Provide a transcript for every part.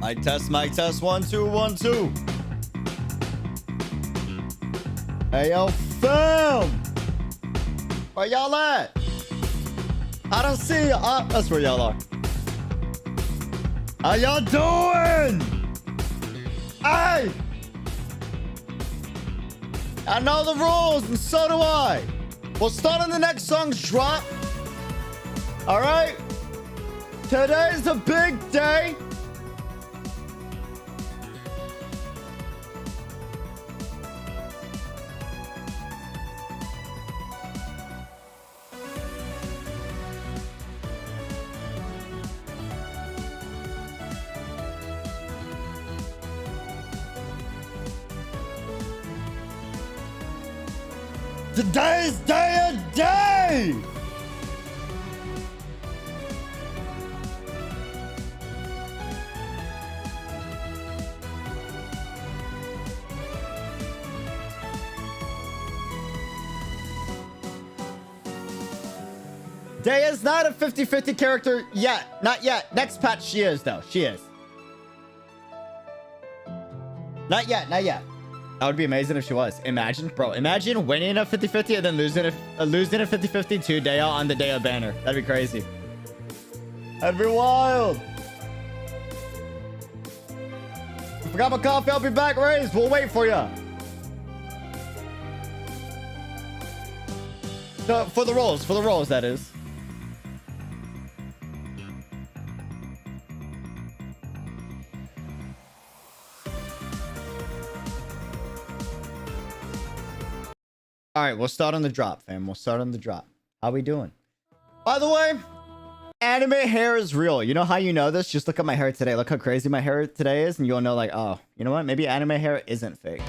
Mic test, 1 2 1 2. Hey yo, fam! Where y'all at? I don't see you. That's where y'all are. How y'all doing? Hey! I know the rules, and so do I. We'll start on the next song's drop. All right? Today's a big day. Today's day. Dehya is not a 50-50 character yet. Not yet. Next patch she is though. She is. Not yet. Not yet. That would be amazing if she was. Imagine, bro. Imagine winning a 50-50 and then losing a 50-50 to Dehya on the Dehya banner. That'd be crazy. That'd be wild. Forgot my coffee. I'll be back, Raised. We'll wait for you. For the rolls, that is. All right, we'll start on the drop, fam. We'll start on the drop. How we doing? By the way, anime hair is real. You know how you know this? Just look at my hair today. Look how crazy my hair today is, and you'll know, like, oh, you know what? Maybe anime hair isn't fake.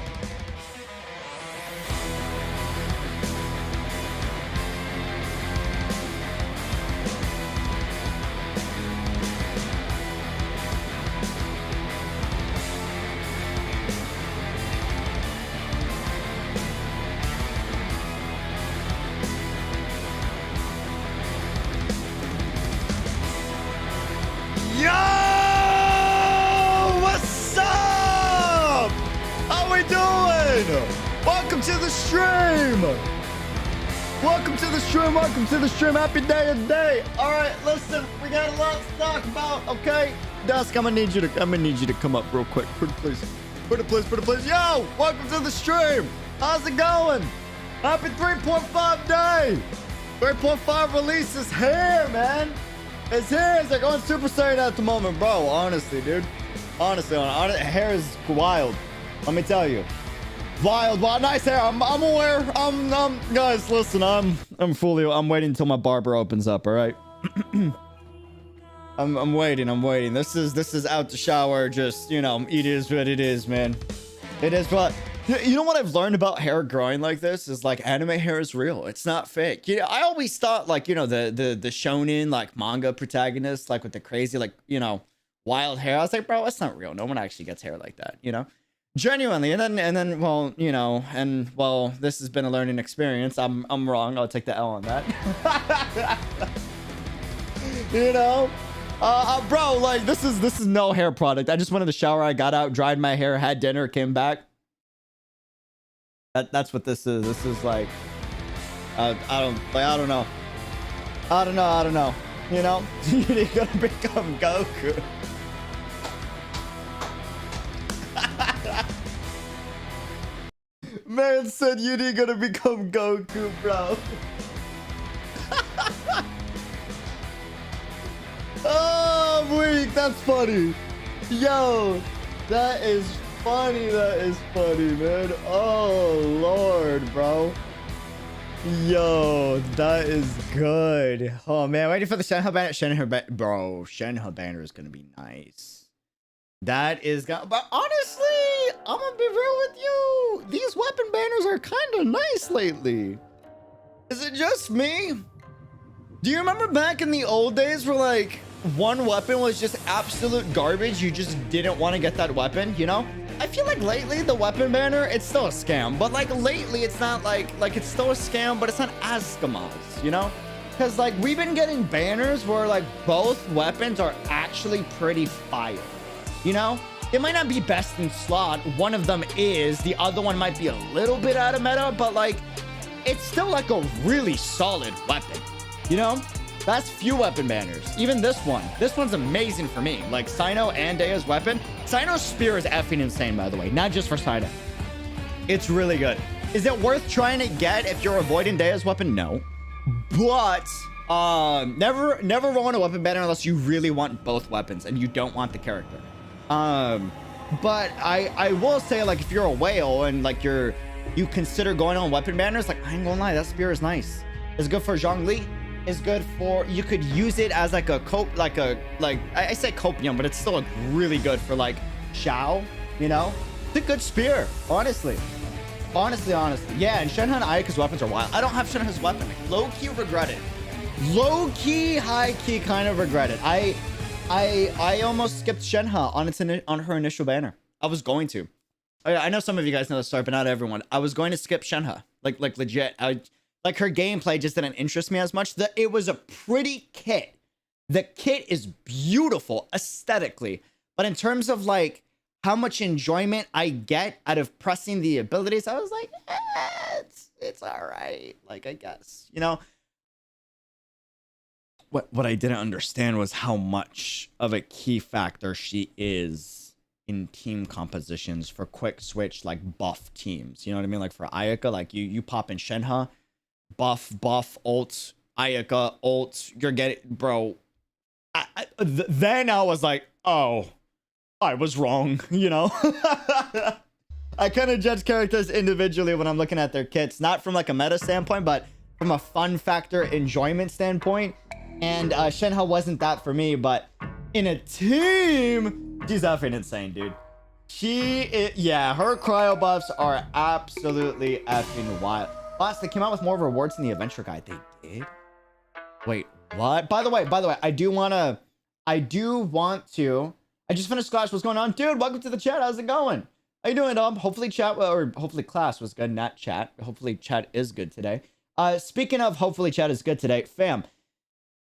Welcome to the stream. Happy day of day. All right, listen, we got a lot to talk about. Okay, Dusk, I'm gonna need you to come up real quick. Pretty please. Yo, welcome to the stream. How's it going? Happy 3.5 day. 3.5 release is here, man. It's here. It's like on Super Saiyan at the moment, bro. Honestly, dude. Honestly, hair is wild. Let me tell you. Wild, nice hair. I'm aware. Guys, listen. I'm waiting until my barber opens up. All right. I'm waiting. This is out the shower. Just, you know, it is what it is, man. It is what. You know what I've learned about hair growing like this is, like, anime hair is real. It's not fake. You know, I always thought, like, you know, the shonen, like, manga protagonists, like, with the crazy, like, you know, wild hair. I was like, bro, that's not real. No one actually gets hair like that, you know. Genuinely, and then well, you know, and well, this has been a learning experience. I'm wrong. I'll take the L on that. You know, bro, like, this is no hair product. I just went in the shower, I got out, dried my hair, had dinner, came back. That's what this is. This is like, I don't know. You know, you're gonna become Goku. Man said Yudi gonna become Goku, bro. Oh, I'm weak. That's funny. Yo, that is funny. That is funny, man. Oh, Lord, bro. Yo, that is good. Oh, man. Waiting for the Shenhe banner. Bro, Shenhe banner is gonna be nice. That is gonna... But honestly, I'm gonna be real with you. These weapon banners are kind of nice lately. Is it just me? Do you remember back in the old days where, like, one weapon was just absolute garbage? You just didn't want to get that weapon, you know? I feel like lately the weapon banner, it's still a scam. But, like, lately it's not like it's still a scam, but it's not as scamaz, you know? Because, like, we've been getting banners where, like, both weapons are actually pretty fire. You know, it might not be best in slot. One of them is, the other one might be a little bit out of meta, but like, it's still like a really solid weapon. You know, that's few weapon banners. Even this one's amazing for me. Like Cyno and Dehya's weapon. Cyno's spear is effing insane, by the way, not just for Cyno. It's really good. Is it worth trying to get if you're avoiding Dehya's weapon? No. But never roll on a weapon banner unless you really want both weapons and you don't want the character. But I will say, like, if you're a whale and like you consider going on weapon banners, like, I ain't gonna lie, that spear is nice. It's good for Zhongli. It's good for, you could use it as like a cope, like I say copium, but it's still really good for like Xiao, you know? It's a good spear, honestly. Honestly. Yeah, and Shenhe and Ayaka's weapons are wild. I don't have Shenhe's weapon. Low-key regret it. Low-key, high-key kind of regret it. I almost skipped Shenhe on her initial banner. I was going to. I know some of you guys know the story, but not everyone. I was going to skip Shenhe. Like legit. Like her gameplay just didn't interest me as much. It was a pretty kit. The kit is beautiful aesthetically, but in terms of like how much enjoyment I get out of pressing the abilities, I was like, it's all right. Like, I guess, you know. What I didn't understand was how much of a key factor she is in team compositions for quick switch, like buff teams. You know what I mean? Like for Ayaka, like you pop in Shenhe, buff, ult, Ayaka, ult, you're getting, bro. Then I was like, oh, I was wrong, you know? I kind of judge characters individually when I'm looking at their kits, not from like a meta standpoint, but from a fun factor enjoyment standpoint. And Shenhe wasn't that for me, but in a team, she's effing insane, dude. Yeah, her cryo buffs are absolutely effing wild. Boss, they came out with more rewards in the adventure guide. They did? Wait, what? By the way, I just finished class. What's going on? Dude, welcome to the chat. How's it going? How you doing, Dom? Hopefully chat, or hopefully class was good, not chat. Hopefully chat is good today. Speaking of hopefully chat is good today, fam,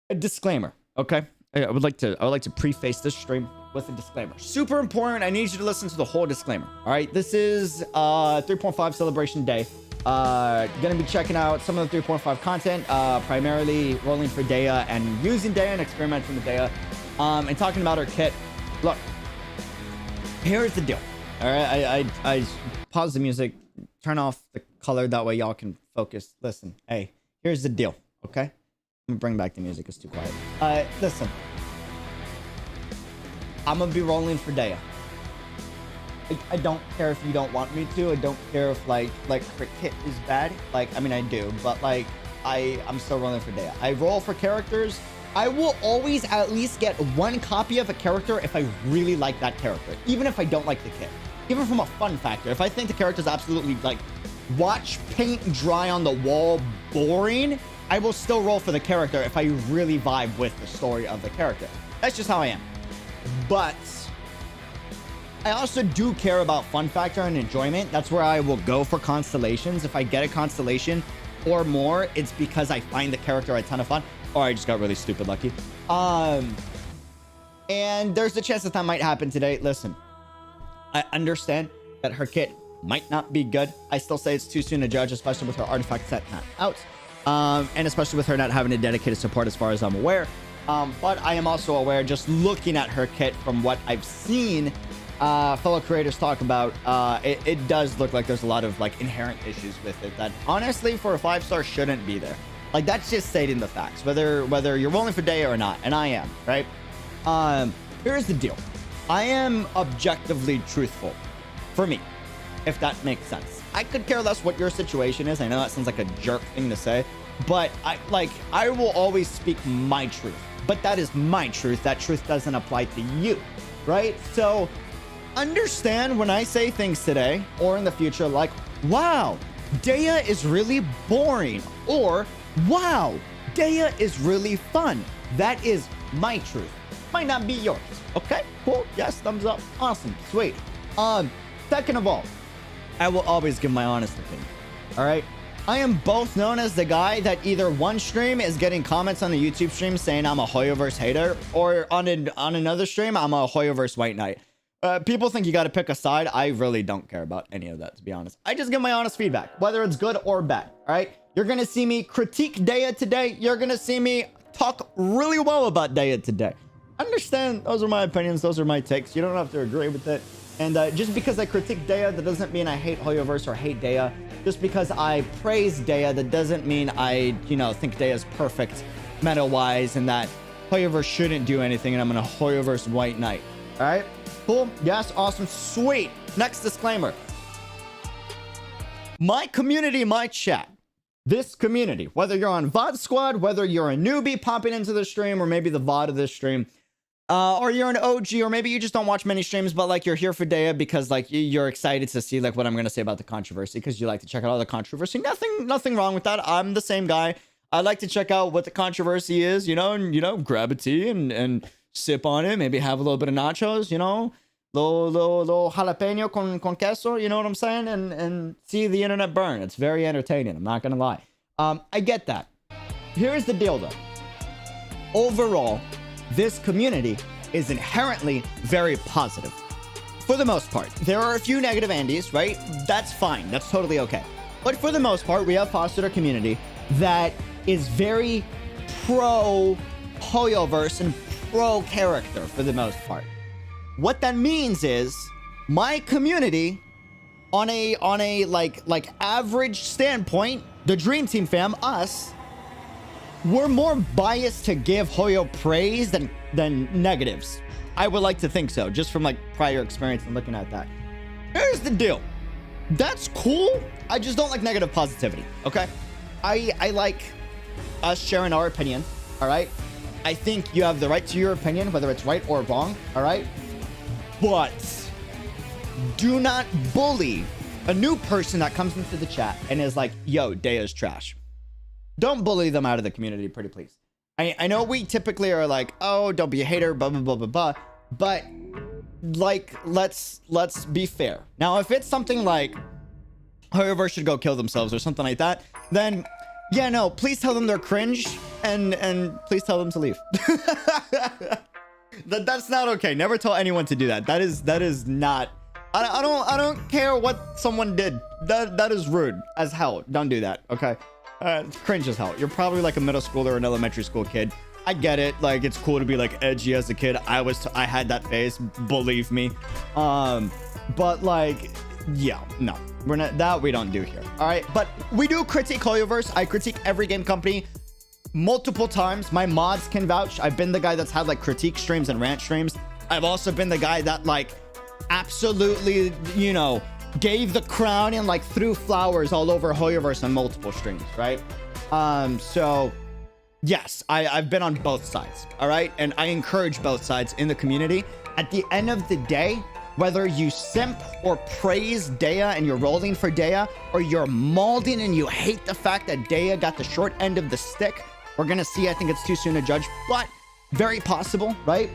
a disclaimer, okay? I would like to preface this stream with a disclaimer. Super important. I need you to listen to the whole disclaimer. All right, this is 3.5 celebration day. Gonna be checking out some of the 3.5 content, primarily rolling for Dehya and using Dehya and experimenting with Dehya, and talking about her kit. Look, here's the deal. All right, I pause the music, turn off the color, that way y'all can focus. Listen, hey, here's the deal, okay? I'm gonna bring back the music, it's too quiet. Listen, I'm gonna be rolling for Dehya. I don't care if you don't want me to. I don't care if like her kit is bad. Like, I mean, I do, but like I'm still rolling for Dehya. I roll for characters. I will always at least get one copy of a character if I really like that character, even if I don't like the kit. Even from a fun factor, if I think the character is absolutely like watch paint dry on the wall boring, I will still roll for the character if I really vibe with the story of the character. That's just how I am. But I also do care about fun factor and enjoyment. That's where I will go for constellations. If I get a constellation or more, it's because I find the character a ton of fun, or I just got really stupid lucky. And there's a chance that might happen today. Listen, I understand that her kit might not be good. I still say it's too soon to judge, especially with her artifact set not out. And especially with her not having a dedicated support as far as I'm aware. But I am also aware, just looking at her kit from what I've seen fellow creators talk about, it does look like there's a lot of like inherent issues with it that honestly for a 5-star shouldn't be there. Like, that's just stating the facts, whether you're rolling for Dehya or not, and I am, right? Here's the deal. I am objectively truthful for me, if that makes sense. I could care less what your situation is. I know that sounds like a jerk thing to say, but I will always speak my truth. But that is my truth. That truth doesn't apply to you, right? So understand when I say things today or in the future like, wow, Dehya is really boring, or wow, Dehya is really fun. That is my truth. Might not be yours. Okay, cool. Yes, thumbs up. Awesome. Sweet. Second of all, I will always give my honest opinion. All right. I am both known as the guy that either one stream is getting comments on the YouTube stream saying I'm a Hoyoverse hater, or on another stream, I'm a Hoyoverse white knight. People think you got to pick a side. I really don't care about any of that, to be honest. I just give my honest feedback, whether it's good or bad. All right. You're going to see me critique 𝙃𝙖 today. You're going to see me talk really well about 𝙃𝙖 today. Understand, those are my opinions. Those are my takes. You don't have to agree with it. And just because I critique 𝙃𝙖, that doesn't mean I hate Hoyoverse or hate 𝙃𝙖. Just because I praise 𝙃𝙖, that doesn't mean I, think 𝙃𝙖 is perfect meta-wise and that Hoyoverse shouldn't do anything and I'm going to Hoyoverse White Knight. All right? Cool? Yes? Awesome. Sweet. Next disclaimer. My community, my chat. This community, whether you're on VOD Squad, whether you're a newbie popping into the stream, or maybe the VOD of this stream, or you're an OG, or maybe you just don't watch many streams, but like you're here for 𝙃𝙖 because like you're excited to see like what I'm going to say about the controversy because you like to check out all the controversy. Nothing wrong with that. I'm the same guy. I like to check out what the controversy is, and grab a tea and sip on it, maybe have a little bit of nachos, little jalapeno con queso, you know what I'm saying? And see the internet burn. It's very entertaining. I'm not going to lie. I get that. Here's the deal, though. Overall, this community is inherently very positive. For the most part. There are a few negative Andes, right? That's fine. That's totally okay. But for the most part, we have fostered a community that is very pro Hoyoverse and pro character for the most part. What that means is my community on a like average standpoint, the Dream Team fam, us, we're more biased to give Hoyo praise than negatives. I would like to think so, just from like prior experience and looking at that. Here's the deal. That's cool. I just don't like negative positivity, okay? I like us sharing our opinion, all right? I think you have the right to your opinion, whether it's right or wrong, all right? But do not bully a new person that comes into the chat and is like, yo, 𝙃𝙖's trash. Don't bully them out of the community, pretty please. I know we typically are like, oh, don't be a hater, blah, blah, blah, blah, blah. But like, let's be fair. Now, if it's something like Hoyoverse should go kill themselves or something like that, then yeah, no, please tell them they're cringe and please tell them to leave. That's not okay. Never tell anyone to do that. That is not. I don't care what someone did. That is rude as hell. Don't do that. Okay. It's cringe as hell. You're probably like a middle schooler or an elementary school kid. I get it. Like it's cool to be like edgy as a kid. I had that phase. Believe me. But like, yeah, no, we're not. That we don't do here. All right. But we do critique Hoyoverse. I critique every game company multiple times. My mods can vouch. I've been the guy that's had like critique streams and rant streams. I've also been the guy that like absolutely, gave the crown and like threw flowers all over Hoyoverse on multiple streams, right? So yes, I've been on both sides, all right? And I encourage both sides in the community. At the end of the day, whether you simp or praise 𝙃𝙖 and you're rolling for 𝙃𝙖, or you're mauling and you hate the fact that 𝙃𝙖 got the short end of the stick, we're gonna see. I think it's too soon to judge, but very possible, right?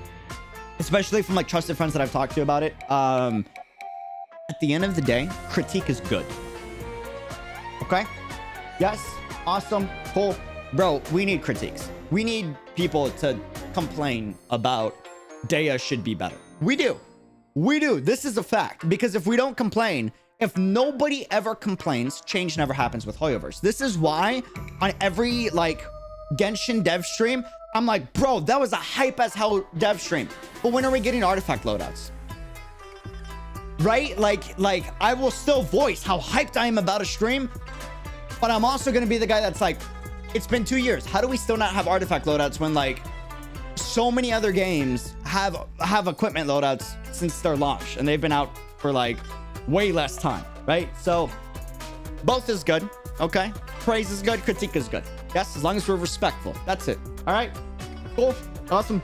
Especially from like trusted friends that I've talked to about it. At the end of the day, critique is good. Okay? Yes. Awesome. Cool. Bro, we need critiques. We need people to complain about 𝙃𝙖 should be better. We do. We do. This is a fact. Because if we don't complain, if nobody ever complains, change never happens with Hoyoverse. This is why on every like Genshin dev stream, I'm like, bro, that was a hype as hell dev stream. But when are we getting artifact loadouts? Right? Like I will still voice how hyped I am about a stream, but I'm also going to be the guy that's like, it's been 2 years. How do we still not have artifact loadouts when like so many other games have equipment loadouts since their launch and they've been out for like way less time, right? So both is good. Okay. Praise is good. Critique is good. Yes. As long as we're respectful. That's it. All right. Cool. Awesome.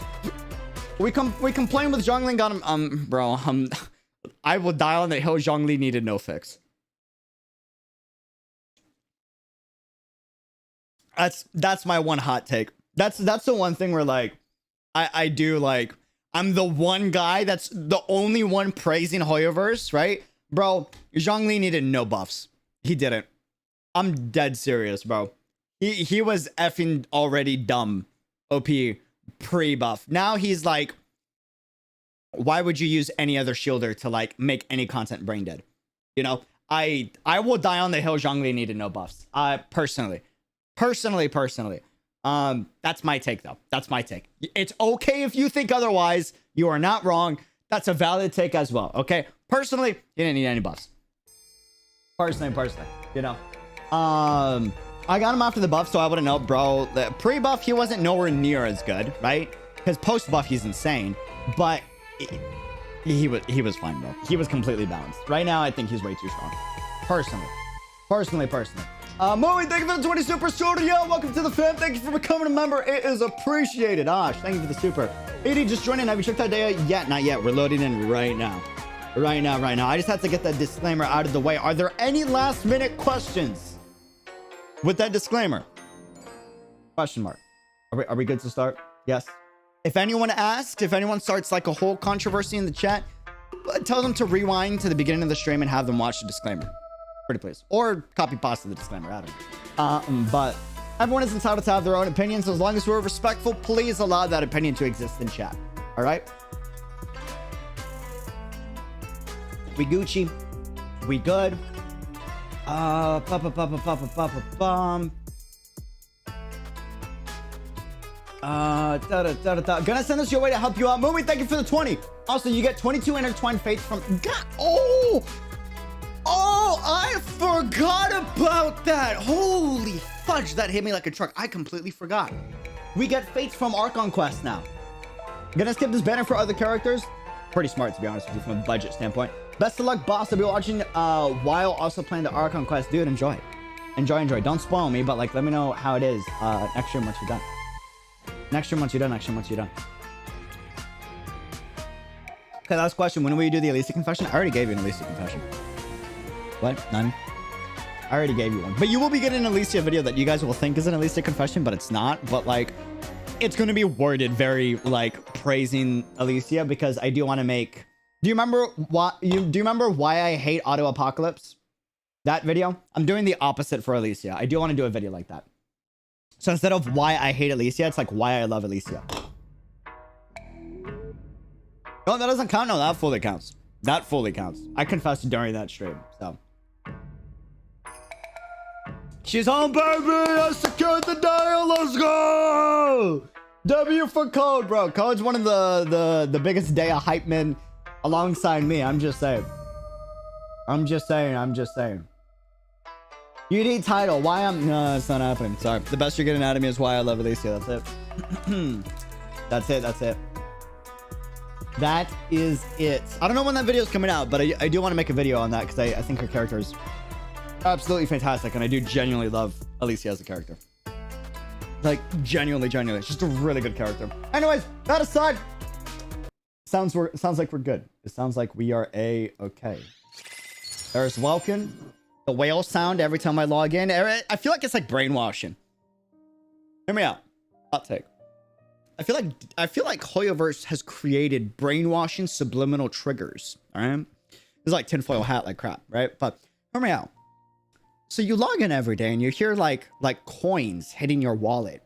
We complain with Zhongli got him. Bro, I will die on the hill. Zhongli needed no fix. That's my one hot take. That's the one thing where like I do like I'm the one guy that's the only one praising Hoyoverse, right? Bro, Zhongli needed no buffs. He didn't. I'm dead serious, bro. He was effing already dumb OP pre-buff. Now he's like why would you use any other shielder to like make any content brain dead? You know, I will die on the hill. Zhongli needed no buffs. Personally. That's my take though. That's my take. It's okay if you think otherwise. You are not wrong. That's a valid take as well. Okay. Personally, you didn't need any buffs. Personally, you know. I got him after the buff, so I wouldn't know, bro. The pre-buff, he wasn't nowhere near as good, right? Because post-buff, he's insane. But he was fine, bro. He was completely balanced. Right now, I think he's way too strong. Personally. Moe, thank you for the 20 super studio. Welcome to the fam. Thank you for becoming a member. It is appreciated. Ash, thank you for the super. AD, just joining. Have you checked out Dehya yet? Not yet. We're loading in right now. Right now. I just have to get that disclaimer out of the way. Are there any last minute questions with that disclaimer? Question mark. Are we good to start? Yes. If anyone asks, if anyone starts like a whole controversy in the chat, tell them to rewind to the beginning of the stream and have them watch the disclaimer. Pretty please. Or copy pasta the disclaimer. I don't know. But everyone is entitled to have their own opinions. As long as we're respectful, please allow that opinion to exist in chat. All right? We Gucci. We good. Gonna send this your way to help you out. Movie, thank you for the 20. Also, you get 22 intertwined fates from... God, oh, I forgot about that. Holy fudge, that hit me like a truck. I completely forgot. We get fates from Archon Quest now. Gonna skip this banner for other characters. Pretty smart, to be honest with you, from a budget standpoint. Best of luck, boss. I'll be watching while also playing the Archon Quest. Dude, enjoy. Enjoy. Don't spoil me, but like, let me know how it is next year once you're done. Next year once you're done. Okay, last question. When will you do the Elisa confession? I already gave you an Elisa confession. What? None? I already gave you one. But you will be getting an Alicia video that you guys will think is an Alicia confession, but it's not. But like, it's going to be worded very like praising Alicia, because I do want to make... Do you remember why I hate Auto Apocalypse? That video? I'm doing the opposite for Alicia. I do want to do a video like that. So instead of why I hate Alicia, it's like why I love Alicia. No, that doesn't count. No, that fully counts. That fully counts. I confessed during that stream, so. She's home, baby! I secured the dial. Let's go! W for Code, bro. Code's one of the biggest Dehya hype men alongside me. I'm just saying. You need title. Why I'm... No, it's not happening. Sorry. The best you're getting out of me is why I love Alicia. That's it. That's it. That is it. I don't know when that video is coming out, but I do want to make a video on that, because I think her character is absolutely fantastic, and I do genuinely love Alicia as a character. Like, genuinely. It's just a really good character. Anyways, that aside, sounds like we're good. It sounds like we are A-okay. There's Xivam-Kun. The whale sound every time I log in. I feel like it's like brainwashing. Hear me out. Hot take. I feel like Hoyoverse has created brainwashing subliminal triggers. All right, it's like tinfoil hat, like crap, right? But hear me out. So you log in every day and you hear like coins hitting your wallet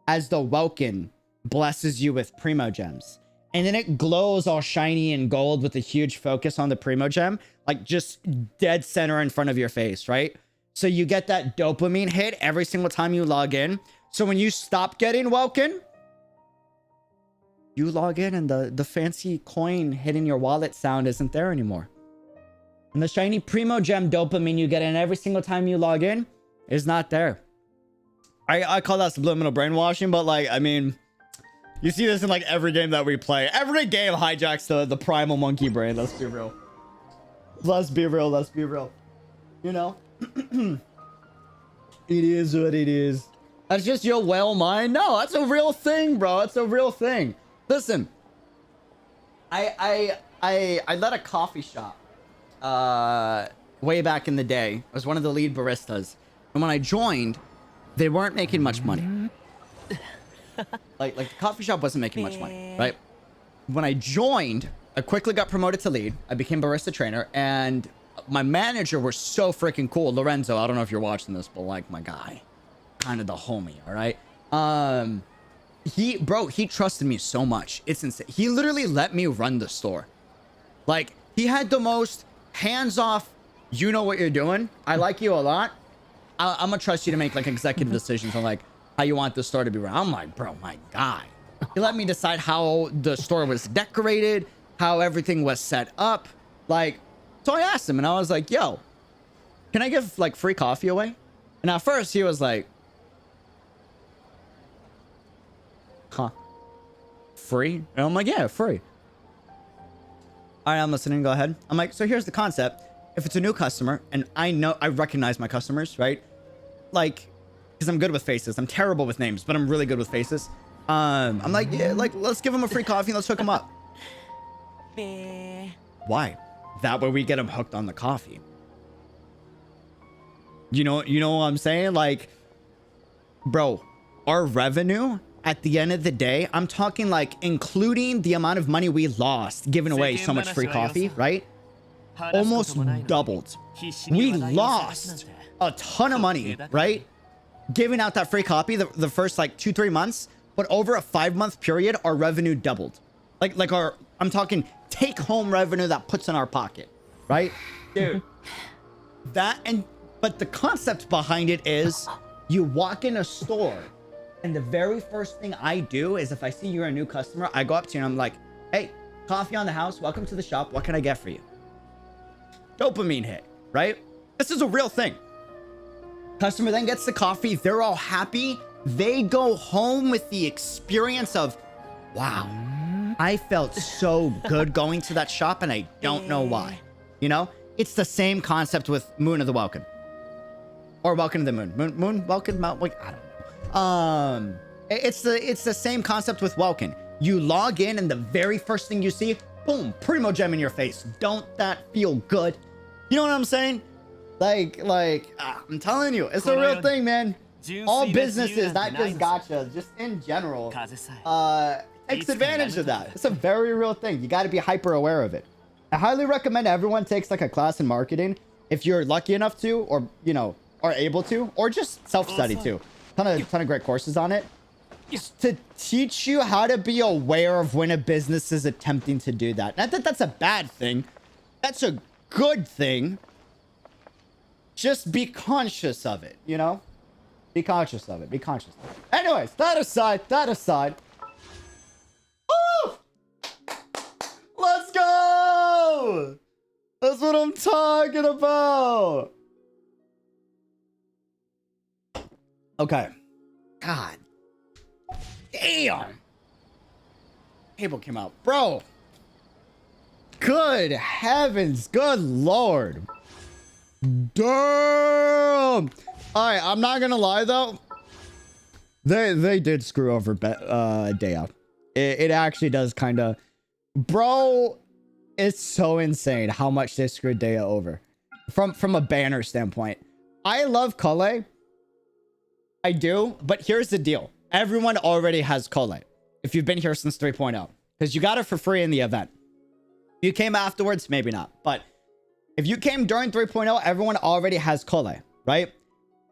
as the Xivam-Kun blesses you with primo gems, and then it glows all shiny and gold with a huge focus on the primo gem, like just dead center in front of your face, right? So you get that dopamine hit every single time you log in. So when you stop getting Xivam-Kun, you log in and the fancy coin hitting your wallet sound isn't there anymore. And the shiny primo gem dopamine you get in every single time you log in is not there. I call that subliminal brainwashing, but like, I mean, you see this in like every game that we play. Every game hijacks the primal monkey brain. Let's be real. Let's be real. You know? It is what it is. That's just your whale mind? No, that's a real thing, bro. It's a real thing. Listen, I led a coffee shop way back in the day. I was one of the lead baristas, and when I joined, they weren't making much money. like the coffee shop wasn't making much money, right? When I joined, I quickly got promoted to lead. I became barista trainer, and my manager was so freaking cool. Lorenzo, I don't know if you're watching this, but like my guy, kind of the homie, all right? he trusted me so much. It's insane. He literally let me run the store. Like, he had the most hands-off, you know what you're doing. I like you a lot. I'm gonna trust you to make like executive decisions on like how you want the store to be run. I'm like, bro, my guy. He let me decide how the store was decorated, how everything was set up. Like, so I asked him and I was like, yo, can I give like free coffee away? And at first he was like, huh? Free? And I'm like, yeah, free. All right, I'm listening. Go ahead. I'm like, so here's the concept. If it's a new customer, and I recognize my customers, right? Like, because I'm good with faces. I'm terrible with names, but I'm really good with faces. I'm like, yeah, like, let's give them a free coffee and let's hook them up. Why? That way we get them hooked on the coffee. You know what I'm saying? Like, bro, our revenue at the end of the day, I'm talking like including the amount of money we lost giving away so much free coffee, right? Almost doubled. We lost a ton of money, right? Giving out that free copy the first like 2-3 months, but over a 5-month period, our revenue doubled. Like I'm talking take home revenue that puts in our pocket, right? Dude, but the concept behind it is you walk in a store and the very first thing I do is if I see you're a new customer, I go up to you and I'm like, hey, coffee on the house. Welcome to the shop. What can I get for you? Dopamine hit, right? This is a real thing. Customer then gets the coffee. They're all happy. They go home with the experience of, wow, I felt so good going to that shop and I don't know why. You know, it's the same concept with Moon of the Welcome. Or Welcome to the Moon. Moon, Welcome, Mount, I don't know. It's the same concept with Welcome. You log in and the very first thing you see, boom, Primo Gem in your face. Don't that feel good? You know what I'm saying? Like, I'm telling you, it's a real thing, man. All businesses, not just gachas, just in general, takes advantage of that. It's a very real thing. You got to be hyper aware of it. I highly recommend everyone takes like a class in marketing if you're lucky enough to, or, you know, are able to, or just self-study too. Ton of great courses on it to teach you how to be aware of when a business is attempting to do that. Not that that's a bad thing. That's a good thing. Just be conscious of it, you know? Be conscious of it. Be conscious of it. Anyways, that aside. Oh! Let's go! That's what I'm talking about. Okay. God. Damn. Table came out. Bro. Good heavens. Good lord. Damn. All right. I'm not going to lie, though. They did screw over Dehya. It actually does kind of... Bro, it's so insane how much they screwed Dehya over. From a banner standpoint. I love 𝙃𝙀𝙀. I do, but here's the deal. Everyone already has 𝙃𝙀𝙀 if you've been here since 3.0, because you got it for free in the event. If you came afterwards, maybe not. But if you came during 3.0, everyone already has 𝙃𝙀𝙀, right?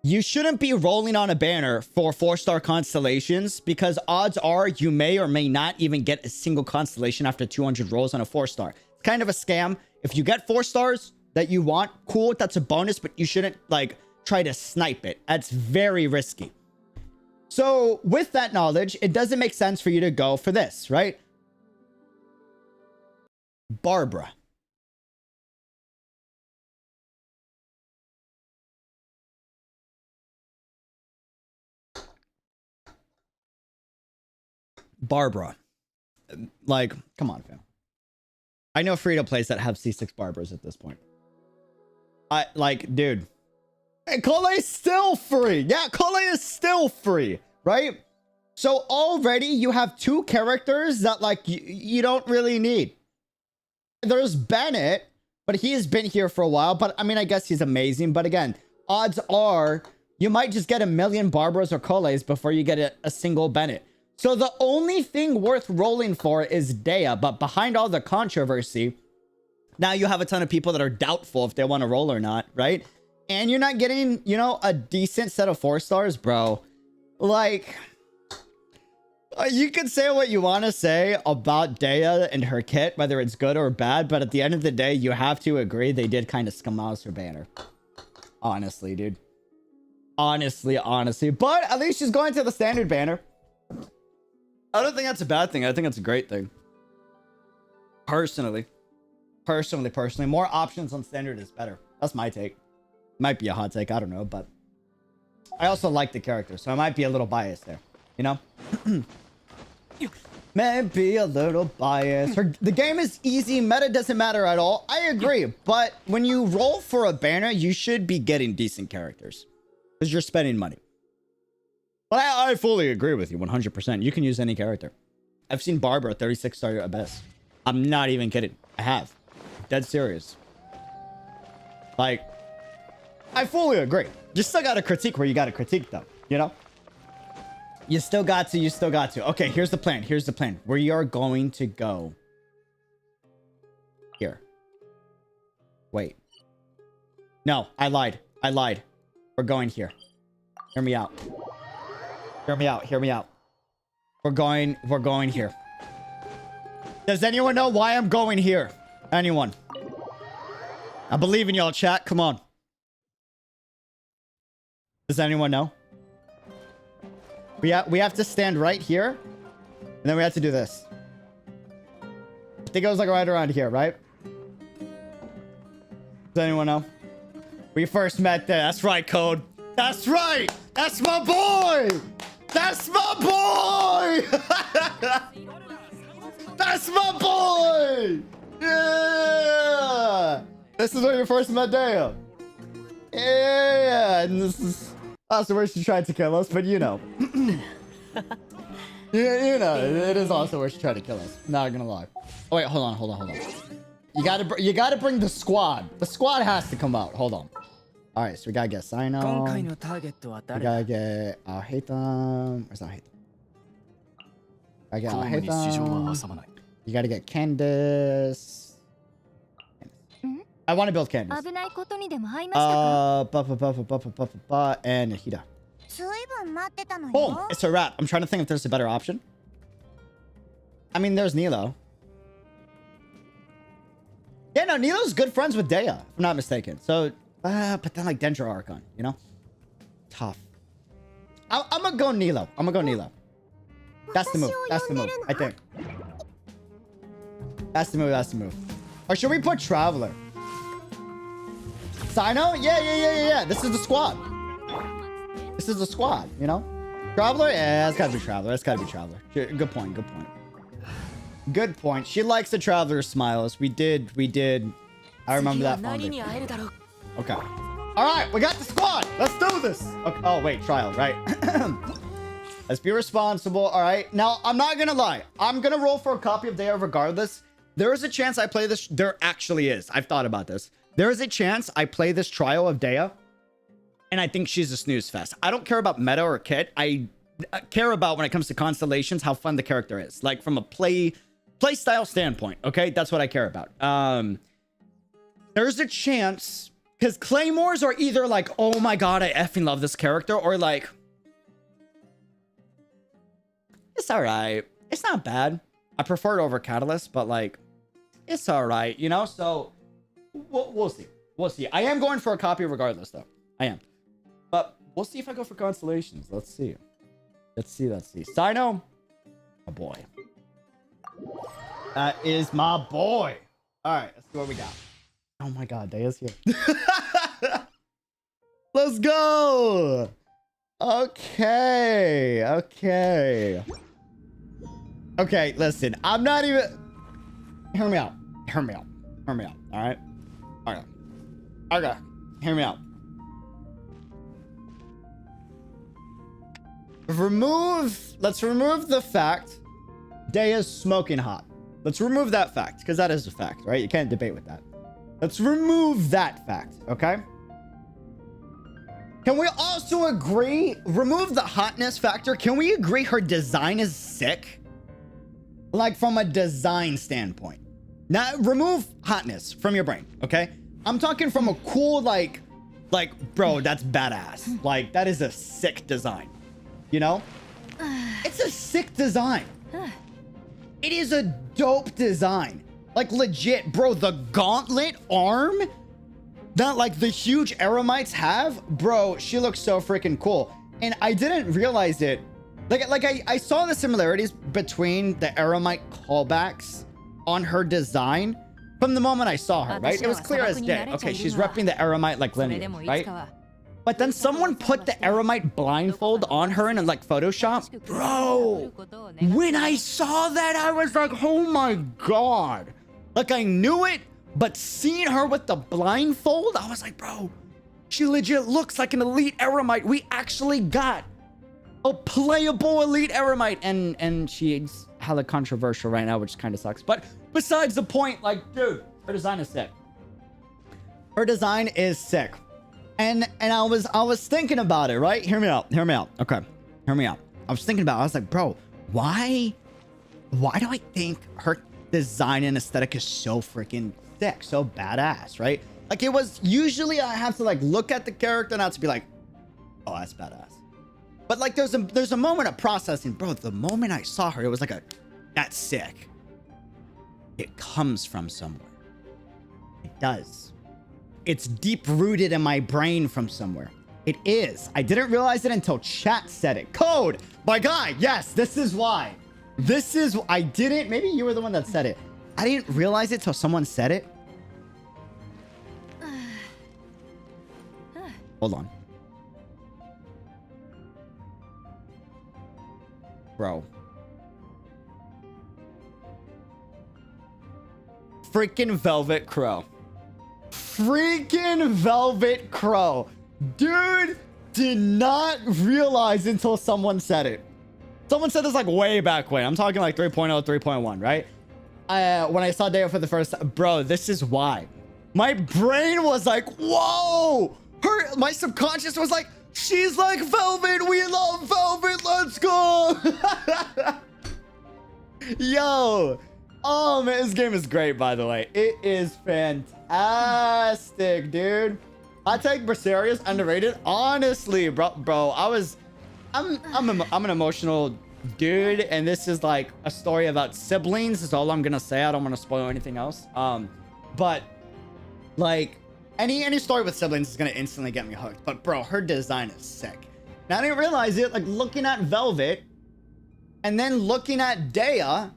You shouldn't be rolling on a banner for 4-star constellations because odds are you may or may not even get a single constellation after 200 rolls on a 4-star. It's kind of a scam. If you get 4 stars that you want, cool, that's a bonus, but you shouldn't like try to snipe it. That's very risky. So with that knowledge, it doesn't make sense for you to go for this, right? Barbara. Barbara. Like, come on, fam. I know free-to-plays that have C6 Barbaras at this point. Dude. 𝙃𝙀𝙀 is still free. Yeah, 𝙃𝙀𝙀 is still free, right? So already you have 2 characters that like you don't really need. There's Bennett, but he has been here for a while. But I mean, I guess he's amazing. But again, odds are you might just get 1,000,000 Barbaras or 𝙃𝙀𝙀s before you get a single Bennett. So the only thing worth rolling for is Dehya. But behind all the controversy, now you have a ton of people that are doubtful if they want to roll or not, right? And you're not getting, you know, a decent set of 4 stars, bro. Like, You can say what you want to say about Dehya and her kit, whether it's good or bad, but at the end of the day, you have to agree they did kind of scum out her banner. Honestly, dude. Honestly. But at least she's going to the standard banner. I don't think that's a bad thing. I think it's a great thing. Personally. More options on standard is better. That's my take. Might be a hot take. I don't know, but I also like the character, so I might be a little biased there. You know? Maybe a little biased. The game is easy. Meta doesn't matter at all. I agree. But when you roll for a banner, you should be getting decent characters. Because you're spending money. But I fully agree with you 100%. You can use any character. I've seen Barbara 36 star at best. I'm not even kidding. I have. Dead serious. Like, I fully agree. You still got to critique where you got to critique though. You know? You still got to. Okay, here's the plan. We are going to go here. Wait. No, I lied. We're going here. Hear me out. We're going here. Does anyone know why I'm going here? Anyone? I believe in y'all, chat. Come on. Does anyone know? We have to stand right here. And then we have to do this. I think it was like right around here, right? Does anyone know? We first met there. That's right, Code. That's right. That's my boy. That's my boy. That's my boy. Yeah. This is where you first met Dehya. Yeah. And this is also where she tried to kill us, but you know. you know, it is also where she tried to kill us. Not gonna lie. Oh wait, hold on. You gotta bring the squad. The squad has to come out. Hold on. All right, so we gotta get Sino. We gotta get 𝙃𝙀𝙀. Where's 𝙃𝙀𝙀? I get 𝙃𝙀𝙀. You gotta get Candace. I want to build Candace. And Hida. Boom! It's a wrap. I'm trying to think if there's a better option. I mean, there's Nilo. Yeah, no, Nilo's good friends with Dehya, if I'm not mistaken. So, but then like Dendro Archon, you know? Tough. I'm gonna go Nilo. That's the move. I think. That's the move. Or should we put Traveler? Sino? Yeah. This is the squad. You know? Traveler? Yeah, that's gotta be Traveler. Good point. She likes the Traveler smiles. We did. I remember that fondly. Okay. All right, we got the squad. Let's do this. Okay. Oh, wait, trial, right? Let's be responsible. All right. Now, I'm not going to lie. I'm going to roll for a copy of Dehya regardless. There is a chance I play this. There actually is. I've thought about this. There is a chance I play this trial of Dehya, and I think she's a snooze fest. I don't care about meta or kit. I care about, when it comes to constellations, how fun the character is. Like, from a play style standpoint, okay? That's what I care about. There's a chance... Because Claymores are either like, oh my god, I effing love this character, or like, it's alright. It's not bad. I prefer it over Catalyst, but like, it's alright, you know? So, we'll see. I am going for a copy regardless, though. I am. But we'll see if I go for Constellations. Let's see. Sino? My boy. That is my boy. Alright, let's see what we got. Oh my god, Dehya's here. Let's go. Okay, listen. I'm not even... Hear me out. All right? Okay. Hear me out. Let's remove the fact Dehya's smoking hot. Let's remove that fact, because that is a fact, right? You can't debate with that. Let's remove that fact, okay? Can we also agree, remove the hotness factor? Can we agree her design is sick? Like, from a design standpoint. Now, remove hotness from your brain, okay? I'm talking from a cool, like, bro, that's badass. Like, that is a sick design, you know? It's a sick design. It is a dope design. Like, legit, bro, the gauntlet arm that, like, the huge Eremites have, bro, she looks so freaking cool. And I didn't realize it. Like I saw the similarities between the Eremite callbacks on her design from the moment I saw her, right? It was clear as day. Okay, she's repping the Eremite, like, lineage, right? But then someone put the Eremite blindfold on her in, like, Photoshop. Bro, when I saw that, I was like, oh my god. Like, I knew it, but seeing her with the blindfold, I was like, bro, she legit looks like an elite Eremite. We actually got a playable elite Eremite. And she's hella controversial right now, which kind of sucks. But besides the point, like, dude, her design is sick. Her design is sick. And I was thinking about it, right? Hear me out. Okay, hear me out. I was thinking about it. I was like, bro, why do I think her design and aesthetic is so freaking sick, so badass, right? Like, it was usually I have to, like, look at the character and I have to be like, oh, that's badass. But, like, there's a moment of processing, bro. The moment I saw her, it was like that's sick. It comes from somewhere. It does. It's deep rooted in my brain from somewhere. It is. I didn't realize it until chat said it. Code, my guy. Yes, this is why. I didn't. Maybe you were the one that said it. I didn't realize it till someone said it. Hold on. Bro. Freaking Velvet Crow. Freaking Velvet Crow. Dude, did not realize until someone said it. Someone said this, like, way back when. I'm talking like 3.0, 3.1, right? When I saw Dehya for the first time, bro, this is why. My brain was like, whoa! My subconscious was like, she's like Velvet. We love Velvet. Let's go. Yo. Oh, man, this game is great, by the way. It is fantastic, dude. I take Berserk's underrated. Honestly, bro, I'm an emotional dude, and this is like a story about siblings is all I'm gonna say. I don't want to spoil anything else. But like any story with siblings is gonna instantly get me hooked. But bro, her design is sick. Now, I didn't realize it, like, looking at Velvet and then looking at Dehya,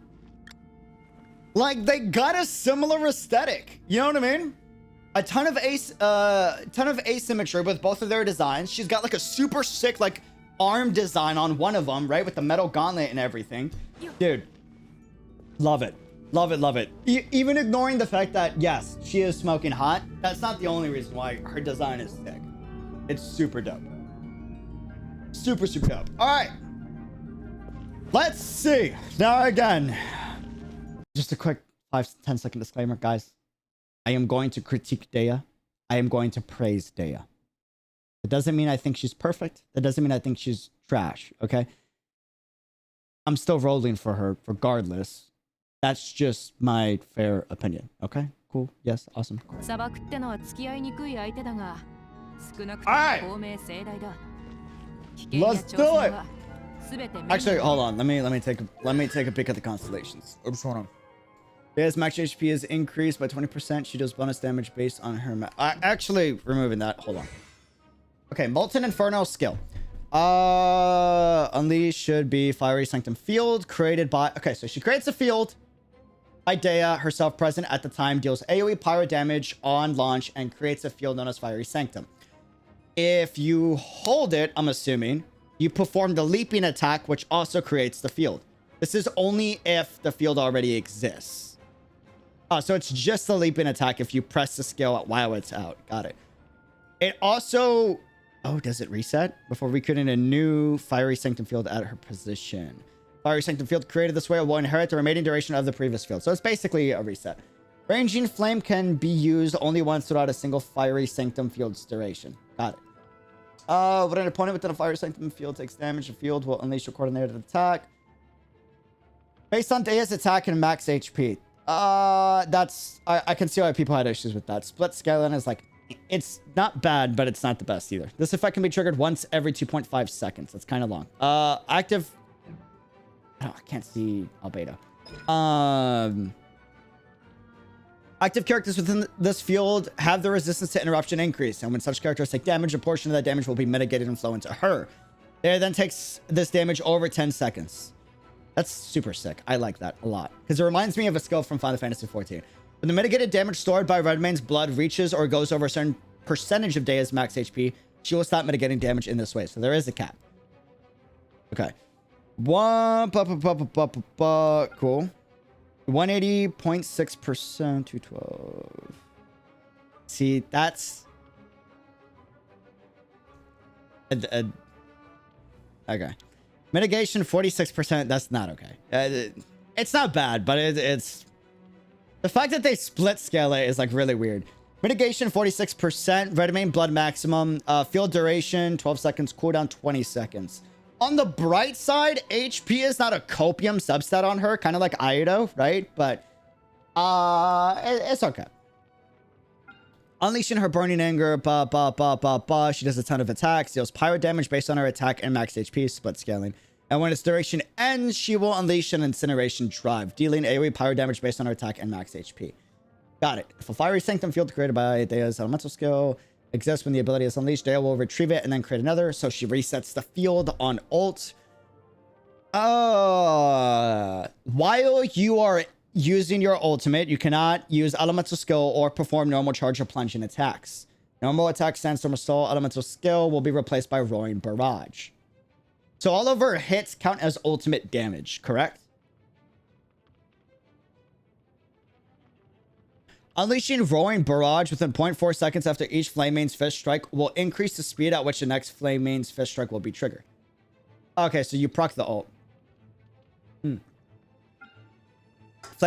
like, they got a similar aesthetic. You know what I mean? A ton of asymmetry with both of their designs. She's got like a super sick, like, arm design on one of them, right? With the metal gauntlet and everything. Dude, love it. Love it, love it. Even ignoring the fact that, yes, she is smoking hot, that's not the only reason why her design is sick. It's super dope. Super, super dope. All right. Let's see. Now, again, just a quick 5-10 second disclaimer, guys. I am going to critique Dehya. I am going to praise Dehya. It doesn't mean I think she's perfect. That doesn't mean I think she's trash, okay? I'm still rolling for her regardless. That's just my fair opinion, okay? Cool. Yes, awesome. Cool. All right. Let's do it. Actually, hold on. Let me take a peek at the constellations. What's going on? Dehya's max HP is increased by 20%. She does bonus damage based on her actually removing that. Hold on. Okay, Molten Inferno skill. Unleash should be Fiery Sanctum Field created by... Okay, so she creates a field by Dehya, herself present at the time, deals AoE pyro damage on launch, and creates a field known as Fiery Sanctum. If you hold it, I'm assuming, you perform the leaping attack, which also creates the field. This is only if the field already exists. Oh, so it's just the leaping attack if you press the skill while it's out. Got it. It also... Oh, does it reset? Before recreating a new Fiery Sanctum Field at her position. Fiery Sanctum Field created this way will inherit the remaining duration of the previous field. So it's basically a reset. Ranging Flame can be used only once throughout a single Fiery Sanctum Field's duration. Got it. When an opponent within a Fiery Sanctum Field takes damage, the field will unleash a coordinated attack. Based on Dehya's attack and max HP. That's... I can see why people had issues with that. Split Skeleton is like... It's not bad, but it's not the best either. This effect can be triggered once every 2.5 seconds. That's kind of long. Active I can't see 𝙃𝙬. Active characters within this field have the resistance to interruption increase, and when such characters take damage, a portion of that damage will be mitigated and flow into her. They then takes this damage over 10 seconds. That's super sick. I like that a lot because it reminds me of a skill from Final Fantasy XIV. When the mitigated damage stored by Redmane's blood reaches or goes over a certain percentage of Dehya's max HP, she will stop mitigating damage in this way. So there is a cap. Okay. Cool. 180.6%, 212. See, that's okay. Mitigation 46%. That's not okay. It's not bad, but it's the fact that they split scale it is like really weird. Mitigation 46%. Redmane blood maximum. Field duration 12 seconds. Cooldown 20 seconds. On the bright side, HP is not a copium substat on her, kind of like 𝙃𝙀𝙀, right? But it's okay. Unleashing her burning anger, she does a ton of attacks, deals pyro damage based on her attack and max HP, split scaling. And when its duration ends, she will unleash an incineration drive, dealing AoE pyro damage based on her attack and max HP. Got it. If a fiery sanctum field created by Dehya's elemental skill exists when the ability is unleashed, Dehya will retrieve it and then create another. So she resets the field on ult. While you are using your ultimate, you cannot use elemental skill or perform normal charge or plunging attacks. Normal attack, sandstorm, assault, elemental skill will be replaced by roaring barrage. So all of her hits count as ultimate damage, correct? Unleashing Roaring Barrage within 0.4 seconds after each Flame Main's Fist Strike will increase the speed at which the next Flame Main's Fist Strike will be triggered. Okay, so you proc the ult. Flame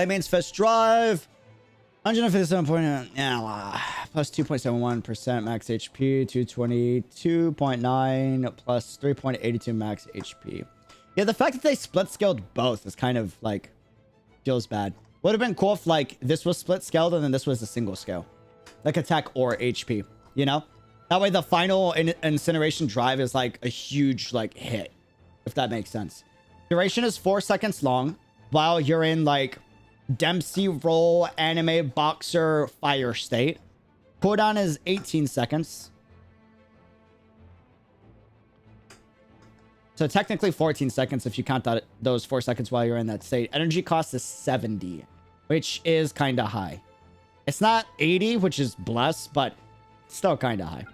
Main's Fist Drive. 157. Yeah, plus 2.71% max HP. 222.9 plus 3.82 max HP. Yeah, the fact that they split scaled both is kind of like feels bad. Would have been cool if like this was split scaled and then this was a single scale, like attack or HP, you know, that way the final incineration drive is like a huge like hit, if that makes sense. Duration is 4 seconds long while you're in like Dempsey roll anime boxer fire state. Cooldown is 18 seconds. So technically 14 seconds if you count that those 4 seconds while you're in that state. Energy cost is 70, which is kind of high. It's not 80, which is blessed, but still kind of high.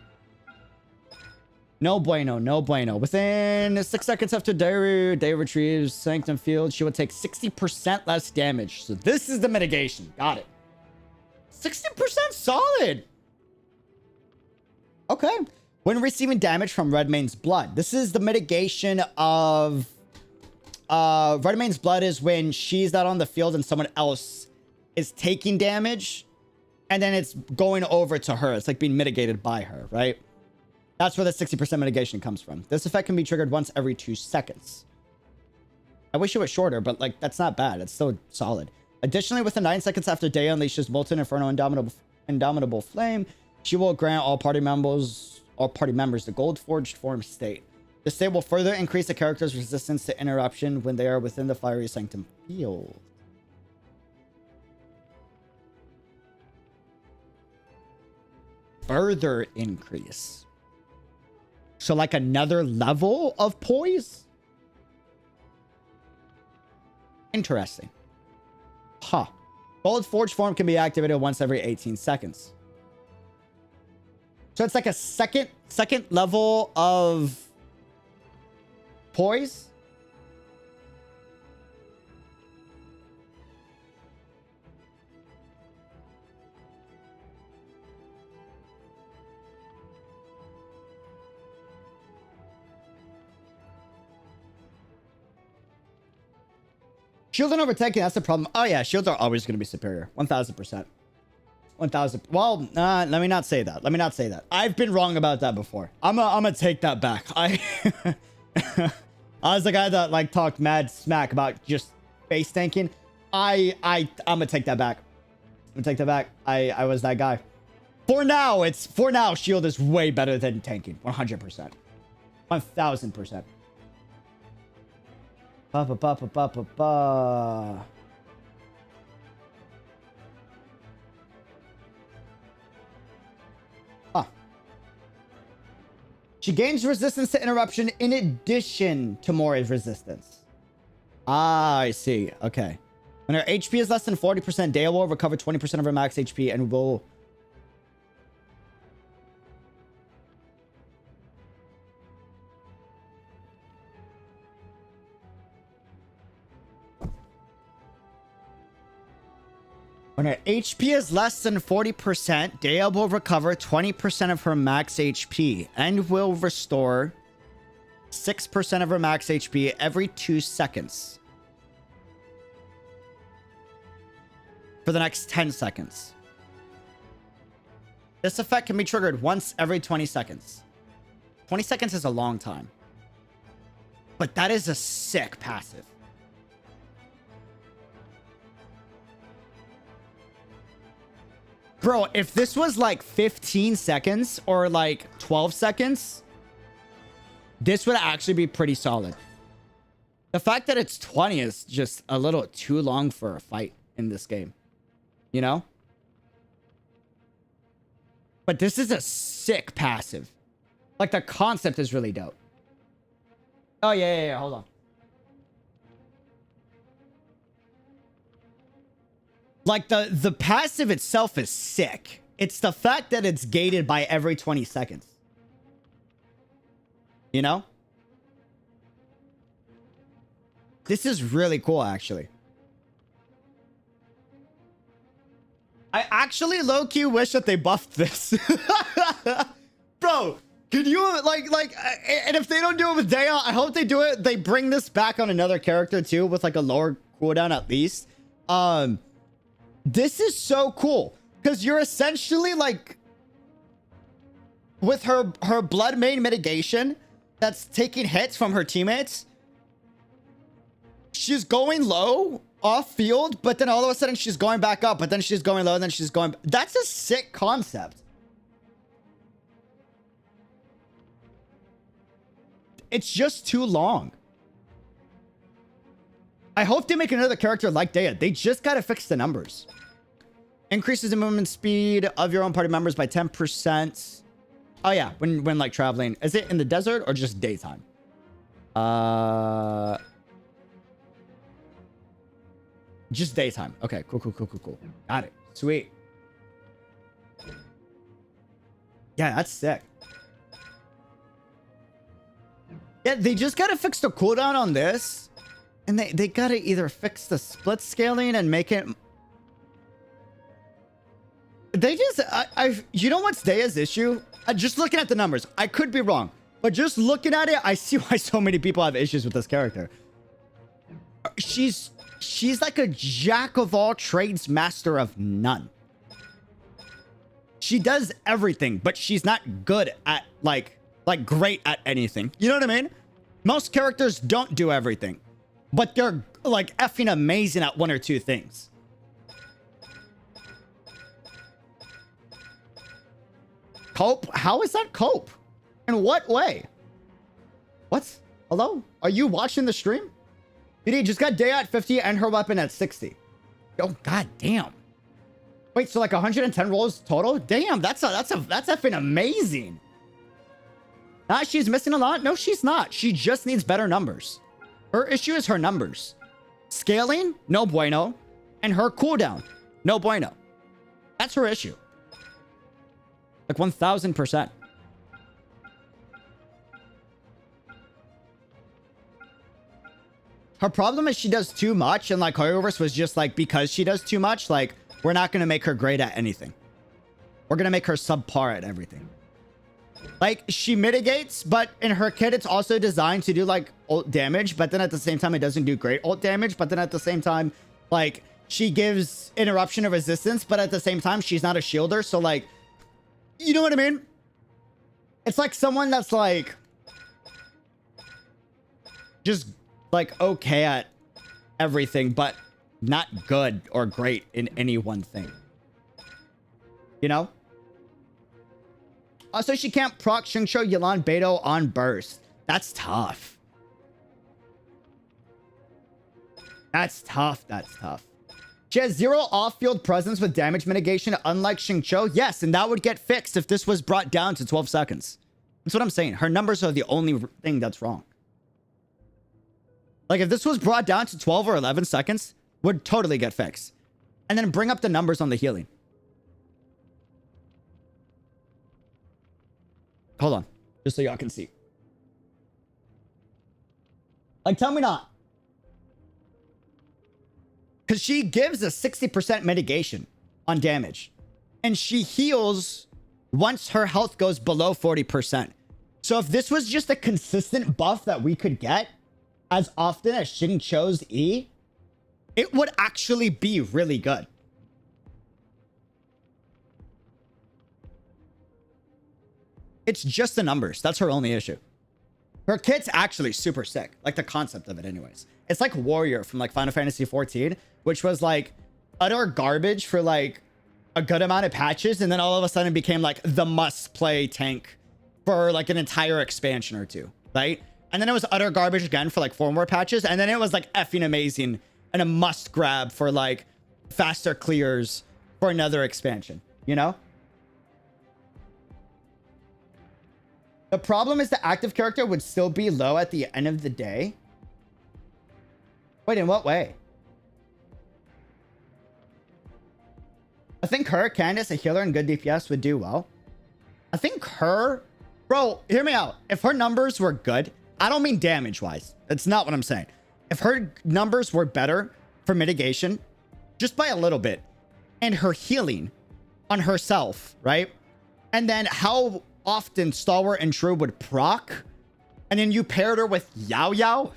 No bueno, no bueno. Within 6 seconds after Dehya retrieves Sanctum Field, she will take 60% less damage. So this is the mitigation. Got it. 60% solid. Okay. When receiving damage from Redmane's blood. This is the mitigation of... Redmane's blood is when she's not on the field and someone else is taking damage. And then it's going over to her. It's like being mitigated by her, right? That's where the 60% mitigation comes from. This effect can be triggered once every 2 seconds. I wish it was shorter, but like that's not bad. It's still solid. Additionally, within 9 seconds after Dehya unleashes Molten Inferno Indomitable Flame, she will grant all party members the Gold Forged form state. This state will further increase the character's resistance to interruption when they are within the Fiery Sanctum field. Further increase. So like another level of poise? Interesting. Huh. Gold Forged form can be activated once every 18 seconds. So it's like a second level of poise. Shield and overtaking, that's the problem. Oh yeah, shields are always going to be superior. 1000%. 1000. Well, let me not say that. Let me not say that. I've been wrong about that before. I'm gonna take that back. I was the guy that like talked mad smack about just face tanking. I'm gonna take that back. I'm gonna take that back. I was that guy. For now, shield is way better than tanking. 100%. 1000%. Ba ba ba ba ba ba ba. Ah. She gains resistance to interruption in addition to Mori's resistance. Ah, I see. Okay. When her HP is less than 40%, Dehya will recover 20% of her max HP and will... When her HP is less than 40%, Dehya will recover 20% of her max HP and will restore 6% of her max HP every 2 seconds. For the next 10 seconds. This effect can be triggered once every 20 seconds. 20 seconds is a long time. But that is a sick passive. Bro, if this was like 15 seconds or like 12 seconds, this would actually be pretty solid. The fact that it's 20 is just a little too long for a fight in this game. You know? But this is a sick passive. Like, the concept is really dope. Oh, yeah. Hold on. Like, the passive itself is sick. It's the fact that it's gated by every 20 seconds. You know? This is really cool, actually. I actually low-key wish that they buffed this. Bro, could you, like, and if they don't do it with Dehya, I hope they do it. They bring this back on another character, too, with, like, a lower cooldown at least. This is so cool. Because you're essentially, like, with her blood main mitigation that's taking hits from her teammates, she's going low off field, but then all of a sudden she's going back up, but then she's going low, and then she's going... That's a sick concept. It's just too long. I hope they make another character like Dehya. They just gotta fix the numbers. Increases the movement speed of your own party members by 10%. Oh yeah, when like traveling. Is it in the desert or just daytime? Just daytime. Okay, cool. Got it. Sweet. Yeah, that's sick. Yeah, they just gotta fix the cooldown on this. And they gotta either fix the split scaling and make it... They just... you know what's Dehya's issue? Just looking at the numbers. I could be wrong. But just looking at it, I see why so many people have issues with this character. She's like a jack of all trades, master of none. She does everything, but she's not good at, like great at anything. You know what I mean? Most characters don't do everything, but they're like effing amazing at one or two things. Cope? How is that cope? In what way? What? Hello? Are you watching the stream? BD just got Dehya at 50 and her weapon at 60. Oh, god damn. Wait, so like 110 rolls total? Damn, that's effing amazing. She's missing a lot? No, she's not. She just needs better numbers. Her issue is her numbers. Scaling? No bueno. And her cooldown? No bueno. That's her issue. Like 1000%. Her problem is she does too much, and like Hoyoverse was just like, because she does too much, like, we're not going to make her great at anything. We're going to make her subpar at everything. Like, she mitigates, but in her kit, it's also designed to do like ult damage, but then at the same time, it doesn't do great ult damage, but then at the same time, like, she gives interruption of resistance, but at the same time, she's not a shielder, so like, you know what I mean? It's like someone that's like, just like okay at everything, but not good or great in any one thing. You know? Also, she can't proc Xingqiu Yilan Beidou on burst. That's tough. That's tough. That's tough. She has 0 off-field presence with damage mitigation, unlike Xingqiu. Yes, and that would get fixed if this was brought down to 12 seconds. That's what I'm saying. Her numbers are the only thing that's wrong. Like, if this was brought down to 12 or 11 seconds, would totally get fixed. And then bring up the numbers on the healing. Hold on. Just so y'all can see. Like, tell me not. Because she gives a 60% mitigation on damage. And she heals once her health goes below 40%. So if this was just a consistent buff that we could get as often as Xingqiu's E, it would actually be really good. It's just the numbers. That's her only issue. Her kit's actually super sick. Like, the concept of it anyways. It's like Warrior from like Final Fantasy 14, which was like utter garbage for like a good amount of patches, and then all of a sudden became like the must-play tank for like an entire expansion or two, right? And then it was utter garbage again for like 4 more patches, and then it was like effing amazing and a must-grab for like faster clears for another expansion, you know? The problem is the active character would still be low at the end of the day. Wait, in what way? I think her, Candace, a healer and good DPS would do well. I think her... Bro, hear me out. If her numbers were good, I don't mean damage-wise. That's not what I'm saying. If her numbers were better for mitigation, just by a little bit, and her healing on herself, right? And then how often Stalwart and True would proc, and then you paired her with Yao Yao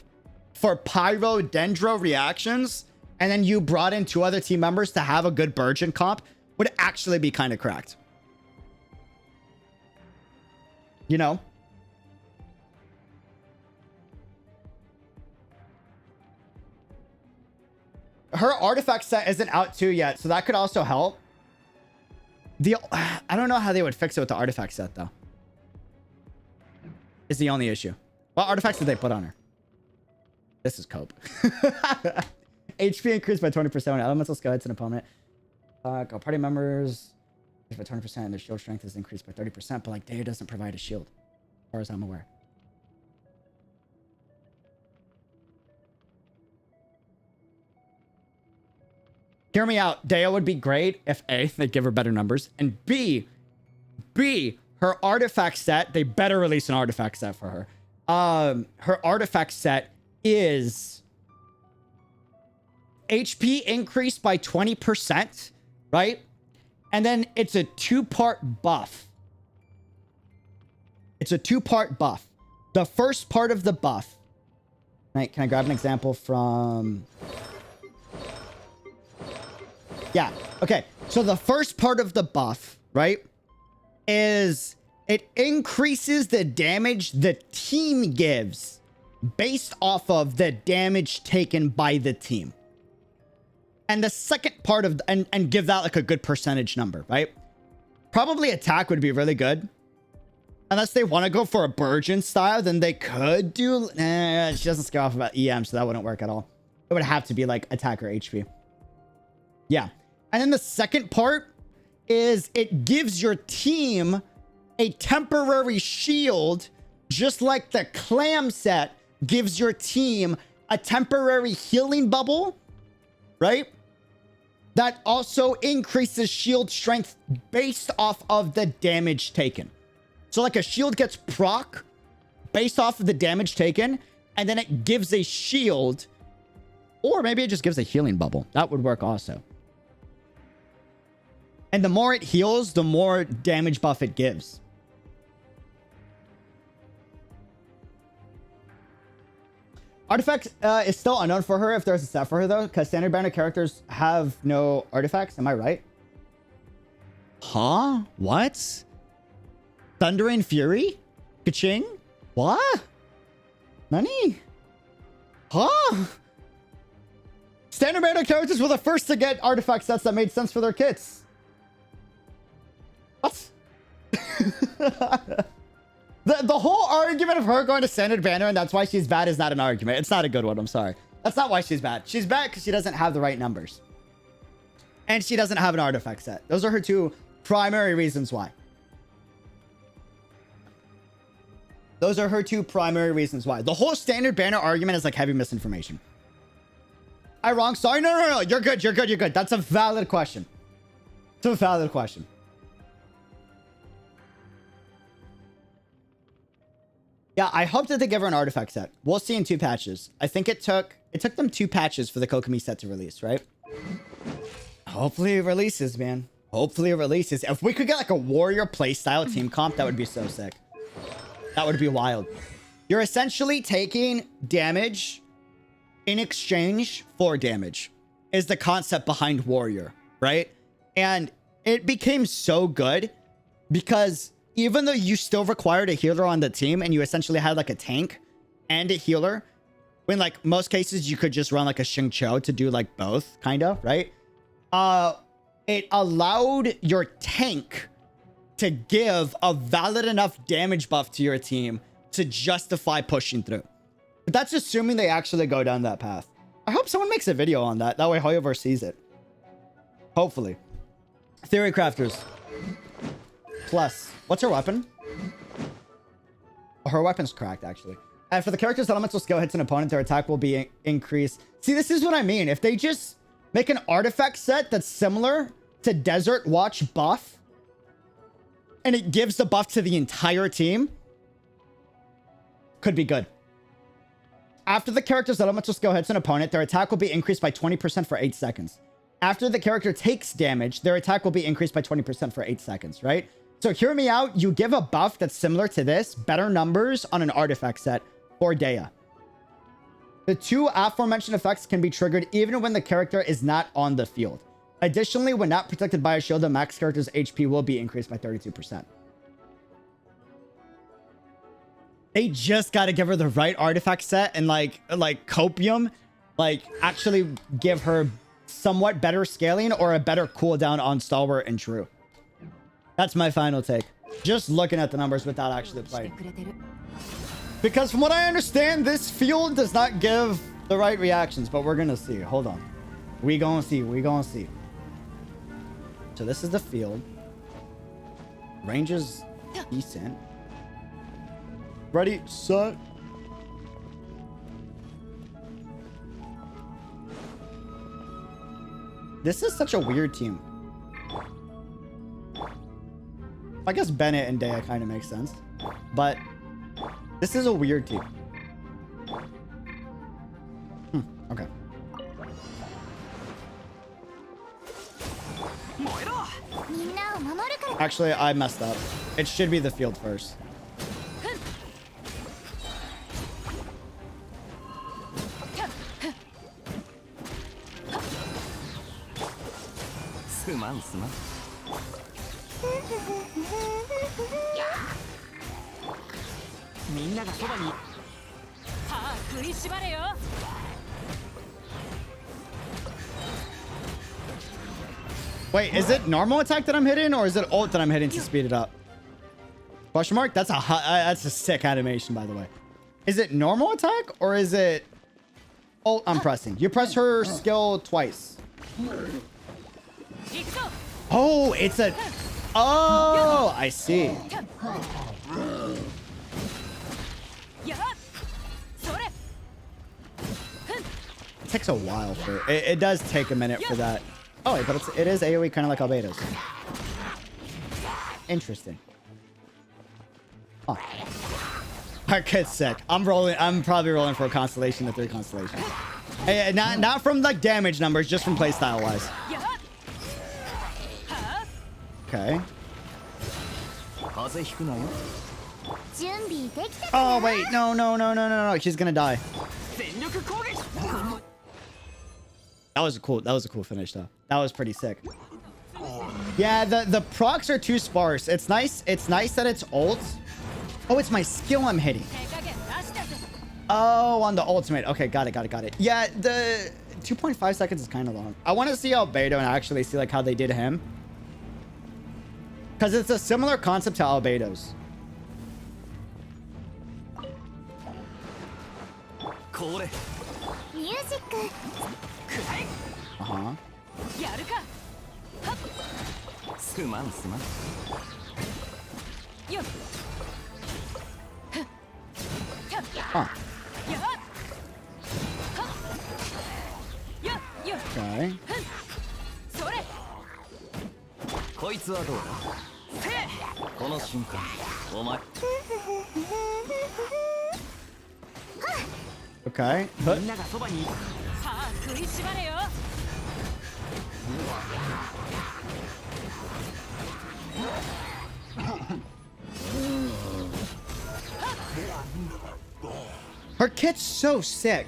for Pyro Dendro reactions, and then you brought in 2 other team members to have a good Burgeon comp, would actually be kind of cracked. You know? Her artifact set isn't out too yet, so that could also help. I don't know how they would fix it with the artifact set, though. Is the only issue. What artifacts did they put on her? This is cope. HP increased by 20% when elemental skill hits an opponent. All party members increased by 20% and their shield strength is increased by 30%, but like Dehya doesn't provide a shield, as far as I'm aware. Hear me out. Dehya would be great if A, they give her better numbers, and B, her artifact set, they better release an artifact set for her. Her artifact set is HP increased by 20%, right? And then it's a 2-part buff. It's a 2-part buff. The first part of the buff, right? Can I grab an example from... Yeah, okay. So the first part of the buff, right, is it increases the damage the team gives based off of the damage taken by the team. And the second part of... And give that like a good percentage number, right? Probably attack would be really good. Unless they want to go for a Burgeon style, then they could do... she doesn't scale off about EM, so that wouldn't work at all. It would have to be like attack or HP. Yeah. And then the second part is it gives your team a temporary shield, just like the clam set gives your team a temporary healing bubble, right? That also increases shield strength based off of the damage taken. So like a shield gets proc based off of the damage taken, and then it gives a shield, or maybe it just gives a healing bubble. That would work also. And the more it heals, the more damage buff it gives. Artifact is still unknown for her if there's a set for her, though, because standard banner characters have no artifacts. Am I right? Huh? What? Thundering Fury? Ka-ching? What? Nani? Huh? Standard banner characters were the first to get artifact sets that made sense for their kits. What? The whole argument of her going to standard banner and that's why she's bad is not an argument. It's not a good one. I'm sorry. That's not why she's bad. She's bad because she doesn't have the right numbers. And she doesn't have an artifact set. Those are her two primary reasons why. Those are her two primary reasons why. The whole standard banner argument is like heavy misinformation. I wrong? Sorry. No. You're good. You're good. You're good. That's a valid question. It's a valid question. Yeah, I hope that they give her an artifact set. We'll see in 2 patches. I think it took them 2 patches for the Kokomi set to release, right? Hopefully it releases, man. Hopefully it releases. If we could get like a warrior playstyle team comp, that would be so sick. That would be wild. You're essentially taking damage in exchange for damage is the concept behind warrior, right? And it became so good because even though you still required a healer on the team and you essentially had like a tank and a healer, when like most cases you could just run like a Xingqiu to do like both, kind of, right? It allowed your tank to give a valid enough damage buff to your team to justify pushing through. But that's assuming they actually go down that path. I hope someone makes a video on that. That way Hoyoverse sees it. Hopefully. Theory crafters. Plus, what's her weapon? Oh, her weapon's cracked, actually. And for the character's elemental skill hits an opponent, their attack will be increased. See, this is what I mean. If they just make an artifact set that's similar to Desert Watch buff, and it gives the buff to the entire team, could be good. After the character's elemental skill hits an opponent, their attack will be increased by 20% for 8 seconds. After the character takes damage, their attack will be increased by 20% for 8 seconds, right? So hear me out. You give a buff that's similar to this, better numbers on an artifact set for Dehya. The 2 aforementioned effects can be triggered even when the character is not on the field. Additionally, when not protected by a shield, the max character's HP will be increased by 32%. They just got to give her the right artifact set and like copium, like actually give her somewhat better scaling or a better cooldown on Stalwart and True. That's my final take. Just looking at the numbers without actually playing. Because from what I understand, this field does not give the right reactions, but we're going to see. Hold on. We going to see. We going to see. So this is the field. Range is decent. Ready, set. This is such a weird team. I guess Bennett and Dehya kind of makes sense. But this is a weird team. Okay. Actually, I messed up. It should be the field first. Wait, is it normal attack that I'm hitting, or is it ult that I'm hitting to speed it up? Question mark? That's a sick animation, by the way. Is it normal attack, or is it ult I'm pressing? You press her skill twice. Oh, it's a... Oh, I see. It takes a while for... It does take a minute for that. Oh, wait, but it is AoE kind of like Albedo's. Interesting. Huh. Arcade's sick. I'm probably rolling for a Constellation to 3 Constellation. Hey, not from like damage numbers, just from playstyle wise. Okay. Oh wait, no. She's gonna die. That was a cool finish though. That was pretty sick. Yeah, the procs are too sparse. It's nice that it's ult. Oh, it's my skill I'm hitting. Oh, on the ultimate. Okay, got it. Yeah, the 2.5 seconds is kind of long. I want to see Albedo and actually see like how they did him. Because it's a similar concept to Albedo's. Uh-huh. Huh. Okay. Okay. But her kit's so sick.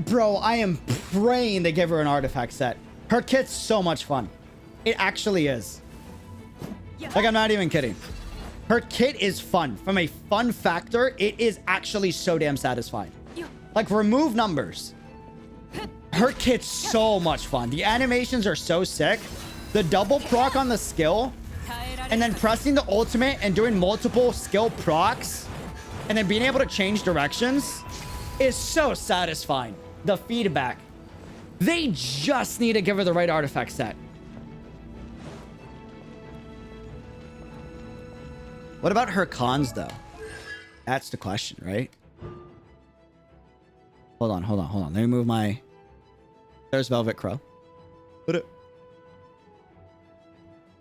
Bro, I am praying they give her an artifact set. Her kit's so much fun. It actually is. Like, I'm not even kidding. Her kit is fun. From a fun factor, it is actually so damn satisfying. Like, remove numbers. Her kit's so much fun. The animations are so sick. The double proc on the skill, and then pressing the ultimate and doing multiple skill procs, and then being able to change directions is so satisfying. The feedback. They just need to give her the right artifact set. What about her cons, though? That's the question, right? Hold on. Let me move my... There's Velvet Crow. Put it.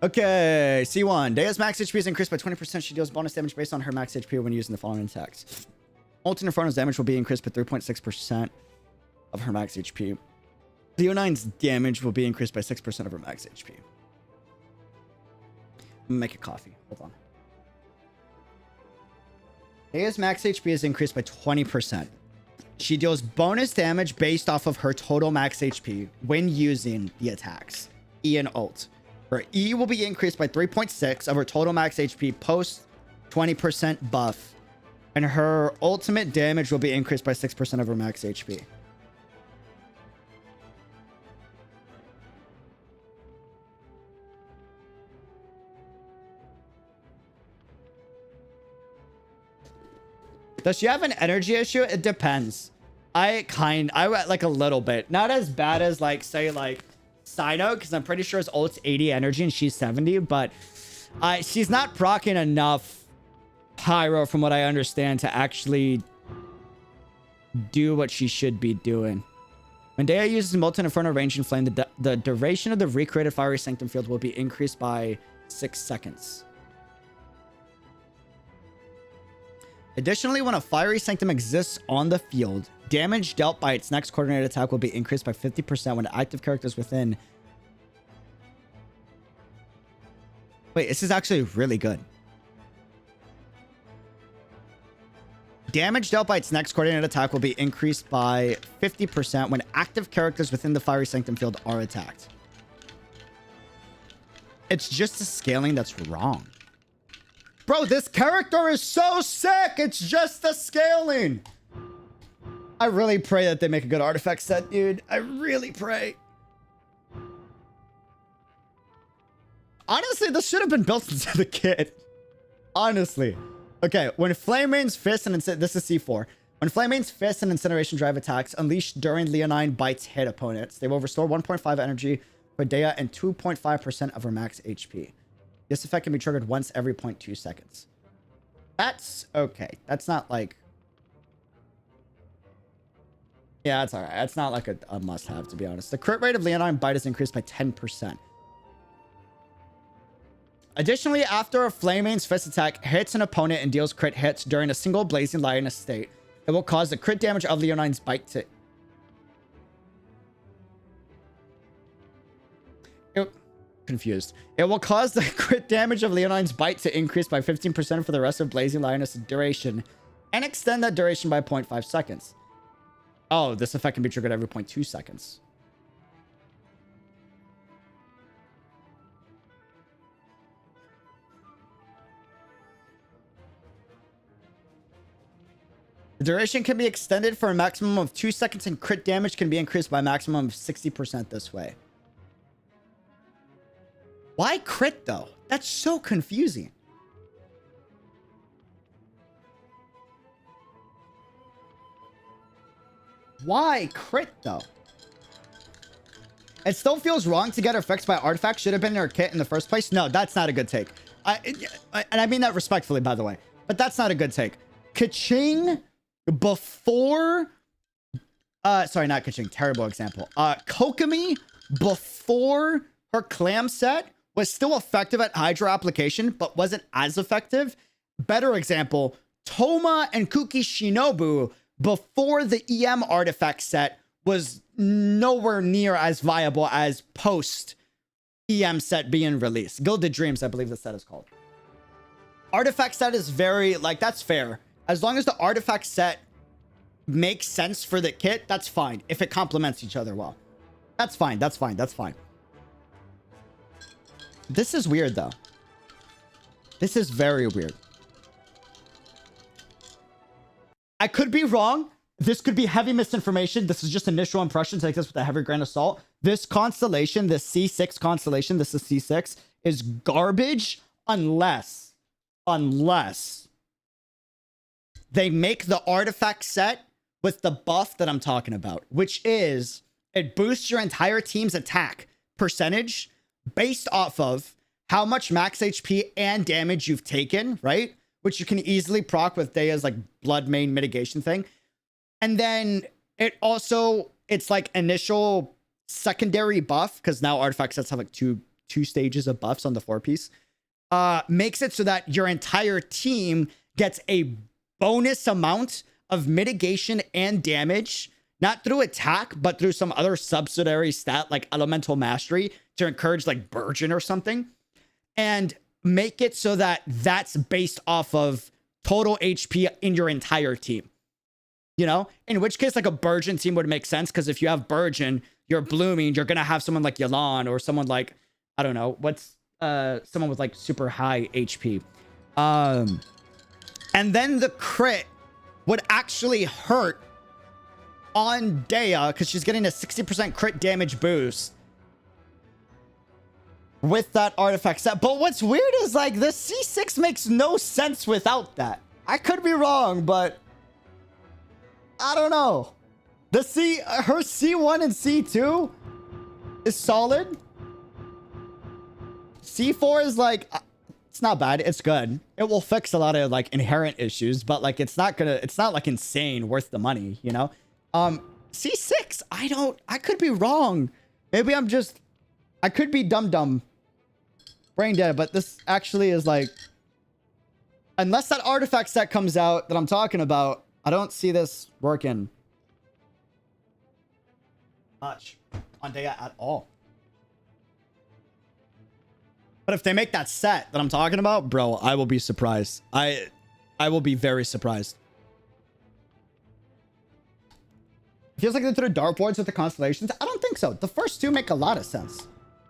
Okay, C1. Dehya's max HP is increased by 20%. She deals bonus damage based on her max HP when using the following attacks. Ult Inferno's damage will be increased by 3.6% of her max HP. Leonine's damage will be increased by 6% of her max HP. I'm gonna make a coffee. Hold on. Dehya's max HP is increased by 20%. She deals bonus damage based off of her total max HP when using the attacks. E and ult. Her E will be increased by 3.6 of her total max HP post 20% buff. And her ultimate damage will be increased by 6% of her max HP. Does she have an energy issue? It depends. I like a little bit. Not as bad as like, say like Cyno, because I'm pretty sure his ult's 80 energy and she's 70, but she's not proccing enough pyro from what I understand to actually do what she should be doing. When Dehya uses Molten Inferno Ranging Flame, the duration of the recreated Fiery Sanctum field will be increased by 6 seconds. Additionally, when a Fiery Sanctum exists on the field, damage dealt by its next coordinated attack will be increased by 50% when active characters within... Wait, this is actually really good. Damage dealt by its next coordinated attack will be increased by 50% when active characters within the Fiery Sanctum field are attacked. It's just the scaling that's wrong. Bro, this character is so sick. It's just the scaling. I really pray that they make a good artifact set, dude. I really pray. Honestly, this should have been built into the kit. Honestly. Okay, when Flame Rain's Fist and this is C4. When Flame Rain's Fist and Incineration Drive attacks unleashed during Leonine bites hit opponents, they will restore 1.5 energy for Dehya and 2.5% of her max HP. This effect can be triggered once every 0.2 seconds. That's okay. That's not like... Yeah, that's alright. That's not like a must-have, to be honest. The crit rate of Leonine Bite is increased by 10%. Additionally, after a Flame Rain's Fist attack hits an opponent and deals crit hits during a single Blazing Lioness state, it will cause the crit damage of Leonine's Bite to... Confused. It will cause the crit damage of Leonine's Bite to increase by 15% for the rest of Blazing Lioness' duration and extend that duration by 0.5 seconds. Oh, this effect can be triggered every 0.2 seconds. The duration can be extended for a maximum of 2 seconds and crit damage can be increased by a maximum of 60% this way. Why crit, though? That's so confusing. Why crit, though? It still feels wrong to get her fixed by artifact. Should have been in her kit in the first place. No, that's not a good take. And I mean that respectfully, by the way. But that's not a good take. Kaching before... sorry, not Kaching. Terrible example. Kokomi before her clam set was still effective at Hydra application, but wasn't as effective. Better example, Toma and Kuki Shinobu before the EM artifact set was nowhere near as viable as post EM set being released. Gilded Dreams, I believe the set is called. Artifact set is very, like, that's fair. As long as the artifact set makes sense for the kit, that's fine. If it complements each other well. That's fine, that's fine, that's fine. This is weird, though. This is very weird. I could be wrong. This could be heavy misinformation. This is just initial impressions. Take this with a heavy grain of salt. This constellation, this C6 constellation, this is C6, is garbage unless they make the artifact set with the buff that I'm talking about, which is it boosts your entire team's attack percentage based off of how much max HP and damage you've taken, right? Which you can easily proc with Dehya's like blood main mitigation thing. And then it also, it's like initial secondary buff, because now artifact sets have like two stages of buffs on the 4-piece. Makes it so that your entire team gets a bonus amount of mitigation and damage, not through attack, but through some other subsidiary stat like elemental mastery to encourage like Burgeon or something. And make it so that that's based off of total HP in your entire team. You know, in which case like a Burgeon team would make sense, because if you have Burgeon, you're blooming, you're gonna have someone like Yalan or someone like, I don't know, what's someone with like super high HP. And then the crit would actually hurt on Dehya because she's getting a 60% crit damage boost with that artifact set. But what's weird is like the C6 makes no sense without that. I could be wrong, but I don't know. Her C1 and C2 is solid. C4 is like, it's not bad. It's good. It will fix a lot of like inherent issues, but like it's not like insane worth the money, you know? C6, I could be wrong. Maybe I could be dumb. Brain dead, but this actually is like, unless that artifact set comes out that I'm talking about, I don't see this working much on Dehya at all. But if they make that set that I'm talking about, bro, I will be surprised. I will be very surprised. Feels like they threw dartboards with the constellations. I don't think so. The first two make a lot of sense.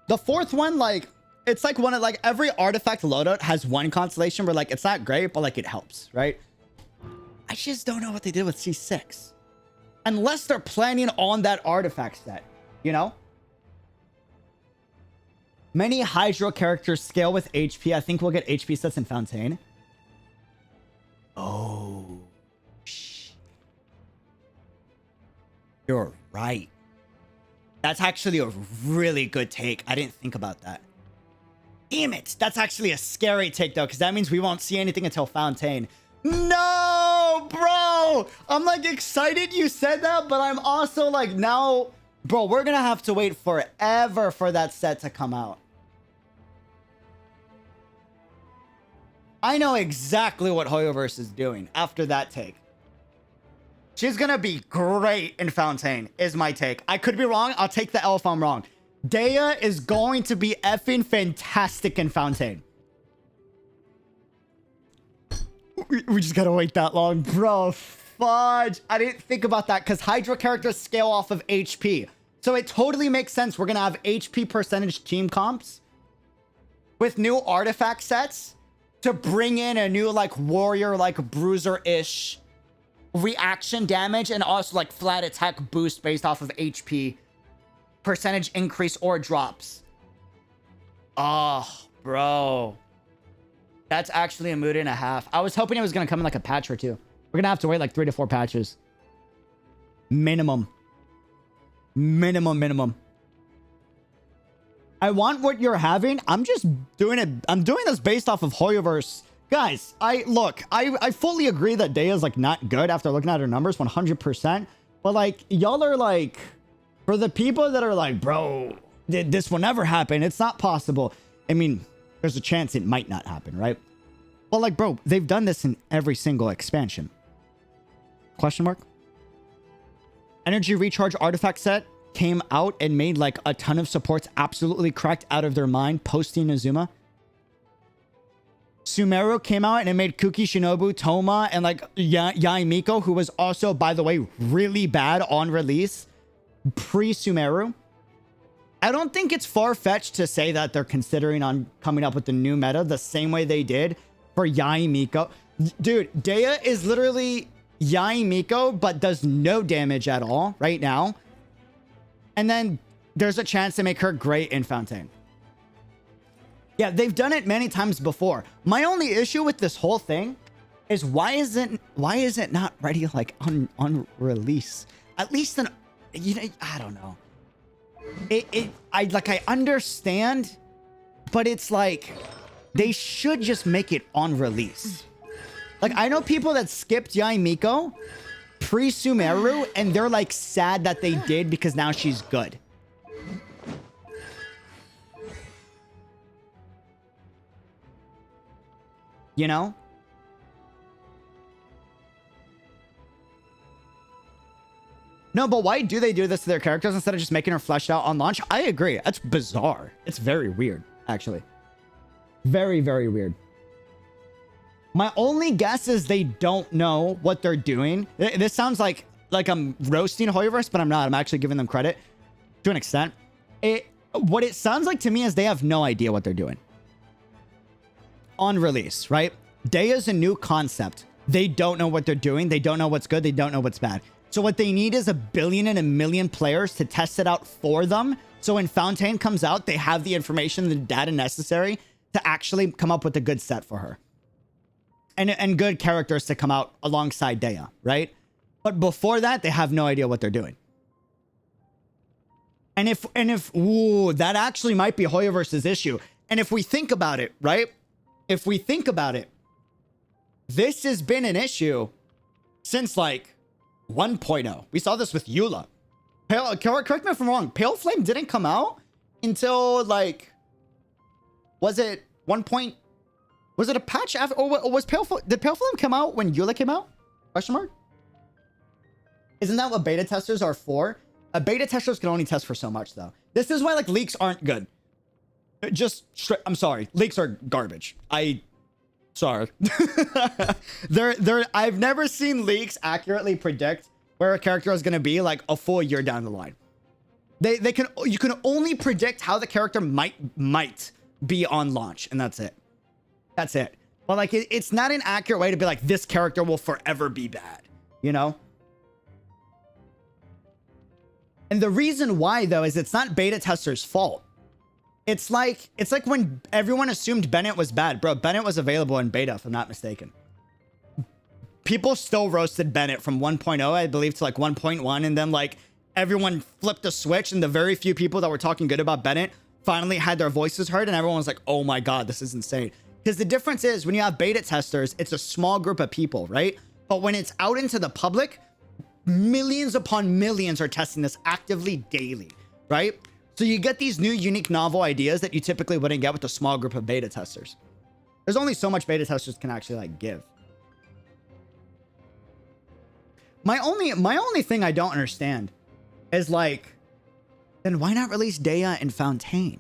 The fourth one, like, it's like one of like every artifact loadout has one constellation where like it's not great, but like it helps, right? I just don't know what they did with C6. Unless they're planning on that artifact set, you know? Many Hydro characters scale with HP. I think we'll get HP sets in Fontaine. Oh. You're right. That's actually a really good take. I didn't think about that. Damn it. That's actually a scary take, though, because that means we won't see anything until Fontaine. No, bro. I'm, like, excited you said that, but I'm also, like, now... Bro, we're going to have to wait forever for that set to come out. I know exactly what Hoyoverse is doing after that take. She's going to be great in Fontaine, is my take. I could be wrong. I'll take the L if I'm wrong. Dehya is going to be effing fantastic in Fontaine. We just got to wait that long. Bro, fudge. I didn't think about that because Hydra characters scale off of HP. So it totally makes sense. We're going to have HP percentage team comps with new artifact sets to bring in a new, like, warrior, like, bruiser-ish reaction damage and also, like, flat attack boost based off of HP percentage increase or drops. Oh, bro. That's actually a mood and a half. I was hoping it was going to come in, like, a patch or two. We're going to have to wait, like, 3 to 4 patches. Minimum. Minimum. I want what you're having. I'm just doing it. I'm doing this based off of Hoyoverse. Guys, I fully agree that Dehya is like not good after looking at her numbers 100%. But like, y'all are like, for the people that are like, bro, this will never happen. It's not possible. I mean, there's a chance it might not happen, right? But like, bro, they've done this in every single expansion. Question mark? Energy recharge artifact set came out and made like a ton of supports absolutely cracked out of their mind posting Inazuma. Sumeru came out and it made 𝙃𝙖𝙀𝙀𝙀, Thoma, and like Yaimiko, who was also, by the way, really bad on release pre-Sumeru. I don't think it's far-fetched to say that they're considering on coming up with the new meta the same way they did for Yaimiko. Dude, Dehya is literally Yaimiko, but does no damage at all right now. And then there's a chance to make her great in Fontaine. Yeah, they've done it many times before. My only issue with this whole thing is why is it not ready like on release? At least an, you know, I don't know. I understand, but it's like they should just make it on release. Like, I know people that skipped Yaimiko pre-Sumeru and they're like sad that they did because now she's good. You know? No, but why do they do this to their characters instead of just making her fleshed out on launch? I agree. That's bizarre. It's very weird, actually. Very, very weird. My only guess is they don't know what they're doing. This sounds like I'm roasting Hoyoverse, but I'm not. I'm actually giving them credit to an extent. What it sounds like to me is they have no idea what they're doing. On release, right? Dehya is a new concept. They don't know what they're doing. They don't know what's good. They don't know what's bad. So what they need is 1 billion and 1 million players to test it out for them. So when Fontaine comes out, they have the information, the data necessary to actually come up with a good set for her. And good characters to come out alongside Dehya, right? But before that, they have no idea what they're doing. And if ooh, that actually might be Hoyoverse's issue. And if we think about it, right? If we think about it, this has been an issue since like 1.0. We saw this with Eula. Correct me if I'm wrong. Pale Flame didn't come out until like, was it 1. Was it a patch after, or was did Pale Flame come out when Eula came out? Question mark? Isn't that what beta testers are for? Beta testers can only test for so much though. This is why like leaks aren't good. Just straight, I'm sorry. Leaks are garbage. Sorry. I've never seen leaks accurately predict where a character is going to be like a full year down the line. You can only predict how the character might be on launch, and that's it. That's it. But like, it's not an accurate way to be like, this character will forever be bad, you know? And the reason why though, is it's not beta testers' fault. It's like when everyone assumed Bennett was bad. Bro, Bennett was available in beta, if I'm not mistaken. People still roasted Bennett from 1.0, I believe, to like 1.1. And then like everyone flipped the switch and the very few people that were talking good about Bennett finally had their voices heard. And everyone was like, oh my God, this is insane. Because the difference is when you have beta testers, it's a small group of people, right? But when it's out into the public, millions upon millions are testing this actively daily, right? So you get these new unique novel ideas that you typically wouldn't get with a small group of beta testers. There's only so much beta testers can actually like give. My only thing I don't understand is like, then why not release Dehya and Fontaine?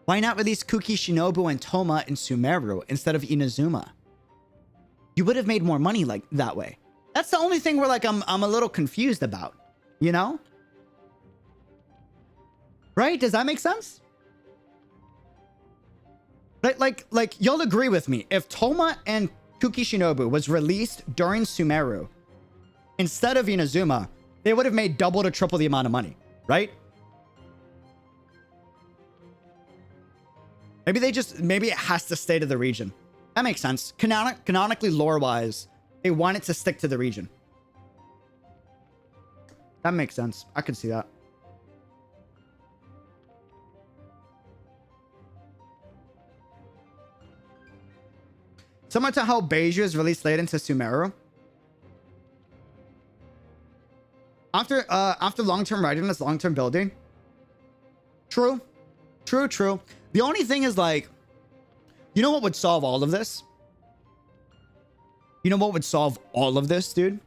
Why not release 𝙃𝙖𝙀𝙀𝙀 and Thoma and Sumeru instead of Inazuma? You would have made more money like that way. That's the only thing where like I'm a little confused about, you know? Right? Does that make sense? Like you'll agree with me. If Thoma and 𝙃𝙖𝙀𝙀𝙀 was released during Sumeru instead of Inazuma, they would have made double to triple the amount of money, right? Maybe it has to stay to the region. That makes sense. Canonically, lore-wise, they want it to stick to the region. That makes sense. I could see that. Similar to how Beiju is released late into Sumeru. After long-term readiness, long-term building. True. True, true. The only thing is, like, you know what would solve all of this? You know what would solve all of this, dude?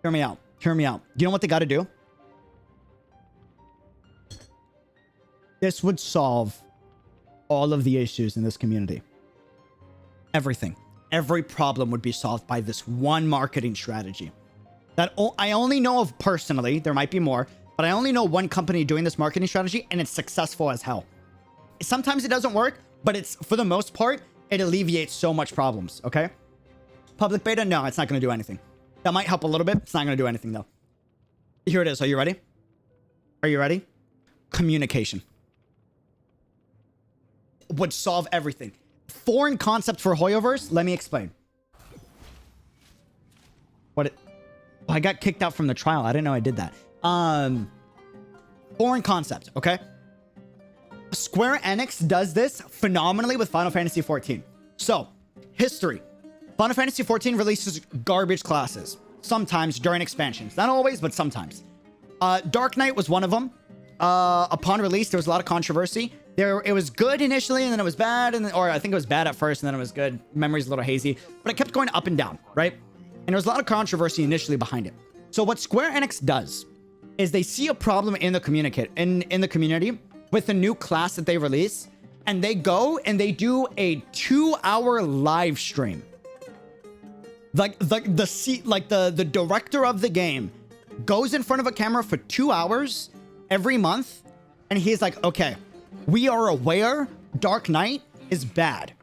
Hear me out. Hear me out. You know what they got to do? This would solve all of the issues in this community. Everything. Every problem would be solved by this one marketing strategy. That I only know of personally. There might be more, but I only know one company doing this marketing strategy, and it's successful as hell. Sometimes it doesn't work, but it's, for the most part, it alleviates so much problems, okay? Public beta? No, it's not going to do anything. That might help a little bit. It's not going to do anything, though. Here it is. Are you ready? Are you ready? Communication would solve everything. Foreign concept for Hoyoverse? Let me explain. What it... Oh, I got kicked out from the trial. I didn't know I did that. Foreign concept, okay? Square Enix does this phenomenally with Final Fantasy XIV. So, history. Final Fantasy XIV releases garbage classes. Sometimes during expansions. Not always, but sometimes. Dark Knight was one of them. Upon release, there was a lot of controversy. It was good initially, and then it was bad, or I think it was bad at first, and then it was good. Memory's a little hazy, but it kept going up and down, right? And there was a lot of controversy initially behind it. So what Square Enix does is they see a problem in the community with a new class that they release, and they go and they do a 2-hour live stream. Like the director of the game goes in front of a camera for 2 hours every month, and he's like, okay, we are aware Dark Knight is bad.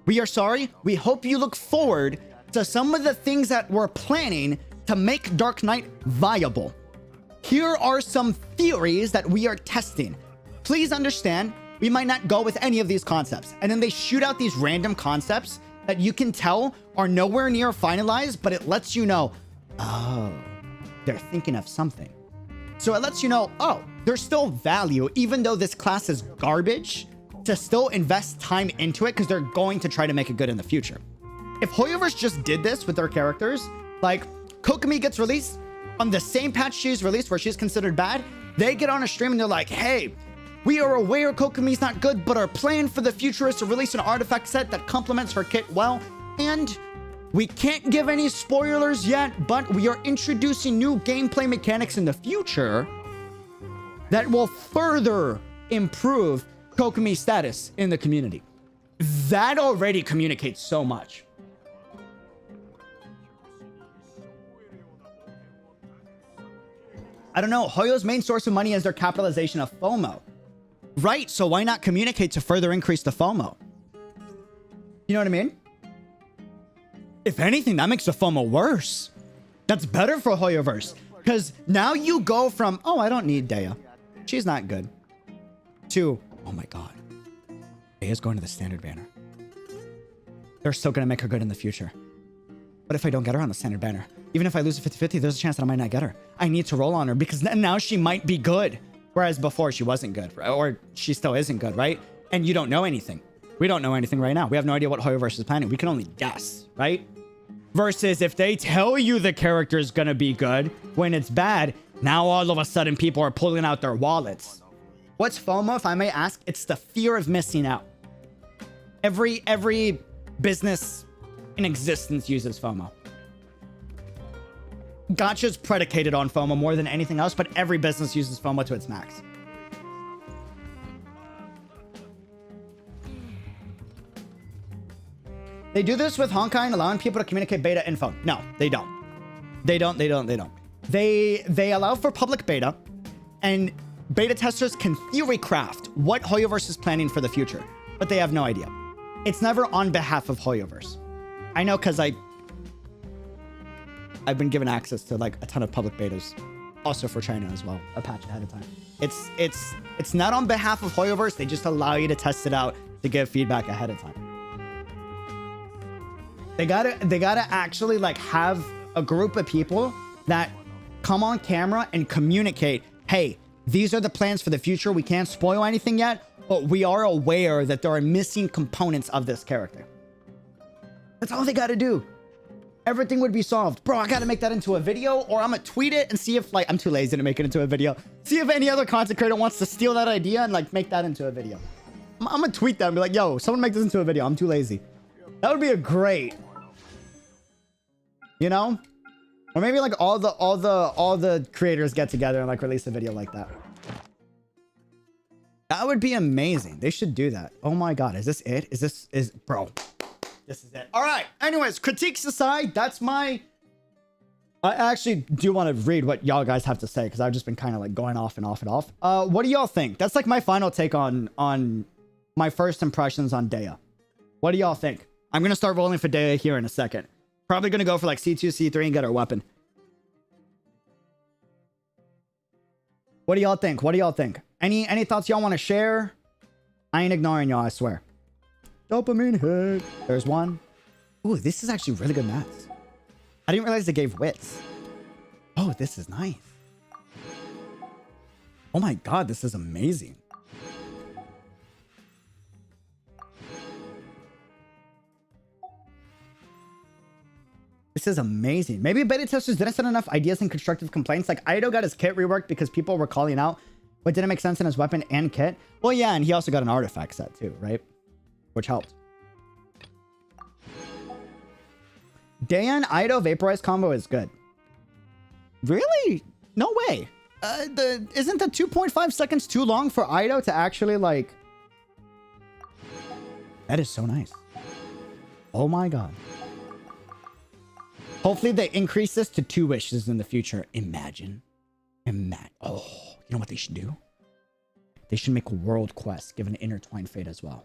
We are sorry. We hope you look forward to some of the things that we're planning to make Dark Knight viable. Here are some theories that we are testing. Please understand, we might not go with any of these concepts. And then they shoot out these random concepts that you can tell are nowhere near finalized, but it lets you know, oh, they're thinking of something. So it lets you know, oh, there's still value, even though this class is garbage, to still invest time into it because they're going to try to make it good in the future. If Hoyoverse just did this with their characters, like Kokomi gets released on the same patch she's released where she's considered bad, they get on a stream and they're like, hey, we are aware Kokomi's not good, but our plan for the future is to release an artifact set that complements her kit well, and we can't give any spoilers yet, but we are introducing new gameplay mechanics in the future that will further improve Kokomi's status in the community. That already communicates so much. I don't know. Hoyo's main source of money is their capitalization of FOMO. Right, so why not communicate to further increase the FOMO? You know what I mean? If anything, that makes the FOMO worse. That's better for Hoyoverse. Because now you go from, oh, I don't need Dehya. She's not good. To, oh my god. Dehya's going to the standard banner. They're still going to make her good in the future. What if I don't get her on the standard banner? Even if I lose a 50-50, there's a chance that I might not get her. I need to roll on her because now she might be good. Whereas before she wasn't good, or she still isn't good, right? And you don't know anything. We don't know anything right now. We have no idea what Hoyoverse is planning. We can only guess, right? Versus if they tell you the character is going to be good when it's bad, now all of a sudden people are pulling out their wallets. What's FOMO, if I may ask? It's the fear of missing out. Every business in existence uses FOMO. Gacha's predicated on FOMO more than anything else, but every business uses FOMO to its max. They do this with Honkai, allowing people to communicate beta info. No, they don't. They don't. They allow for public beta, and beta testers can theory craft what Hoyoverse is planning for the future, but they have no idea. It's never on behalf of Hoyoverse. I know because I've been given access to like a ton of public betas, also for China as well, a patch ahead of time. It's not on behalf of Hoyoverse. They just allow you to test it out to give feedback ahead of time. They gotta actually like have a group of people that come on camera and communicate, hey, these are the plans for the future. We can't spoil anything yet, but we are aware that there are missing components of this character. That's all they got to do. Everything would be solved. Bro, I got to make that into a video, or I'm going to tweet it and see if, like, I'm too lazy to make it into a video. See if any other content creator wants to steal that idea and, like, make that into a video. I'm going to tweet that and be like, yo, someone make this into a video. I'm too lazy. That would be a great, you know? Or maybe like all the creators get together and like release a video like that. That would be amazing. They should do that. Oh my god, is this it? Bro, this is it. All right. Anyways, critiques aside, that's my. I actually do want to read what y'all guys have to say because I've just been kind of like going off and off and off. What do y'all think? That's like my final take on my first impressions on Dehya. What do y'all think? I'm gonna start rolling for Dehya here in a second. Probably gonna go for like C2, C3 and get our weapon. What do y'all think? What do y'all think? Any thoughts y'all want to share? I ain't ignoring y'all, I swear. Dopamine hit. There's one. Ooh, this is actually really good maths. I didn't realize they gave wits. Oh, this is nice. Oh my god, this is amazing. This is amazing. Maybe beta testers didn't send enough ideas and constructive complaints. Like, Aido got his kit reworked because people were calling out what didn't make sense in his weapon and kit. Well, yeah, and he also got an artifact set too, right? Which helped. Dehya and Aido vaporized combo is good. Really? No way. Isn't the 2.5 seconds too long for Aido to actually, like... That is so nice. Oh my god. Hopefully they increase this to 2 wishes in the future. Imagine. Oh, you know what they should do? They should make a world quest, give an intertwined fate as well.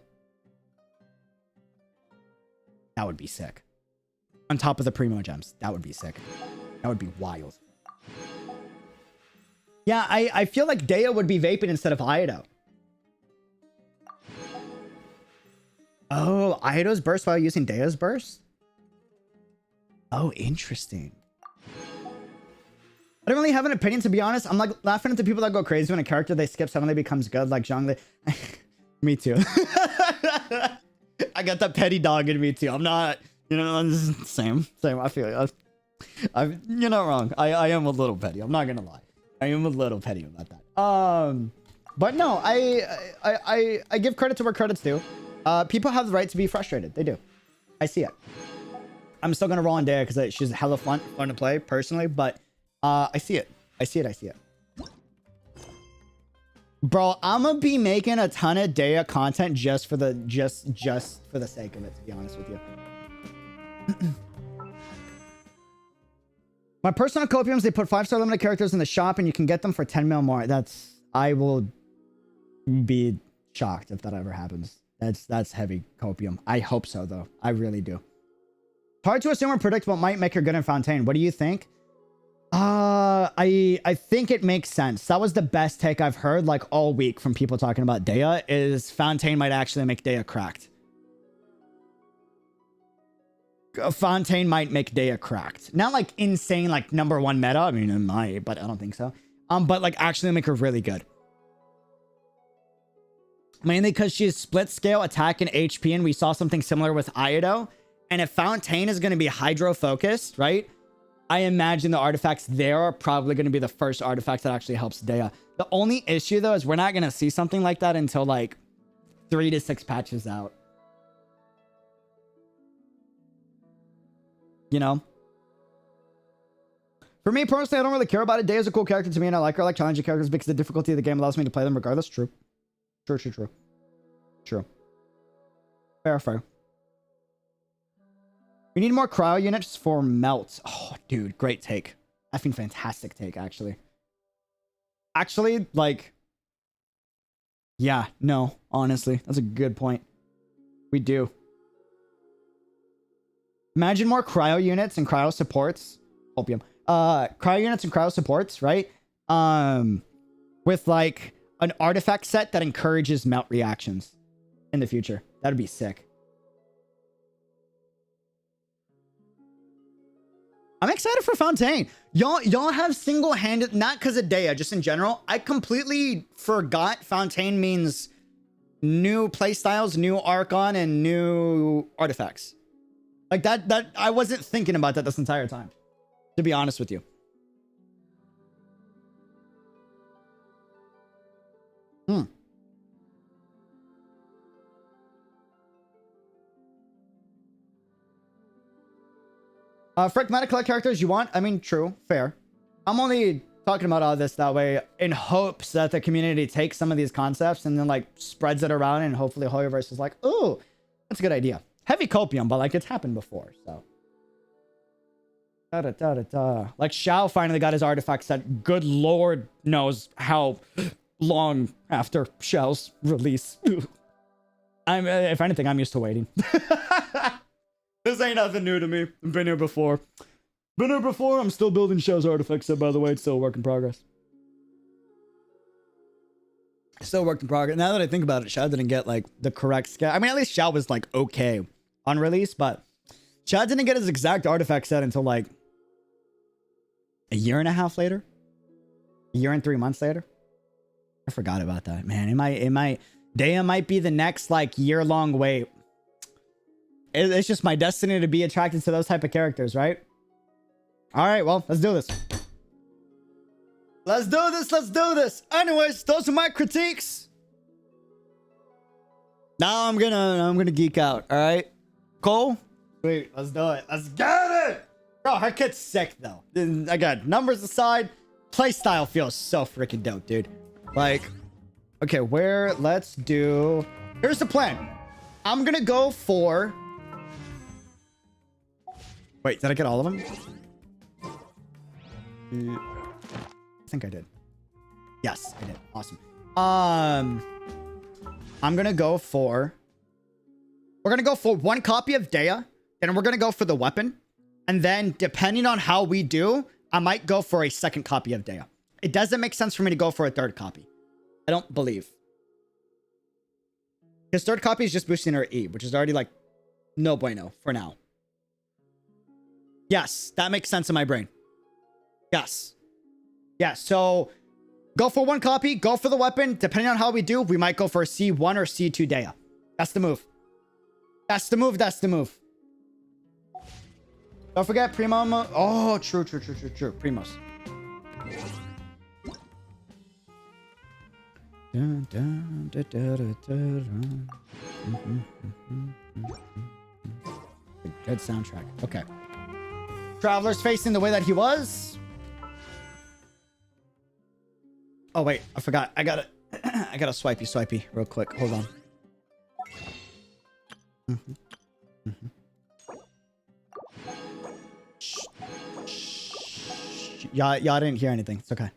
That would be sick. On top of the primo gems. That would be sick. That would be wild. Yeah, I feel like Dehya would be vaping instead of Aido. Oh, Aido's burst while using Dehya's burst? Oh, interesting. I don't really have an opinion, to be honest. I'm like laughing at the people that go crazy when a character they skip suddenly becomes good, like Zhongli. Me too. I got that petty dog in me too. I'm not, you know, I'm just same. I feel you. You're not wrong. I am a little petty. I'm not gonna lie. I am a little petty about that. But no, I give credit to where credit's due. People have the right to be frustrated. They do. I see it. I'm still gonna roll on Dehya because she's hella fun to play personally, but I see it. I see it. Bro, I'm gonna be making a ton of Dehya content just for the for the sake of it, to be honest with you. My personal copiums, they put 5-star limited characters in the shop and you can get them for 10 mil more. I will be shocked if that ever happens. That's heavy copium. I hope so though. I really do. Hard to assume or predict what might make her good in Fontaine. What do you think? I think it makes sense. That was the best take I've heard like all week from people talking about Dehya is Fontaine might actually make Dehya cracked. Fontaine might make Dehya cracked. Not like insane like #1 meta. I mean, it might, but I don't think so. But like actually make her really good. Mainly because she's split scale attack and HP, and we saw something similar with Aido. And if Fontaine is going to be hydro focused, right? I imagine the artifacts there are probably going to be the first artifacts that actually helps Dehya. The only issue though is we're not going to see something like that until like 3 to 6 patches out. You know? For me personally, I don't really care about it. Dehya's a cool character to me and I like her. I like challenging characters because the difficulty of the game allows me to play them regardless. True. True. Fair. We need more cryo units for melt. Oh, dude, great take. I think fantastic take, actually. Actually, like... Yeah, no, honestly. That's a good point. We do. Imagine more cryo units and cryo supports. Opium. Cryo units and cryo supports, right? With, like, an artifact set that encourages melt reactions in the future. That'd be sick. I'm excited for Fontaine. Y'all have single-handed, not because of Dehya, just in general. I completely forgot Fontaine means new playstyles, new Archon, and new artifacts. Like that I wasn't thinking about that this entire time, to be honest with you. Frick, meta collect characters you want? I mean, true, fair. I'm only talking about all this that way in hopes that the community takes some of these concepts and then like spreads it around, and hopefully Hoyoverse is like, oh, that's a good idea. Heavy copium, but like it's happened before, so. Like Xiao finally got his artifact set. Good lord knows how long after Xiao's release. If anything, I'm used to waiting. This ain't nothing new to me. I've been here before. I'm still building Xiao's artifact set, by the way. It's still a work in progress. Still a work in progress. Now that I think about it, Xiao didn't get like the correct scale. I mean, at least Xiao was like okay on release, but Xiao didn't get his exact artifact set until like a year and a half later. A year and 3 months later. I forgot about that, man. Dehya might be the next like year-long wait. It's just my destiny to be attracted to those type of characters, right? All right, well, let's do this. Let's do this. Anyways, those are my critiques. Now I'm gonna geek out. All right, cool. Sweet, let's do it. Let's get it. Bro, her kit's sick though. Again, numbers aside, playstyle feels so freaking dope, dude. Like, okay, let's do. Here's the plan. I'm gonna go for. Wait, did I get all of them? I think I did. Yes, I did. Awesome. I'm gonna go for. We're gonna go for 1 copy of Dehya, and we're gonna go for the weapon, and then depending on how we do, I might go for a 2nd copy of Dehya. It doesn't make sense for me to go for a 3rd copy. I don't believe. His 3rd copy is just boosting her E, which is already like no bueno for now. Yes, that makes sense in my brain. Yes. Yeah, so go for 1 copy, go for the weapon. Depending on how we do, we might go for a C1 or C2 Dehya. That's the move. That's the move. Don't forget Primo. Oh, true. Primos. Good soundtrack. Okay. Traveler's facing the way that he was. Oh wait, I forgot. I gotta swipey real quick. Hold on. Y'all didn't hear anything. It's okay.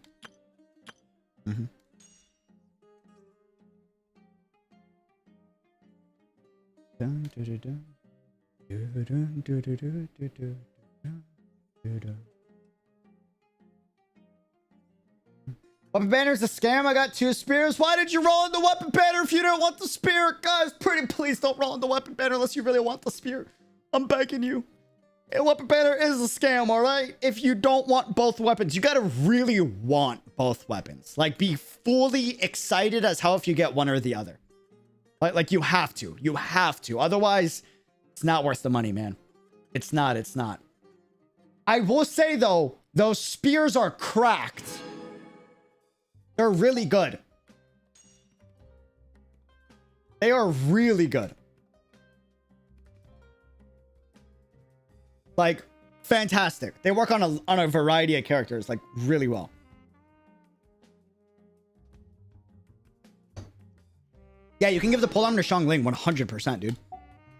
Weapon banner's a scam. I got 2 spears. Why did you roll in the weapon banner if you don't want the spear? Guys, pretty please don't roll in the weapon banner unless you really want the spear. I'm begging you. A weapon banner is a scam, all right? If you don't want both weapons, you gotta really want both weapons. Like, be fully excited as hell if you get one or the other. Like you have to. You have to. Otherwise, it's not worth the money, man. It's not. I will say, though, those spears are cracked. They're really good. They are really good. Like, fantastic. They work on a variety of characters, like, really well. Yeah, you can give the polearm to Xiangling 100%, dude.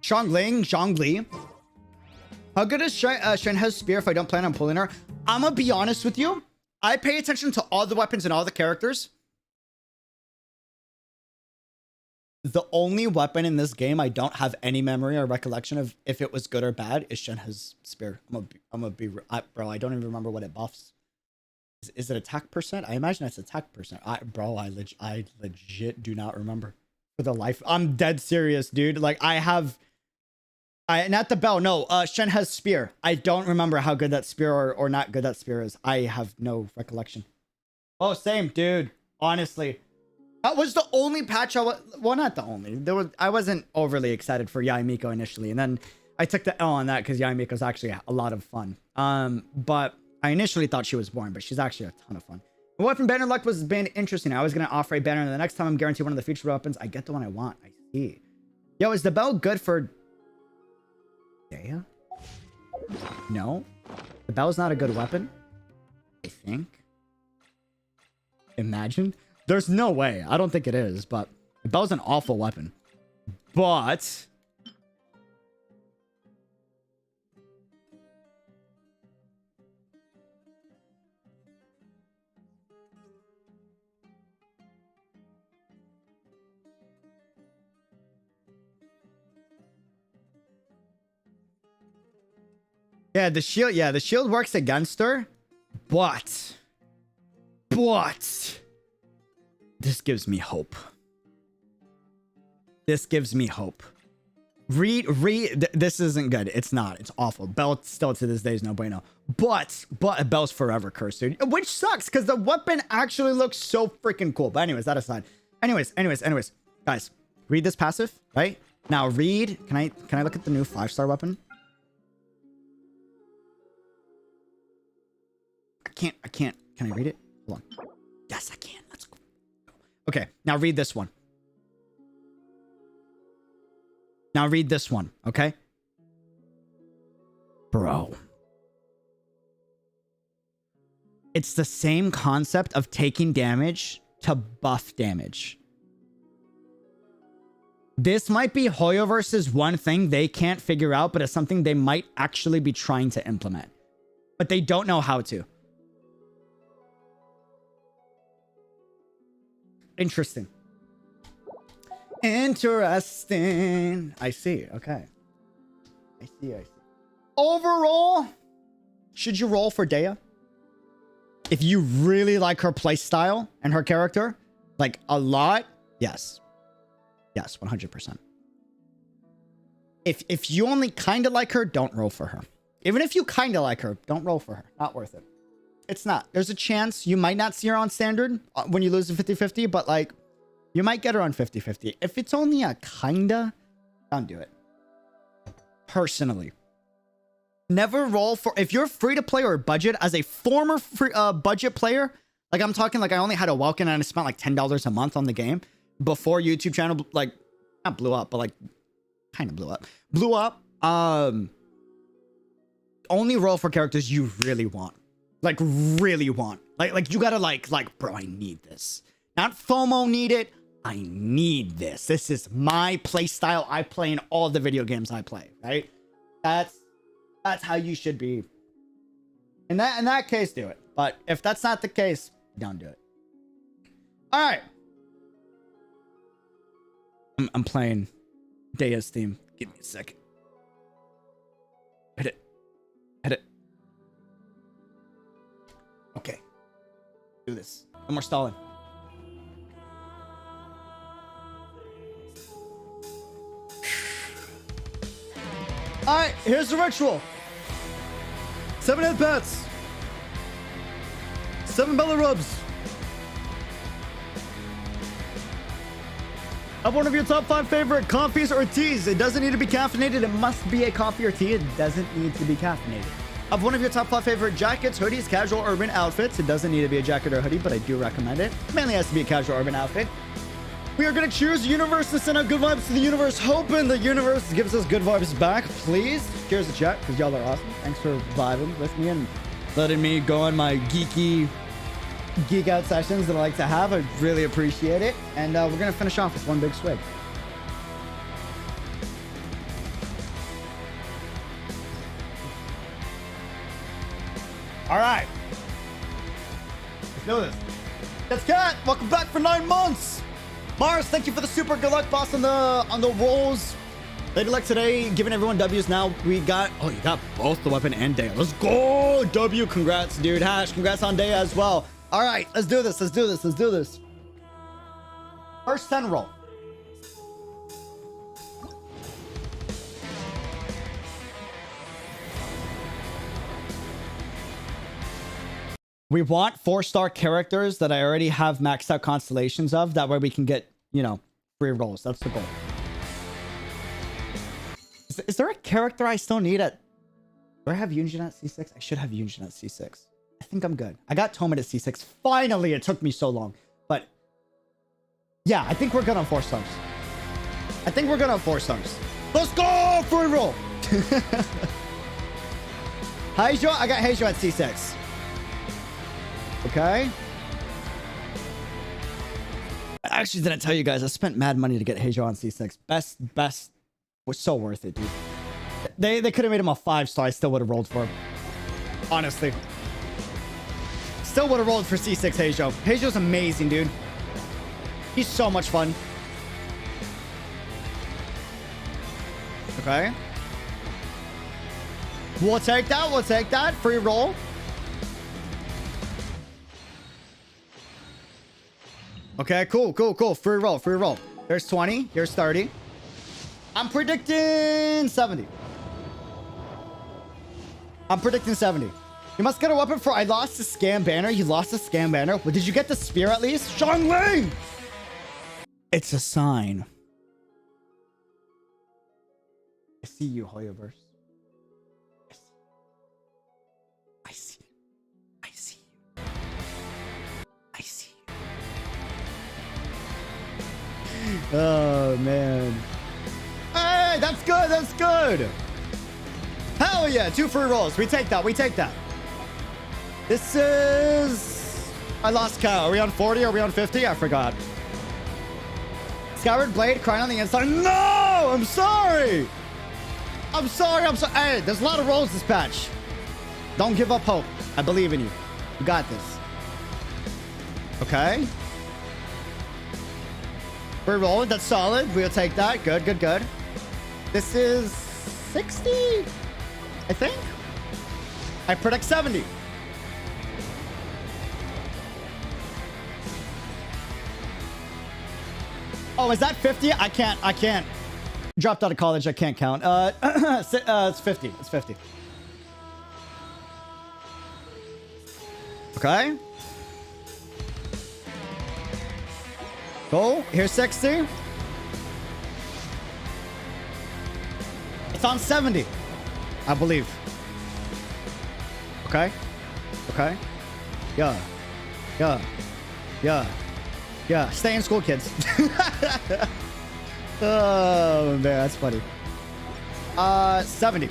Zhongli. How good is Shenhe's spear if I don't plan on pulling her? I'm gonna be honest with you. I pay attention to all the weapons and all the characters. The only weapon in this game I don't have any memory or recollection of if it was good or bad is Shenhe's spear. Bro, I don't even remember what it buffs. Is it attack percent? I imagine it's attack percent. I legit do not remember for the life. I'm dead serious, dude. Like I Not the bell. No, Shen has spear. I don't remember how good that spear or not good that spear is. I have no recollection. Oh, same, dude. Honestly. That was the only patch well, not the only. I wasn't overly excited for Yaimiko initially, and then I took the L on that because Yaimiko's actually a lot of fun. But I initially thought she was boring, but she's actually a ton of fun. The weapon banner luck was been interesting. I was gonna offer a banner, and the next time I'm guaranteed one of the featured weapons, I get the one I want. I see. Yo, is the bell good for Dehya? No. The bell's not a good weapon, I think. Imagine. There's no way. I don't think it is, but the bell's an awful weapon. But yeah, the shield works against her, but this gives me hope. This gives me hope. This isn't good. It's not. It's awful. Bell still to this day is no bueno. But Bell's forever cursed, dude. Which sucks because the weapon actually looks so freaking cool. But anyways, that aside. Anyways. Guys, read this passive, right? Now read. Can I look at the new 5-star weapon? I can't. Can I read it? Hold on. Yes, I can. Let's go. Okay, now read this one. Now read this one, okay? Bro. It's the same concept of taking damage to buff damage. This might be Hoyoverse's one thing they can't figure out, but it's something they might actually be trying to implement. But they don't know how to. Interesting. Interesting. I see. Okay. I see. Overall, should you roll for Dehya? If you really like her playstyle and her character, like a lot, yes. Yes, 100%. If you only kind of like her, don't roll for her. Even if you kind of like her, don't roll for her. Not worth it. It's not. There's a chance you might not see her on standard when you lose the 50-50, but like, you might get her on 50-50. If it's only a kinda, don't do it. Personally. Never roll for... If you're free to play or budget, as a former free, budget player, like I'm talking like I only had a Welkin and I spent like $10 a month on the game before YouTube channel, like, not blew up, but like, kind of blew up. Blew up. Only roll for characters you really want. Like, really want. Like you gotta like, bro, I need this. Not FOMO need it. I need this. This is my play style. I play in all the video games I play, right? That's how you should be. In that case, do it. But if that's not the case, don't do it. All right. I'm playing Dehya's theme. Give me a second. Hit it. Okay. Do this. No more stalling. Alright, here's the ritual. 7 head pats. 7 belly rubs. Have one of your top 5 favorite coffees or teas. It doesn't need to be caffeinated. It must be a coffee or tea. It doesn't need to be caffeinated. Have one of your top 5 favorite jackets, hoodies, casual, urban outfits. It doesn't need to be a jacket or hoodie, but I do recommend it. Mainly has to be a casual, urban outfit. We are going to cheers the universe to send out good vibes to the universe, hoping the universe gives us good vibes back. Please cheers the chat, because y'all are awesome. Thanks for vibing with me and letting me go on my geek out sessions that I like to have. I really appreciate it. And we're going to finish off with one big swig. All right. Let's do this. That's Cat. Welcome back for 9 months. Mars, thank you for the super good luck, boss, on the rolls. Lady Luck today, giving everyone W's now. We got, oh, you got both the weapon and Dehya. Let's go. W, congrats, dude. Hash, congrats on Dehya as well. All right, let's do this. Let's do this. Let's do this. First 10 roll. We want 4-star characters that I already have maxed out constellations of. That way we can get, you know, free rolls. That's the goal. Is there a character I still need at... Do I have Yunjin at C6? I should have Yunjin at C6. I think I'm good. I got Tomid at C6. Finally, it took me so long. But... yeah, I think we're good on 4 stars. I think we're good on 4 stars. Let's go! Free roll! Heijo, I got Heijo at C6. Okay. I actually didn't tell you guys. I spent mad money to get Heijo on C6. Best was so worth it, dude. They could have made him a 5-star. I still would have rolled for him. Honestly. Still would have rolled for C6 Heijo. Heijo's amazing, dude. He's so much fun. Okay. We'll take that. We'll take that. Free roll. Okay, cool. Free roll. Here's 20. Here's 30. I'm predicting 70. You must get a weapon for... I lost the scam banner. You lost the scam banner. But did you get the spear at least? Zhongli! It's a sign. I see you, Hoyoverse. I see you. Oh, man. Hey, that's good. Hell yeah, 2 free rolls. We take that. This is... I lost count. Are we on 40? Are we on 50? I forgot. Skyward Blade crying on the inside. No! I'm sorry. Hey, there's a lot of rolls this patch. Don't give up hope. I believe in you. You got this. Okay. We're rolling. That's solid. We'll take that. Good. This is 60, I think. I predict 70. Oh, is that 50? I can't. Dropped out of college. I can't count. It's 50. It's 50. Okay. Cool. Here's 60. It's on 70, I believe. Okay. Yeah. Stay in school, kids. Oh, man, that's funny. 70.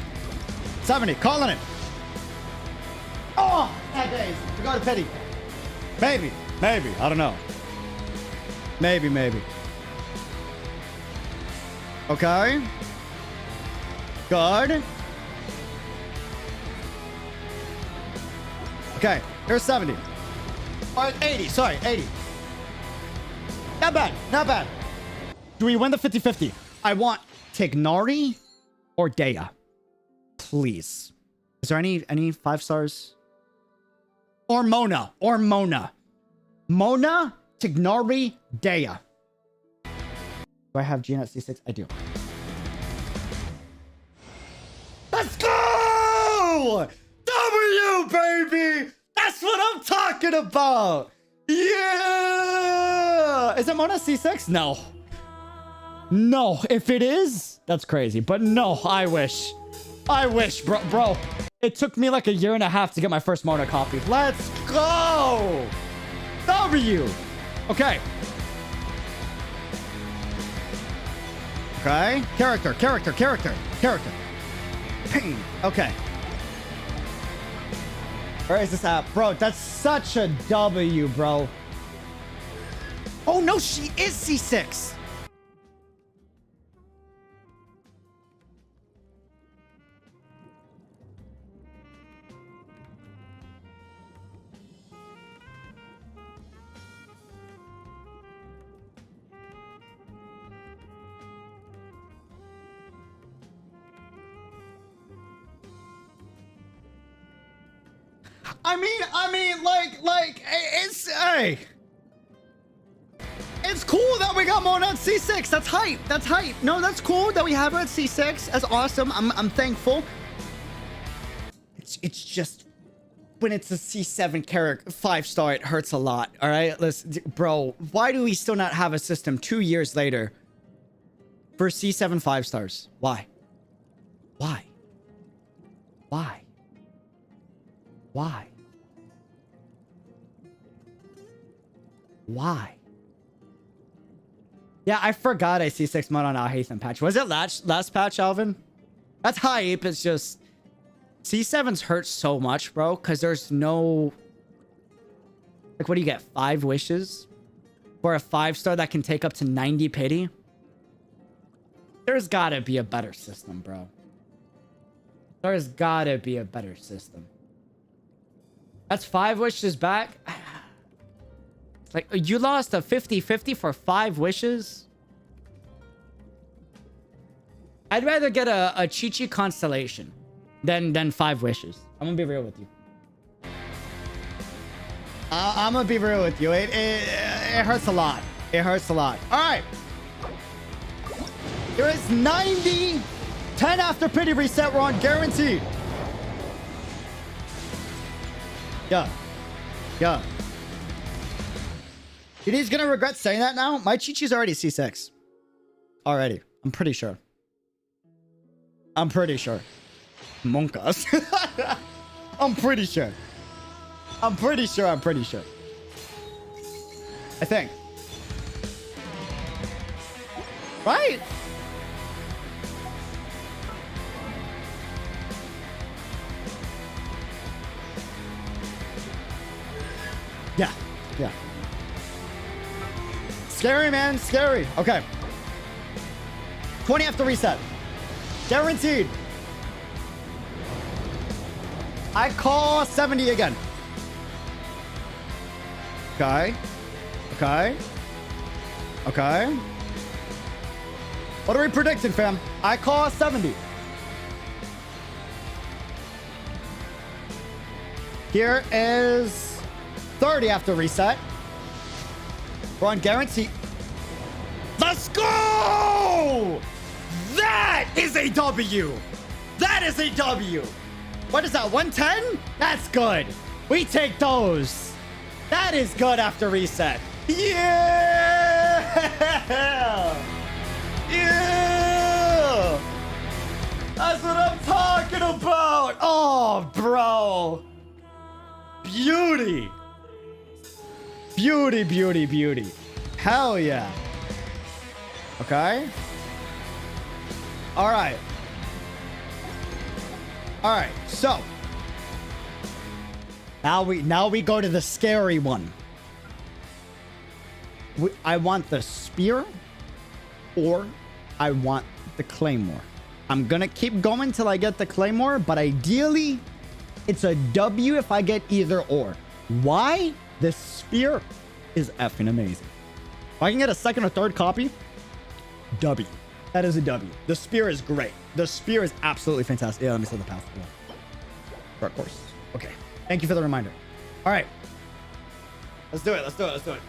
Calling it. Oh, that days. We got a pity. Maybe. I don't know. Maybe. Okay. Good. Okay, here's 70. All right, 80. Sorry, 80. Not bad. Do we win the 50-50? I want Tighnari or Dehya. Please. Is there any 5 stars? Or Mona. Mona, Tighnari, Dehya. Do I have Gene at C6? I do. Let's go! W, baby! That's what I'm talking about! Yeah! Is it Mona C6? No. If it is, that's crazy. But no, I wish, bro. It took me like a year and a half to get my first Mona copy. Let's go! W! Okay. Character. Pain. Okay. Where is this at? Bro, that's such a W, bro. Oh, no, she is C6. I mean, like, it's, hey. It's cool that we got Mona at C6. That's hype. No, that's cool that we have her at C6. That's awesome. I'm thankful. It's just, when it's a C7 character 5-star, it hurts a lot. All right, bro. Why do we still not have a system 2 years later for C7 5-stars? Why? Why? Why? Why? Why? Yeah, I forgot I see 6 mod on 𝙃𝙖𝙪 patch. Was it last patch, Alvin? That's hype. It's just C7s hurt so much, bro, because there's no... Like, what do you get? 5 wishes? For a 5-star that can take up to 90 pity? There's gotta be a better system, bro. There's gotta be a better system. That's 5 wishes back? Like, you lost a 50-50 for 5 wishes? I'd rather get a 𝙃𝙀𝙀 Constellation than 5 wishes. I'm gonna be real with you. I'm gonna be real with you. It hurts a lot. It hurts a lot. All right. There is 90. 10 after pity reset. We're on guaranteed. Yeah. Yeah. He's gonna regret saying that now. My 𝙃𝙀's already C6. Already. I'm pretty sure. I'm pretty sure. Monkas. I'm pretty sure. I'm pretty sure. I'm pretty sure. I think. Right? Yeah. Yeah. Scary, man. Scary. Okay. 20 after reset. Guaranteed. I call 70 again. Okay. Okay. Okay. What are we predicting, fam? I call 70. Here is 30 after reset. We're on guarantee. Let's go! That is a W. That is a W. What is that, 110? That's good. We take those. That is good after reset. Yeah! Yeah! That's what I'm talking about. Oh, bro. Beauty. Beauty, beauty, beauty. Hell yeah. Okay. All right. All right. So now we go to the scary one. I want the spear or I want the claymore. I'm gonna keep going till I get the claymore, but ideally it's a W if I get either or. Why? The spear is effing amazing. If I can get a second or third copy, W. That is a W. The spear is great. The spear is absolutely fantastic. Yeah, let me see the path. Of course. Okay. Thank you for the reminder. All right. Let's do it. Let's do it. Let's do it.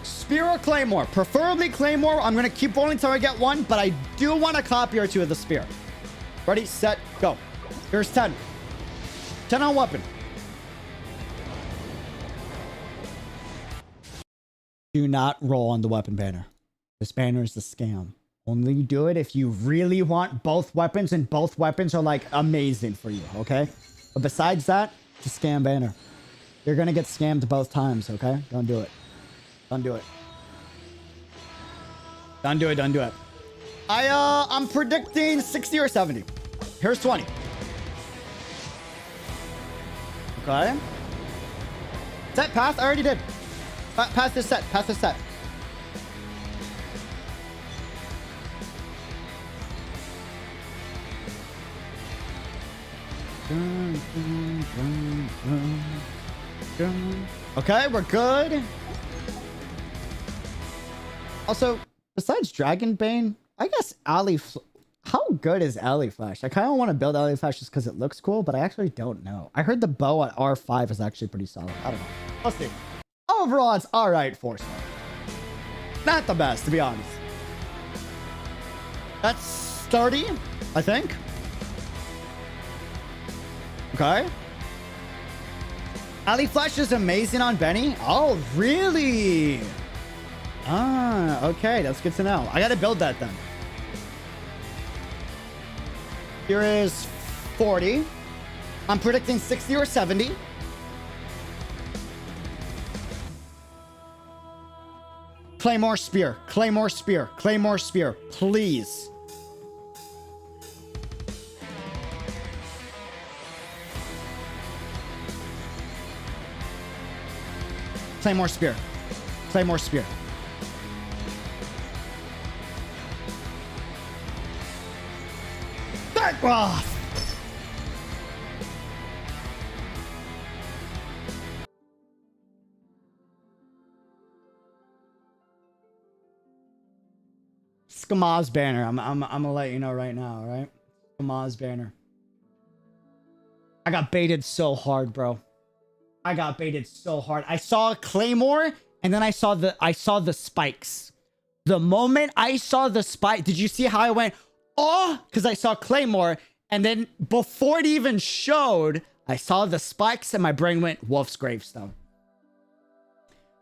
Spear or claymore? Preferably claymore. I'm going to keep rolling until I get one, but I do want a copy or two of the spear. Ready, set, go. Here's 10. 10 on weapon. Do not roll on the weapon banner. This banner is a scam. Only do it if you really want both weapons and both weapons are like amazing for you, okay? But besides that, it's a scam banner. You're gonna get scammed both times, okay? Don't do it. Don't do it. Don't do it, don't do it. I'm predicting 60 or 70. Here's 20. Okay. Set path, I already did. Path is set, path is set. Okay, we're good. Also, besides Dragonbane, I guess Alley... How good is Alley Flash? I kind of want to build Alley Flash just because it looks cool, but I actually don't know. I heard the bow at R5 is actually pretty solid. I don't know. Let's see. Overall, it's alright 4-star. Not the best, to be honest. That's 30, I think. Okay. Ali Flash is amazing on Benny. Oh, really? Ah, okay. That's good to know. I got to build that then. Here is 40. I'm predicting 60 or 70. Claymore Spear. Claymore Spear. Claymore Spear. Please. Claymore Spear. Claymore Spear. Back off! Skama's banner. I'm gonna let you know right now, all right? Skama's banner. I got baited so hard, bro. I got baited so hard. I saw a Claymore and then I saw the spikes. The moment I saw the spike, did you see how I went, oh, because I saw Claymore, and then before it even showed, I saw the spikes and my brain went Wolf's Gravestone.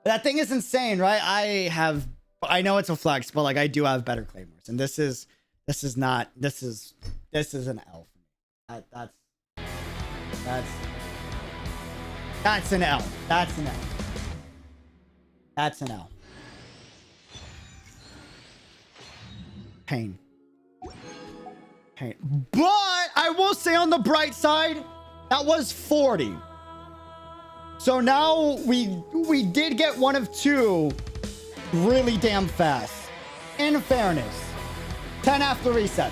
That thing is insane, right? I know it's a flex, but like I do have better Claymores, and this is an L for me. That's an L. That's an L. That's an L. Pain. Pain. But I will say on the bright side, that was 40. So now we did get one of two really damn fast. In fairness. 10 after reset.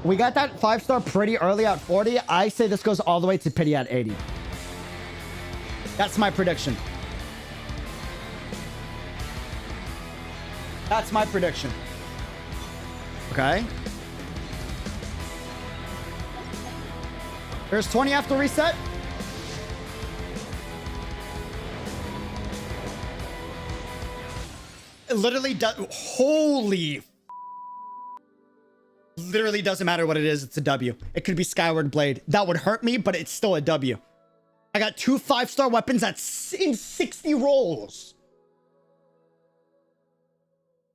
We got that 5-star pretty early at 40. I say this goes all the way to pity at 80. That's my prediction. That's my prediction. Okay. There's 20 after reset. It literally does. Holy. Literally doesn't matter what it is. It's a W. It could be Skyward Blade. That would hurt me, but it's still a W. I got 2 5-star weapons in 60 rolls.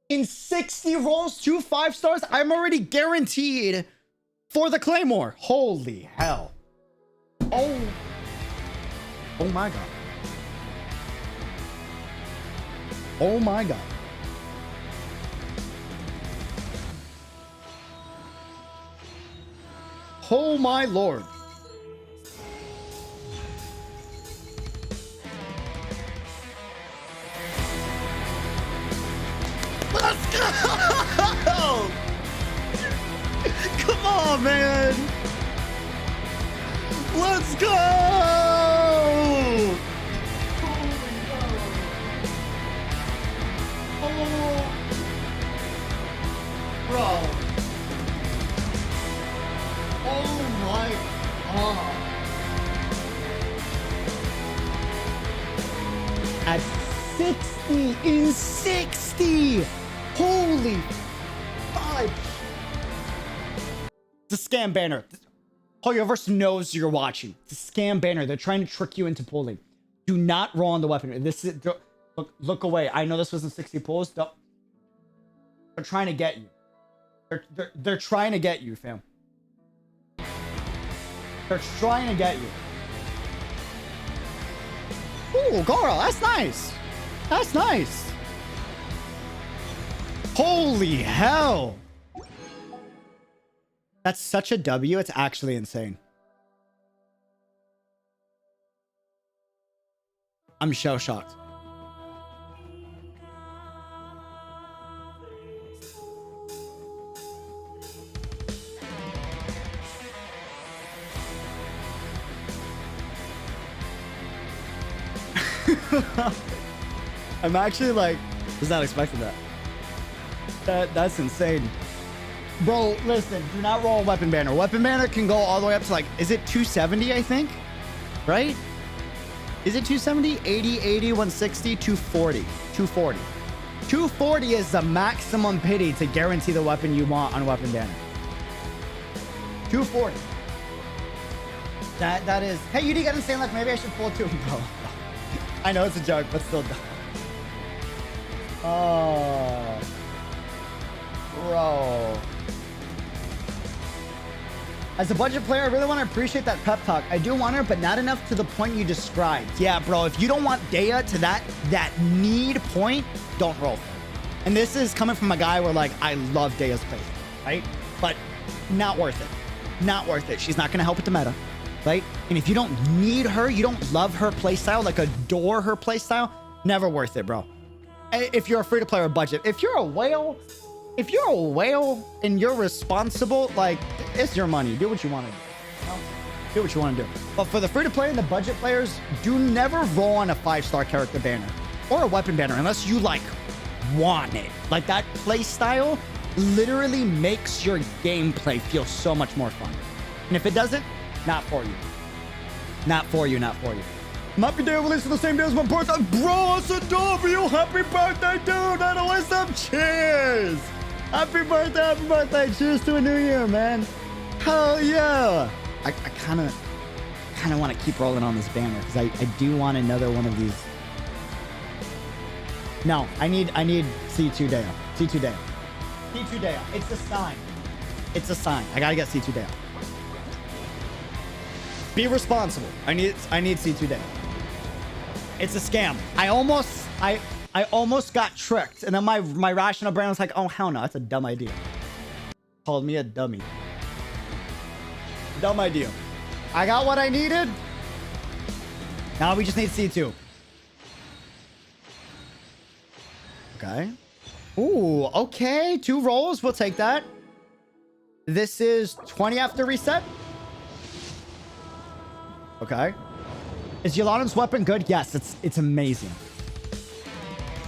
In 60 rolls, 2 5-stars. I'm already guaranteed for the Claymore. Holy hell. Oh. Oh my God. Oh my God. Oh my Lord. Let's go! Come on, man. Let's go! Oh, bro. Oh my God. At 60, in 60. Holy fudge. It's a scam banner. Hoyoverse knows you're watching. It's a scam banner. They're trying to trick you into pulling. Do not roll on the weapon. This is look away. I know this wasn't 60 pulls. They're trying to get you. They're trying to get you, fam. They're trying to get you. Ooh, Goro, that's nice. That's nice. Holy hell. That's such a W. It's actually insane. I'm shell shocked. I'm actually like, was not expecting that. That's insane. Bro, listen, do not roll a weapon banner. Weapon banner can go all the way up to like, is it 270, I think? Right? Is it 270? 80, 80, 160, 240. 240. 240 is the maximum pity to guarantee the weapon you want on weapon banner. 240. That is. Hey, you didn't get insane luck. Maybe I should pull two. No. I know it's a joke, but still dumb. Oh. Bro. As a budget player, I really want to appreciate that pep talk. I do want her, but not enough to the point you described. Yeah, bro, if you don't want Dehya to that need point, don't roll. And this is coming from a guy where, like, I love Dehya's place, right? But not worth it. Not worth it. She's not going to help with the meta, right? And if you don't need her, you don't love her playstyle, like adore her playstyle, never worth it, bro. If you're a free-to-play or budget. If you're a whale and you're responsible, like, it's your money. Do what you want to do. You know? Do what you want to do. But for the free-to-play and the budget players, do never roll on a 5-star character banner or a weapon banner unless you, like, want it. Like, that play style literally makes your gameplay feel so much more fun. And if it doesn't, not for you. Not for you, not for you. Happy day of release on the same day as my birthday. Bro, it's a W. Happy birthday, dude. And what's up? Cheers. Happy birthday, happy birthday. Cheers to a new year, man. Hell yeah. I kind of want to keep rolling on this banner because I do want another one of these. No, I need C2 Dehya. C2 Dehya. C2 Dehya. It's a sign. It's a sign. I gotta get C2 Dehya. Be responsible. I need C2 Dehya. It's a scam. I almost got tricked, and then my rational brain was like, oh hell no, that's a dumb idea. Called me a dummy. Dumb idea. I got what I needed. Now we just need C2. Okay. Ooh, okay. 2 rolls. We'll take that. This is 20 after reset. Okay. Is Yolana's weapon good? Yes, it's amazing.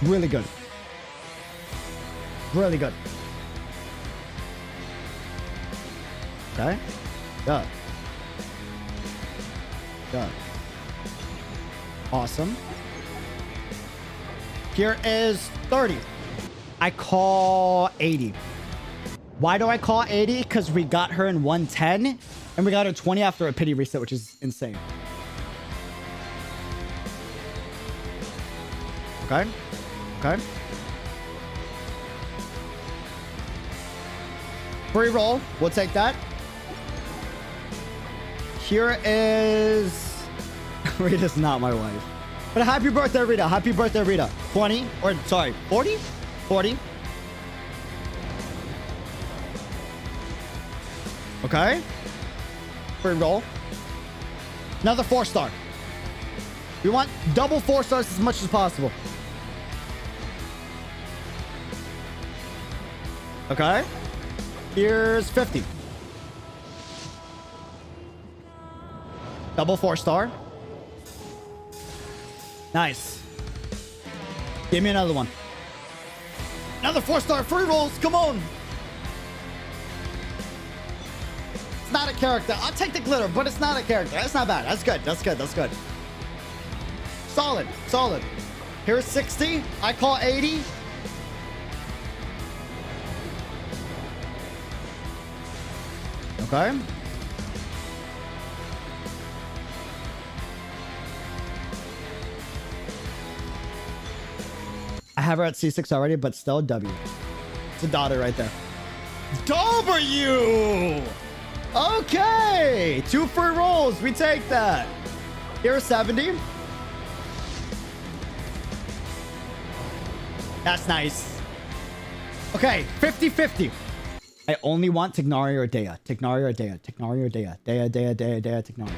Really good. Really good. Okay. Good. Good. Awesome. Here is 30. I call 80. Why do I call 80? Because we got her in 110 and we got her 20 after a pity reset, which is insane. Okay. Okay. Free roll. We'll take that. Here is... Rita's not my wife. But happy birthday, Rita. Happy birthday, Rita. 20. Or, sorry, 40? 40. Okay. Free roll. Another 4-star. We want double 4 stars as much as possible. Okay. Here's 50. Double 4-star. Nice. Give me another one. Another 4-star free rolls. Come on. It's not a character. I'll take the glitter, but it's not a character. That's not bad. That's good. That's good. That's good. Solid. Solid. Here's 60. I call 80. Okay. I have her at C6 already, but still W. It's a daughter right there. W! Okay! 2 free rolls. We take that. Here's 70. That's nice. Okay, 50-50. I only want Tighnari or Dehya. Tighnari or Dehya. Tighnari or Dehya. Dehya, Dehya, Dehya, Dehya, Tighnari.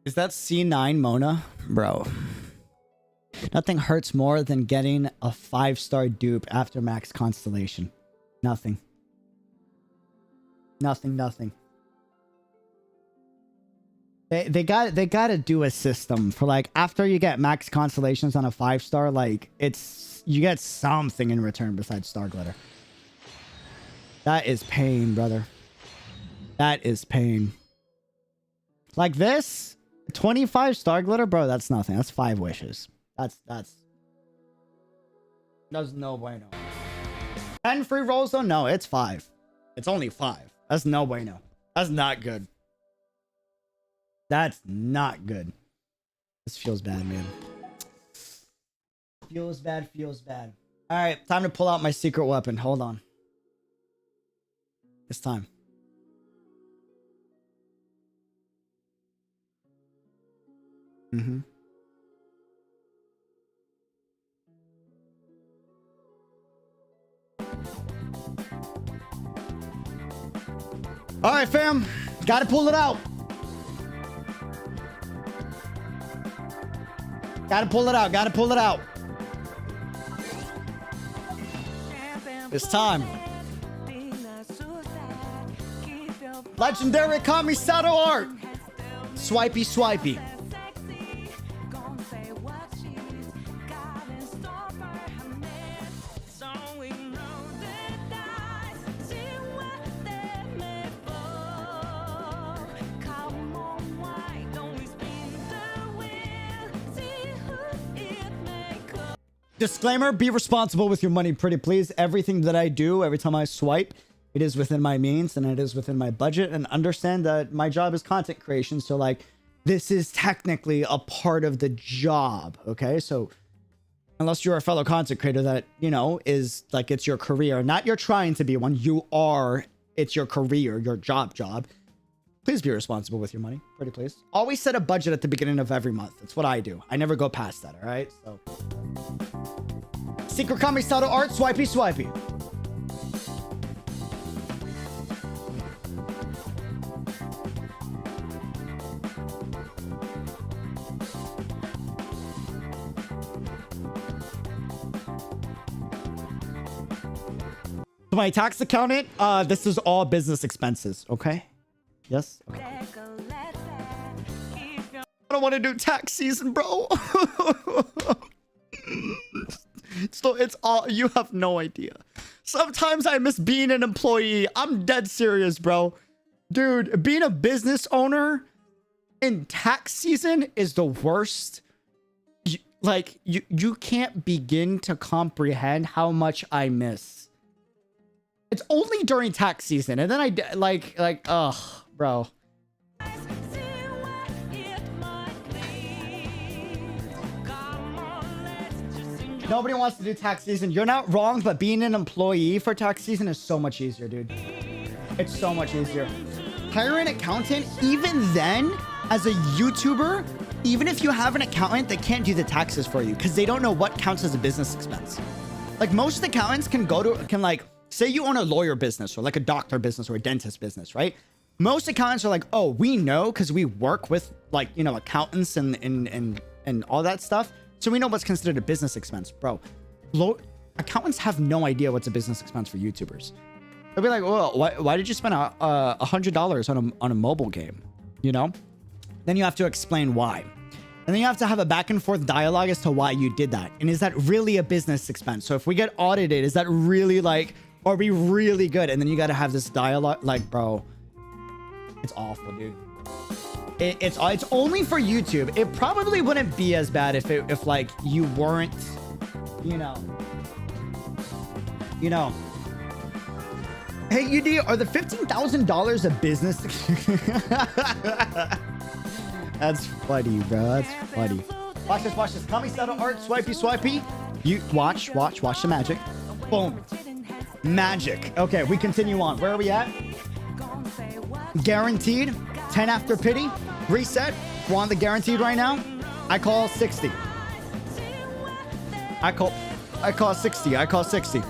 Is that C9 Mona? Bro. Nothing hurts more than getting a 5-star dupe after max Constellation. Nothing. Nothing, nothing. They gotta do a system for like after you get max constellations on a 5-star, like you get something in return besides star glitter. That is pain, brother. That is pain. Like this 25 star glitter, bro. That's nothing. That's 5 wishes. That's no bueno. 10 free rolls though? No, it's 5. It's only 5. That's no bueno. That's not good. That's not good. This feels bad, man. Feels bad, feels bad. All right, time to pull out my secret weapon. Hold on. It's time. All right, fam. Gotta pull it out. Gotta pull it out. Gotta pull it out. It's time. Legendary Kamisato art. Swipey, swipey. Disclaimer, be responsible with your money, pretty please. Everything that I do, every time I swipe, it is within my means and it is within my budget. And understand that my job is content creation. So like, this is technically a part of the job. Okay. So unless you're a fellow content creator that, you know, is like, it's your career, not you're trying to be one, you are, it's your career, your job. Please be responsible with your money, pretty please. Always set a budget at the beginning of every month. That's what I do. I never go past that, all right? So, Secret Kamisato art, swipey, swipey. To my tax accountant, this is all business expenses, okay? Yes? Okay. I don't want to do tax season, bro. It's all, you have no idea. Sometimes I miss being an employee. I'm dead serious, bro. Dude, being a business owner in tax season is the worst. You can't begin to comprehend how much I miss. It's only during tax season. And then ugh, bro. Nobody wants to do tax season. You're not wrong, but being an employee for tax season is so much easier, dude. It's so much easier. Hire an accountant, even then, as a YouTuber, even if you have an accountant, they can't do the taxes for you because they don't know what counts as a business expense. Like most accountants can like, say you own a lawyer business or like a doctor business or a dentist business, right? Most accountants are like, oh, we know because we work with like, you know, accountants and all that stuff. So we know what's considered a business expense, bro. Accountants have no idea what's a business expense for YouTubers. They'll be like, well, why did you spend $100 on a mobile game? You know? Then you have to explain why. And then you have to have a back and forth dialogue as to why you did that. And is that really a business expense? So if we get audited, is that really like, are we really good? And then you got to have this dialogue. Like, bro, it's awful, dude. It's only for YouTube. It probably wouldn't be as bad if like you weren't, you know. Hey, UD, are the $15,000 a business? That's funny, bro. That's funny. Watch this, watch this. Kamisato art, swipey, swipey. You watch the magic. Boom. Magic. Okay, we continue on. Where are we at? Guaranteed. 10 after pity. Reset. We're on the guaranteed right now. I call 60. I call 60. I call 60.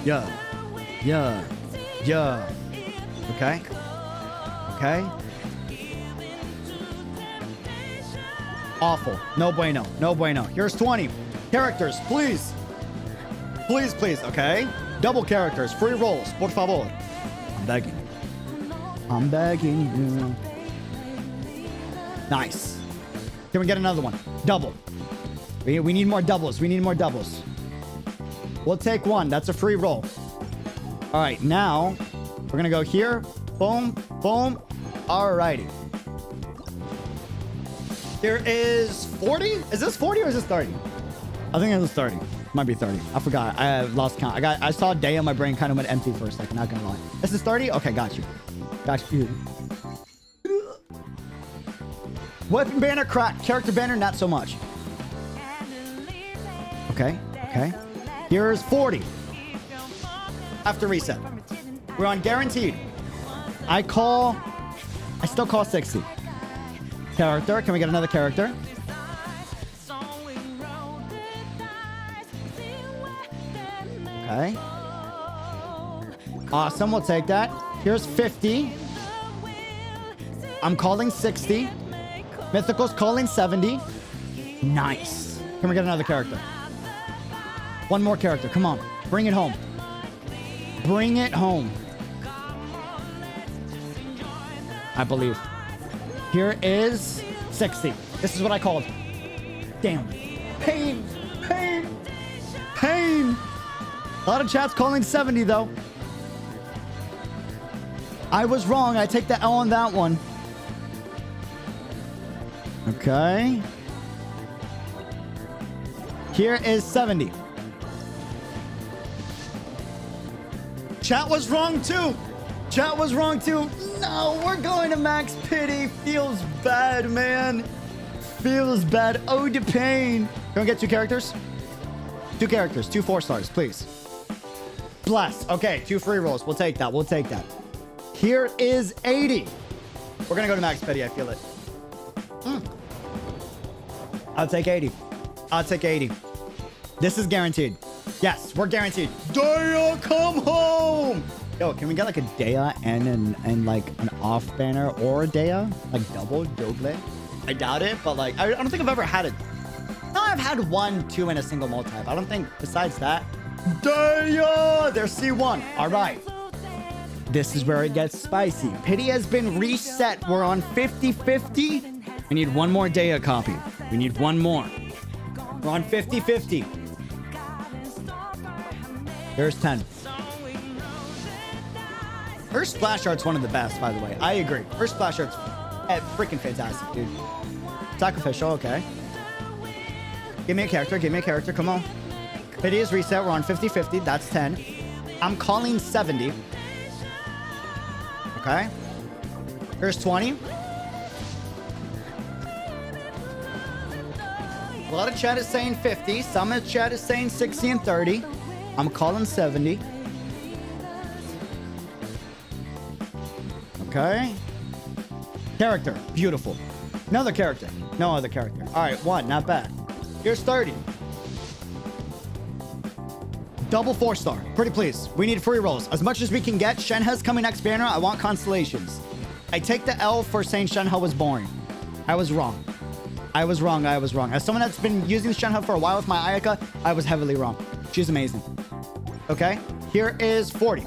Yeah. Okay. Awful. No bueno. Here's 20 characters, please. Please. Okay. Double characters. Free rolls. Por favor. I'm begging. I'm begging you. Nice. Can we get another one? Double. We need more doubles. We need more doubles. We'll take one. That's a free roll. All right, now we're gonna go here. Boom, boom. Alrighty. Here is 40. Is this 40 or is this 30? I think it was 30. Might be 30. I forgot. I lost count. I saw Dehya. My brain kind of went empty for a second. Not gonna lie. This is 30. Okay, got you. Got you. Weapon banner, crack. Character banner, not so much. Okay. Okay. Here's 40. After reset. We're on guaranteed. I still call 60. Character. Can we get another character? Okay. Awesome. We'll take that. Here's 50. I'm calling 60. Mythical's calling 70. Nice. Can we get another character? One more character. Come on. Bring it home. Bring it home. I believe. Here is 60. This is what I called. Damn. Pain. Pain. Pain. A lot of chats calling 70, though. I was wrong. I take the L on that one. Okay. Here is 70. Chat was wrong, too. Chat was wrong, too. No, we're going to max pity. Feels bad, man. Feels bad. Oh, the pain. Can we get two characters? Two characters. 2 4-stars, please. Bless. Okay, 2 free rolls. We'll take that. We'll take that. Here is 80. We're going to go to max pity. I feel it. I'll take 80. I'll take 80. This is guaranteed. Yes, we're guaranteed. Dehya, come home! Yo, can we get like a Dehya and like an off banner or a Dehya? Like double? I doubt it, but like, I don't think I've ever had it. No, I've had 1, 2 in a single multi. I don't think besides that. Dehya! There's C1. All right. This is where it gets spicy. Pity has been reset. We're on 50-50. We need one more Dehya copy. We need one more. We're on 50-50. There's 10. Her splash art's one of the best, by the way. I agree. Her splash art's freaking fantastic, dude. Sacrificial, okay. Give me a character. Give me a character. Come on. Pity is reset. We're on 50-50. That's 10. I'm calling 70. Okay. Here's 20. A lot of chat is saying 50. Some of the chat is saying 60 and 30. I'm calling 70. Okay. Character. Beautiful. Another character. No other character. All right, 1. Not bad. Here's 30. Double 4-star. Pretty please. We need free rolls. As much as we can get. Shenhe's coming next banner. I want Constellations. I take the L for saying Shenhe was boring. I was wrong. I was wrong. I was wrong. As someone that's been using Shenhe for a while with my Ayaka, I was heavily wrong. She's amazing. Okay. Here is 40.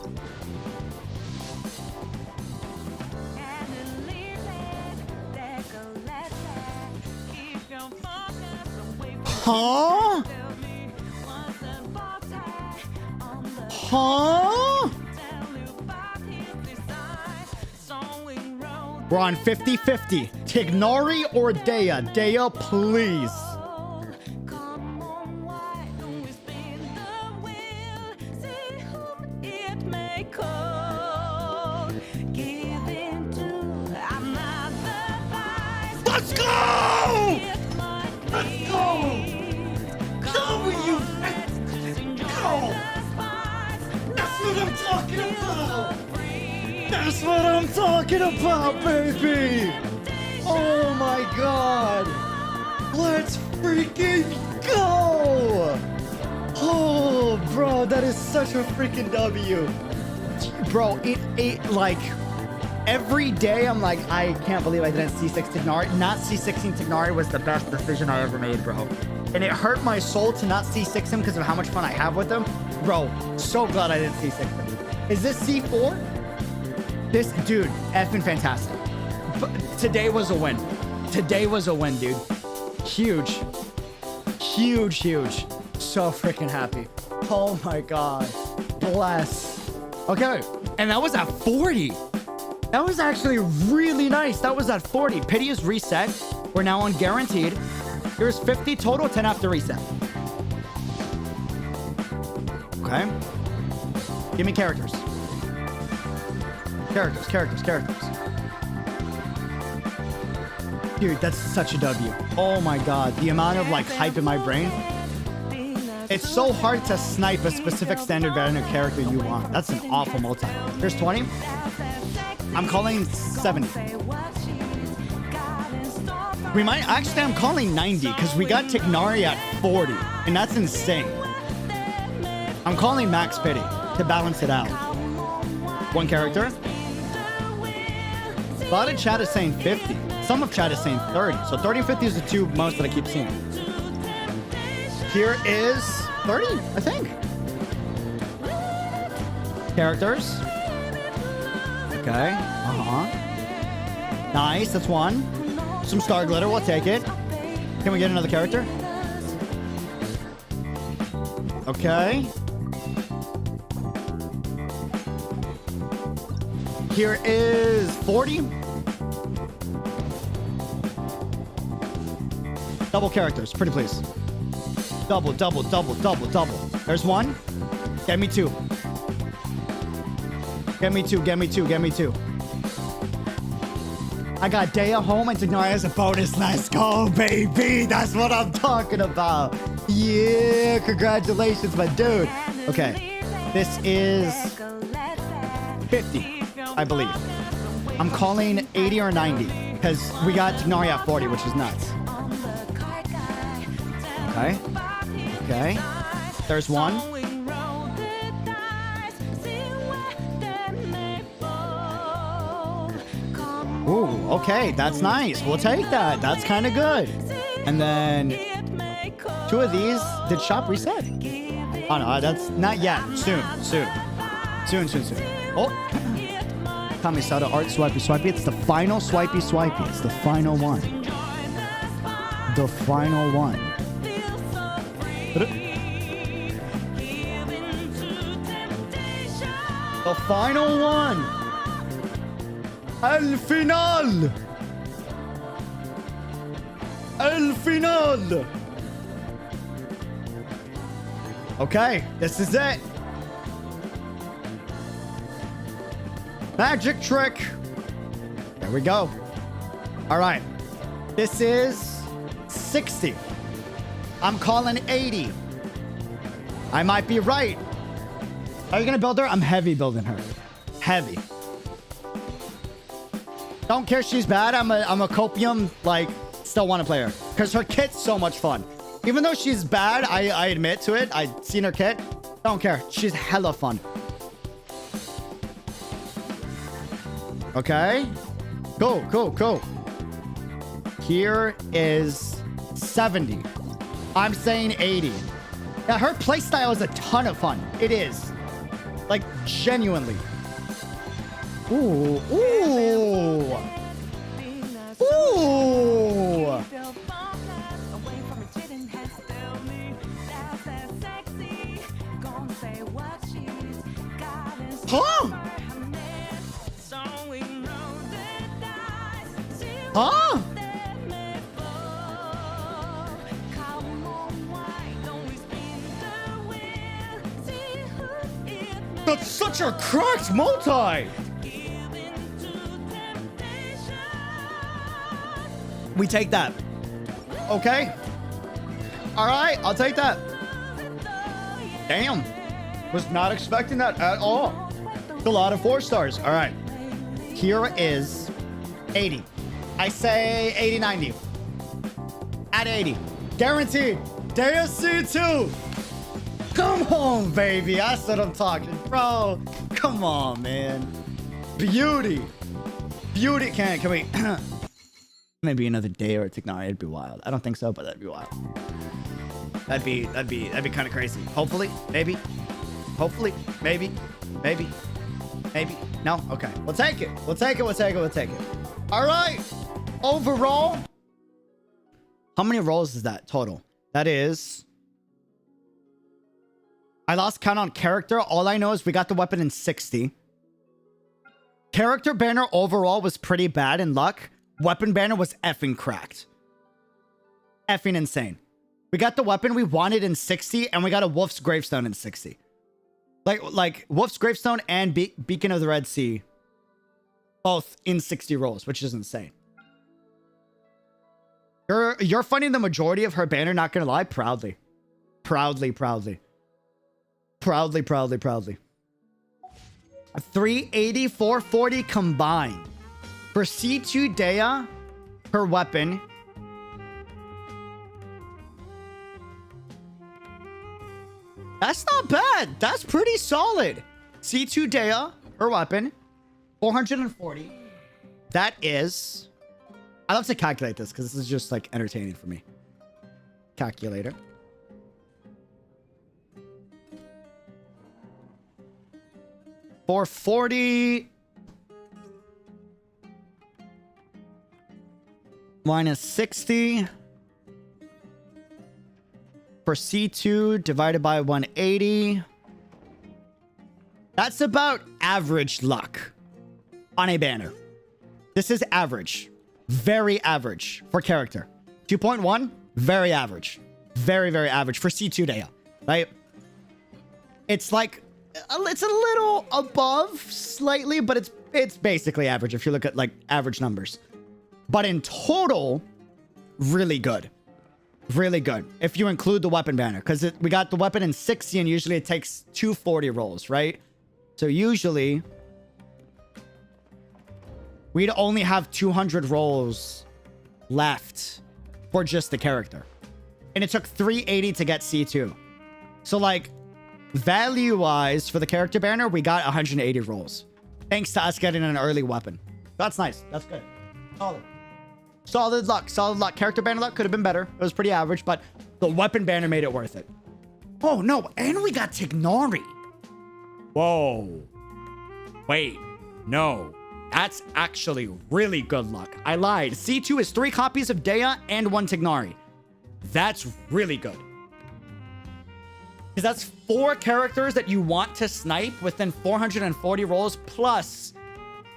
Huh? Huh? We're on 50-50. Tighnari or Dehya? Dehya, please. Let's go! Let's go! W! Go! That's what I'm talking about! That's what I'm talking about, baby! Oh my god! Let's freaking go! Oh, bro, that is such a freaking W. Bro, it like... Every day, I'm like, I can't believe I didn't C6 Tighnari. Not C16 Tighnari was the best decision I ever made, bro. And it hurt my soul to not C6 him because of how much fun I have with him. Bro, so glad I didn't C6 him. Is this C4? This dude, effing fantastic. But today was a win. Today was a win, dude. Huge. Huge, huge. So freaking happy. Oh my god. Bless. Okay. And that was at 40. That was actually really nice. That was at 40. Pity is reset. We're now on guaranteed. Here's 50 total, 10 after reset. Okay. Give me characters. Characters. Dude, that's such a W. Oh my god. The amount of like hype in my brain. It's so hard to snipe a specific standard value character you want. That's an awful multi. Here's 20. I'm calling 70. We might actually, I'm calling 90 because we got Tighnari at 40 and that's insane. I'm calling max pity to balance it out. One character. A lot of chat is saying 50. Some of chat is saying 30. So 30 and 50 is the two most that I keep seeing. Here is 30, I think. Characters. Okay. Nice, that's one. Some star glitter, we'll take it. Can we get another character? Okay. Here is 40. Double characters, pretty please. Double. There's one. Get me two. Get me two. I got Dehya home and Tighnari as a bonus. Let's go, baby. That's what I'm talking about. Yeah, congratulations, my dude. Okay, this is 50, I believe. I'm calling 80 or 90 because we got Tighnari at 40, which is nuts. Okay. There's one. Ooh, okay, that's nice. We'll take that. That's kind of good. And then two of these. Did shop reset? Oh no, that's not yet. Soon. Oh, Kamisada art swipey. It's the final swipey. It's the final one. The final one. The final one. El final. Okay, this is it. Magic trick. There we go. All right. This is 60. I'm calling 80. I might be right. Are you gonna build her? I'm heavy building her. Heavy. Don't care if she's bad. I'm a copium, like, still want to play her. Because her kit's so much fun. Even though she's bad, I admit to it. I've seen her kit. Don't care. She's hella fun. Okay. Cool. Here is 70. I'm saying 80. Yeah, her playstyle is a ton of fun. It is. Like, genuinely. Ooh. Huh? That's such a cracked multi! We take that. Okay. Alright, I'll take that. Damn. Was not expecting that at all. A lot of 4 stars. Alright. Here is 80. I say 80, 90. At 80. Guaranteed. Dehya C2. Come on, baby. That's what I'm talking, bro. Come on, man. Beauty. Can we... Maybe another day or Tighnari. It'd be wild. I don't think so, but that'd be wild. That'd be kind of crazy. Hopefully, maybe. Maybe. No? Okay. We'll take it. We'll take it. We'll take it. We'll take it. All right. Overall, how many rolls is that total? That is... I lost count on character. All I know is we got the weapon in 60. Character banner overall was pretty bad in luck. Weapon banner was effing cracked. Effing insane. We got the weapon we wanted in 60, and we got a Wolf's Gravestone in 60. Like Wolf's Gravestone and Beacon of the Red Sea, both in 60 rolls, which is insane. You're funding the majority of her banner, not gonna lie. Proudly. Proudly, proudly. Proudly, proudly, proudly. 380, 440 combined. For C2 Dehya, her weapon. That's not bad. That's pretty solid. C2 Dehya, her weapon. 440. That is... I love to calculate this because this is just like entertaining for me. Calculator. $440 minus 60 for C2 divided by 180. That's about average luck on a banner. This is average. Very average for character. 2.1, very average. Very, very average for C2 Dehya, right? It's like... It's a little above slightly, but it's basically average if you look at like average numbers. But in total, really good. Really good. If you include the weapon banner, because we got the weapon in 60 and usually it takes 240 rolls, right? So usually we'd only have 200 rolls left for just the character. And it took 380 to get C2. So like... value-wise, for the character banner, we got 180 rolls. Thanks to us getting an early weapon. That's nice. That's good. Solid. Solid luck. Solid luck. Character banner luck could have been better. It was pretty average, but the weapon banner made it worth it. Oh, no. And we got Tighnari. Whoa. Wait. No. That's actually really good luck. I lied. C2 is 3 copies of Dehya and 1 Tighnari. That's really good. Because that's 4 characters that you want to snipe within 440 rolls plus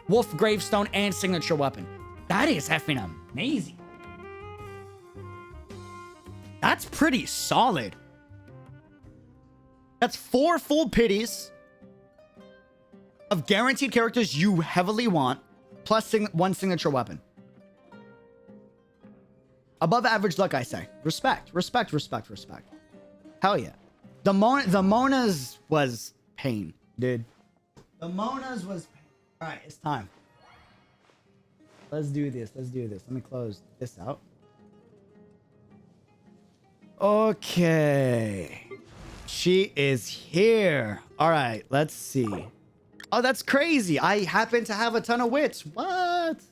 Wolf Gravestone and signature weapon. That is effing amazing. That's pretty solid. That's 4 full pities of guaranteed characters you heavily want plus 1 signature weapon. Above average luck, I say. Respect, respect, respect, respect. Hell yeah. The Mona's was pain, dude. The Mona's was pain. All right, it's time. Let's do this. Let's do this. Let me close this out. Okay. She is here. All right, let's see. Oh, that's crazy. I happen to have a ton of wits. What?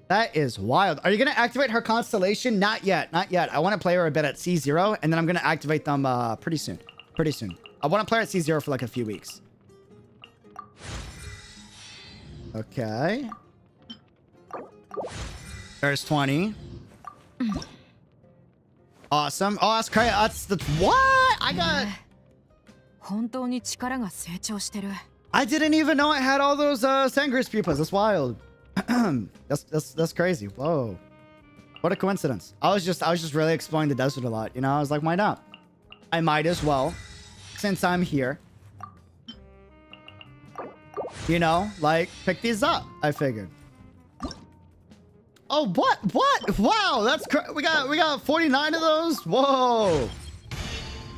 That is wild. Are you going to activate her Constellation? Not yet. Not yet. I want to play her a bit at C0, and then I'm going to activate them pretty soon. Pretty soon. I want to play her at C0 for like a few weeks. Okay. There's 20. Awesome. Oh, that's crazy. That's the... What? I got... I didn't even know I had all those Sangre's pupas. That's wild. That's crazy. Whoa. What a coincidence. I was just really exploring the desert a lot. You know, I was like, why not? I might as well, since I'm here. You know, like, pick these up, I figured. Oh, what? Wow, that's we got 49 of those? Whoa.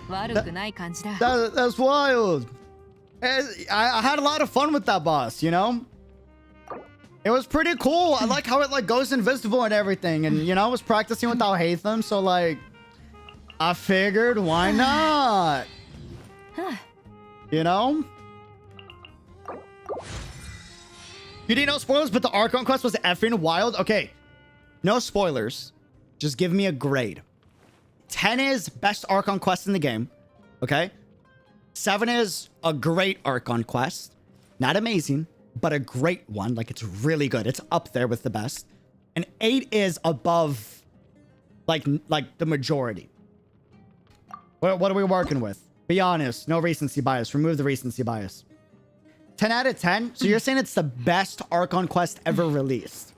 That's wild. I had a lot of fun with that boss, you know? It was pretty cool. I like how it like goes invisible and everything. And, you know, I was practicing with 𝙃𝙀, so like, I figured, why not? You know? You didn't know spoilers, but the Archon quest was effing wild. Okay, no spoilers. Just give me a grade. 10 is best Archon quest in the game. Okay? 7 is a great Archon quest. Not amazing, but a great one. Like, it's really good. It's up there with the best. And 8 is above, like the majority. What are we working with? Be honest. No recency bias. Remove the recency bias. 10 out of 10? So you're saying it's the best Archon quest ever released?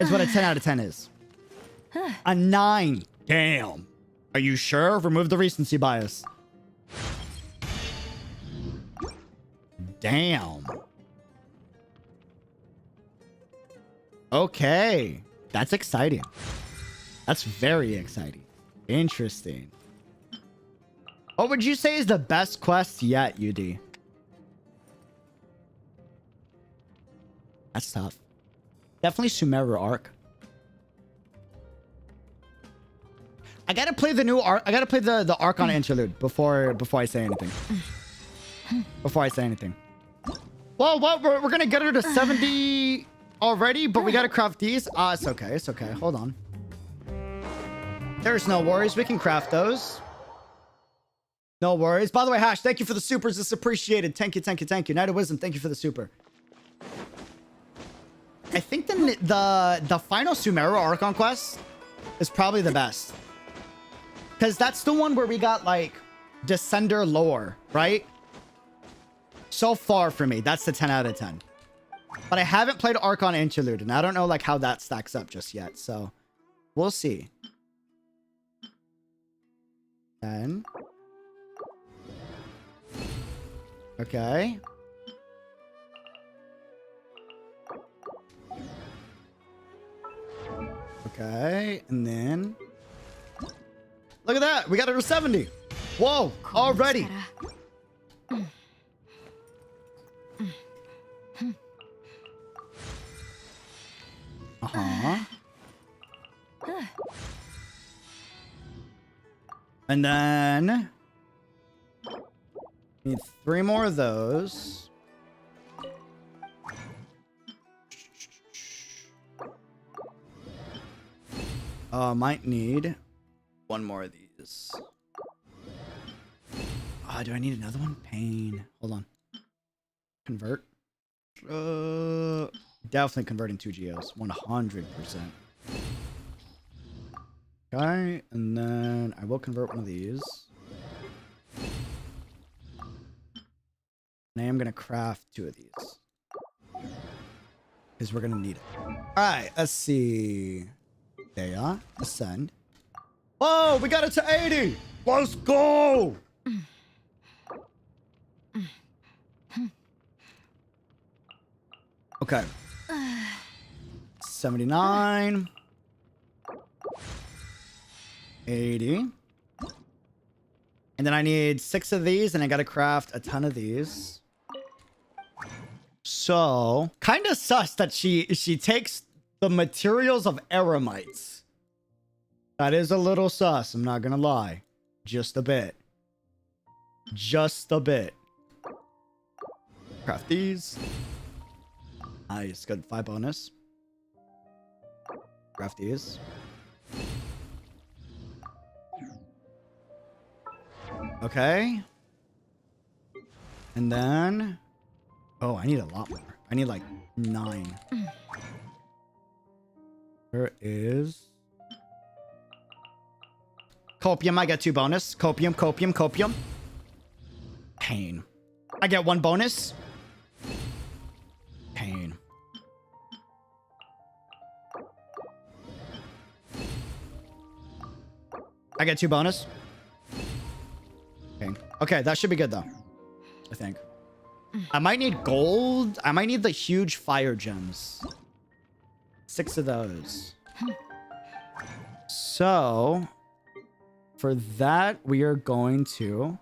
Is what a 10 out of 10 is. A 9. Damn. Are you sure? Remove the recency bias. Damn. Okay. That's exciting. That's very exciting. Interesting. What would you say is the best quest yet, UD? That's tough. Definitely Sumeru Arc. I gotta play the new arc. I gotta play the Archon interlude before I say anything. Before I say anything. Well, what? We're gonna get her to 70 already, but we gotta craft these. It's okay. It's okay. Hold on. There's no worries. We can craft those. No worries. By the way, Hash, thank you for the supers. It's appreciated. Thank you, thank you, thank you. Night of Wisdom, thank you for the super. I think the final Sumeru Archon quest is probably the best. Because that's the one where we got, like, Descender lore, right? So far for me, that's the 10 out of 10. But I haven't played Archon Interlude, and I don't know, like, how that stacks up just yet. So, we'll see. 10. Okay. Okay, and then... Look at that! We got her to 70! Whoa! Already! Uh-huh. And then... Need 3 more of those. Might need 1 more of these. Do I need another one? Pain. Hold on. Convert. Definitely converting 2 geos. 100%. Okay, and then I will convert one of these. And I am gonna craft 2 of these. Because we're gonna need it. Alright, let's see. Dehya, ascend. Oh, we got it to 80! Let's go! Okay. 79. 80. And then I need 6 of these, and I gotta craft a ton of these. So, kind of sus that she takes the materials of eremites. That is a little sus, I'm not gonna lie. Just a bit. Just a bit. Craft these. Nice, good. 5 bonus. Craft these. Okay. And then... Oh, I need a lot more. I need like 9. There is... Copium, I get 2 bonus. Copium, copium, copium. Pain. I get 1 bonus. Pain. I get 2 bonus. Pain. Okay, that should be good though. I think. I might need gold. I might need the huge fire gems. 6 of those. So, for that, we are going to...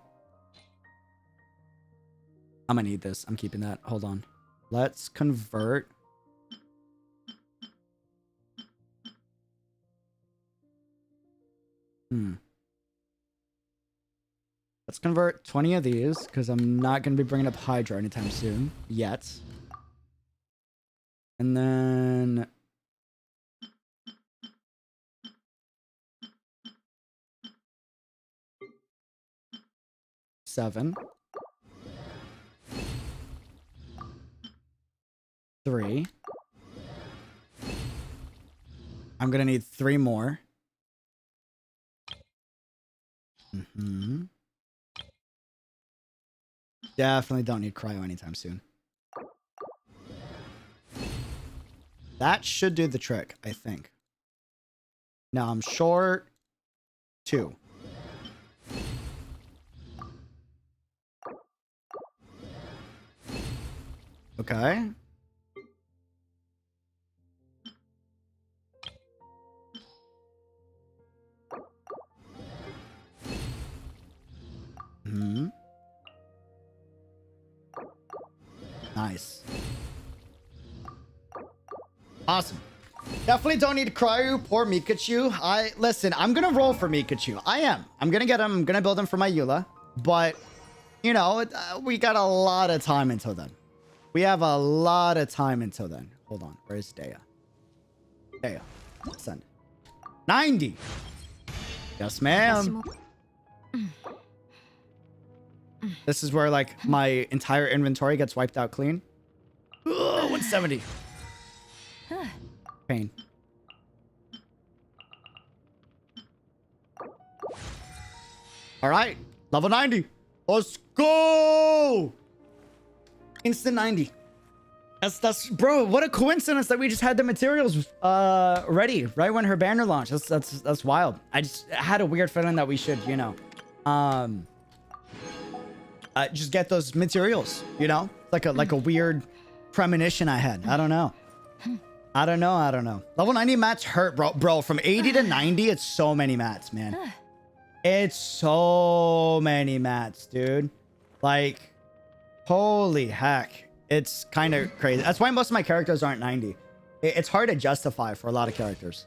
I'm gonna need this. I'm keeping that. Hold on. Let's convert... Let's convert 20 of these, because I'm not going to be bringing up Hydra anytime soon. Yet. And then... 7. 3. I'm gonna need 3 more. Definitely don't need cryo anytime soon. That should do the trick, I think. Now I'm short 2. Okay. Nice. Awesome. Definitely don't need cryo. Poor Mikachu. Listen, I'm gonna roll for Mikachu. I am. I'm gonna get him. I'm gonna build him for my Eula. But, you know, we got a lot of time until then. We have a lot of time until then. Hold on. Where's Dehya? Dehya. Send. 90. Yes, ma'am. This is where, like, my entire inventory gets wiped out clean. Ugh, 170. Pain. All right. Level 90. Let's go. Instant 90. That's bro, what a coincidence that we just had the materials ready right when her banner launched. That's wild. I just had a weird feeling that we should, you know, just get those materials, you know? Like a weird premonition I had. I don't know. I don't know. Level 90 mats hurt, bro. Bro, from 80 to 90, it's so many mats, man. It's so many mats, dude. Like, holy heck. It's kind of crazy. That's why most of my characters aren't 90. It's hard to justify for a lot of characters.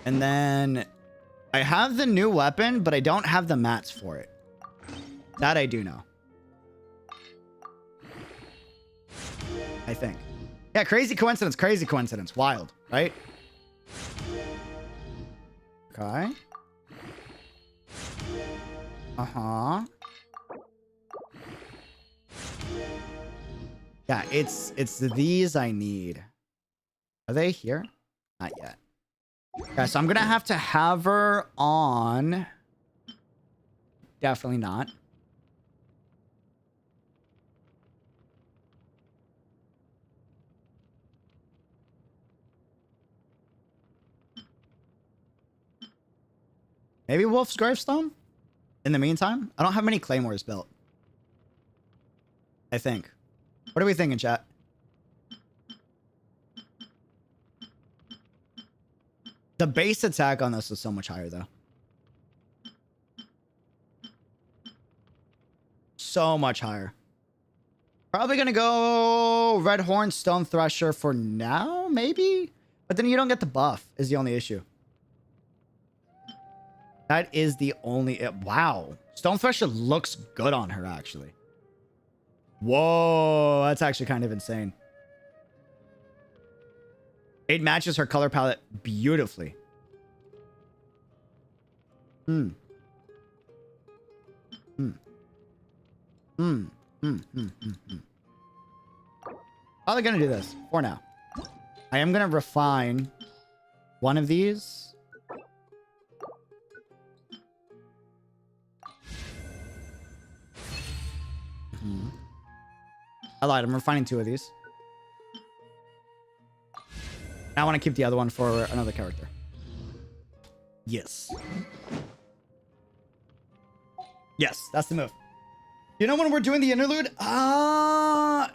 And then I have the new weapon, but I don't have the mats for it. That I do know. I think. Yeah, crazy coincidence. Crazy coincidence. Wild, right? Okay. Uh-huh. Yeah, it's these I need. Are they here? Not yet. Okay, so I'm gonna have to have her on. Definitely not. Maybe Wolf's Gravestone? In the meantime, I don't have many claymores built. I think. What are we thinking, chat? The base attack on this is so much higher, though. So much higher. Probably gonna go Red Horn Stone Thresher for now, maybe? But then you don't get the buff, is the only issue. That is the only... wow. Stone Thresher looks good on her, actually. Whoa, that's actually kind of insane. It matches her color palette beautifully. Probably gonna do this for now. I am gonna refine one of these. I lied. I'm refining 2 of these. I want to keep the other one for another character. Yes. Yes, that's the move. You know when we're doing the interlude?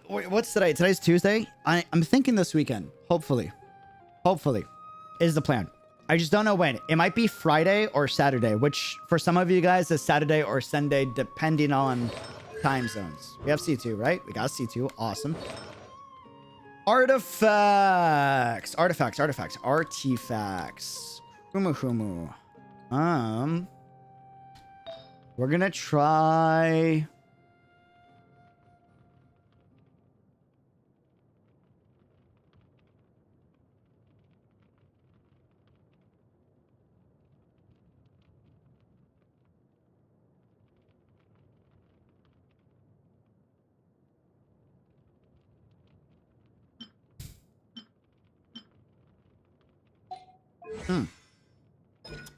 Wait, what's today? Today's Tuesday. I'm thinking this weekend. Hopefully is the plan. I just don't know when. It might be Friday or Saturday, which for some of you guys is Saturday or Sunday, depending on time zones. We have C2, right? We got C2. Awesome. Artifacts. Humu. We're gonna try...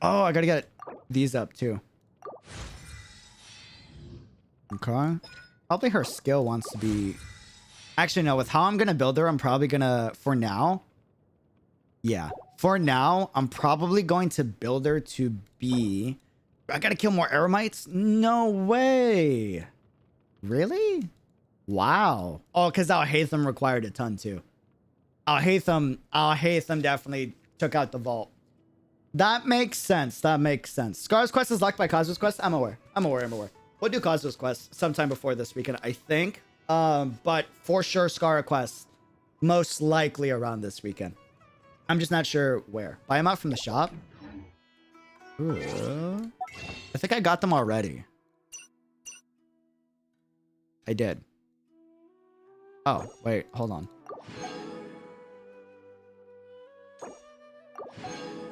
Oh, I gotta get these up too. Okay. Probably her skill wants to be... Actually, no. With how I'm gonna build her, I'm probably gonna... For now... Yeah. For now, I'm probably going to build her to be... I gotta kill more Eremites? No way! Really? Wow. Oh, because 𝙃𝙖𝙪 required a ton too. 𝙃𝙖𝙪 definitely took out the vault. That makes sense. That makes sense. Scar's quest is locked by 𝙃𝙂's quest. I'm aware. We'll do 𝙃𝙂's quest sometime before this weekend, I think. But for sure, Scar quest most likely around this weekend. I'm just not sure where. Buy them out from the shop. Ooh. I think I got them already. I did. Oh, wait, hold on.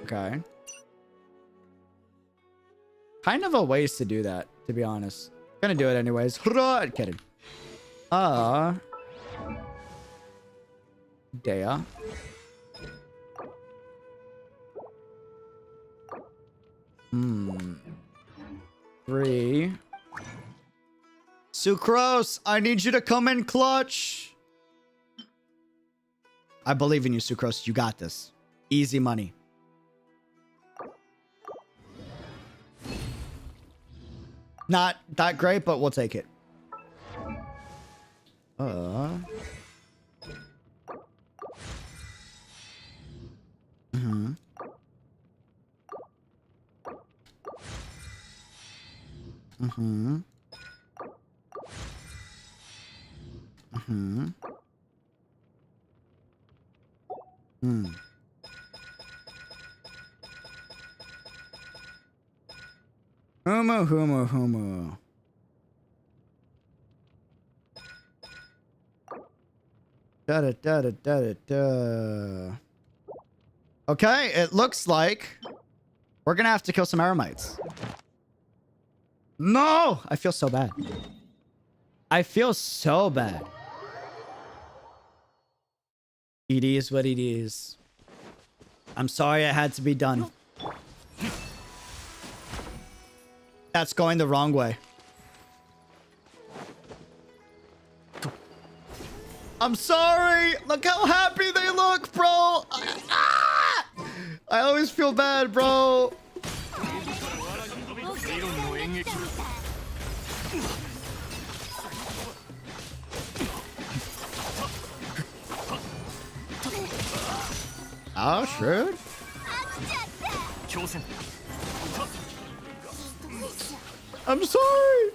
Okay. Kind of a waste to do that, to be honest. Gonna do it anyways. Kidding. Dehya. Three. Sucrose, I need you to come in clutch. I believe in you, Sucrose. You got this. Easy money. Not that great, but we'll take it. Mhm. Mhm. Mhm. Hmm. Humu. Da. Okay, it looks like we're gonna have to kill some Eremites. No! I feel so bad. I feel so bad. It is what it is. I'm sorry it had to be done. That's going the wrong way. I'm sorry. Look how happy they look, bro. I always feel bad, bro. Oh, sure. I'm sorry.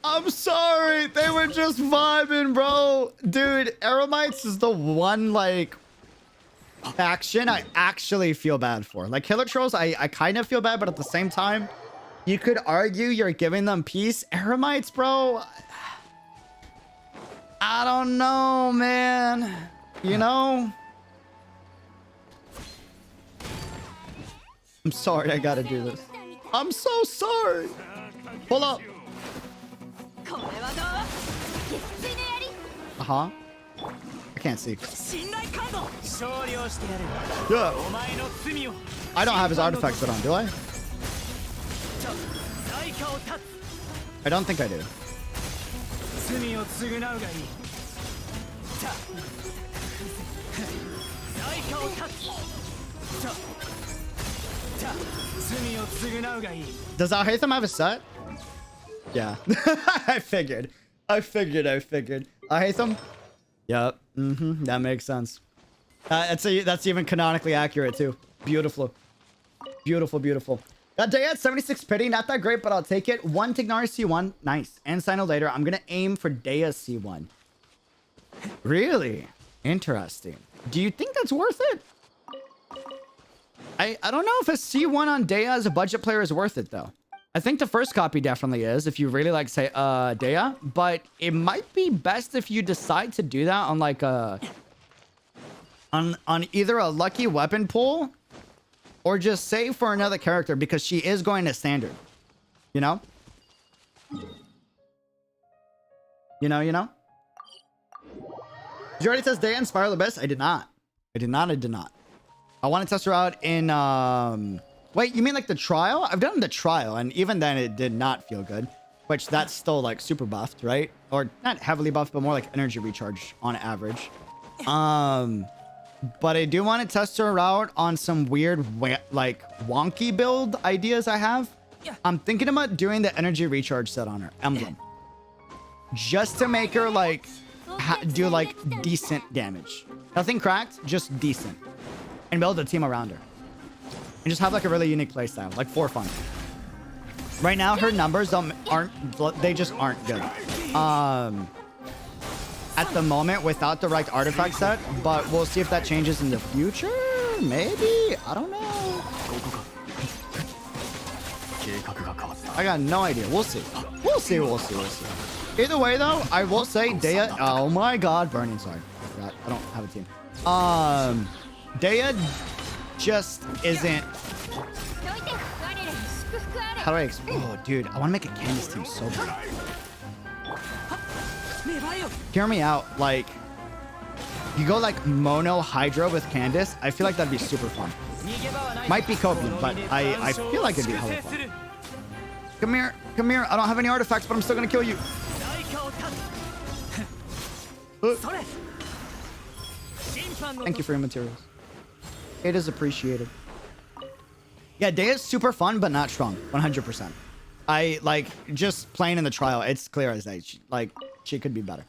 I'm sorry. They were just vibing, bro. Dude, Eremites is the one, like, faction I actually feel bad for. Like, Killer Trolls, I kind of feel bad, but at the same time, you could argue you're giving them peace. Eremites, bro, I don't know, man. You know? I'm sorry I gotta do this. I'm so sorry. Pull up. Uh-huh. I can't see. Yeah. I don't have his artifacts put on, do I? I don't think I do. Does 𝙃𝙖𝙪 have a set? Yeah. I figured. 𝙃𝙖𝙪? Yep. That makes sense. That's even canonically accurate too. Beautiful. That day at 76 pity, not that great, but I'll take it. 1 Tighnari C1, nice. And Sino later, I'm gonna aim for Dehya C1. Really? Interesting. Do you think that's worth it? I don't know if a C1 on Dehya as a budget player is worth it though. I think the first copy definitely is if you really like, say, Dehya, but it might be best if you decide to do that on like a on either a lucky weapon pool or just save for another character because she is going to standard. You know? You know? You already says Dehya inspire the best? I did not. I want to test her out in wait, you mean like the trial? I've done the trial, and even then it did not feel good. Which that's still like super buffed, right? Or not heavily buffed, but more like energy recharge on average. But I do want to test her out on some weird like wonky build ideas I have. I'm thinking about doing the energy recharge set on her emblem. Just to make her like do like decent damage. Nothing cracked, just decent. And build a team around her. And just have like a really unique playstyle, like for fun. Right now, her numbers they just aren't good. At the moment, without the right artifact set, but we'll see if that changes in the future. Maybe, I don't know. I got no idea. We'll see. We'll see. We'll see. We'll see. Either way, though, I will say Dehya. Oh my God, burning. Sorry, I forgot. I don't have a team. Dehya just isn't. How do I explain? Oh, dude, I want to make a Candace team so bad. Hear me out. Like, you go like mono Hydra with Candace. I feel like that'd be super fun. Might be copied, but I feel like it'd be hella fun. Come here. Come here. I don't have any artifacts, but I'm still going to kill you. Thank you for your materials. It is appreciated. Yeah, Dehya's super fun, but not strong. 100%. I, like, just playing in the trial, it's clear as day. She could be better.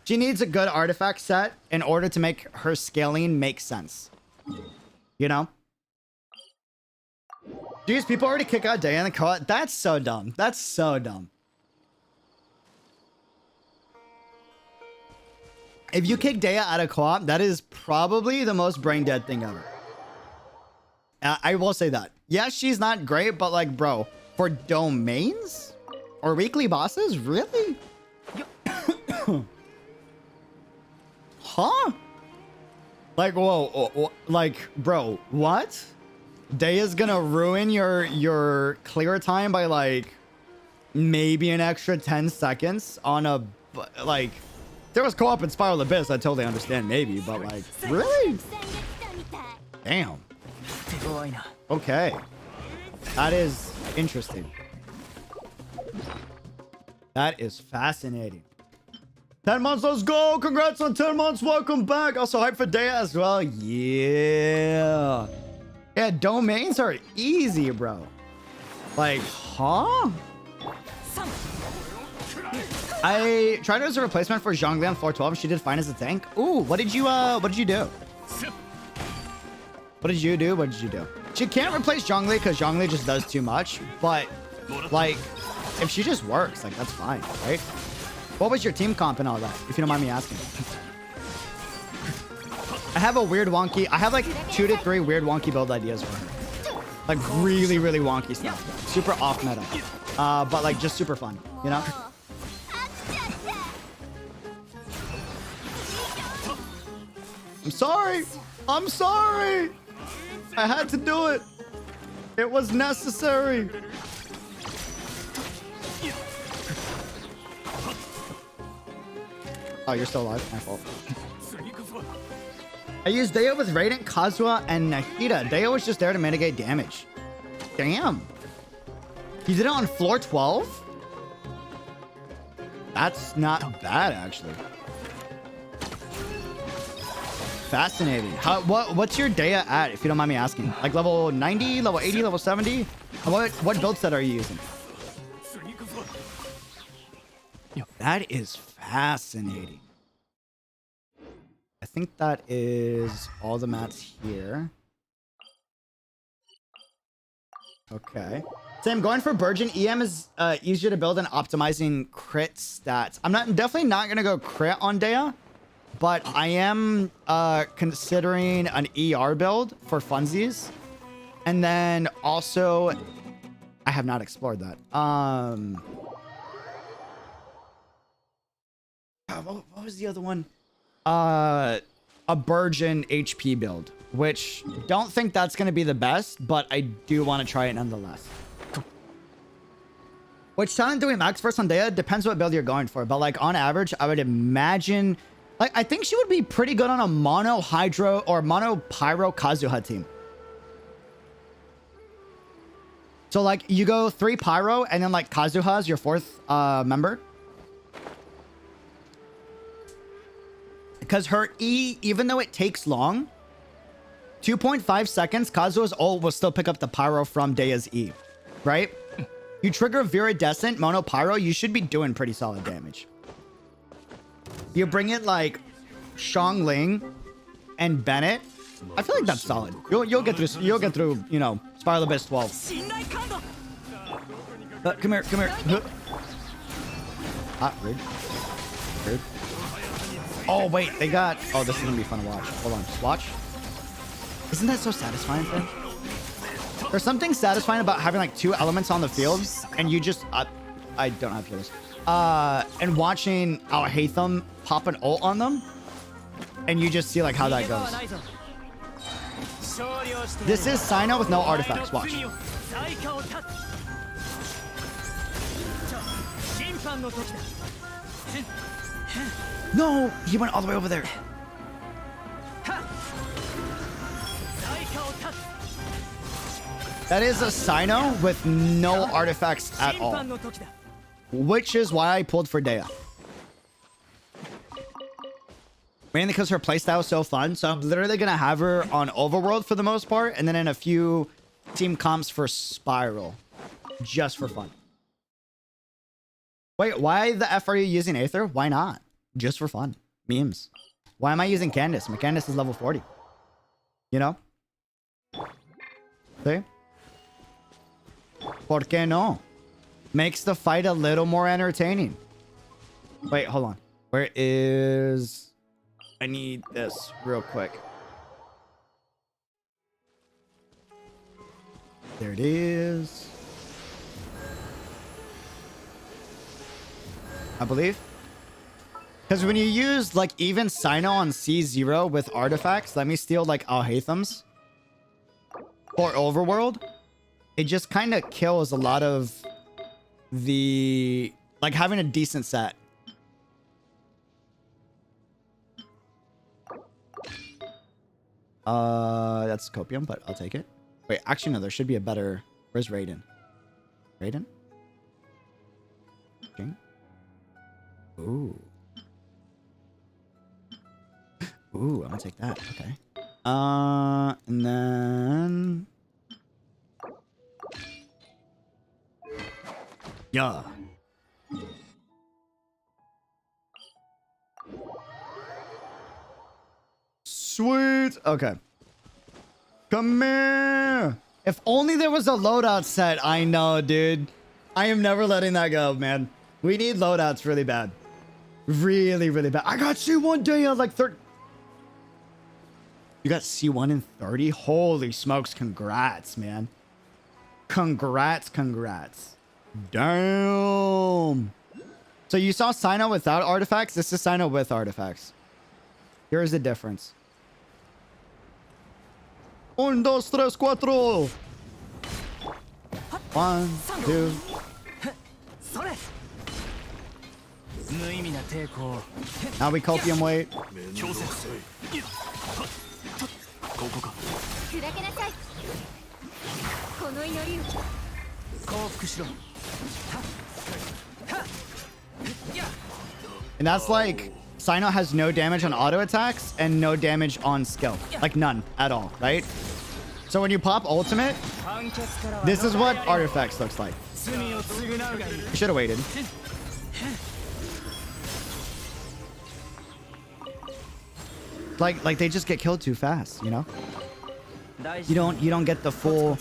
She needs a good artifact set in order to make her scaling make sense. You know? Jeez, people already kick out Dehya in the co-op. That's so dumb. That's so dumb. If you kick Dehya out of co-op, that is probably the most brain-dead thing ever. I will say that. Yeah, she's not great, but like, bro, for domains or weekly bosses, really? Huh? Like, whoa, like, bro, what? Dehya's gonna ruin your clear time by like maybe an extra 10 seconds on a like. If there was co-op in Spiral Abyss, I totally understand, maybe, but like, really? Damn. Okay. That is interesting. That is fascinating. 10 months, let's go! Congrats on 10 months, welcome back! Also hype for Dehya as well. Yeah. Yeah, domains are easy, bro. Like, huh? I tried her as a replacement for Zhongli on floor 12. She did fine as a tank. Ooh, what did you do? What did you do? What did you do? She can't replace Zhongli because Zhongli just does too much. But, like, if she just works, like, that's fine, right? What was your team comp and all that, if you don't mind me asking? I have a weird wonky... I have, like, 2 to 3 weird wonky build ideas for her. Like, really, really wonky stuff. Super off-meta. But, like, just super fun, you know? I'm sorry. I'm sorry. I had to do it. It was necessary. Oh, you're still alive? My fault. I used Dehya with Radiant, Kazuha, and Nahida. Dehya was just there to mitigate damage. Damn. You did it on floor 12? That's not bad, actually. Fascinating. What's your Dehya at, if you don't mind me asking? Like level 90, level 80, level 70? What build set are you using? That is fascinating. I think that is all the mats here. Okay. Same, going for Burgeon. EM is easier to build and optimizing crit stats. I'm definitely not gonna go crit on Dehya, but I am considering an ER build for funsies. And then also, I have not explored that. What was the other one? A Burgeon HP build, which don't think that's going to be the best, but I do want to try it nonetheless. Which talent do we max first on Dehya? Depends what build you're going for, but like on average, I would imagine Like, I think she would be pretty good on a mono hydro or mono pyro Kazuha team. So like you go 3 pyro and then like Kazuha's your 4th member. Because her E, even though it takes long, 2.5 seconds, Kazuha's ult will still pick up the pyro from Dehya's E, right? You trigger Viridescent, mono pyro, you should be doing pretty solid damage. You bring in like Xiangling and Bennett. I feel like that's solid. You'll get through. You'll get through. You know, Spiral Abyss 12. Come here. Come here. Ah, rude. Rude. Oh wait, they got. Oh, this is gonna be fun to watch. Hold on, just watch. Isn't that so satisfying, friend? There's something satisfying about having like 2 elements on the field, and you just. I don't have healers. And watching 𝙃𝙖𝙪 pop an ult on them, and you just see like how that goes. This is Cyno with no artifacts. Watch. No, he went all the way over there. That is a Cyno with no artifacts at all. Which is why I pulled for Dehya. Mainly because her playstyle is so fun. So I'm literally going to have her on Overworld for the most part. And then in a few team comps for Spiral. Just for fun. Wait, why the F are you using Aether? Why not? Just for fun. Memes. Why am I using Candace? My Candace is level 40. You know? See? ¿Por qué no? Makes the fight a little more entertaining. Wait, hold on. Where is... I need this real quick. There it is. I believe. Because when you use like even Cyno on C0 with artifacts, let me steal like 𝙃𝙃𝙪's for Overworld. It just kind of kills a lot of the like having a decent set. That's Copium, but I'll take it. Wait, actually no, there should be a better. Where's Raiden? Raiden? Okay. Ooh. Ooh, I'm gonna take that. Okay. And then yeah. Sweet. Okay. Come here. If only there was a loadout set. I know, dude. I am never letting that go, man. We need loadouts really bad. Really, really bad. I got C1 Dehya like 30. You got C1 in 30? Holy smokes. Congrats, man. Congrats, congrats. Damn. So you saw Cyno without artifacts? This is Cyno with artifacts. Here's the difference. 1, 2, 3, 4. 1, 2. Now we copium wait. And that's like Cyno has no damage on auto attacks and no damage on skill. Like none at all, right? So when you pop ultimate, this is what artifacts looks like. Should have waited. Like they just get killed too fast, you know? You don't get the full.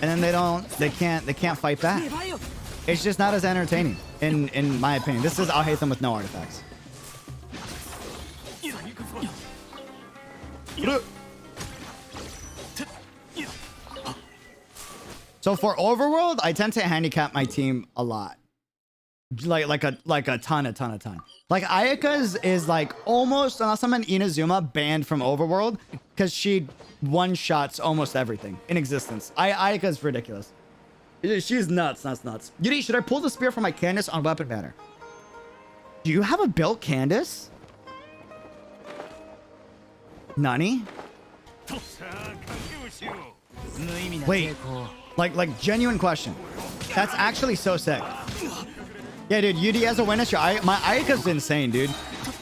And then they can't fight back. It's just not as entertaining in my opinion. This is 𝙃𝙃𝙪 with no artifacts. So for Overworld, I tend to handicap my team a lot. Like a ton. Like Ayaka's is like almost, unless I'm an Inazuma, banned from Overworld because she one-shots almost everything in existence. Ayaka's ridiculous. She's nuts, nuts. Yuri, should I pull the spear from my Candace on weapon banner? Do you have a built Candace? Nani? Wait, like genuine question. That's actually so sick. Yeah, dude, UD as a witness, my Ayaka's insane, dude.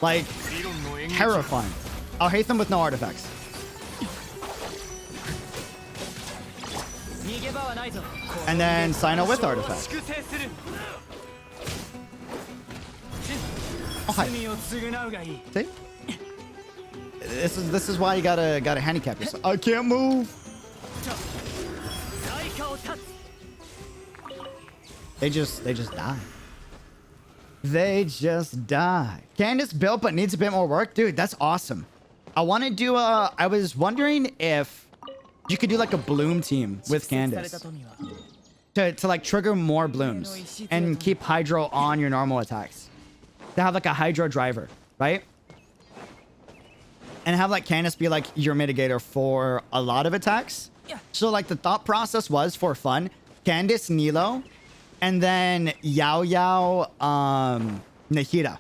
Like, terrifying. I'll hate them with no artifacts. And then Sino with artifacts. Oh, hi. See? This is why you gotta handicap yourself. I can't move. They just die. They just die. Candace built but needs a bit more work. Dude, that's awesome. I want to do I was wondering if you could do like a bloom team with Candace. To like trigger more blooms and keep Hydro on your normal attacks. To have like a Hydro driver, right? And have like Candace be like your mitigator for a lot of attacks. So like the thought process was for fun, Candace, Nilo, and then Yao, Nahida.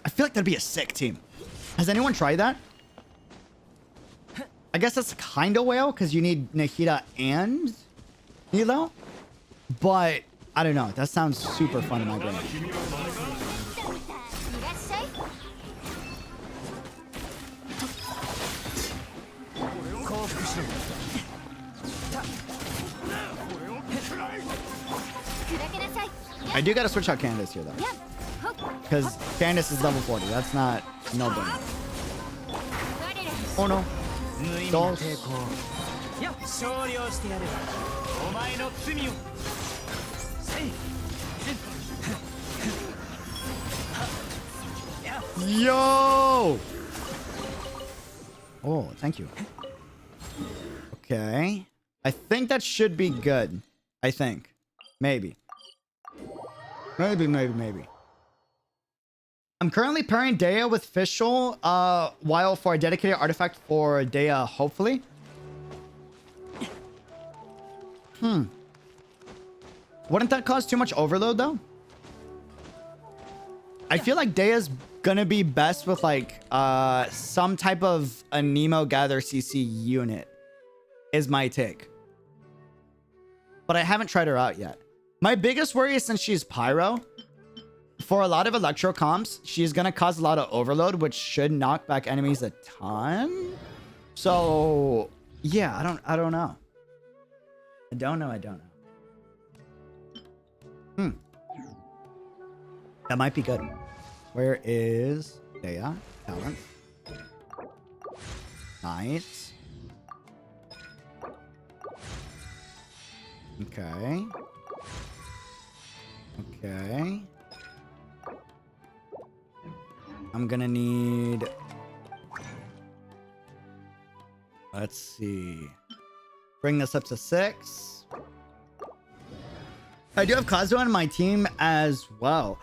I feel like that'd be a sick team. Has anyone tried that? I guess that's kind of whale because you need Nahida and Nilo. But I don't know. That sounds super fun in my brain. I do gotta switch out Candace here though, because Candace is level 40. That's not no brainer. Oh no. Dolls. Yo! Oh, thank you. Okay. I think that should be good. I think. Maybe. Maybe. I'm currently pairing Dehya with Fischl, while for a dedicated artifact for Dehya, hopefully. Wouldn't that cause too much overload, though? I feel like Dehya's gonna be best with, like, some type of a Nemo Gather CC unit, is my take. But I haven't tried her out yet. My biggest worry is since she's Pyro, for a lot of Electro comps, she's gonna cause a lot of overload, which should knock back enemies a ton. So, yeah, I don't know. I don't know. That might be good. Where is Dehya? Talent. Nice. Okay. I'm gonna need... Let's see. Bring this up to 6. I do have Kazuha on my team as well.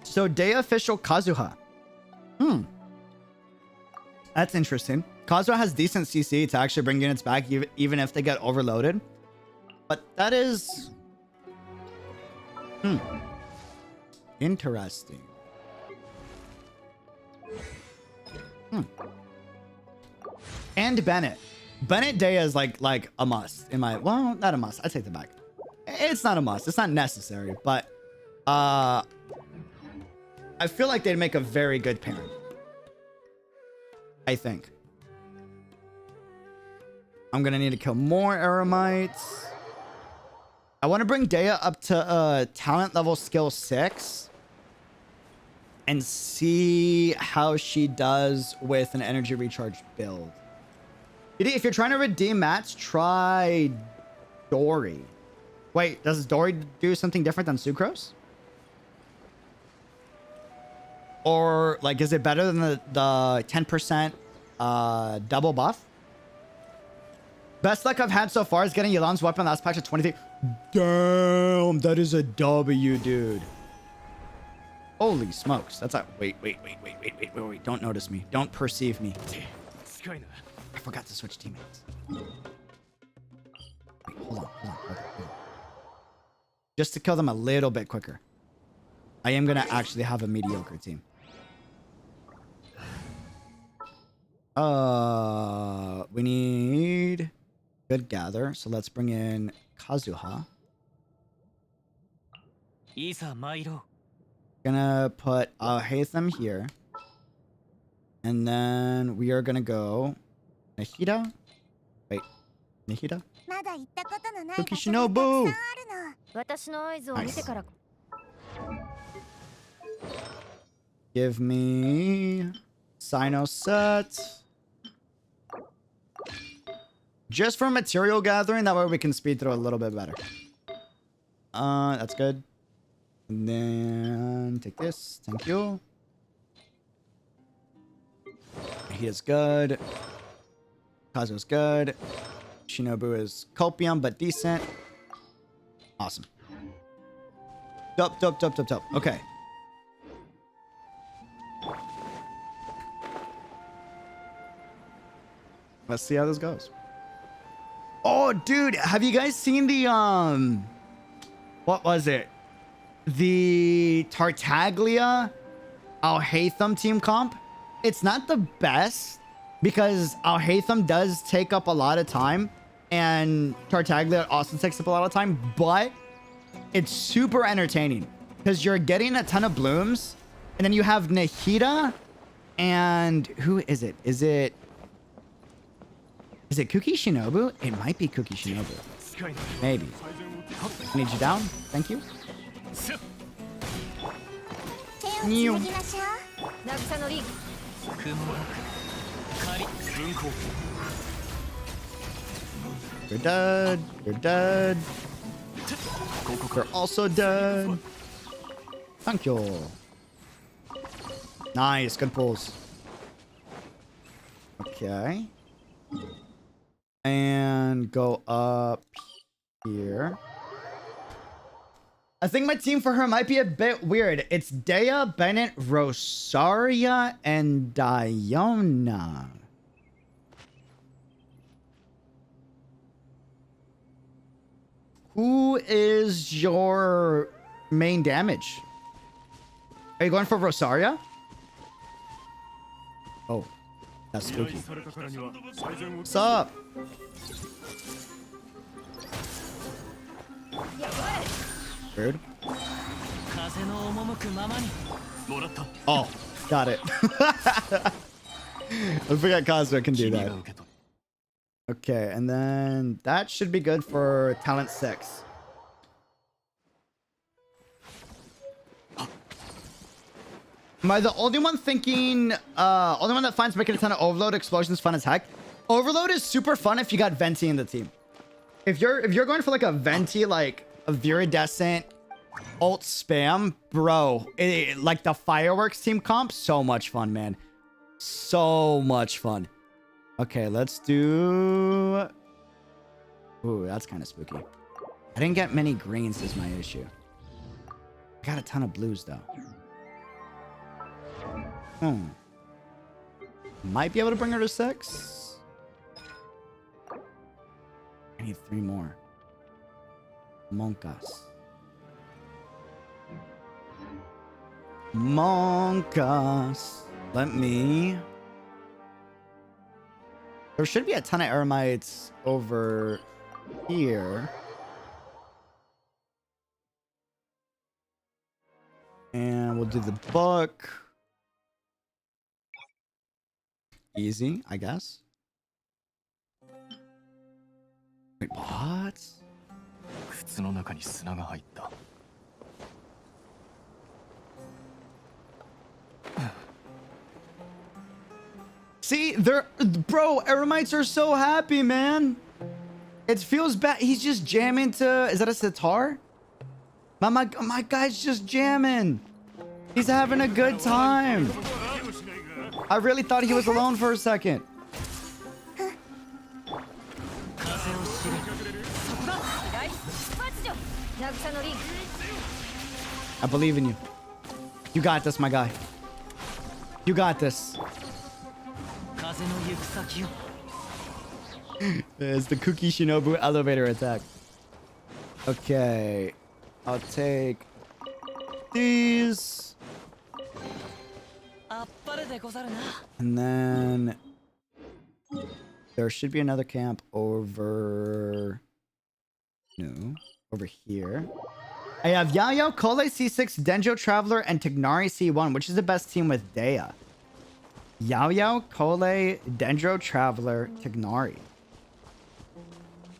So Dehya official Kazuha. That's interesting. Kazuha has decent CC to actually bring units back even if they get overloaded. But that is... Interesting. And Bennett. Bennett Dehya is like a must in my... Well, not a must. I take that back. It's not a must. It's not necessary. But I feel like they'd make a very good pairing. I think. I'm going to need to kill more Eremites. I want to bring Dehya up to talent level skill 6. And see how she does with an energy recharge build. If you're trying to redeem mats, try Dory. Wait, does Dory do something different than Sucrose? Or, like, is it better than the 10% double buff? Best luck I've had so far is getting Yelan's weapon last patch at 23. Damn, that is a W, dude. Holy smokes. That's a... Wait. Don't notice me. Don't perceive me. I forgot to switch teammates. Wait, hold on. just to kill them a little bit quicker. I am gonna actually have a mediocre team. We need good gather, so let's bring in Kazuha. Gonna put 𝙃𝙖𝙪 here. And then we are gonna go Nahida. Wait, Nahida? 𝙃𝙀𝙀𝙀. Nice. Give me Sino set. Just for material gathering, that way we can speed through a little bit better. That's good. And then take this. Thank you. He is good. Kazu's good. Shinobu is copium, but decent. Awesome. Dope, dope, dope, dope, dope. Okay. Let's see how this goes. Oh, dude, have you guys seen the, what was it? The Tartaglia 𝙃𝙀𝙀 team comp? It's not the best because 𝙃𝙀𝙀 does take up a lot of time and Tartaglia also takes up a lot of time, but it's super entertaining because you're getting a ton of blooms and then you have Nahida and who is it? Is it 𝙃𝙀𝙀𝙀? It might be 𝙃𝙀𝙀𝙀𝙀. Maybe. I need you down. Thank you. New. You're dead. You're dead. You're also dead. Thank you. Nice. Good pulls. Okay. And go up here. I think my team for her might be a bit weird. It's Dehya, Bennett, Rosaria, and Diona. Who is your main damage? Are you going for Rosaria? Oh, that's spooky. What's up? Weird. Oh, got it. I forgot Kazuha can do that. Okay, and then that should be good for talent 6. Am I the only one thinking, only one that finds making a ton of overload explosions fun as heck? Overload is super fun if you got Venti in the team. If you're going for like a Venti, like a Viridescent ult spam, bro, like the fireworks team comp, so much fun, man. So much fun. Okay, let's do... Ooh, that's kind of spooky. I didn't get many greens is my issue. I got a ton of blues, though. Might be able to bring her to 6. I need 3 more. Monkas. Monkas. Let me... There should be a ton of Eremites over here. And we'll do the book. Easy, I guess. Wait, what? See, bro, Eremites are so happy, man. It feels bad. He's just jamming to... Is that a sitar? My guy's just jamming. He's having a good time. I really thought he was alone for a second. I believe in you. You got this, my guy. You got this. It's the 𝙃𝙀𝙀𝙀𝙀 elevator attack. Okay. I'll take these. And then there should be another camp over... No, over here. I have 𝙃𝙀𝙀, 𝙃𝙀𝙀 C6, 𝙃𝙀𝙀 Traveler, and 𝙃𝙀𝙀 C1. Which is the best team with Dehya? 𝙃𝙀𝙀, 𝙃𝙀𝙀, 𝙃𝙀𝙀 Traveler, 𝙃𝙀𝙀.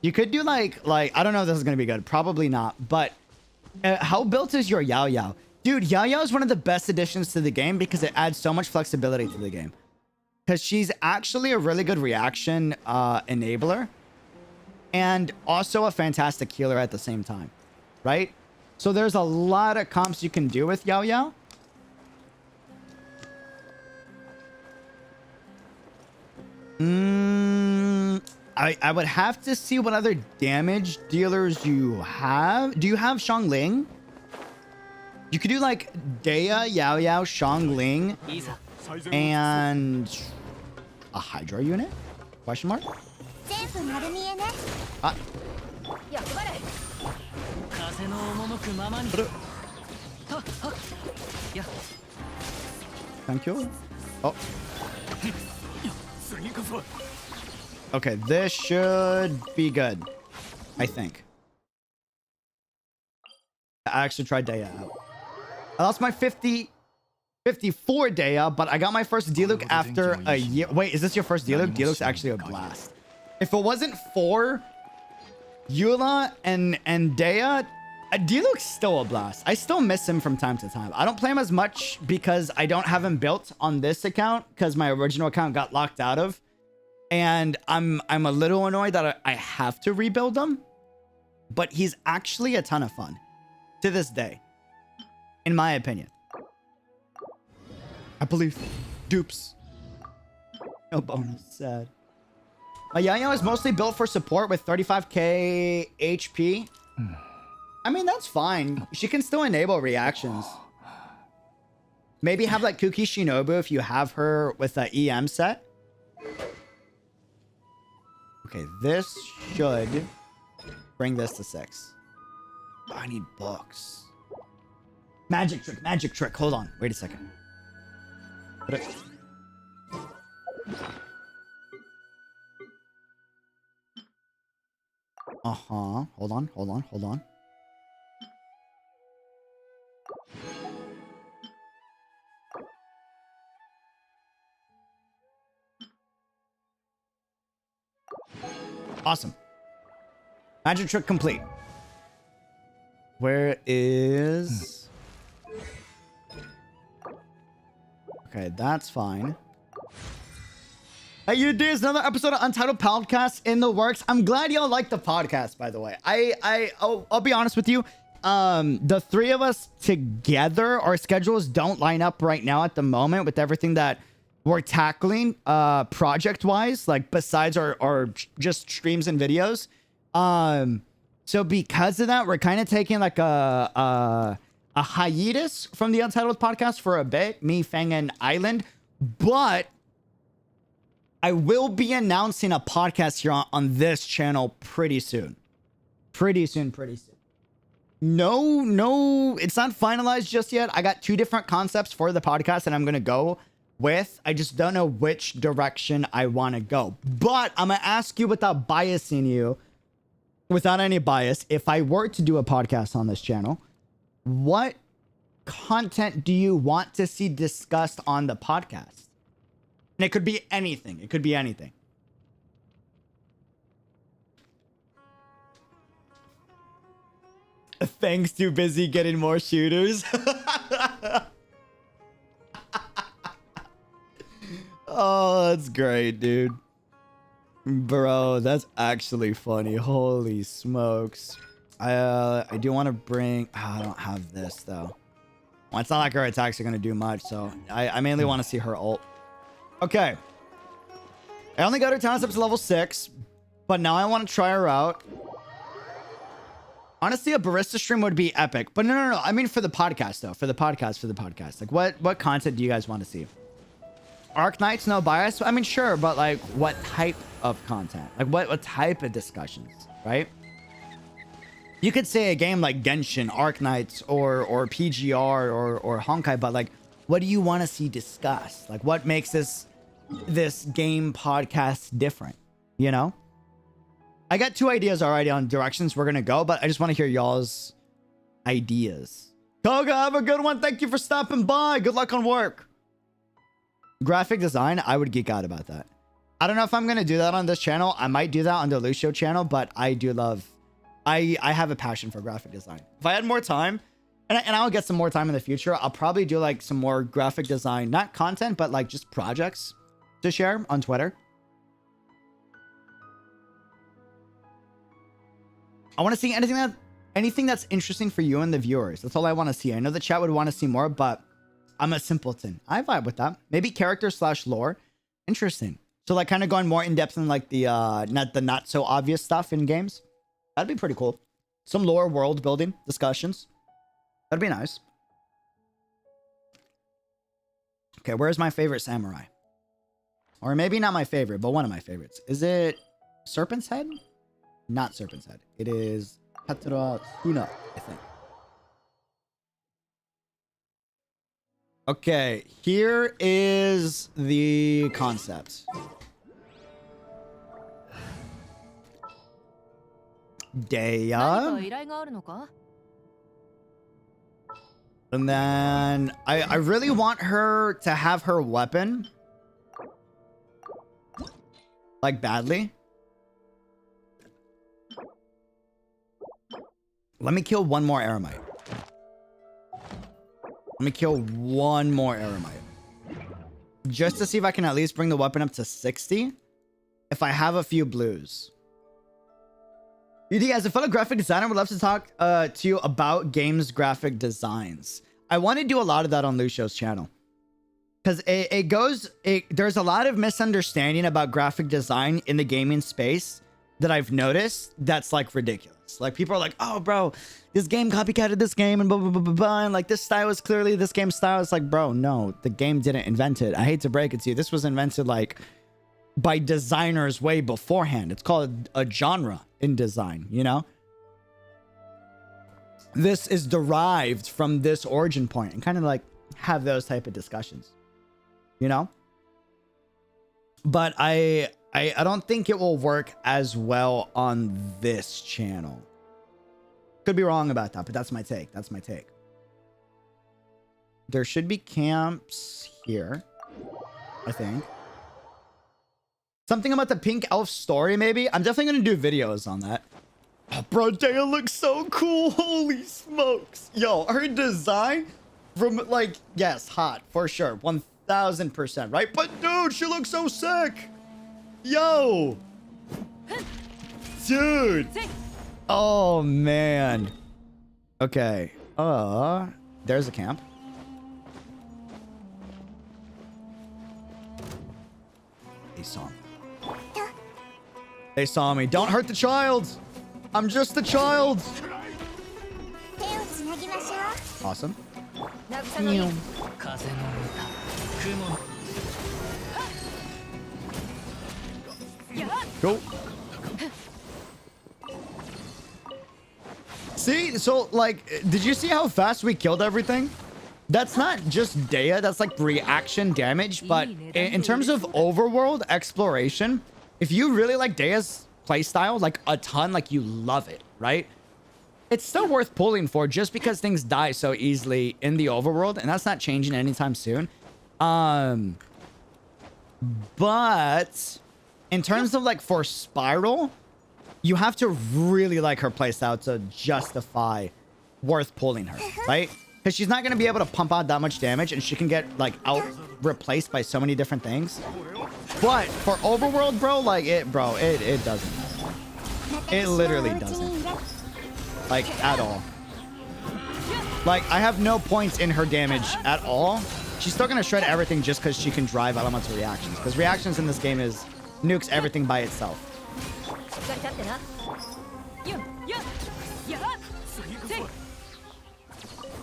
You could do like I don't know if this is gonna be good. Probably not. But how built is your 𝙃𝙀𝙀? Dude, 𝙃𝙀𝙀 is one of the best additions to the game because it adds so much flexibility to the game. Because she's actually a really good reaction enabler. And also a fantastic healer at the same time. Right? So there's a lot of comps you can do with 𝙃𝙀𝙀. I would have to see what other damage dealers you have. Do you have Xiangling? You could do like Dehya, 𝙃𝙀𝙀, Xiangling, and a Hydra unit? Question mark? Ah. Thank you. Oh. Okay, this should be good. I think. I actually tried Dehya out. I lost my 54 Dehya, but I got my first Diluc after a year. Wait, is this your first Diluc? Diluc's actually a blast. If it wasn't for Eula and Dehya, Diluc's still a blast. I still miss him from time to time. I don't play him as much because I don't have him built on this account because my original account got locked out of. And I'm a little annoyed that I have to rebuild him. But he's actually a ton of fun. To this day. In my opinion. I believe. Dupes. No bonus. Sad. My 𝙃𝙀𝙀 is mostly built for support with 35k HP. I mean, that's fine. She can still enable reactions. Maybe have like Kuki Shinobu if you have her with the EM set. Okay, this should bring this to 6. Oh, I need books. Magic trick, magic trick. Hold on. Wait a second. Uh-huh. Hold on, hold on, hold on. Awesome. Magic trick complete. Where is... Okay, that's fine. Hey, you dudes, another episode of Untitled Podcast in the works. I'm glad y'all like the podcast, by the way. I'll be honest with you. The three of us together, our schedules don't line up right now at the moment with everything that we're tackling project-wise, like besides our just streams and videos. So because of that, we're kind of taking like a hiatus from the Untitled Podcast for a bit, me, Fang, and Island. But I will be announcing a podcast here on this channel pretty soon. Pretty soon. No, it's not finalized just yet. I got 2 different concepts for the podcast that I'm going to go with. I just don't know which direction I want to go. But I'm going to ask you without biasing you, without any bias, if I were to do a podcast on this channel, what content do you want to see discussed on the podcast? And it could be anything. It could be anything. Thanks, too busy getting more shooters. Oh, that's great, dude. Bro, that's actually funny. Holy smokes. I do want to bring... Oh, I don't have this, though. Well, it's not like her attacks are going to do much, so I mainly want to see her ult. Okay. I only got her talents up to level 6, but now I want to try her out. Honestly, a barista stream would be epic. But no. I mean, for the podcast, though. For the podcast. Like, what content do you guys want to see? Arc Knights, no bias? I mean, sure, but, like, what type of content? Like, what type of discussions, right? You could say a game like Genshin, Arknights, or PGR or Honkai, but like, what do you want to see discussed? Like, what makes this game podcast different? You know? I got 2 ideas already on directions we're gonna go, but I just want to hear y'all's ideas. Koga, have a good one. Thank you for stopping by. Good luck on work. Graphic design, I would geek out about that. I don't know if I'm gonna do that on this channel. I might do that on the Lucio channel, but I do love... I have a passion for graphic design. If I had more time, and I'll get some more time in the future, I'll probably do like some more graphic design, not content, but like just projects to share on Twitter. I want to see anything that's interesting for you and the viewers. That's all I want to see. I know the chat would want to see more, but I'm a simpleton. I vibe with that. Maybe character/lore. Interesting. So like kind of going more in depth in like the not so obvious stuff in games. That'd be pretty cool. Some lore world building discussions. That'd be nice. Okay, where's my favorite samurai? Or maybe not my favorite, but one of my favorites. Is it Serpent's Head? Not Serpent's Head. It is Hatra Tuna, I think. Okay, here is the concept. Dehya. And then I really want her to have her weapon. Like badly. Let me kill one more Aramite. Let me kill one more Aramite. Just to see if I can at least bring the weapon up to 60. If I have a few blues. UD, as a fellow graphic designer, I would love to talk to you about games graphic designs. I want to do a lot of that on Lucio's channel. Because there's a lot of misunderstanding about graphic design in the gaming space that I've noticed that's like ridiculous. Like people are like, oh bro, this game copycatted this game and blah, blah, blah, blah, blah. And like this style is clearly this game's style. It's like, bro, no, the game didn't invent it. I hate to break it to you. This was invented like by designers way beforehand. It's called a genre in design, you know? This is derived from this origin point and kind of like have those type of discussions, you know? But I don't think it will work as well on this channel. Could be wrong about that, but that's my take. That's my take. There should be camps here, I think. Something about the pink elf story, maybe? I'm definitely going to do videos on that. Oh, bro, Dehya looks so cool. Holy smokes. Yo, her design from, like, yes, hot, for sure. 1000%, right? But, dude, she looks so sick. Yo. Dude. Oh, man. Okay. There's a camp. They saw me. They saw me. Don't hurt the child. I'm just a child. Awesome. Go. See, so like, did you see how fast we killed everything? That's not just Dehya, that's like reaction damage, but in terms of overworld exploration, if you really like Dehya's playstyle, like a ton, like you love it, right? It's still worth pulling for just because things die so easily in the overworld, and that's not changing anytime soon. But in terms of like for Spiral, you have to really like her playstyle to justify worth pulling her, right? Because she's not going to be able to pump out that much damage, and she can get like out replaced by so many different things. But for overworld, bro, like it doesn't. It literally doesn't. Like at all. Like I have no points in her damage at all. She's still going to shred everything just because she can drive elemental reactions. Because reactions in this game is nukes everything by itself.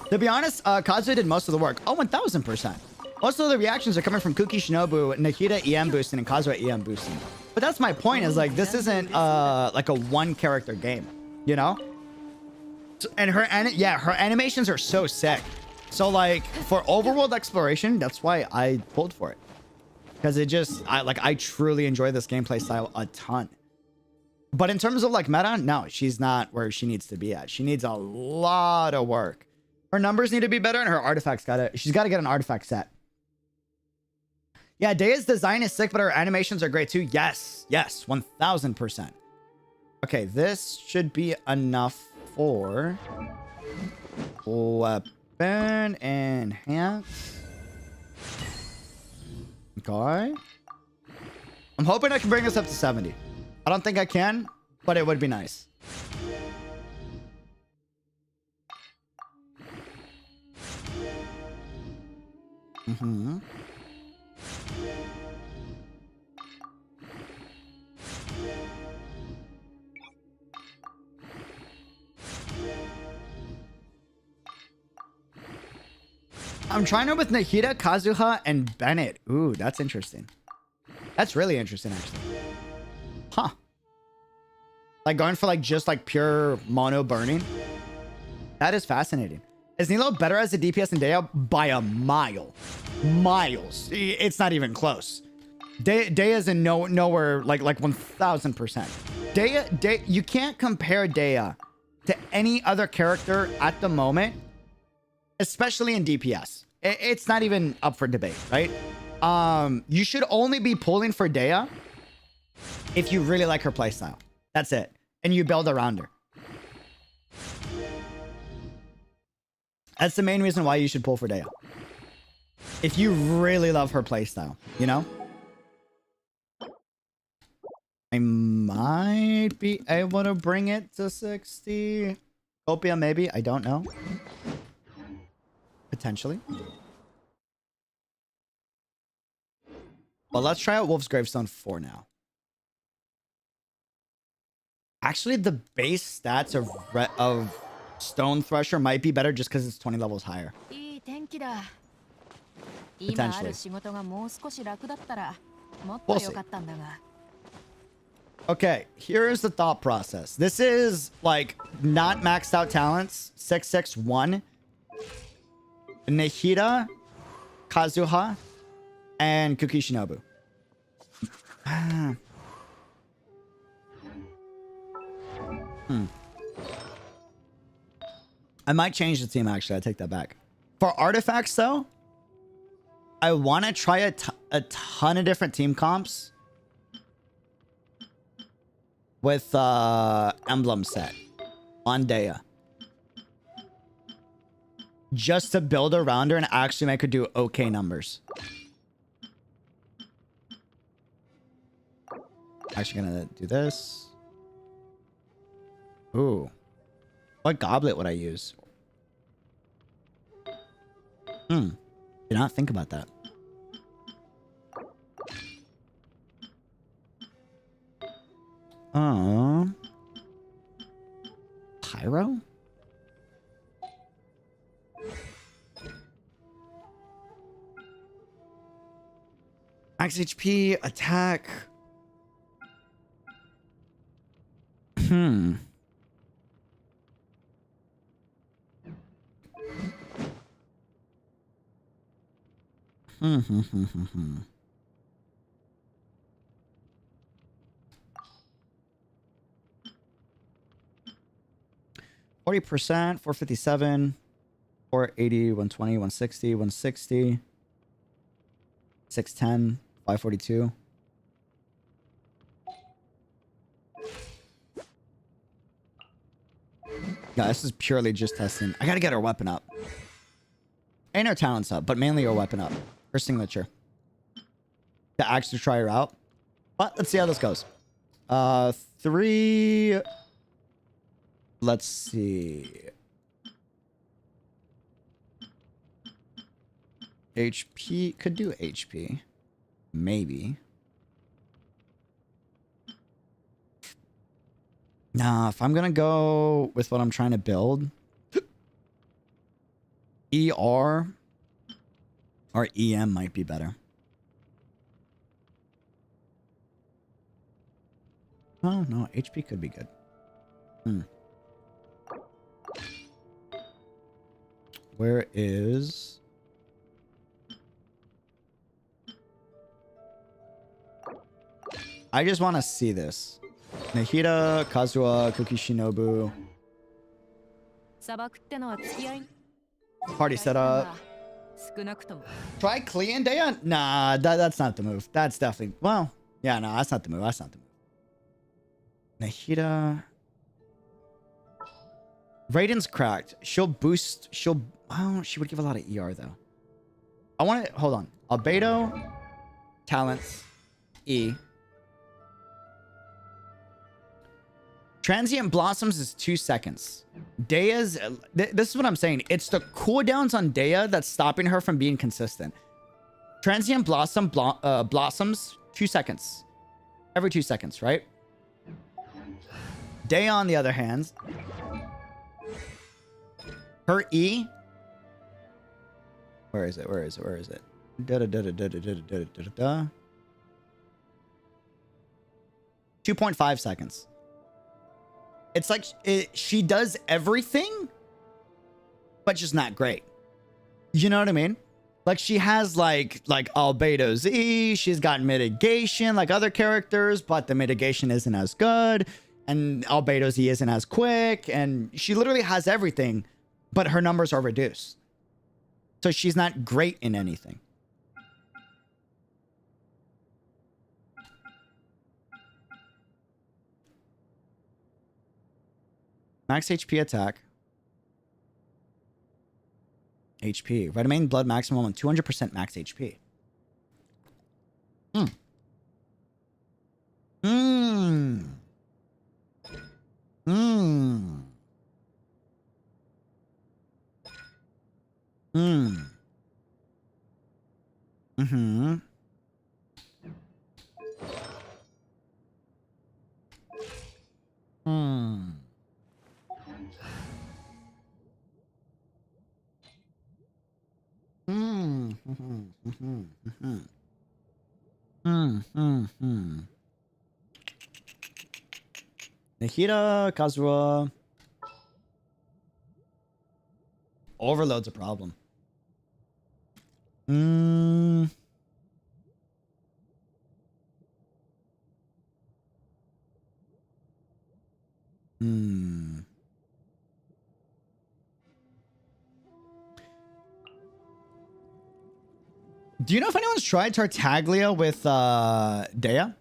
To be honest, Kazuya did most of the work. Oh, 1000%. Most of the reactions are coming from Kuki Shinobu, Nahida EM boosting, and Kazuya EM boosting. But that's my point, is like, this isn't like a one character game, you know? And her animations are so sick. So like for overworld exploration, that's why I pulled for it. Because I truly enjoy this gameplay style a ton. But in terms of like meta, no, she's not where she needs to be at. She needs a lot of work. Her numbers need to be better, and her artifacts she's got to get an artifact set. Yeah, Dehya's design is sick, but her animations are great too. Yes, 1000%. Okay, this should be enough for weapon enhance. Okay. I'm hoping I can bring this up to 70. I don't think I can, but it would be nice. I'm trying her with Nahida, Kazuha, and Bennett. Ooh, that's interesting. That's really interesting, actually. Huh. Like going for like just like pure mono burning. That is fascinating. Is Nilo better as a DPS than Dehya? By a mile. Miles. It's not even close. Dehya's in nowhere like 1000%. Dehya, you can't compare Dehya to any other character at the moment, especially in DPS. It's not even up for debate, right? You should only be pulling for Dehya if you really like her playstyle. That's it. And you build around her. That's the main reason why you should pull for Dehya. If you really love her playstyle, you know? I might be able to bring it to 60. Copia, maybe. I don't know. Potentially. Well, let's try out Wolf's Gravestone 4 now. Actually, the base stats of Stone Thresher might be better just because it's 20 levels higher. Potentially. We'll see. Okay, here is the thought process. This is like not maxed out talents. 661. Nahida, Kazuha, and Kukishinobu. I might change the team, actually. I take that back. For artifacts, though, I want to try a ton of different team comps with emblem set on Dehya. Just to build around her and actually make her do okay numbers. Actually gonna do this. Ooh. What goblet would I use? Did not think about that. Pyro? Max HP, attack. %, 457, 480, 120, 160, 160, 610, 542. Yeah, this is purely just testing. I gotta get her weapon up. And her talents up, but mainly her weapon up. Her signature. To actually try her out. But let's see how this goes. 3... Let's see. HP. Could do HP. Maybe. Nah, if I'm gonna go with what I'm trying to build, ER or EM might be better. Oh, no, HP could be good. Where is... I just want to see this. Nahida, Kazuha, Kuki Shinobu. Party setup. Try Klee and Dehya? Nah, that's not the move. That's definitely... Well, yeah, no, that's not the move. That's not the move. Nahida... Raiden's cracked. She'll boost... She'll... Oh, she would give a lot of ER, though. I want to... Hold on. Albedo. Talents. E. Transient Blossoms is 2 seconds. Dehya's... This is what I'm saying. It's the cooldowns on Dehya that's stopping her from being consistent. Transient Blossoms, 2 seconds. Every 2 seconds, right? Dehya, on the other hand... Her E... Where is it? Where is it? Where is it? Da-da-da-da-da-da-da-da-da-da. 2.5 seconds. It's like she does everything, but just not great. You know what I mean? Like she has like Albedo's E. She's got mitigation like other characters, but the mitigation isn't as good. And Albedo's E isn't as quick. And she literally has everything, but her numbers are reduced. So she's not great in anything. Max HP attack. HP. Vitamin blood maximum on 200% max HP. Hmm. Hmm. Hmm. Hmm. Mm-hmm. Hmm. Hmm. Nahida, Kazuha. Overload's a problem. Hmm. Hmm. Do you know if anyone's tried Tartaglia with Dehya?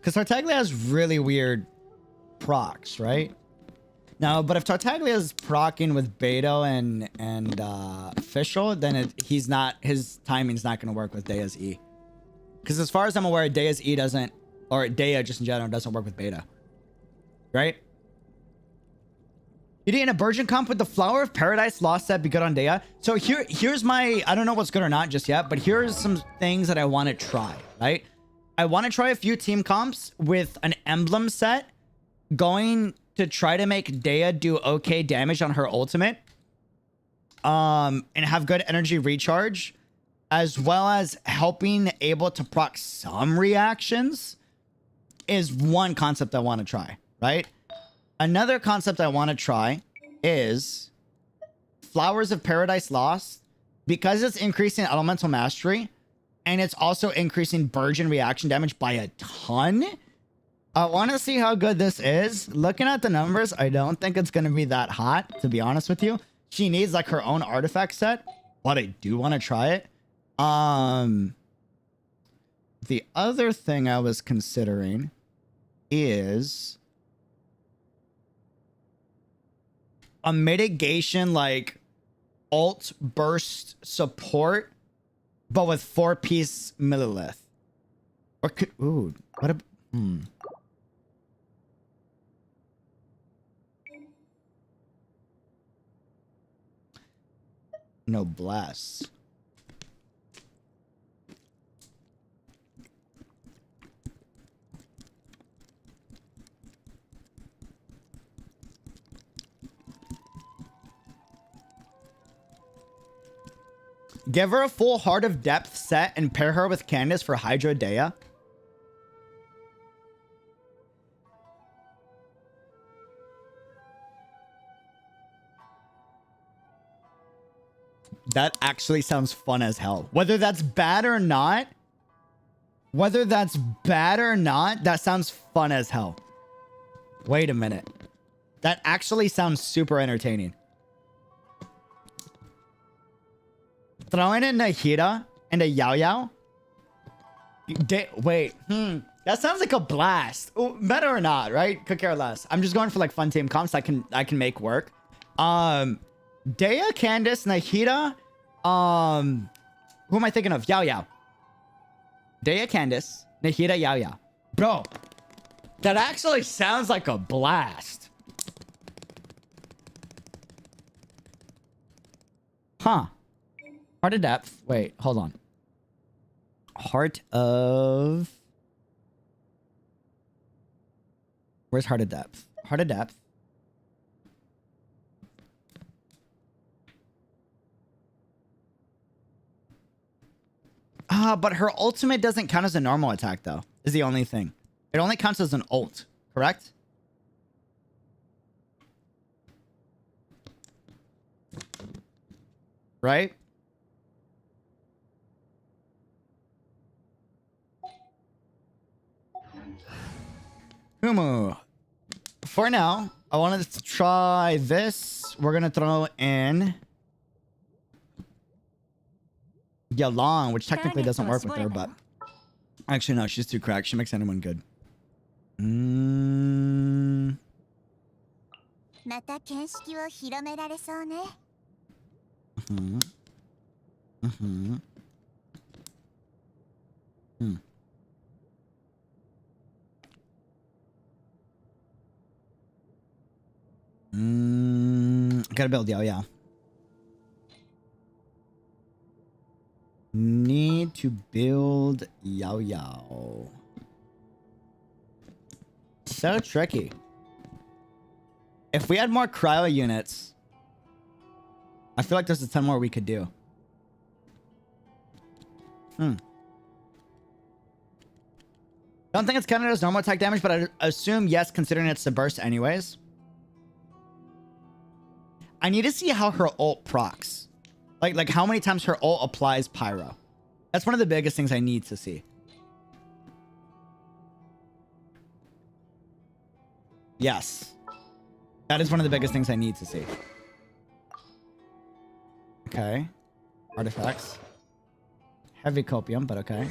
Because Tartaglia has really weird procs, right? No, but if Tartaglia is procking with Beto and Fischl, then his timing's not going to work with Dehya's E. Because as far as I'm aware, Dehya's E doesn't, or Dehya just in general doesn't work with Beta. Right? You did in a Virgin comp with the Flower of Paradise Lost set be good on Dehya. So here's my, I don't know what's good or not just yet, but here's some things that I want to try, right? I want to try a few team comps with an emblem set going to try to make Dehya do okay damage on her ultimate. And have good energy recharge, as well as helping able to proc some reactions is one concept I want to try, right? Another concept I want to try is Flowers of Paradise Lost, because it's increasing elemental mastery and it's also increasing virgin reaction damage by a ton. I want to see how good this is. Looking at the numbers, I don't think it's going to be that hot, to be honest with you. She needs like her own artifact set, but I do want to try it. The other thing I was considering is a mitigation like alt burst support, but with 4-piece Millilith. Or could, ooh, what a, No blasts. Give her a full Heart of Depth set and pair her with Candace for Hydra Dehya. That actually sounds fun as hell. Whether that's bad or not, that sounds fun as hell. Wait a minute. That actually sounds super entertaining. Throwing in a 𝙃𝙬 and a 𝙃𝙬. Wait. That sounds like a blast. Ooh, meta or not, right? Could care less. I'm just going for like fun team comps I can make work. Dehya, Candace, Nahida. Who am I thinking of? 𝙃𝙬. Dehya, Candace, Nahida, 𝙃𝙬. Bro, that actually sounds like a blast. Huh. Heart of Depth. Wait, hold on. Heart of... Where's Heart of Depth? Heart of Depth. But her ultimate doesn't count as a normal attack, though. Is the only thing. It only counts as an ult, correct? Right? Humu. For now, I wanted to try this. We're gonna throw in Yalan, which technically doesn't work with her, but actually no, she's too cracked. She makes anyone good. Gotta build 𝙃𝙬. Need to build 𝙃𝙬. So tricky. If we had more cryo units, I feel like there's a ton more we could do. Don't think it's counted as normal attack damage, but I assume yes, considering it's a burst anyways. I need to see how her ult procs. Like how many times her ult applies pyro. That's one of the biggest things I need to see. Yes. That is one of the biggest things I need to see. Okay. Artifacts. Heavy copium, but okay.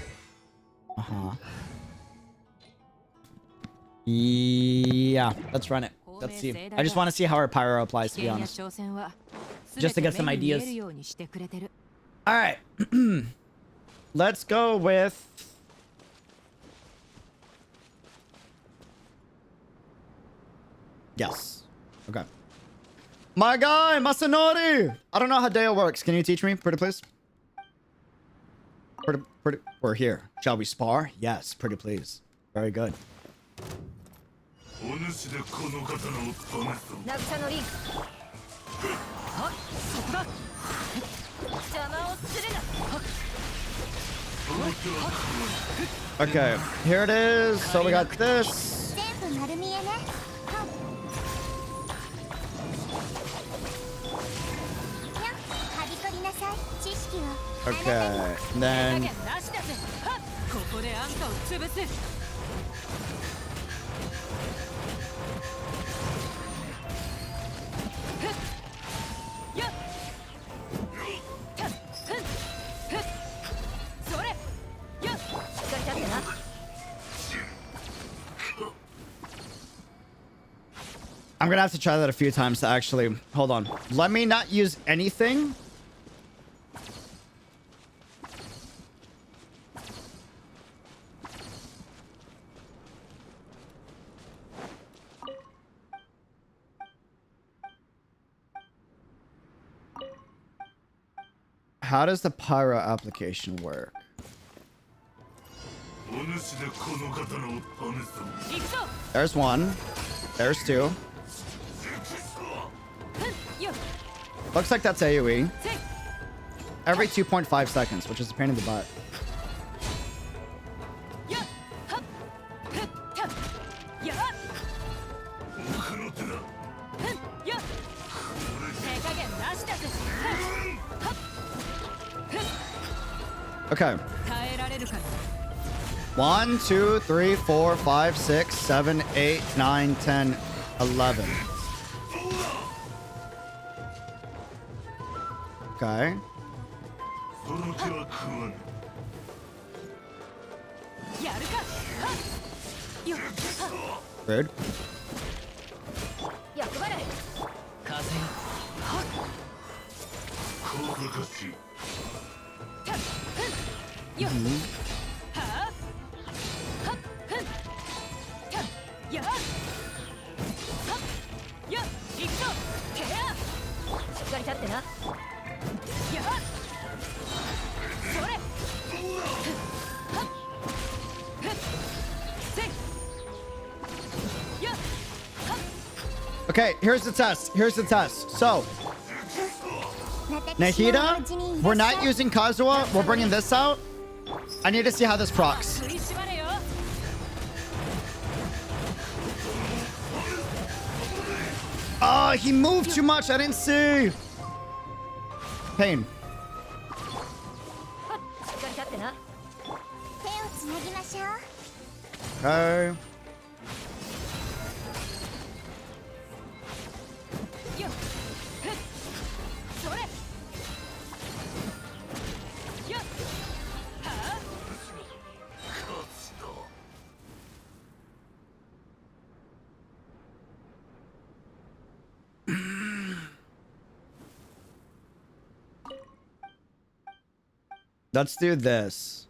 Yeah, let's run it. Let's see. I just want to see how her pyro applies, to be honest. Just to get some ideas. Alright. Let's go with... Yes. Okay. My guy, Masanori! I don't know how Dehya works. Can you teach me, pretty please? Pretty, we're here. Shall we spar? Yes, pretty please. Very good. Okay, here it is. So we got this. Okay, and then... I'm gonna have to try that a few times to actually... Hold on. Let me not use anything. How does the pyro application work? There's one. There's two. Looks like that's AoE. Every 2.5 seconds, which is a pain in the butt. Okay. 1, 2, 3, 4, 5, 6, 7, 8, 9, 10, 11. Okay. Rude. Okay, here's the test. Here's the test. So, Nahida, we're not using Kazuha. We're bringing this out. I need to see how this procs. Oh, he moved too much. I didn't see. Pain. Okay. Let's do this.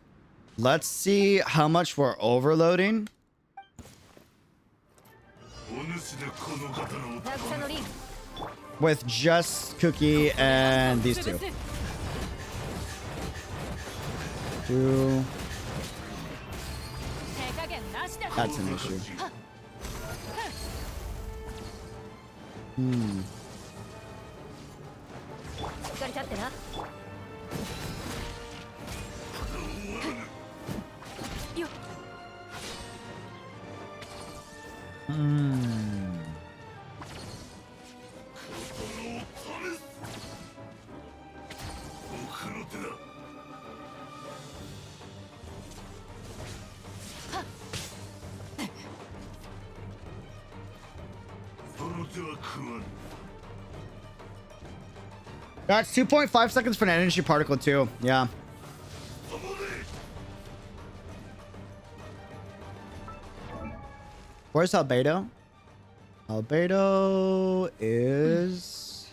Let's see how much we're overloading. With just Cookie and these two. That's an issue. That's 2.5 seconds for an energy particle too. Yeah. Where's Albedo? Albedo is...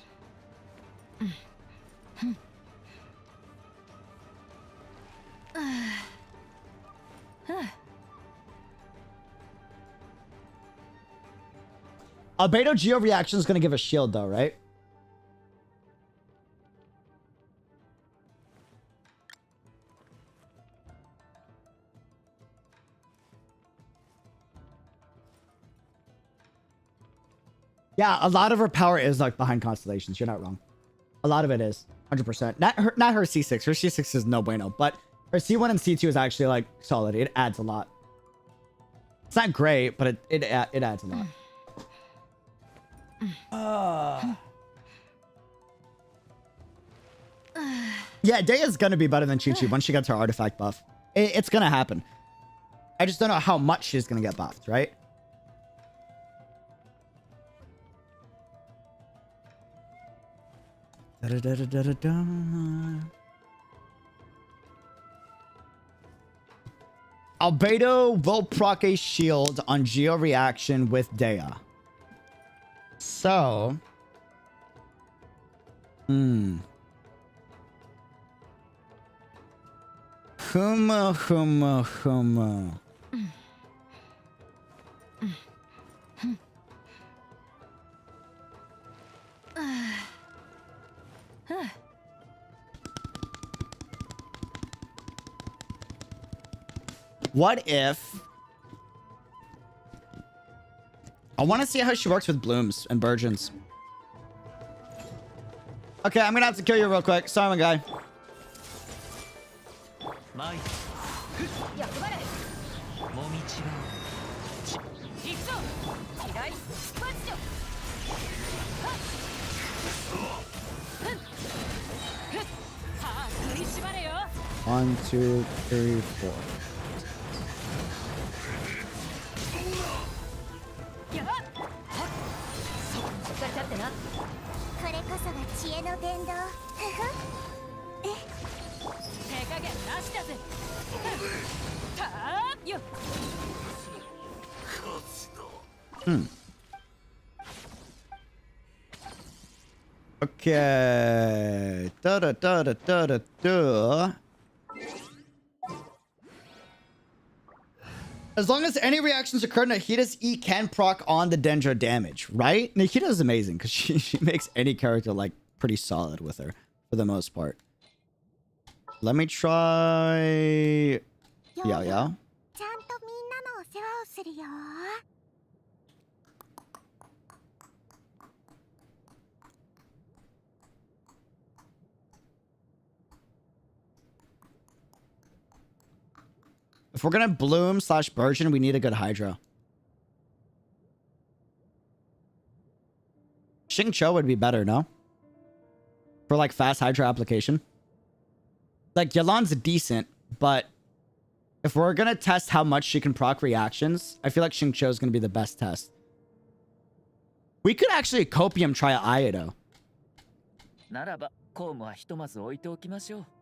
Albedo Geo reaction is going to give a shield though, right? Yeah, a lot of her power is like behind constellations. You're not wrong. A lot of it is 100%. Not her C6. Her C6 is no bueno, but her C1 and C2 is actually like solid. It adds a lot. It's not great, but it adds a lot. Yeah, Dehya's gonna be better than Chi-Chi once she gets her artifact buff. It's gonna happen. I just don't know how much she's gonna get buffed, right? Albedo will proc a shield on Geo reaction with Dehya. So... Huma. What if... I want to see how she works with blooms and burgeons. Okay, I'm gonna have to kill you real quick. Sorry, my guy. 1, 2, 3, 4. Okay. Da da da da da da da. As long as any reactions occur, Nahida's E can proc on the Dendro damage, right? Nahida's amazing because she makes any character like pretty solid with her for the most part. Let me try. Yeah. If we're gonna bloom / burgeon, we need a good Hydro. Xingqiu would be better, no? For like fast Hydro application. Like Yelan's decent, but if we're gonna test how much she can proc reactions, I feel like Xingqiu is gonna be the best test. We could actually Copium try Aido.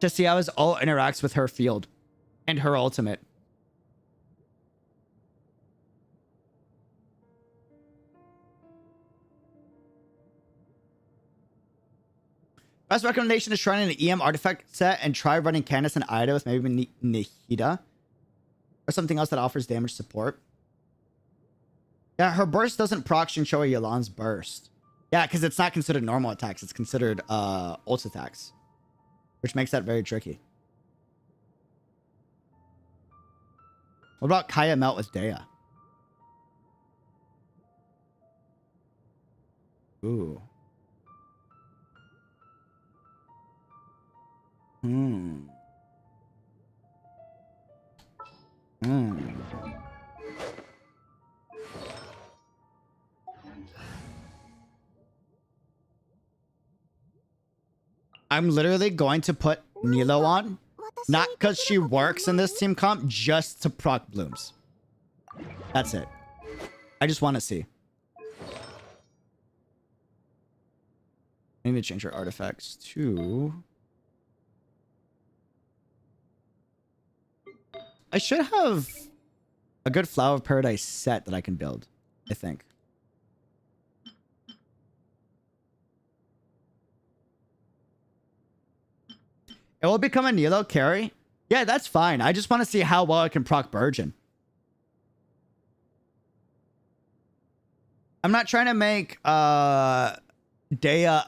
To see how his ult interacts with her field and her ultimate. Best recommendation is trying an EM artifact set and try running Candace and Ida with maybe Nahida. Or something else that offers damage support. Yeah, her burst doesn't proc Xingqiu or Yelan's burst. Yeah, because it's not considered normal attacks. It's considered ult attacks. Which makes that very tricky. What about Kaya Melt with Dehya? Ooh. I'm literally going to put Nilo on. Not because she works in this team comp, just to proc blooms. That's it. I just want to see. I need to change her artifacts too. I should have a good Flower of Paradise set that I can build, I think. It will become a Nilo carry? Yeah, that's fine. I just want to see how well I can proc Burgeon. I'm not trying to make Dehya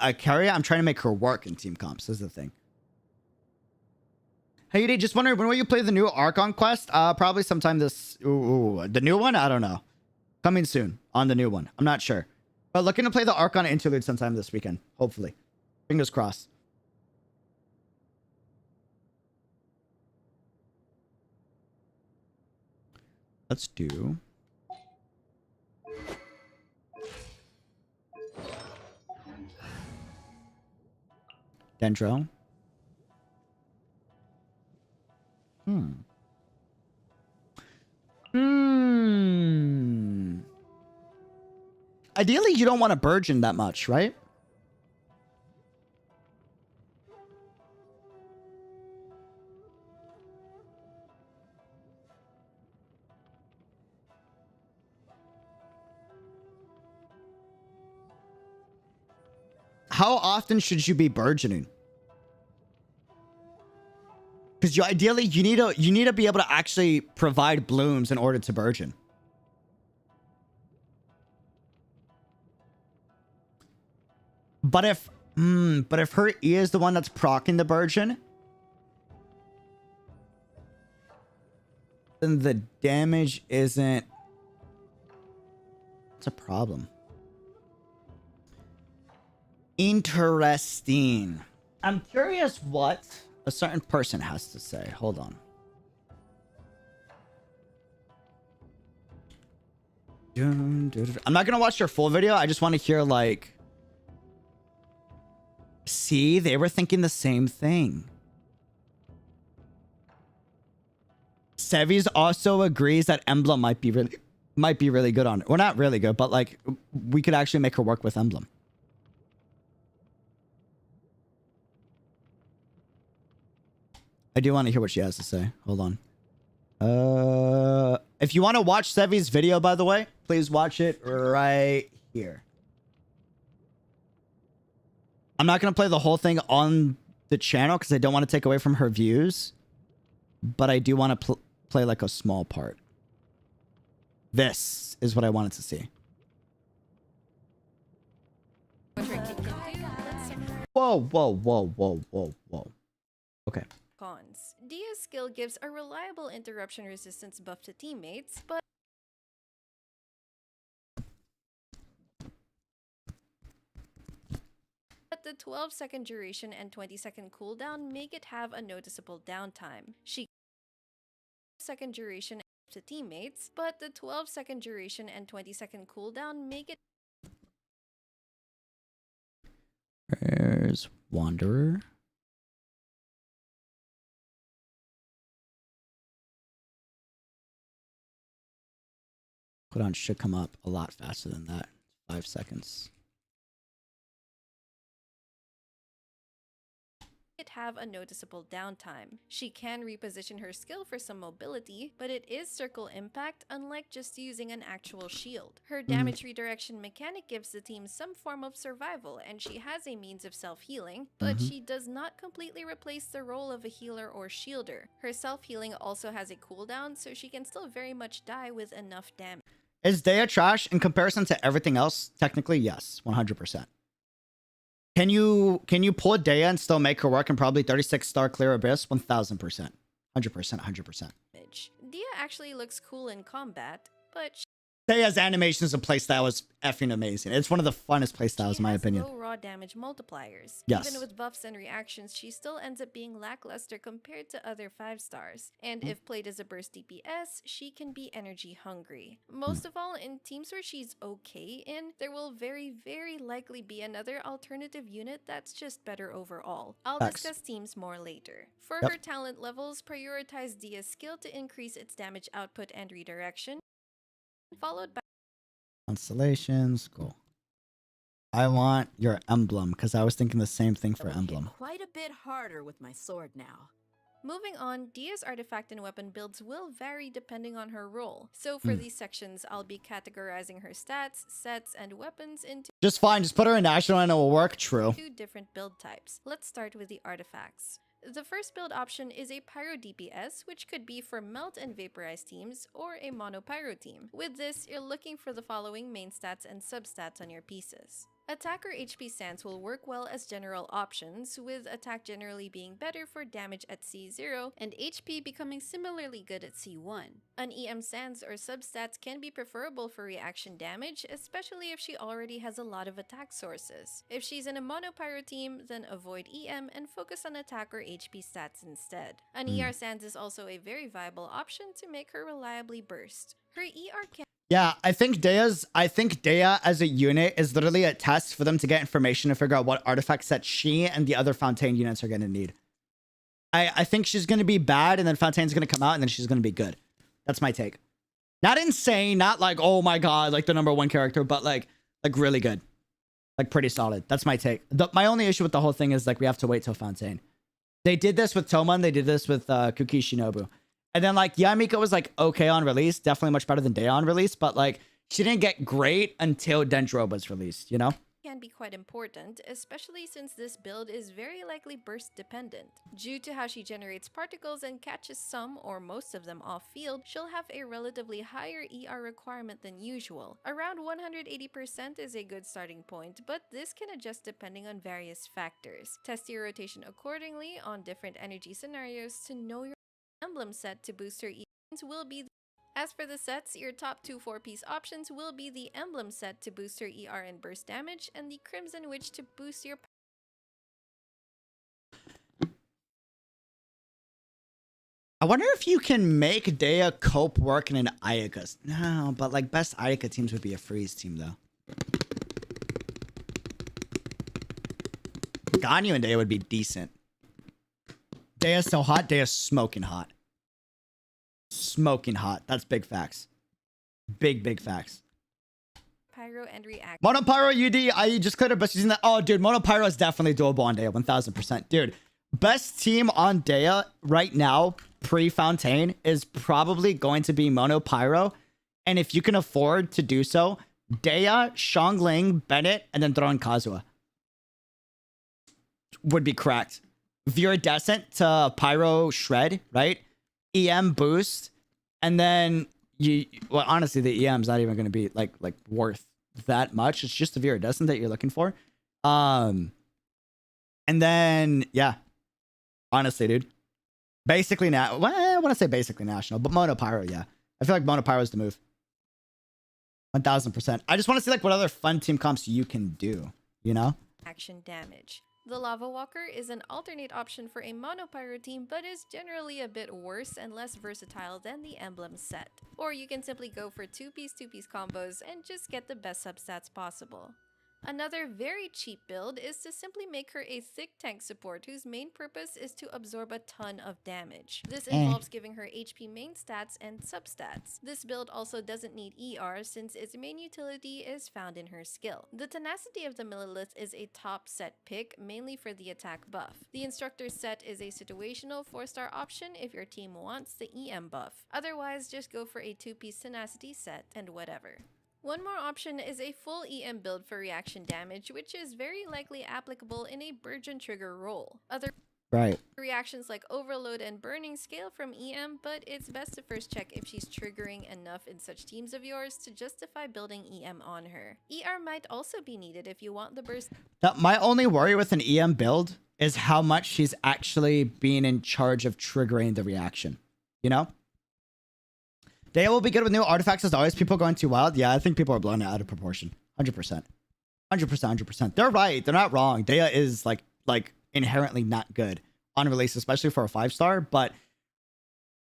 a carry. I'm trying to make her work in team comps, is the thing. Hey, just wondering, when will you play the new Archon quest? Probably sometime this... Ooh, the new one? I don't know. Coming soon on the new one. I'm not sure. But looking to play the Archon interlude sometime this weekend. Hopefully. Fingers crossed. Let's do... Dendro. Ideally, you don't want to burgeon that much, right? How often should you be burgeoning? Because ideally, you need to be able to actually provide blooms in order to burgeon. But if her E is the one that's proccing the burgeon, then the damage isn't... It's a problem. Interesting. I'm curious what a certain person has to say. Hold on. I'm not gonna watch their full video. I just want to hear, like... See, they were thinking the same thing. Sevi's also agrees that Emblem might be really good on it. Well, not really good, but like we could actually make her work with Emblem. I do want to hear what she has to say. Hold on. If you want to watch Sevi's video, by the way, please watch it right here. I'm not going to play the whole thing on the channel because I don't want to take away from her views. But I do want to play like a small part. This is what I wanted to see. Whoa, whoa, whoa, whoa, whoa, whoa. Okay. Cons. Dehya's skill gives a reliable interruption resistance buff to teammates, but the 12-second duration and 20-second cooldown make it have a noticeable downtime. She second duration to teammates, but the 12-second duration and 20-second cooldown make it. Where's Wanderer? Cooldown should come up a lot faster than that. 5 seconds. It have a noticeable downtime. She can reposition her skill for some mobility, but it is circle impact unlike just using an actual shield. Her damage redirection mechanic gives the team some form of survival, and she has a means of self-healing, but she does not completely replace the role of a healer or shielder. Her self-healing also has a cooldown, so she can still very much die with enough damage. Is Dehya trash in comparison to everything else? Technically, yes. 100%. Can you pull Dehya and still make her work in probably 36-star clear abyss? 1000%. 100%, 100%. Dehya actually looks cool in combat, but Dehya's animations and playstyle is effing amazing. It's one of the funnest playstyles in my opinion. Low raw damage multipliers. Yes. Even with buffs and reactions, she still ends up being lackluster compared to other 5 stars. And if played as a burst DPS, she can be energy hungry. Most of all, in teams where she's okay in, there will very, very likely be another alternative unit that's just better overall. I'll discuss teams more later. For her talent levels, prioritize Dehya's skill to increase its damage output and redirection, followed by Constellations, cool. I want your emblem because I was thinking the same thing for emblem. Quite a bit harder with my sword now. Moving on, Dehya's artifact and weapon builds will vary depending on her role. So for these sections, I'll be categorizing her stats, sets, and weapons into Just fine. Just put her in national and it will work. True. 2 different build types. Let's start with the artifacts. The first build option is a Pyro DPS, which could be for Melt and Vaporize teams, or a Mono Pyro team. With this, you're looking for the following main stats and substats on your pieces. Attack or HP stance will work well as general options, with attack generally being better for damage at C0 and HP becoming similarly good at C1. An EM stance or substats can be preferable for reaction damage, especially if she already has a lot of attack sources. If she's in a monopyro team, then avoid EM and focus on attack or HP stats instead. An ER stance is also a very viable option to make her reliably burst. Her ER can Yeah, I think Dehya as a unit is literally a test for them to get information to figure out what artifact set she and the other Fontaine units are going to need. I think she's going to be bad and then Fontaine's going to come out and then she's going to be good. That's my take. Not insane, not like, oh my god, like the #1 character, but like really good. Like pretty solid. That's my take. My only issue with the whole thing is like we have to wait till Fontaine. They did this with Toman, they did this with Kuki Shinobu. And then, like, Yamika was, like, okay on release. Definitely much better than Dehya on release. But, like, she didn't get great until Dendro was released, you know? Can be quite important, especially since this build is very likely burst dependent. Due to how she generates particles and catches some or most of them off field, she'll have a relatively higher ER requirement than usual. Around 180% is a good starting point, but this can adjust depending on various factors. Test your rotation accordingly on different energy scenarios to know your emblem set to boost her EMs will be. As for the sets, your top 2 4-piece options will be the emblem set to boost her ER and burst damage, and the Crimson Witch to boost your. I wonder if you can make Dehya cope work in an Ayaka. No, but like best Ayaka teams would be a freeze team though. Ganyu and Dehya would be decent. Dehya's so hot, Dehya's smoking hot. smoking hot. That's big facts. Big facts. Pyro and react. Mono Pyro UD, I just cleared our best using that. Oh, dude, Mono Pyro is definitely doable on Dehya, 1000%. Dude, best team on Dehya right now, pre-Fontaine, is probably going to be Mono Pyro. And if you can afford to do so, Dehya, Xiangling, Bennett, and then throw in Kazuha. Would be cracked. Viridescent to Pyro Shred, right? EM boost. And then well, honestly, the EM's not even going to be like worth that much. It's just the Viridescent that you're looking for. And then, yeah. Honestly, dude. Basically now, well, I want to say basically national, but Mono Pyro, yeah. I feel like Mono Pyro is the move. 1000%. I just want to see like what other fun team comps you can do, you know? Action damage. The Lava Walker is an alternate option for a mono pyro team, but is generally a bit worse and less versatile than the emblem set. Or you can simply go for 2-piece combos and just get the best substats possible. Another very cheap build is to simply make her a thick tank support whose main purpose is to absorb a ton of damage. This involves giving her HP main stats and substats. This build also doesn't need ER since its main utility is found in her skill. The Tenacity of the Millilith is a top set pick, mainly for the attack buff. The Instructor set is a situational 4-star option if your team wants the EM buff. Otherwise, just go for a 2-piece Tenacity set and whatever. One more option is a full EM build for reaction damage, which is very likely applicable in a Burgeon trigger role. Other reactions like Overload and Burning scale from EM, but it's best to first check if she's triggering enough in such teams of yours to justify building EM on her. ER might also be needed if you want the burst. Now, my only worry with an EM build is how much she's actually being in charge of triggering the reaction, you know? Dehya will be good with new artifacts as always. People going too wild. Yeah, I think people are blowing it out of proportion. 100%. 100%. They're right. They're not wrong. Dehya is like inherently not good on release, especially for a 5-star, but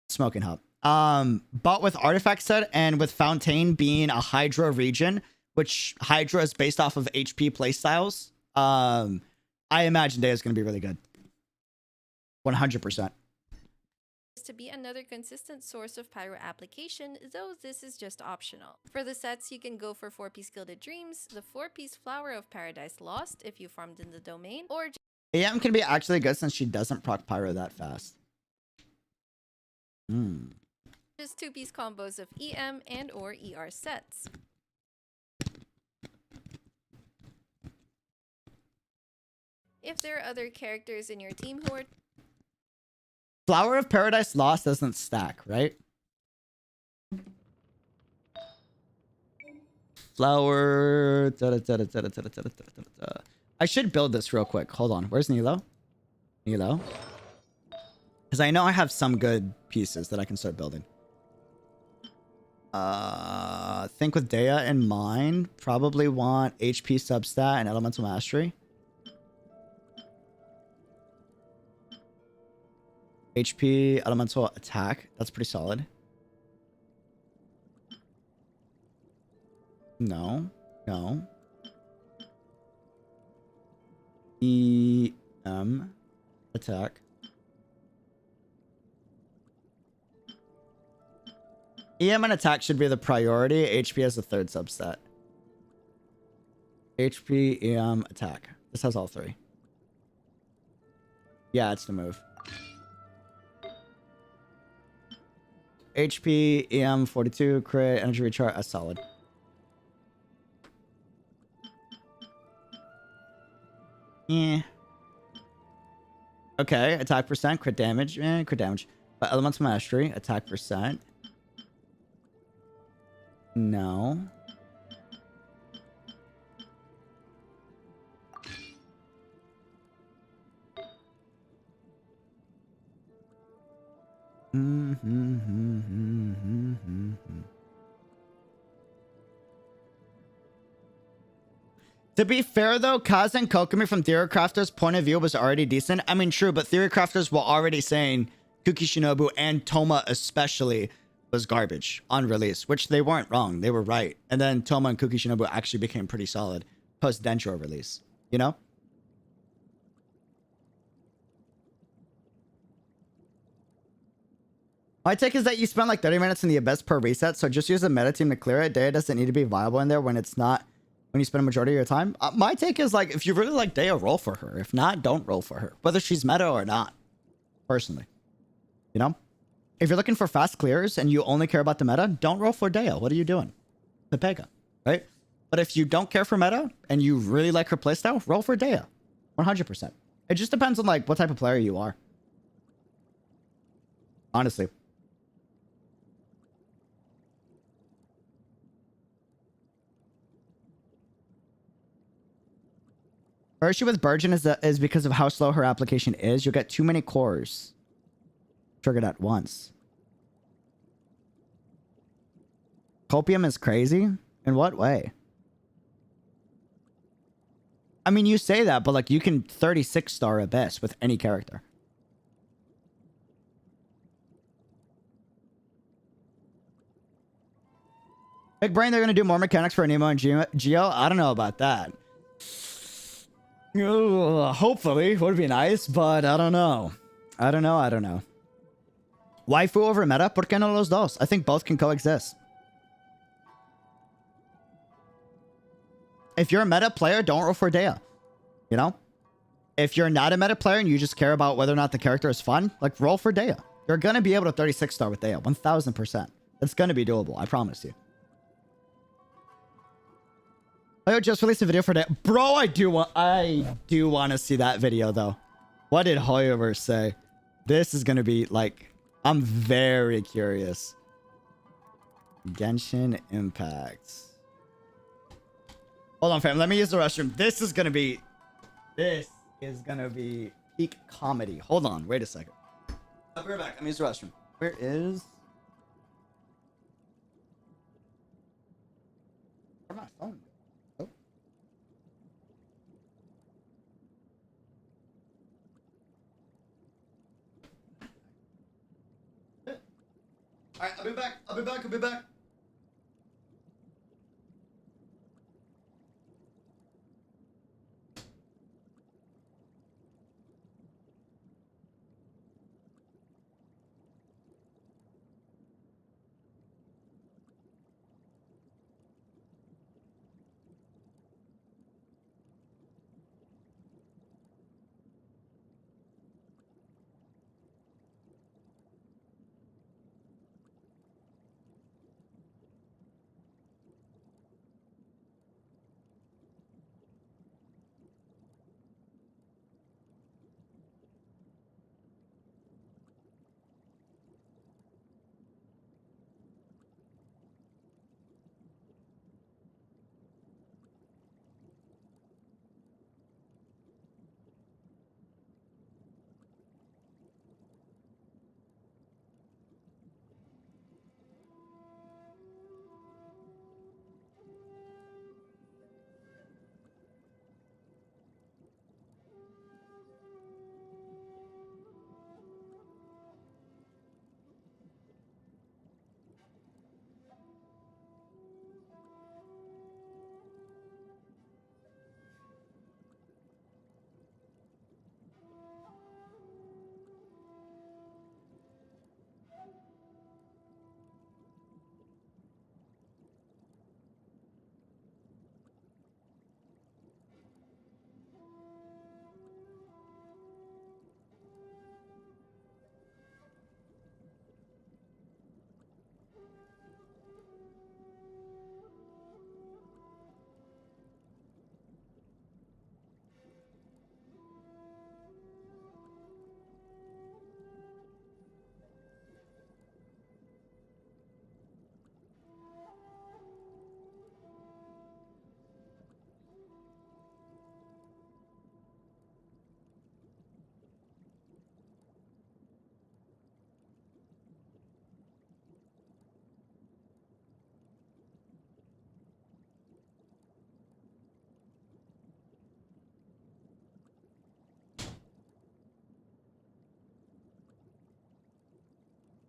smoking hot. But with artifact set and with Fontaine being a Hydra region, which Hydra is based off of HP playstyles, I imagine Dehya is going to be really good. 100%. To be another consistent source of pyro application, though this is just optional. For the sets, you can go for 4-piece Gilded Dreams, the 4-piece Flower of Paradise Lost if you farmed in the domain, or AM can be actually good since she doesn't proc pyro that fast. just 2-piece combos of EM and or ER sets. If there are other characters in your team who are Flower of Paradise Lost doesn't stack, right? Flower. I should build this real quick. Hold on. Where's Nilo? Nilo? Because I know I have some good pieces that I can start building. Think with Dehya in mind. Probably want HP substat and Elemental Mastery. HP, elemental attack. That's pretty solid. No. EM attack. EM and attack should be the priority. HP has the 3rd substat. HP, EM, attack. This has all 3. Yeah, it's the move. HP, EM, 42, crit, energy recharge, that's solid. Yeah. Okay, attack percent, crit damage, crit damage. But elemental mastery, attack percent. No. To be fair though, Caesa and Kokomi from Theory Crafters' point of view was already decent. I mean, true, but Theory Crafters were already saying Kuki Shinobu and Toma especially was garbage on release, which they weren't wrong. They were right. And then Toma and Kuki Shinobu actually became pretty solid post Dendro release, you know? My take is that you spend like 30 minutes in the Abyss per reset, so just use a meta team to clear it. Dehya doesn't need to be viable in there when it's not, when you spend a majority of your time. My take is like, if you really like Dehya, roll for her. If not, don't roll for her. Whether she's meta or not, personally. You know? If you're looking for fast clears and you only care about the meta, don't roll for Dehya. What are you doing? Pepega, right? But if you don't care for meta and you really like her playstyle, roll for Dehya. 100%. It just depends on like what type of player you are. Honestly. Her issue with Burgeon is because of how slow her application is. You'll get too many cores triggered at once. Copium is crazy? In what way? I mean, you say that, but like you can 36-star Abyss with any character. Big Brain, they're going to do more mechanics for Nemo and Geo? I don't know about that. Hopefully, would be nice, but I don't know. I don't know. Waifu over meta? ¿Por qué no los dos? I think both can coexist. If you're a meta player, don't roll for Dehya. You know? If you're not a meta player and you just care about whether or not the character is fun, like, roll for Dehya. You're gonna be able to 36-star with Dehya. 1000%. It's gonna be doable, I promise you. I just released a video for Dehya. Bro, I do want to see that video, though. What did Hoyoverse say? This is gonna be, like... I'm very curious. Genshin Impacts. Hold on, fam. Let me use the restroom. This is gonna be peak comedy. Hold on. Wait a second. I'll be right back. Let me use the restroom. Where is... Where's my phone? Oh. Alright, I'll be back. I'll be back.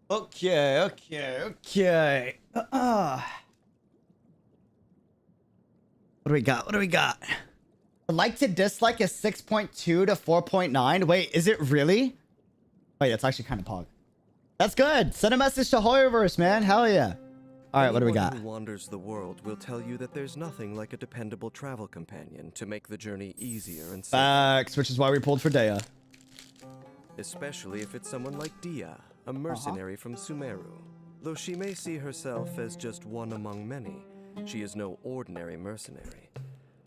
Okay. What do we got? The like to dislike is 6.2 to 4.9. Wait, is it really? Wait, that's actually kind of pog. That's good. Send a message to Hoyoverse, man. Hell yeah. All right, what do we got? Anyone who wanders the world will tell you that there's nothing like a dependable travel companion to make the journey easier and safer. Facts, which is why we pulled for Dehya. Especially if it's someone like Dehya, a mercenary from Sumeru. Though she may see herself as just one among many, she is no ordinary mercenary.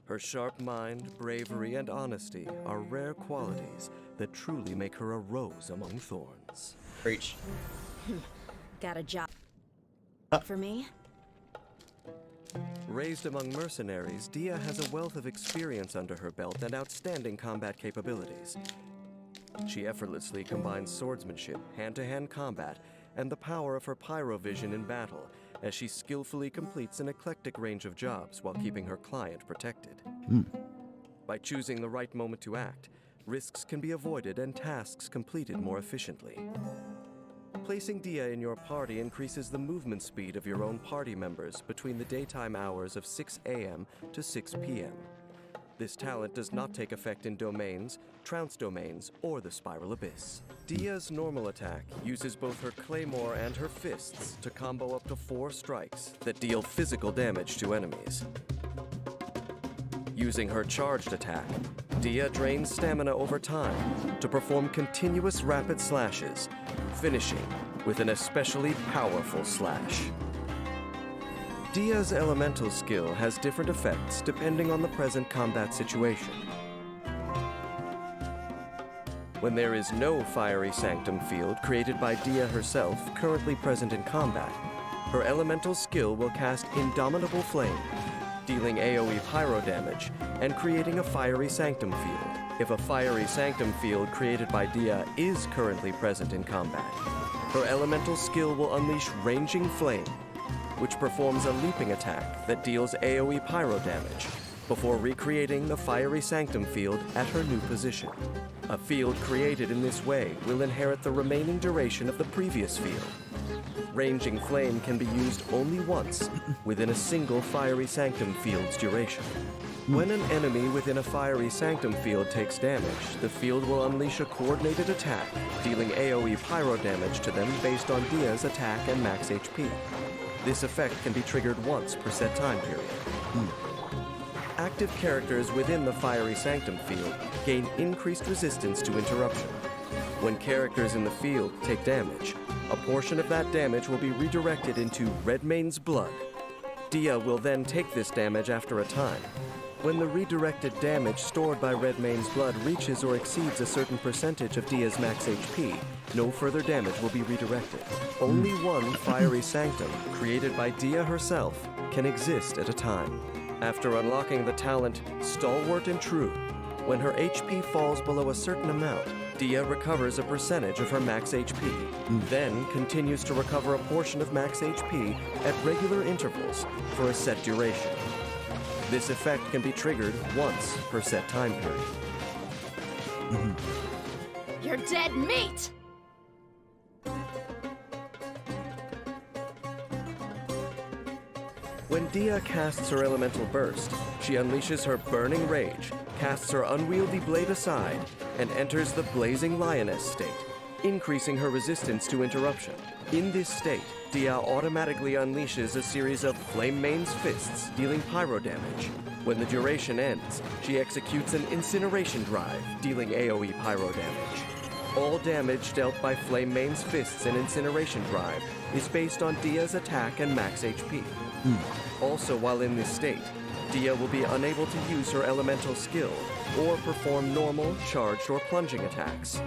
Her sharp mind, bravery, and honesty are rare qualities that truly make her a rose among thorns. Preach. Got a job for me? Raised among mercenaries, Dehya has a wealth of experience under her belt and outstanding combat capabilities. She effortlessly combines swordsmanship, hand-to-hand combat, and the power of her pyrovision in battle, as she skillfully completes an eclectic range of jobs while keeping her client protected. By choosing the right moment to act, risks can be avoided and tasks completed more efficiently. Placing Dehya in your party increases the movement speed of your own party members between the daytime hours of 6 a.m. to 6 p.m. This talent does not take effect in domains, trounce domains, or the spiral abyss. Dehya's normal attack uses both her claymore and her fists to combo up to 4 strikes that deal physical damage to enemies. Using her charged attack, Dehya drains stamina over time to perform continuous rapid slashes, finishing with an especially powerful slash. Dehya's elemental skill has different effects depending on the present combat situation. When there is no fiery sanctum field created by Dehya herself currently present in combat, her elemental skill will cast Indomitable Flame, dealing AoE pyro damage and creating a fiery sanctum field. If a fiery sanctum field created by Dehya is currently present in combat, her elemental skill will unleash Ranging Flame, which performs a leaping attack that deals AoE pyro damage before recreating the fiery sanctum field at her new position. A field created in this way will inherit the remaining duration of the previous field. Ranging Flame can be used only once within a single fiery sanctum field's duration. When an enemy within a fiery sanctum field takes damage, the field will unleash a coordinated attack, dealing AoE pyro damage to them based on Dehya's attack and max HP. This effect can be triggered once per set time period. Active characters within the fiery sanctum field gain increased resistance to interruption. When characters in the field take damage, a portion of that damage will be redirected into Redmane's blood. Dehya will then take this damage after a time. When the redirected damage stored by Redmane's blood reaches or exceeds a certain percentage of Dehya's max HP, no further damage will be redirected. Only one fiery sanctum, created by Dehya herself, can exist at a time. After unlocking the talent Stalwart and True, when her HP falls below a certain amount, Dehya recovers a percentage of her max HP, then continues to recover a portion of max HP at regular intervals for a set duration. This effect can be triggered once per set time period. You're dead meat! When Dehya casts her elemental burst, she unleashes her burning rage, casts her unwieldy blade aside, and enters the blazing lioness state, increasing her resistance to interruption. In this state, Dehya automatically unleashes a series of Flame Mane's fists, dealing pyro damage. When the duration ends, she executes an incineration drive, dealing AoE pyro damage. All damage dealt by Flame Mane's fists and incineration drive is based on Dehya's attack and max HP. Also, while in this state, Dehya will be unable to use her elemental skill or perform normal, charged, or plunging attacks.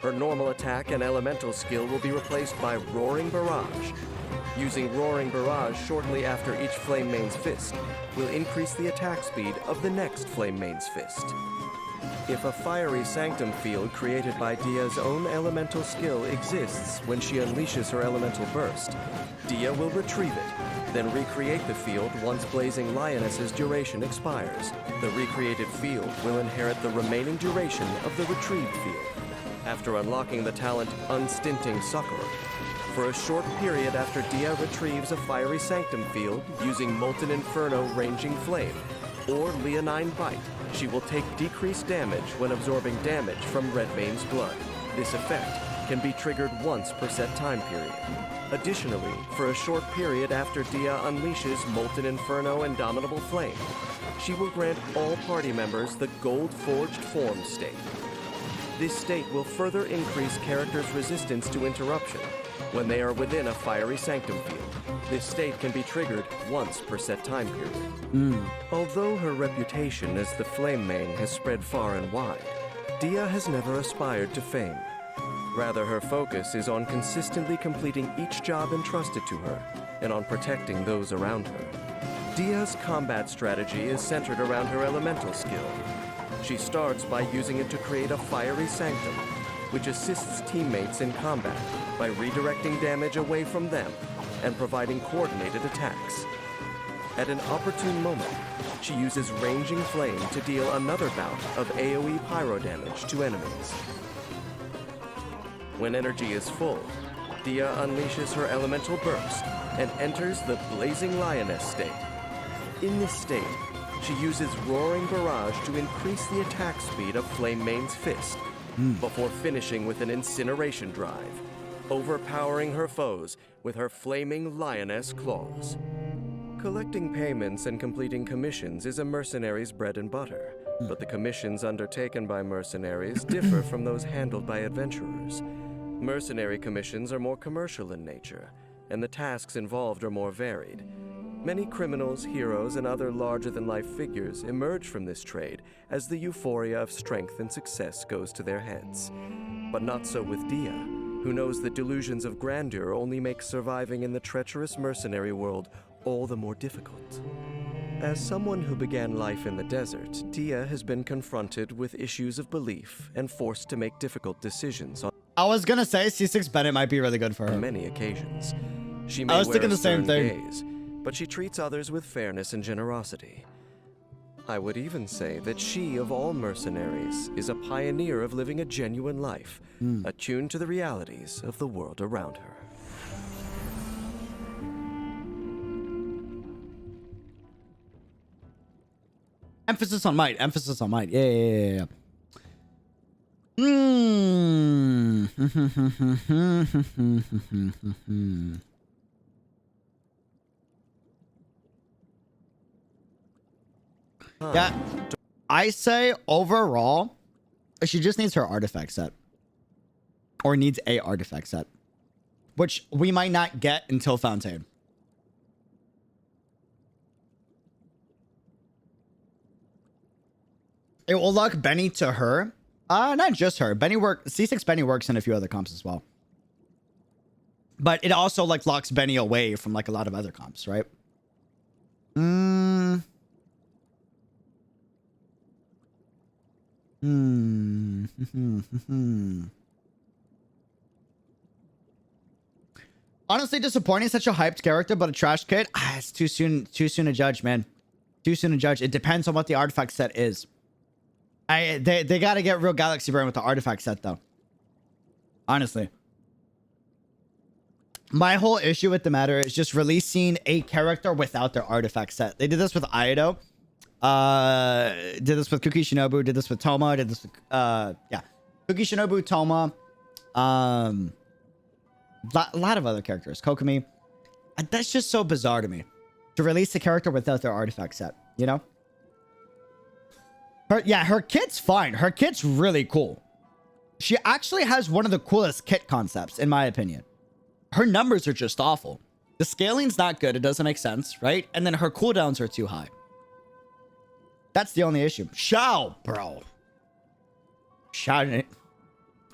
Her normal attack and elemental skill will be replaced by Roaring Barrage. Using Roaring Barrage shortly after each Flame Mane's fist will increase the attack speed of the next Flame Mane's fist. If a fiery sanctum field created by Dehya's own elemental skill exists when she unleashes her elemental burst, Dehya will retrieve it, then recreate the field once Blazing Lioness's duration expires. The recreated field will inherit the remaining duration of the retrieved field. After unlocking the talent Unstinting Succor, for a short period after Dehya retrieves a fiery sanctum field using Molten Inferno Ranging Flame or Leonine Bite, she will take decreased damage when absorbing damage from Redmane's blood. This effect can be triggered once per set time period. Additionally, for a short period after Dehya unleashes Molten Inferno Indomitable Flame, she will grant all party members the Gold Forged Form state. This state will further increase characters' resistance to interruption when they are within a Fiery Sanctum field. This state can be triggered once per set time period. Although her reputation as the Flame Main has spread far and wide, Dehya has never aspired to fame. Rather, her focus is on consistently completing each job entrusted to her and on protecting those around her. Dehya's combat strategy is centered around her elemental skill. She starts by using it to create a Fiery Sanctum, which assists teammates in combat by redirecting damage away from them and providing coordinated attacks. At an opportune moment, she uses Ranging Flame to deal another bout of AoE pyro damage to enemies. When energy is full, Dehya unleashes her Elemental Burst and enters the Blazing Lioness state. In this state, she uses Roaring Barrage to increase the attack speed of Flame Main's fist, before finishing with an Incineration Drive, overpowering her foes with her Flaming Lioness Claws. Collecting payments and completing commissions is a mercenary's bread and butter, but the commissions undertaken by mercenaries differ from those handled by adventurers. Mercenary commissions are more commercial in nature, and the tasks involved are more varied. Many criminals, heroes, and other larger-than-life figures emerge from this trade as the euphoria of strength and success goes to their heads. But not so with Dehya, who knows that delusions of grandeur only make surviving in the treacherous mercenary world all the more difficult. As someone who began life in the desert, Dehya has been confronted with issues of belief and forced to make difficult decisions on I was gonna say C6 Bennett might be really good for her. many occasions. She I may was wear thinking a the same stern thing. gaze, but she treats others with fairness and generosity. I would even say that she, of all mercenaries, is a pioneer of living a genuine life, attuned to the realities of the world around her. Emphasis on might. Emphasis on might. Yeah. Hmm. Yeah. I say overall, she just needs her artifact set. Or needs a artifact set. Which we might not get until Fontaine. It will lock Benny to her. Not just her. C6 Benny works in a few other comps as well. But it also like locks Benny away from like a lot of other comps, right? Honestly, disappointing. Such a hyped character, but a trash kid. It's too soon to judge, man. Too soon to judge. It depends on what the artifact set is. They gotta get real Galaxy Brain with the artifact set though. Honestly. My whole issue with the matter is just releasing a character without their artifact set. They did this with Aido. Did this with Kuki Shinobu. Did this with Toma. Did this with, yeah. Kuki Shinobu, Toma. A lot of other characters. Kokomi. That's just so bizarre to me. To release a character without their artifact set, you know? Her kit's fine. Her kit's really cool. She actually has one of the coolest kit concepts, in my opinion. Her numbers are just awful. The scaling's not good. It doesn't make sense, right? And then her cooldowns are too high. That's the only issue. Xiao, bro. Xiao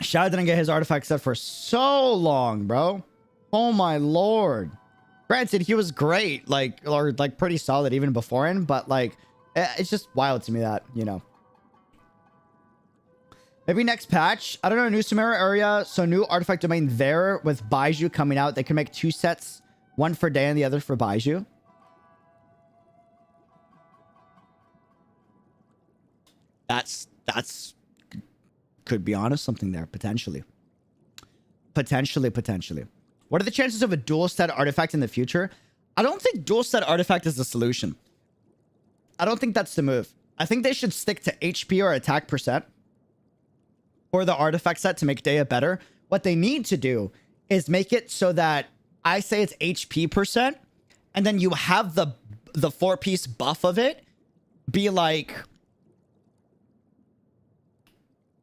didn't get his artifact set for so long, bro. Oh my lord. Granted, he was great, like pretty solid even before him, but like, it's just wild to me that, you know. Maybe next patch. I don't know, new Sumeru area. So new artifact domain there with Baiju coming out. They can make 2 sets. One for Day and the other for Baiju. That's could be honest something there potentially. Potentially. What are the chances of a dual set artifact in the future? I don't think dual set artifact is the solution. I don't think that's the move. I think they should stick to HP or attack percent for the artifact set to make Dehya better, What they need to do is make it so that I say it's HP percent, and then you have the 4-piece buff of it be like,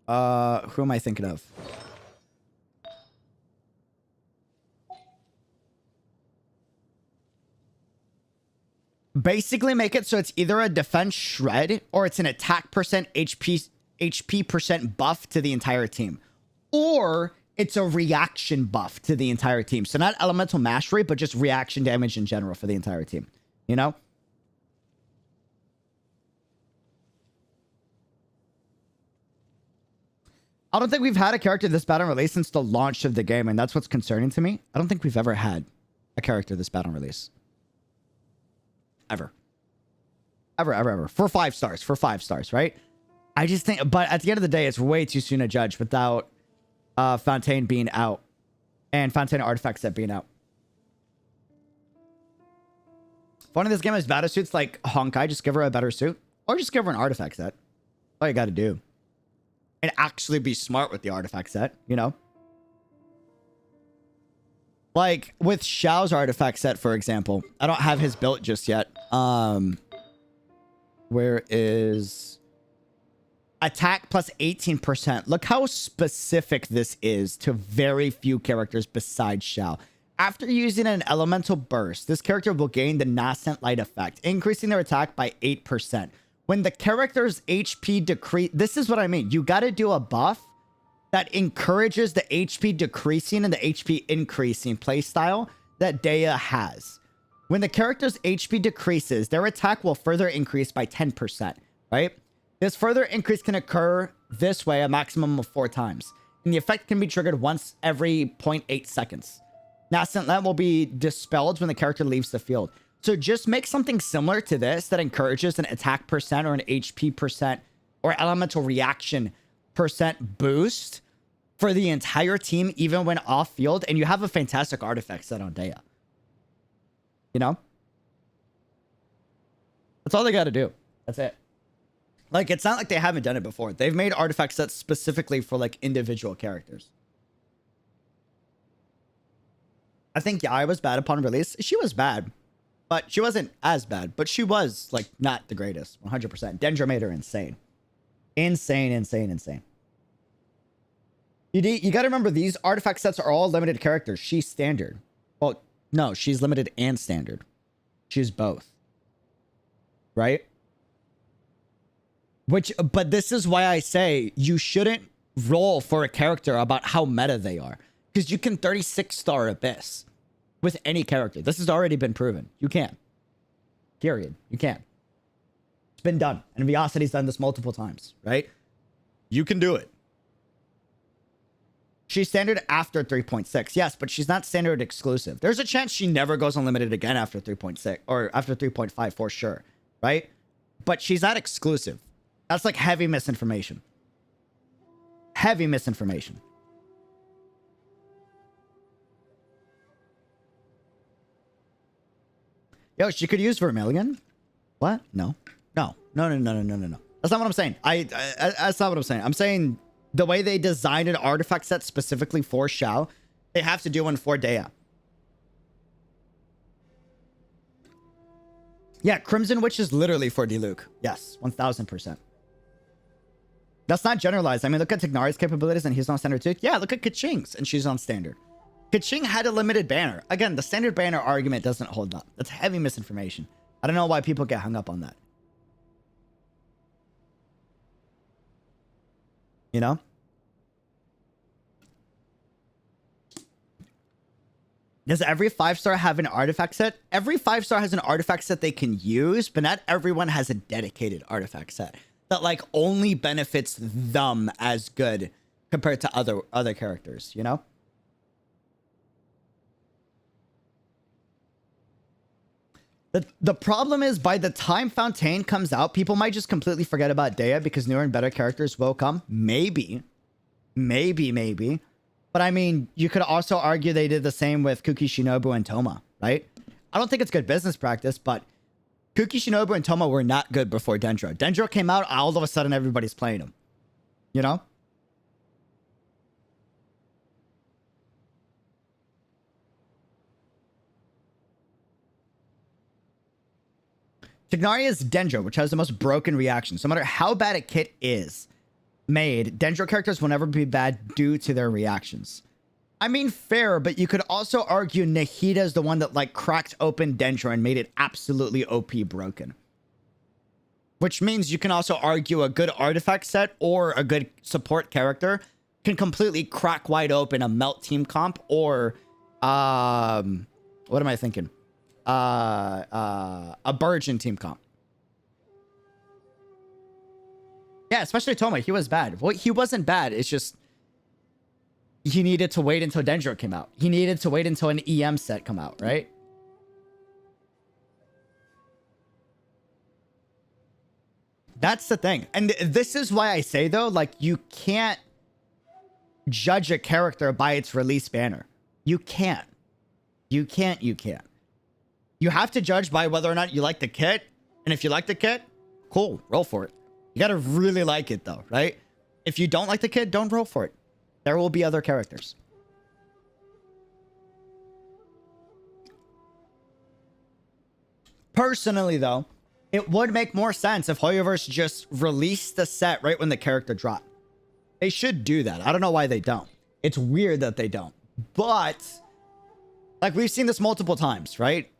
who am I thinking of? Basically make it so it's either a defense shred or it's an attack percent HP percent buff to the entire team, or it's a reaction buff to the entire team. So not elemental mastery, but just reaction damage in general for the entire team, you know? I don't think we've had a character this bad on release since the launch of the game, and that's what's concerning to me. I don't think we've ever had a character this bad on release. Ever. Ever. For 5 stars. For 5 stars, right? I just think, but at the end of the day, it's way too soon to judge without Fontaine being out and Fontaine artifact set being out. If one of this game has better suits like Honkai, just give her a better suit, or just give her an artifact set. All you got to do. And actually be smart with the artifact set, you know? Like with Xiao's artifact set, for example. I don't have his built just yet. Where is attack plus 18%? Look how specific this is to very few characters besides Xiao. After using an elemental burst, this character will gain the nascent light effect, increasing their attack by 8%. When the character's HP decrease, this is what I mean. You got to do a buff that encourages the HP decreasing and the HP increasing playstyle that Dehya has. When the character's HP decreases, their attack will further increase by 10%, right? This further increase can occur this way a maximum of 4 times. And the effect can be triggered once every 0.8 seconds. Nascent Light will be dispelled when the character leaves the field. So just make something similar to this that encourages an attack percent or an HP percent or elemental reaction percent boost for the entire team, even when off field, and you have a fantastic artifact set on Dehya. You know? That's all they got to do. That's it. Like, it's not like they haven't done it before. They've made artifact sets specifically for, like, individual characters. I think Yai was bad upon release. She was bad. But she wasn't as bad. But she was, like, not the greatest. 100%. Dendra made her insane. Insane. You got to remember, these artifact sets are all limited characters. She's standard. Well, no, she's limited and standard. She's both. Right? But this is why I say you shouldn't roll for a character about how meta they are. Because you can 36-star Abyss with any character. This has already been proven. You can. Period. You can. It's been done. And Viocity's done this multiple times, right? You can do it. She's standard after 3.6. Yes, but she's not standard exclusive. There's a chance she never goes unlimited again after 3.6 or after 3.5 for sure, right? But she's not exclusive. That's like heavy misinformation. Heavy misinformation. Yo, she could use Vermilion. What? No. That's not what I'm saying. That's not what I'm saying. I'm saying the way they designed an artifact set specifically for Xiao, they have to do one for Dehya. Yeah, Crimson Witch is literally for Diluc. Yes, 1000%. That's not generalized. I mean, look at Tignari's capabilities and he's on standard too. Yeah, look at Kaching's and she's on standard. Kaching had a limited banner. Again, the standard banner argument doesn't hold up. That's heavy misinformation. I don't know why people get hung up on that. You know? Does every 5-star have an artifact set? Every 5-star has an artifact set they can use, but not everyone has a dedicated artifact set that like only benefits them as good compared to other characters, you know? The problem is, by the time Fontaine comes out, people might just completely forget about Dehya because newer and better characters will come. Maybe. But I mean, you could also argue they did the same with Kuki Shinobu and Toma, right? I don't think it's good business practice, but Kuki Shinobu and Toma were not good before Dendro. Dendro came out, all of a sudden everybody's playing him. You know? Tignaria's Dendro, which has the most broken reactions. No matter how bad a kit is made, Dendro characters will never be bad due to their reactions. I mean, fair, but you could also argue Nahida is the one that like cracked open Dendro and made it absolutely OP broken. Which means you can also argue a good artifact set or a good support character can completely crack wide open a melt team comp or what am I thinking? A Burgeon team comp. Yeah, especially Toma. He was bad. Well, he wasn't bad. It's just he needed to wait until Dendro came out. He needed to wait until an EM set come out, right? That's the thing. And this is why I say, though, like, you can't judge a character by its release banner. You can't. You can't. You have to judge by whether or not you like the kit. And if you like the kit, cool, roll for it. You gotta really like it, though, right? If you don't like the kit, don't roll for it. There will be other characters. Personally, though, it would make more sense if Hoyoverse just released the set right when the character dropped. They should do that. I don't know why they don't. It's weird that they don't. But, like, we've seen this multiple times, right?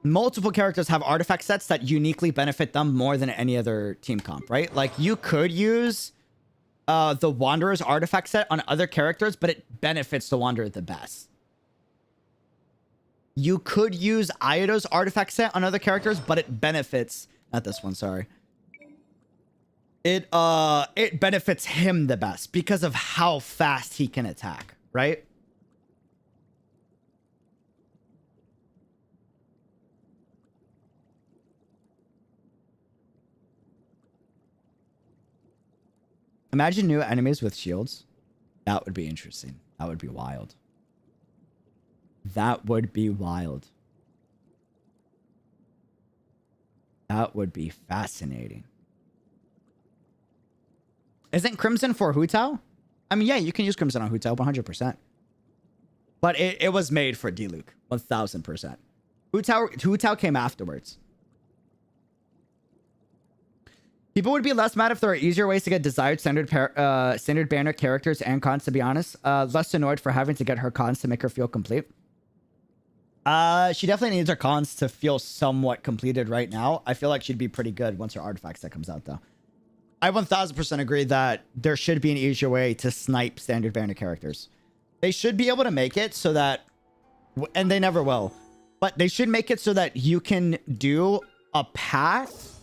Multiple characters have artifact sets that uniquely benefit them more than any other team comp, right? Like, you could use the Wanderer's artifact set on other characters, but it benefits the Wanderer the best. You could use Iodo's artifact set on other characters, but it benefits... Not this one, sorry. It benefits him the best because of how fast he can attack, right? Imagine new enemies with shields. That would be interesting. That would be wild. That would be wild. That would be fascinating. Isn't Crimson for Hu Tao? I mean, yeah, you can use Crimson on Hu Tao 100%. But it was made for Diluc 1000%. Hu Tao came afterwards. People would be less mad if there are easier ways to get desired standard banner characters and cons, to be honest. Less annoyed for having to get her cons to make her feel complete. She definitely needs her cons to feel somewhat completed right now. I feel like she'd be pretty good once her artifact set comes out, though. I 1000% agree that there should be an easier way to snipe standard banner characters. They should be able to make it so that... And they never will. But they should make it so that you can do a path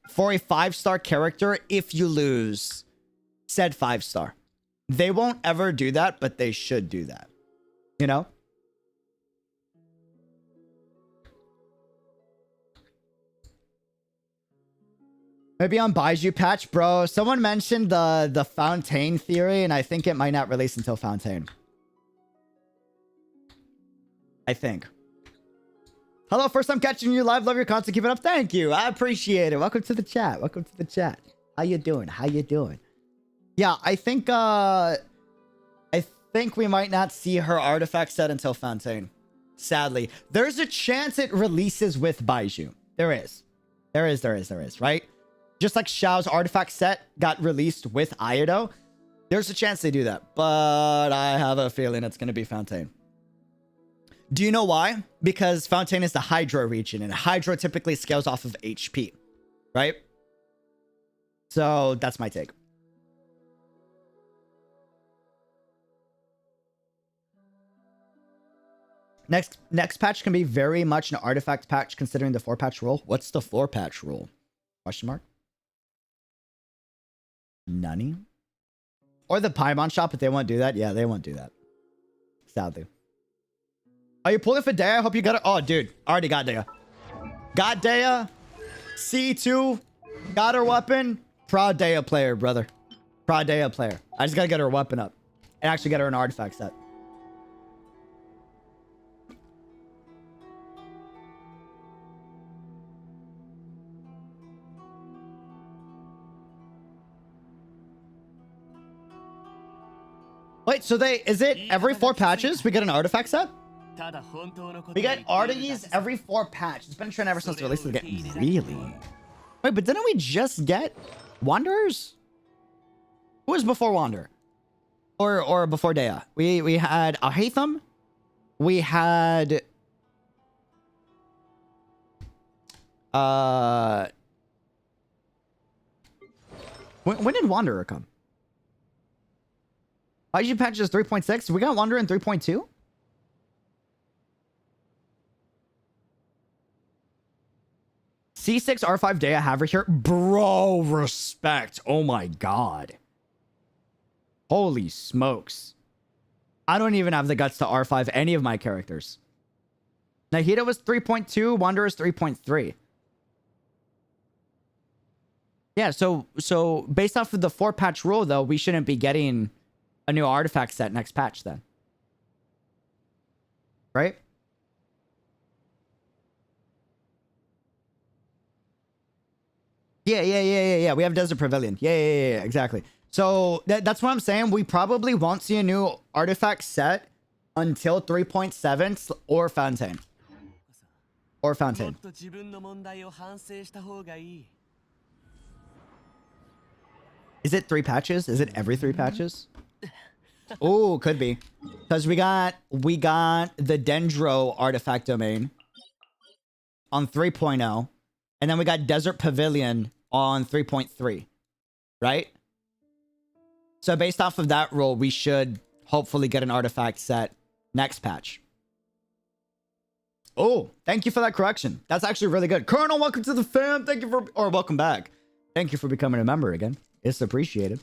for a 5-star character if you lose said 5-star. They won't ever do that, but they should do that. You know? Maybe on Baiju patch, bro. Someone mentioned the Fontaine theory, and I think it might not release until Fontaine. I think. Hello, first time catching you live. Love your content. Keep it up. Thank you. I appreciate it. Welcome to the chat. Welcome to the chat. How you doing? How you doing? Yeah, I think we might not see her artifact set until Fontaine. Sadly. There's a chance it releases with Baiju. There is. There is, right? Just like Xiao's artifact set got released with Iodo, there's a chance they do that. But I have a feeling it's going to be Fontaine. Do you know why? Because Fontaine is the Hydro region, and Hydro typically scales off of HP, right? So that's my take. Next patch can be very much an artifact patch considering the 4-patch rule. What's the 4-patch rule? Question mark? Nunny? Or the Paimon shop, if they won't do that. Yeah, they won't do that. Sadly. Are you pulling for Dehya? I hope you got it. Oh, dude. Already got Dehya. Got Dehya. C2. Got her weapon. Proud Dehya player, brother. Proud Dehya player. I just gotta get her weapon up. And actually get her an artifact set. Wait, so is it every 4 patches we get an artifact set? We get arties every 4 patch. It's been a trend ever since the release of the game. Really? Wait, but didn't we just get Wanderers? Who was before Wander? Or before Dehya? We had a 𝙃𝙖𝙪. We had when did Wanderer come? IG patch is 3.6. We got Wanderer in 3.2. C6 R5 Dehya Haver here. Bro, respect. Oh my god. Holy smokes. I don't even have the guts to R5 any of my characters. Nahida was 3.2. Wanderer is 3.3. Yeah, so based off of the 4 patch rule, though, we shouldn't be getting a new artifact set next patch then. Right? Yeah. We have Desert Pavilion. Yeah, exactly. So that's what I'm saying. We probably won't see a new artifact set until 3.7 or Fontaine. Or Fontaine. Is it 3 patches? Is it every 3 patches? Oh, could be. Because we got the Dendro artifact domain on 3.0. And then we got Desert Pavilion on 3.3. Right? So based off of that rule, we should hopefully get an artifact set next patch. Oh, thank you for that correction. That's actually really good. Colonel, welcome to the fam. Thank you for, or welcome back. Thank you for becoming a member again. It's appreciated.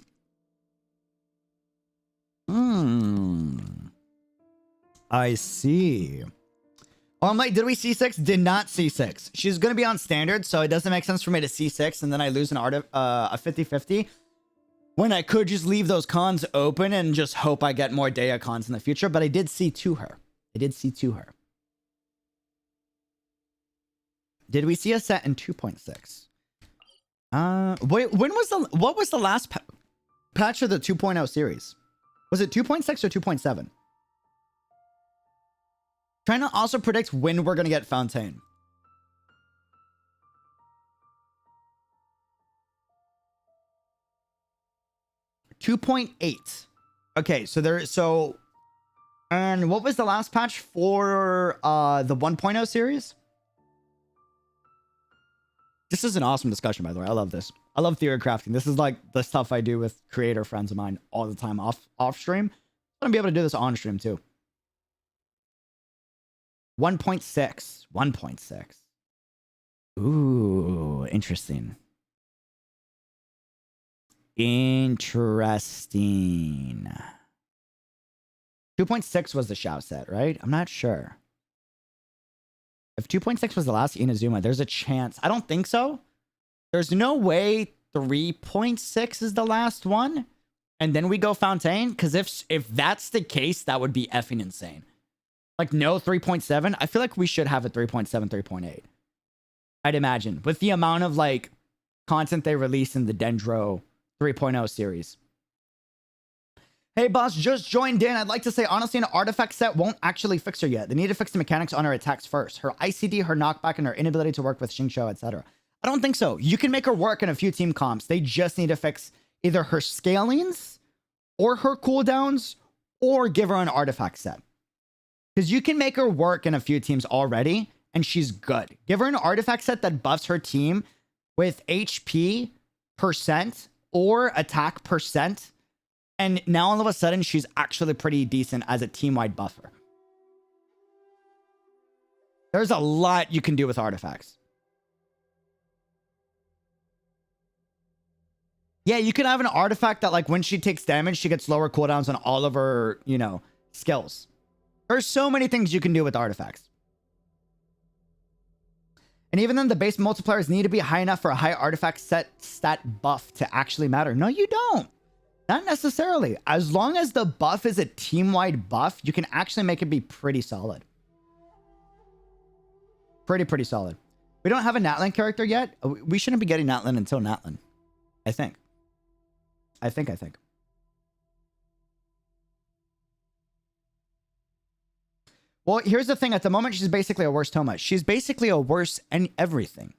I see. Oh, I'm like, did we C6? Did not C6. She's going to be on standard, so it doesn't make sense for me to C6 and then I lose an a 50-50. When I could just leave those cons open and just hope I get more Dehya cons in the future. But I did C2 her. Did we see a set in 2.6? Wait, what was the last patch of the 2.0 series? Was it 2.6 or 2.7? Trying to also predict when we're going to get Fontaine. $2.8. Okay, so and what was the last patch for the 1.0 series? This is an awesome discussion, by the way. I love this. I love theory crafting. This is like the stuff I do with creator friends of mine all the time off stream. I'm gonna be able to do this on stream too. 1.6. 1.6. Ooh, interesting. Interesting. 2.6 was the Xiao set, right? I'm not sure. If 2.6 was the last Inazuma, there's a chance. I don't think so. There's no way 3.6 is the last one. And then we go Fontaine. Because if that's the case, that would be effing insane. Like, no 3.7. I feel like we should have a 3.7, 3.8. I'd imagine. With the amount of, like, content they release in the Dendro 3.0 series. Hey, boss, just joined in. I'd like to say, honestly, an artifact set won't actually fix her yet. They need to fix the mechanics on her attacks first. Her ICD, her knockback, and her inability to work with Xingqiu, etc. I don't think so. You can make her work in a few team comps. They just need to fix either her scalings or her cooldowns or give her an artifact set. Because you can make her work in a few teams already, and she's good. Give her an artifact set that buffs her team with HP % or attack %. And now all of a sudden, she's actually pretty decent as a team-wide buffer. There's a lot you can do with artifacts. Yeah, you can have an artifact that, like, when she takes damage, she gets lower cooldowns on all of her, you know, skills. There's so many things you can do with artifacts. And even then, the base multipliers need to be high enough for a high artifact set stat buff to actually matter. No, you don't. Not necessarily. As long as the buff is a team-wide buff, you can actually make it be pretty solid. Pretty solid. We don't have a Natlan character yet. We shouldn't be getting Natlan until Natlan. I think. Well, here's the thing. At the moment, she's basically a worse Thoma. She's basically a worse and everything.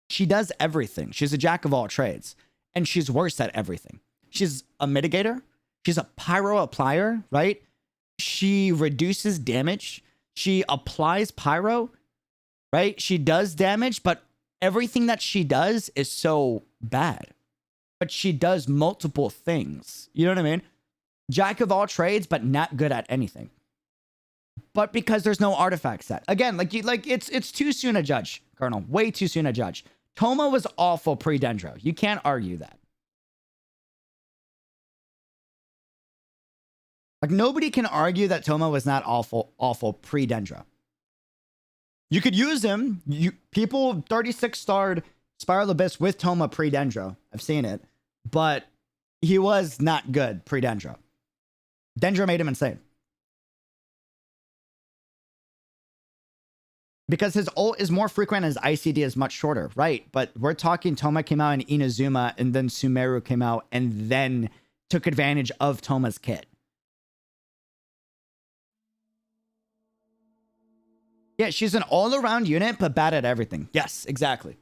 She does everything. She's a jack of all trades. And she's worse at everything. She's a mitigator. She's a pyro applier, right? She reduces damage. She applies pyro, right? She does damage, but everything that she does is so bad. But she does multiple things. You know what I mean? Jack of all trades, but not good at anything. But because there's no artifact set. Again, it's too soon to judge, Colonel. Way too soon to judge. Thoma was awful pre-Dendro. You can't argue that. Like, nobody can argue that Thoma was not awful pre-Dendro. You could use him. People 36-starred Spiral Abyss with Thoma pre-Dendro. I've seen it. But he was not good pre-Dendro. Dendro made him insane. Because his ult is more frequent and his ICD is much shorter. Right. But we're talking Thoma came out in Inazuma and then Sumeru came out and then took advantage of Thoma's kit. Yeah, she's an all-around unit, but bad at everything. Yes, exactly.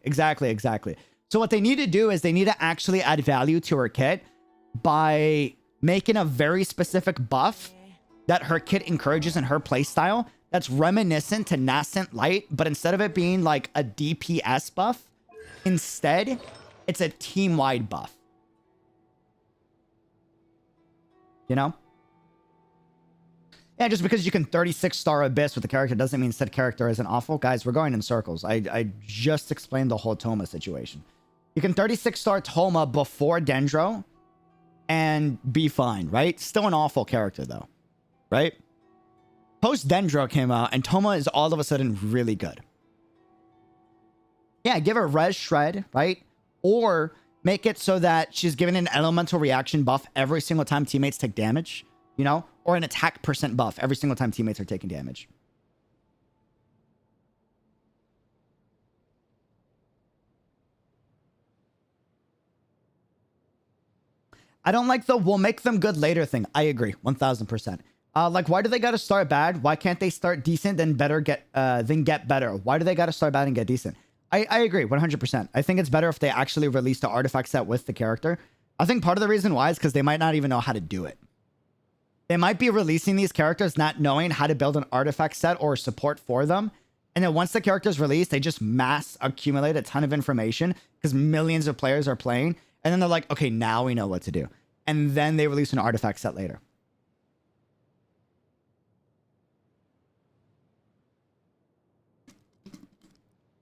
So what they need to do is they need to actually add value to her kit by making a very specific buff that her kit encourages in her playstyle that's reminiscent to Nascent Light, but instead of it being like a DPS buff, instead, it's a team-wide buff. You know? Yeah, just because you can 36-star Abyss with a character doesn't mean said character isn't awful. Guys, we're going in circles. I just explained the whole Thoma situation. You can 36-star Thoma before Dendro and be fine, right? Still an awful character, though, right? Post-Dendro came out, and Thoma is all of a sudden really good. Yeah, give her Res Shred, right? Or make it so that she's given an elemental reaction buff every single time teammates take damage, you know? Or an attack % buff every single time teammates are taking damage. I don't like the we'll make them good later thing. I agree, 1000%. Like, why do they gotta start bad? Why can't they start decent then get better? Why do they gotta start bad and get decent? I agree, 100%. I think it's better if they actually release the artifact set with the character. I think part of the reason why is because they might not even know how to do it. They might be releasing these characters not knowing how to build an artifact set or support for them. And then once the character's released, they just mass accumulate a ton of information because millions of players are playing. And then they're like, okay, now we know what to do. And then they release an artifact set later.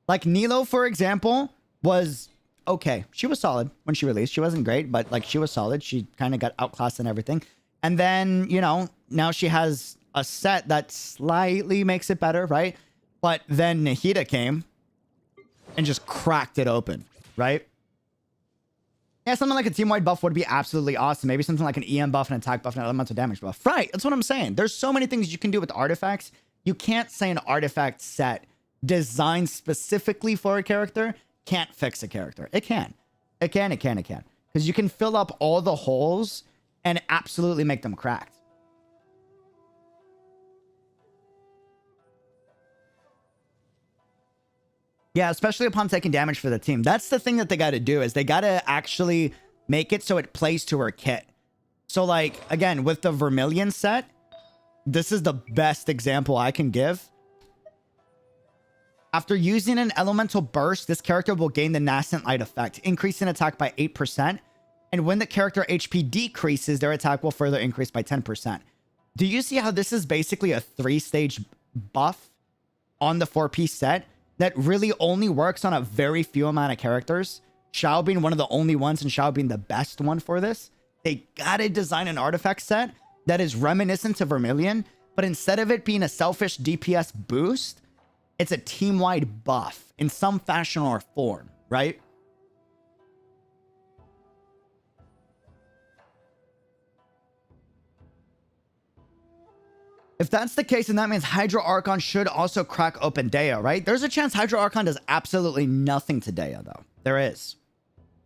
Like Nilo, for example, was okay. She was solid when she released. She wasn't great, but like she was solid. She kind of got outclassed and everything. And then, you know, now she has a set that slightly makes it better, right? But then Nahida came and just cracked it open, right? Yeah, something like a team-wide buff would be absolutely awesome. Maybe something like an EM buff, an attack buff, and an elemental damage buff. Right, that's what I'm saying. There's so many things you can do with artifacts. You can't say an artifact set designed specifically for a character can't fix a character. It can. It can. Because you can fill up all the holes and absolutely make them cracked. Yeah, especially upon taking damage for the team. That's the thing that they got to do is they got to actually make it so it plays to her kit. So like, again, with the Vermilion set, this is the best example I can give. After using an elemental burst, this character will gain the Nascent Light effect, increasing attack by 8%. And when the character HP decreases, their attack will further increase by 10%. Do you see how this is basically a 3-stage buff on the 4-piece set that really only works on a very few amount of characters? Xiao being one of the only ones and Xiao being the best one for this. They gotta design an artifact set that is reminiscent of Vermilion, but instead of it being a selfish DPS boost, it's a team-wide buff in some fashion or form, right? If that's the case, then that means Hydro Archon should also crack open Dehya, right? There's a chance Hydro Archon does absolutely nothing to Dehya, though. There is.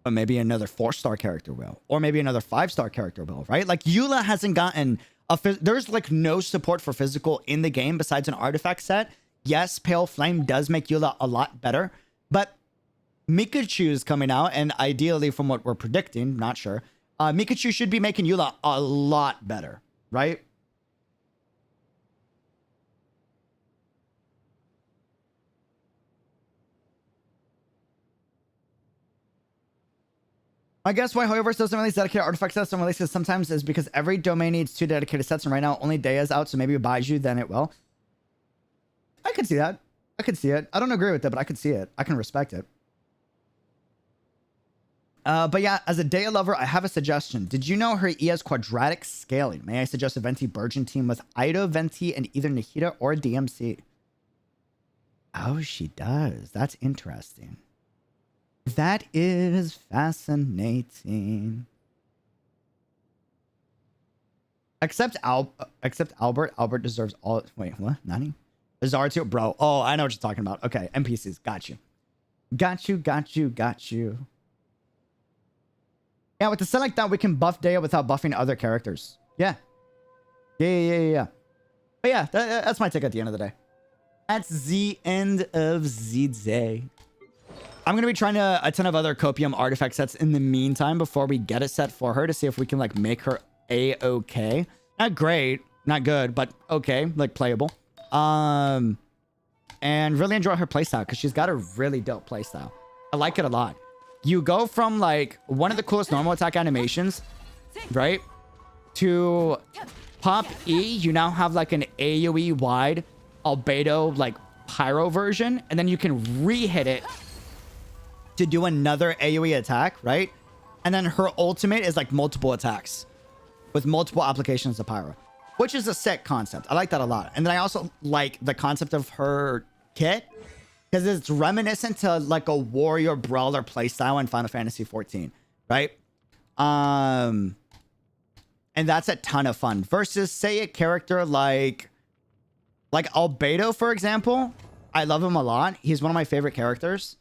But maybe another 4-star character will. Or maybe another 5-star character will, right? Like, Eula hasn't gotten there's like no support for physical in the game besides an artifact set. Yes, Pale Flame does make Eula a lot better, but Mikachu is coming out, and ideally from what we're predicting, not sure, Mikachu should be making Eula a lot better, right? I guess why Hoyoverse doesn't release dedicated artifact sets and releases sometimes is because every domain needs 2 dedicated sets, and right now only Dehya's out, so maybe it buys you, then it will. I could see that. I could see it. I don't agree with it, but I could see it. I can respect it. But yeah, as a Dehya lover, I have a suggestion. Did you know her E has quadratic scaling? May I suggest a Venti Burgeon team with Ido, Venti, and either Nahida or DMC? Oh, she does. That's interesting. That is fascinating. Except Albert. Albert deserves all... Wait, what? Nani? Zara bro. Oh, I know what you're talking about. Okay, NPCs. Got you. Got you, got you, got you. Yeah, with the set like that, we can buff Dehya without buffing other characters. Yeah. Yeah. But yeah, that's my take at the end of the day. That's the end of the day. I'm going to be trying a ton of other Copium artifact sets in the meantime before we get a set for her to see if we can like make her A-okay. Not great, not good, but okay, like playable. And really enjoy her playstyle because she's got a really dope playstyle. I like it a lot. You go from like one of the coolest normal attack animations, right? To pop E, you now have like an AoE wide albedo like pyro version, and then you can re-hit it to do another AoE attack, right? And then her ultimate is like multiple attacks with multiple applications of pyro, which is a sick concept. I like that a lot. And then I also like the concept of her kit because it's reminiscent to like a warrior brawler playstyle in Final Fantasy XIV, right? And that's a ton of fun versus say a character like Albedo, for example. I love him a lot. He's one of my favorite characters.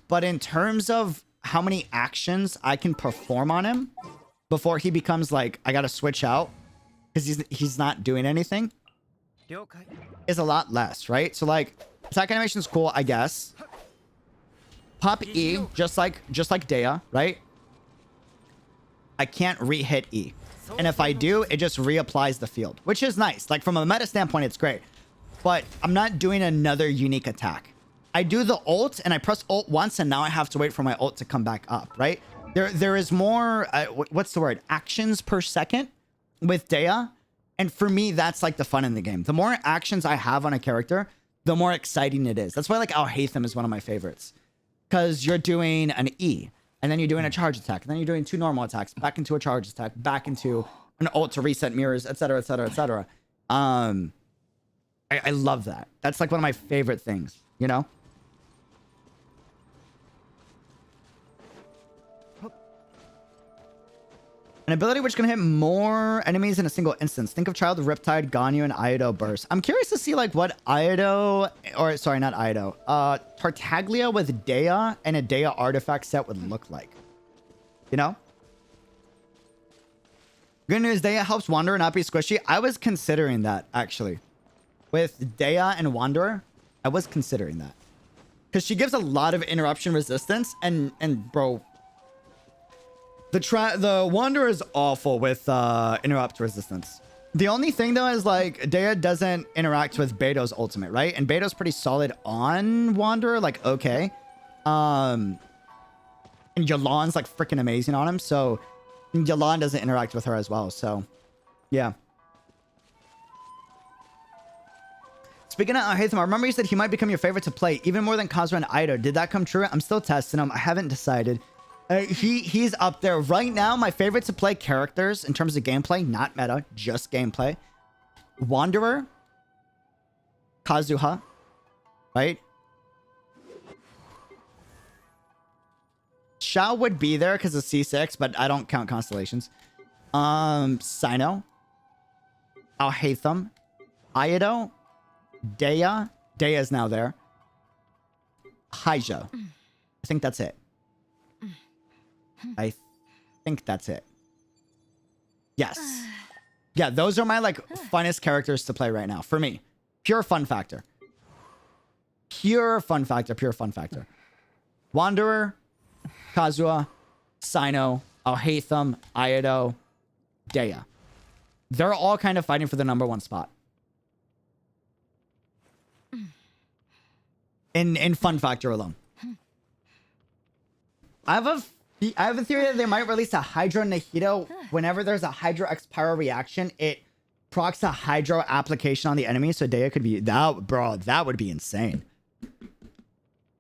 But in terms of how many actions I can perform on him before he becomes like, I gotta switch out because he's not doing anything, is a lot less, right? So like, attack animation is cool, I guess. Pop E, just like Dehya, right? I can't re-hit E. And if I do, it just reapplies the field, which is nice. Like from a meta standpoint, it's great. But I'm not doing another unique attack. I do the ult and I press ult once and now I have to wait for my ult to come back up, right? There is more, what's the word? Actions per second with Dehya. And for me, that's like the fun in the game. The more actions I have on a character, the more exciting it is. That's why like 𝙃𝙃 is one of my favorites. Because you're doing an E, and then you're doing a charge attack, and then you're doing 2 normal attacks, back into a charge attack, back into an ult to reset mirrors, etc., etc., etc. I love that. That's like one of my favorite things, you know? An ability which can hit more enemies in a single instance. Think of Child of Riptide, Ganyu, and Ido burst. I'm curious to see like what Ido, or sorry, not Ido, Tartaglia with Dehya and a Dehya artifact set would look like. You know? Good news, Dehya helps Wanderer not be squishy. I was considering that, actually. With Dehya and Wanderer, I was considering that. Because she gives a lot of interruption resistance, and bro... The Wanderer is awful with interrupt resistance. The only thing though is like Dehya doesn't interact with Beto's ultimate, right? And Beto's pretty solid on Wanderer, like okay. And Yalan's like freaking amazing on him, so Yalan doesn't interact with her as well. So yeah. Speaking of 𝙃𝙃, I remember you said he might become your favorite to play, even more than Kazuha and Ido. Did that come true? I'm still testing him. I haven't decided. He's up there right now. My favorite to play characters in terms of gameplay, not meta, just gameplay. Wanderer, Kazuha, right? Xiao would be there because of C6, but I don't count constellations. Sino, 𝙃𝙃, Ido, Dehya. Dehya's now there. 𝙃𝙃. I think that's it. I think that's it. Yes. Yeah, those are my like funnest characters to play right now for me. Pure fun factor. Pure fun factor. Pure fun factor. Wanderer, Kazuha, Sino, 𝙃𝙖𝙬𝙀, Dehya. They're all kind of fighting for the #1 spot. In fun factor alone. I have a theory that they might release a Hydro Nahito. Whenever there's a Hydro X Pyro reaction, it procs a Hydro application on the enemy, so Dehya could be that. Bro, that would be insane.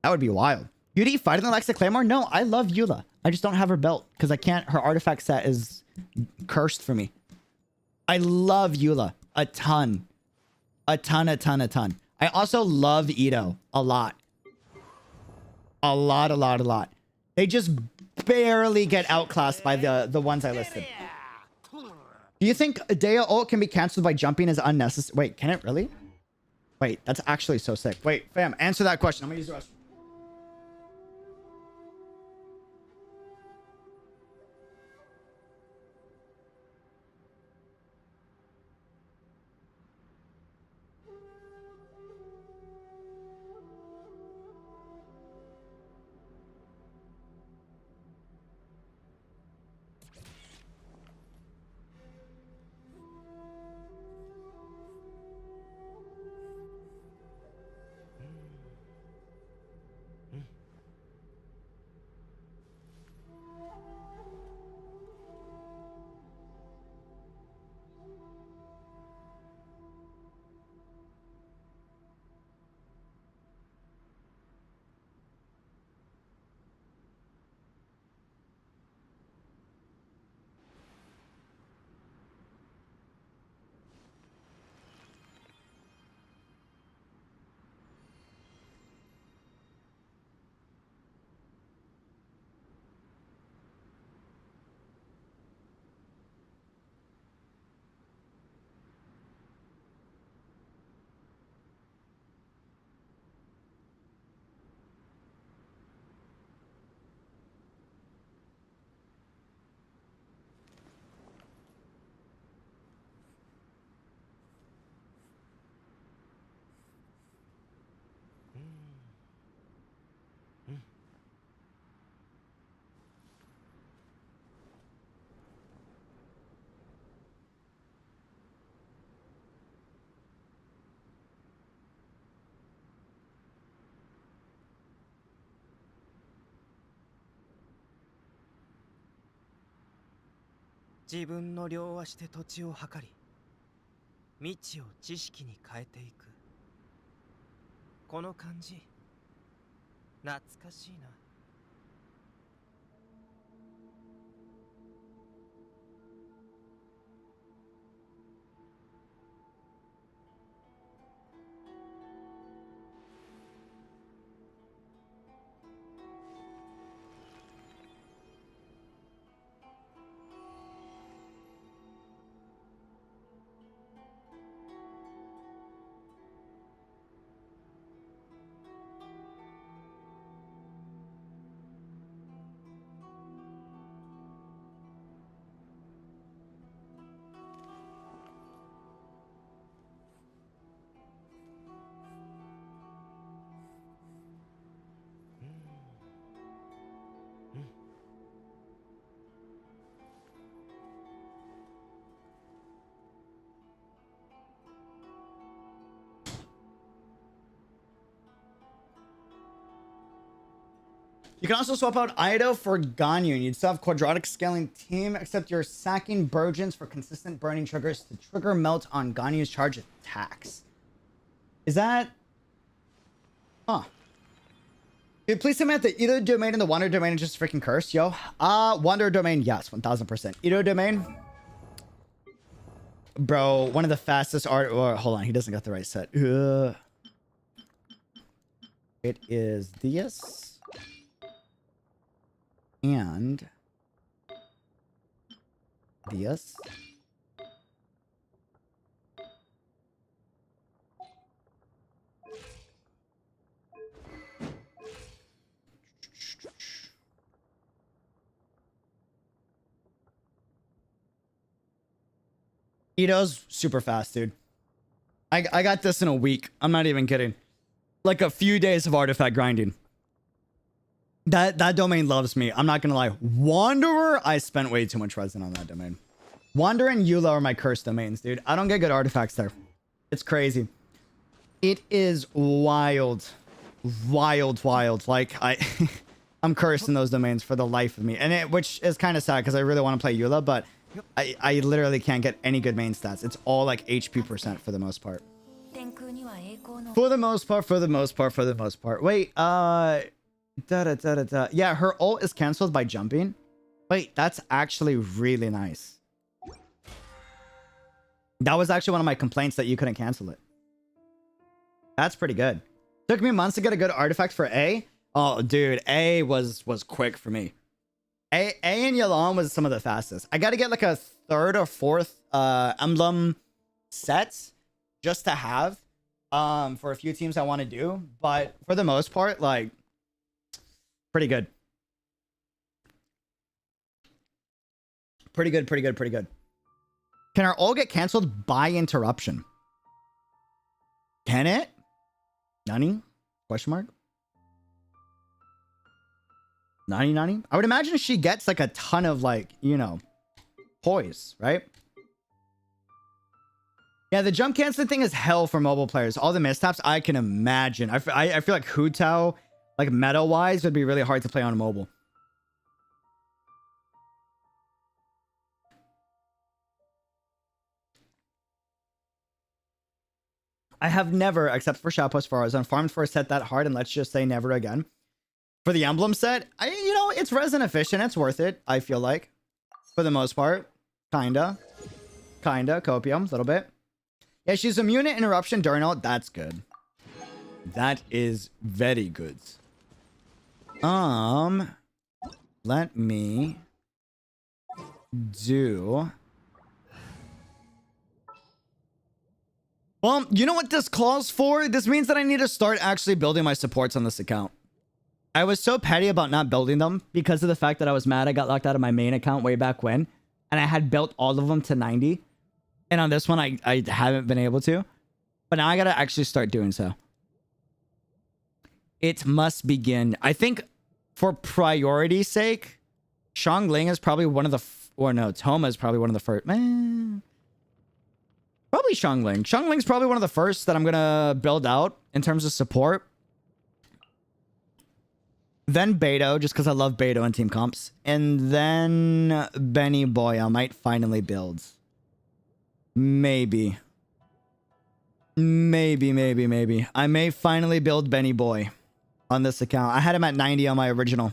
That would be wild. Beauty fighting Alexa Claymore? No, I love Eula. I just don't have her belt because I can't. Her artifact set is cursed for me. I love Eula a ton. A ton. I also love Itto a lot. A lot. They just barely get outclassed by the ones I listed. Do you think Dehya ult can be cancelled by jumping as unnecessary? Wait, can it really? Wait, that's actually so sick. Wait, fam, answer that question. I'm gonna use the restroom.自分の両足で土地を測り、未知を知識に変えていく。この感じ、懐かしいな。You can also swap out Ido for Ganyu. You'd still have quadratic scaling team, except you're sacking Burgeons for consistent burning triggers to trigger melt on Ganyu's charge attacks. Is that... Huh. Dude, please tell me that the Ido domain and the Wander domain is just freaking cursed, yo. Wander domain, yes, 1000%. Ido domain... Bro, one of the fastest art... Oh, hold on, he doesn't got the right set. It is this... and this. Ito's super fast, dude. I got this in a week. I'm not even kidding. Like a few days of artifact grinding. That domain loves me. I'm not gonna lie. Wanderer, I spent way too much resin on that domain. Wanderer and Eula are my cursed domains, dude. I don't get good artifacts there. It's crazy. It is wild. Wild. Like, I'm cursed in those domains for the life of me. And which is kind of sad because I really want to play Eula, but I literally can't get any good main stats. It's all like HP % for the most part. For the most part. Wait, yeah, her ult is cancelled by jumping. Wait, that's actually really nice. That was actually one of my complaints that you couldn't cancel it. That's pretty good. Took me months to get a good artifact for A. Oh, dude, A was quick for me. A and Yelan was some of the fastest. I got to get like a 3rd or 4th emblem set just to have for a few teams I want to do. But for the most part, like, pretty good. Pretty good. Can our ult get canceled by interruption? Can it? Nani? Question mark? Nani? I would imagine she gets like a ton of like, you know, poise, right? Yeah, the jump canceling thing is hell for mobile players. All the mistaps, I can imagine. I feel like Hu Tao, like meta-wise, would be really hard to play on mobile. I have never, except for Shapo Farazan, farmed for a set that hard, and let's just say never again. For the emblem set, you know, it's resin efficient. It's worth it, I feel like. For the most part. Kinda. Copium, a little bit. Yeah, she's immune to interruption during ult. That's good. That is very good. Let me do... Well, you know what this calls for? This means that I need to start actually building my supports on this account. I was so petty about not building them because of the fact that I was mad I got locked out of my main account way back when. And I had built all of them to 90. And on this one, I haven't been able to. But now I gotta actually start doing so. It must begin. I think for priority's sake, Xiangling is probably one of the... Or no, Toma is probably one of the first... Probably Xiangling. Xiangling's probably one of the first that I'm gonna build out in terms of support. Then Beidou, just because I love Beidou in team comps. And then Benny Boy, I might finally build. Maybe. I may finally build Benny Boy on this account. I had him at 90 on my original.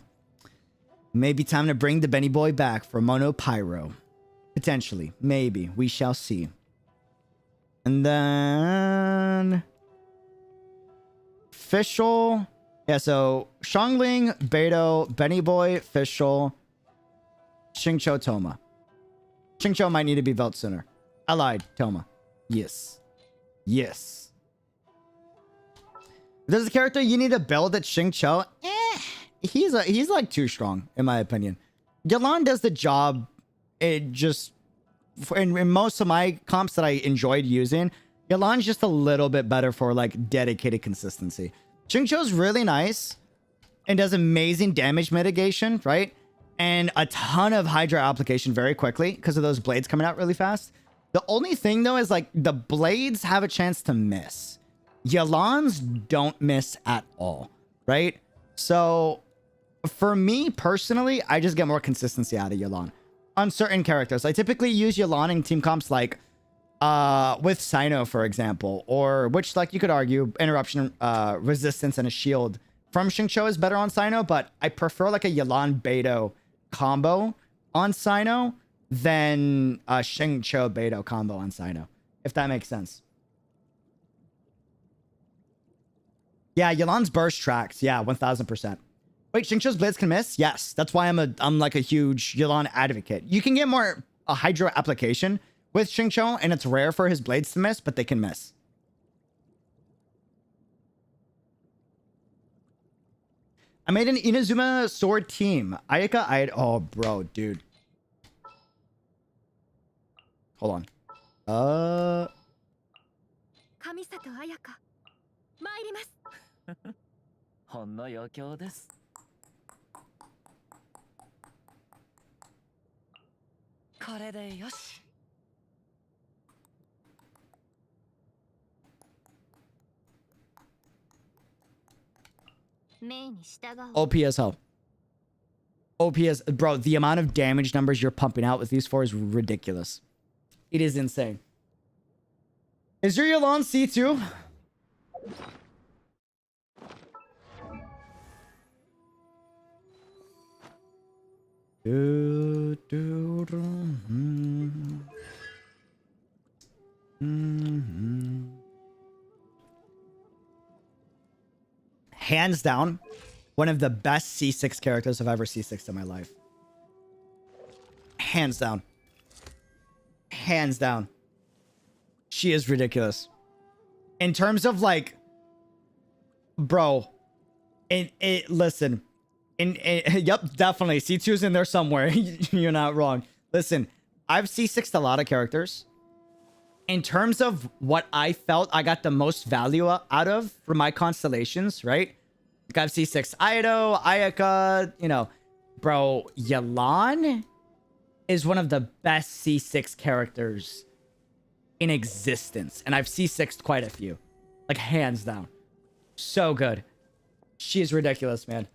Maybe time to bring the Benny Boy back for Mono Pyro. Potentially. Maybe. We shall see. And then... Fischl. Yeah, so Xiangling, Beidou, Benny Boy, Fischl, Xingqiu, Toma. Xingqiu might need to be built sooner. I lied. Toma. Yes. If there's a character you need to build at Xingqiu, he's like too strong, in my opinion. Yelan does the job. It just... In most of my comps that I enjoyed using, Yelan's just a little bit better for like dedicated consistency. Xingqiu's really nice and does amazing damage mitigation, right? And a ton of Hydra application very quickly because of those blades coming out really fast. The only thing though is like the blades have a chance to miss. Yelan's don't miss at all, right? So for me personally, I just get more consistency out of Yelan. On certain characters, I typically use Yelan in team comps like with Cyno, for example, or which, like, you could argue interruption resistance and a shield from Xingqiu is better on Cyno, but I prefer like a Yelan Beidou combo on Cyno than a Xingqiu Beidou combo on Cyno, if that makes sense. Yeah, Yelan's burst tracks. Yeah, 1000%. Wait, Xingqiu's blades can miss? Yes. That's why I'm like a huge Yelan advocate. You can get more a Hydra application with Xingqiu, and it's rare for his blades to miss, but they can miss. I made an Inazuma sword team. Oh, bro, dude. Hold on. Kamisato Ayaka. Mairimasu. ほんの余興です。これでよし。OPSO. OPS, bro, the amount of damage numbers you're pumping out with these four is ridiculous. It is insane. Is your Yelan C2? Hands down, one of the best C6 characters I've ever C6'd in my life. Hands down. Hands down. She is ridiculous. In terms of like, bro, listen, yep, definitely. C2's in there somewhere. You're not wrong. Listen, I've C6'd a lot of characters. In terms of what I felt I got the most value out of for my constellations, right? Like I've C6 Aido, Ayaka, you know. Bro, Yelan is one of the best C6 characters in existence. And I've C6'd quite a few. Like, hands down. So good. She is ridiculous, man.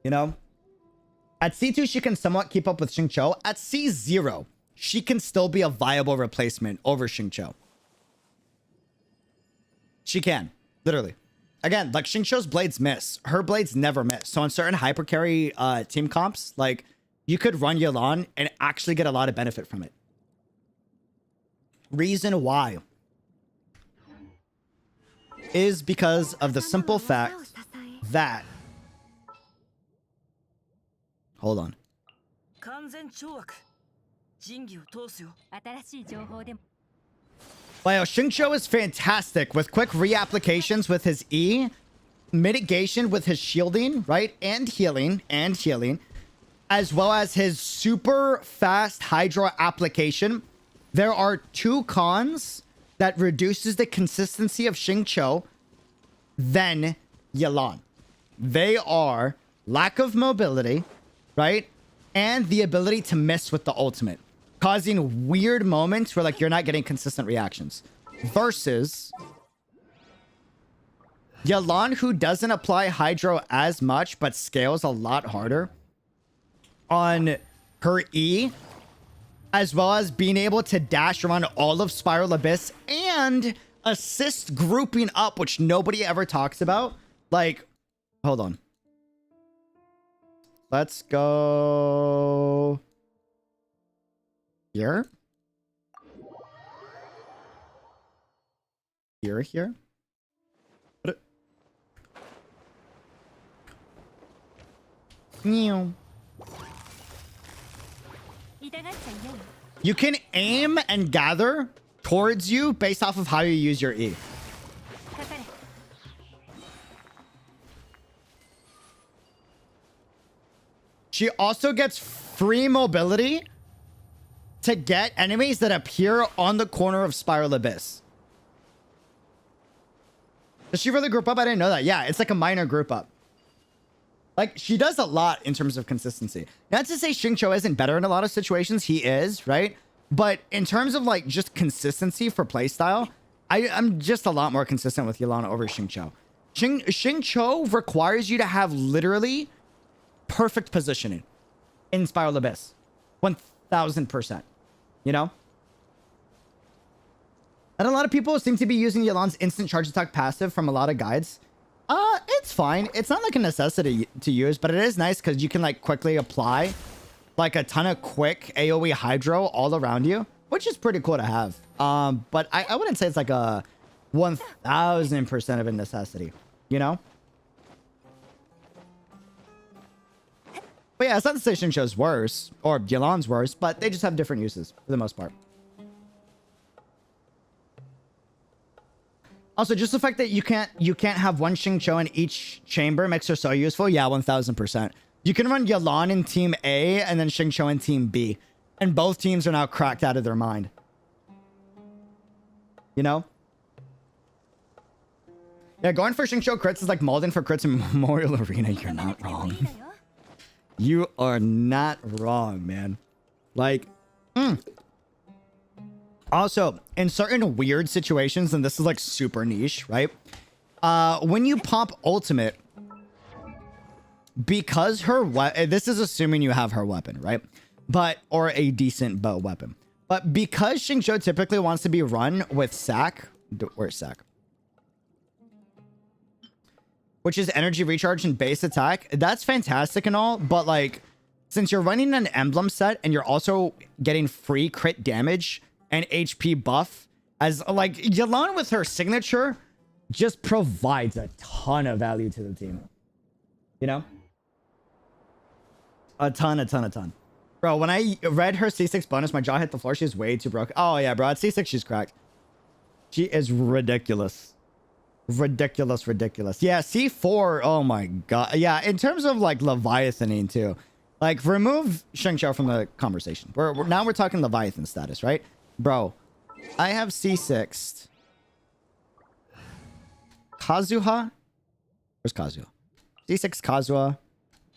You know? At C2, she can somewhat keep up with Xingqiu. At C0, she can still be a viable replacement over Xingqiu. She can. Literally. Again, like, Xingqiu's blades miss. Her blades never miss. So on certain hyper carry team comps, like, you could run Yelan and actually get a lot of benefit from it. Reason why is because of the simple fact that... Hold on. Wow, Xingqiu is fantastic with quick reapplications with his E, mitigation with his shielding, right? And healing, as well as his super fast Hydra application. There are two cons that reduces the consistency of Xingqiu than Yelan. They are lack of mobility, right? And the ability to miss with the ultimate, causing weird moments where like you're not getting consistent reactions. Versus Yelan, who doesn't apply Hydro as much, but scales a lot harder on her E, as well as being able to dash around all of Spiral Abyss and assist grouping up, which nobody ever talks about. Like, hold on. Let's go here. Here. Meow. You can aim and gather towards you based off of how you use your E. She also gets free mobility to get enemies that appear on the corner of Spiral Abyss. Does she really group up? I didn't know that. Yeah, it's like a minor group up. Like, she does a lot in terms of consistency. Not to say Xingqiu isn't better in a lot of situations. He is, right? But in terms of, like, just consistency for playstyle, I'm just a lot more consistent with Yelan over Xingqiu. Xingqiu requires you to have literally perfect positioning in Spiral Abyss. 1000%. You know? And a lot of people seem to be using Yelan's instant charge attack passive from a lot of guides. It's fine. It's not like a necessity to use, but it is nice because you can like quickly apply like a ton of quick AoE Hydro all around you, which is pretty cool to have. But I wouldn't say it's like a 1000% of a necessity, you know? But yeah, it's not to say Xingqiu's worse or Yelan's worse, but they just have different uses for the most part. Also, just the fact that you can't have one Xingqiu in each chamber makes her so useful. Yeah, 1000%. You can run Yelan in Team A and then Xingqiu in Team B. And both teams are now cracked out of their mind. You know? Yeah, going for Xingqiu crits is like Malden for crits in Memorial Arena. You're not wrong. You are not wrong, man. Like, Also, in certain weird situations, and this is like super niche, right? When you pop ultimate, because her this is assuming you have her weapon, right? But, or a decent bow weapon. But because Xingqiu typically wants to be run with Sack, where's Sack? Which is energy recharge and base attack. That's fantastic and all, but like, since you're running an emblem set and you're also getting free crit damage and HP buff, as like Yelan with her signature just provides a ton of value to the team. You know? A ton. Bro, when I read her C6 bonus, my jaw hit the floor. She's way too broke. Oh yeah, bro. At C6, she's cracked. She is ridiculous. Ridiculous. Yeah, C4. Oh my god. Yeah, in terms of like Leviathaning too. Like, remove Xingqiu from the conversation. Now we're talking Leviathan status, right? Bro, I have C6'd Kazuha. Where's Kazuha? C6 Kazuha.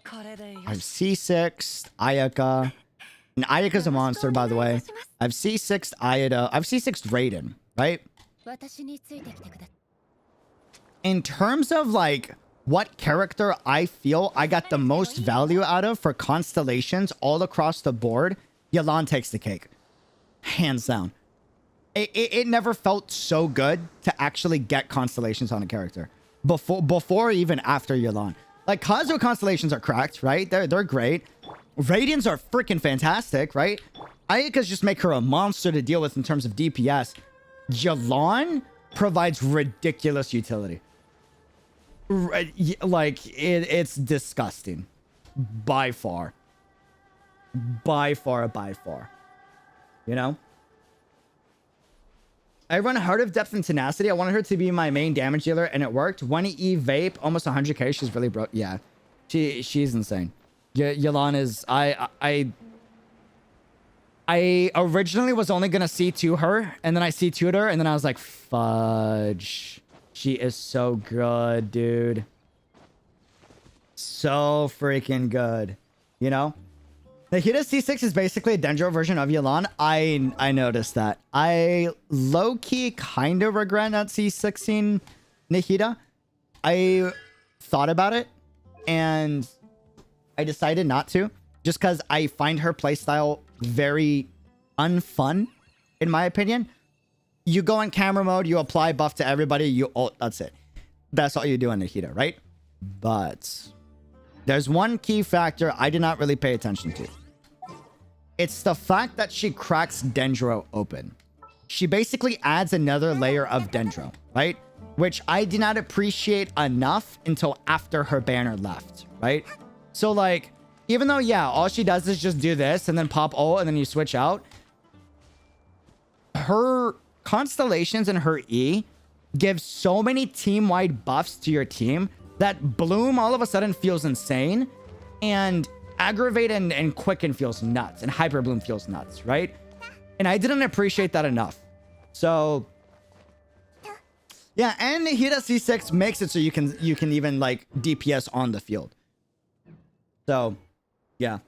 I have C6'd Ayaka. And Ayaka's a monster, by the way. I have C6'd Ayada. I have C6'd Raiden, right? In terms of like what character I feel I got the most value out of for constellations all across the board, Yelan takes the cake. Hands down. It never felt so good to actually get constellations on a character. Before or even after Yelan. Like, Kazuha constellations are cracked, right? They're great. Radians are freaking fantastic, right? Ayaka's just make her a monster to deal with in terms of DPS. Yelan provides ridiculous utility. Like, it's disgusting. By far. You know? I run Heart of Depth and Tenacity. I wanted her to be my main damage dealer, and it worked. 1E Vape, almost 100k. She's really broke. Yeah. She's insane. Yelan is... I originally was only gonna C2 her, and then I C2'd her, and then I was like, fudge. She is so good, dude. So freaking good. You know? The Nahida C6 is basically a Dendro version of Yelan. I noticed that. I low-key kind of regret not C6ing Nahida. I thought about it, and I decided not to. Just because I find her playstyle very unfun, in my opinion. You go in camera mode, you apply buff to everybody, you ult, that's it. That's all you do in Nahida, right? But there's one key factor I did not really pay attention to. It's the fact that she cracks Dendro open. She basically adds another layer of Dendro, right? Which I did not appreciate enough until after her banner left, right? So like, even though, yeah, all she does is just do this and then pop ult and then you switch out. Her constellations and her E give so many team-wide buffs to your team that Bloom all of a sudden feels insane, and Aggravate and Quicken feels nuts, and Hyper Bloom feels nuts, right? And I didn't appreciate that enough. So yeah, and Nahida C6 makes it so you can even like DPS on the field. So yeah.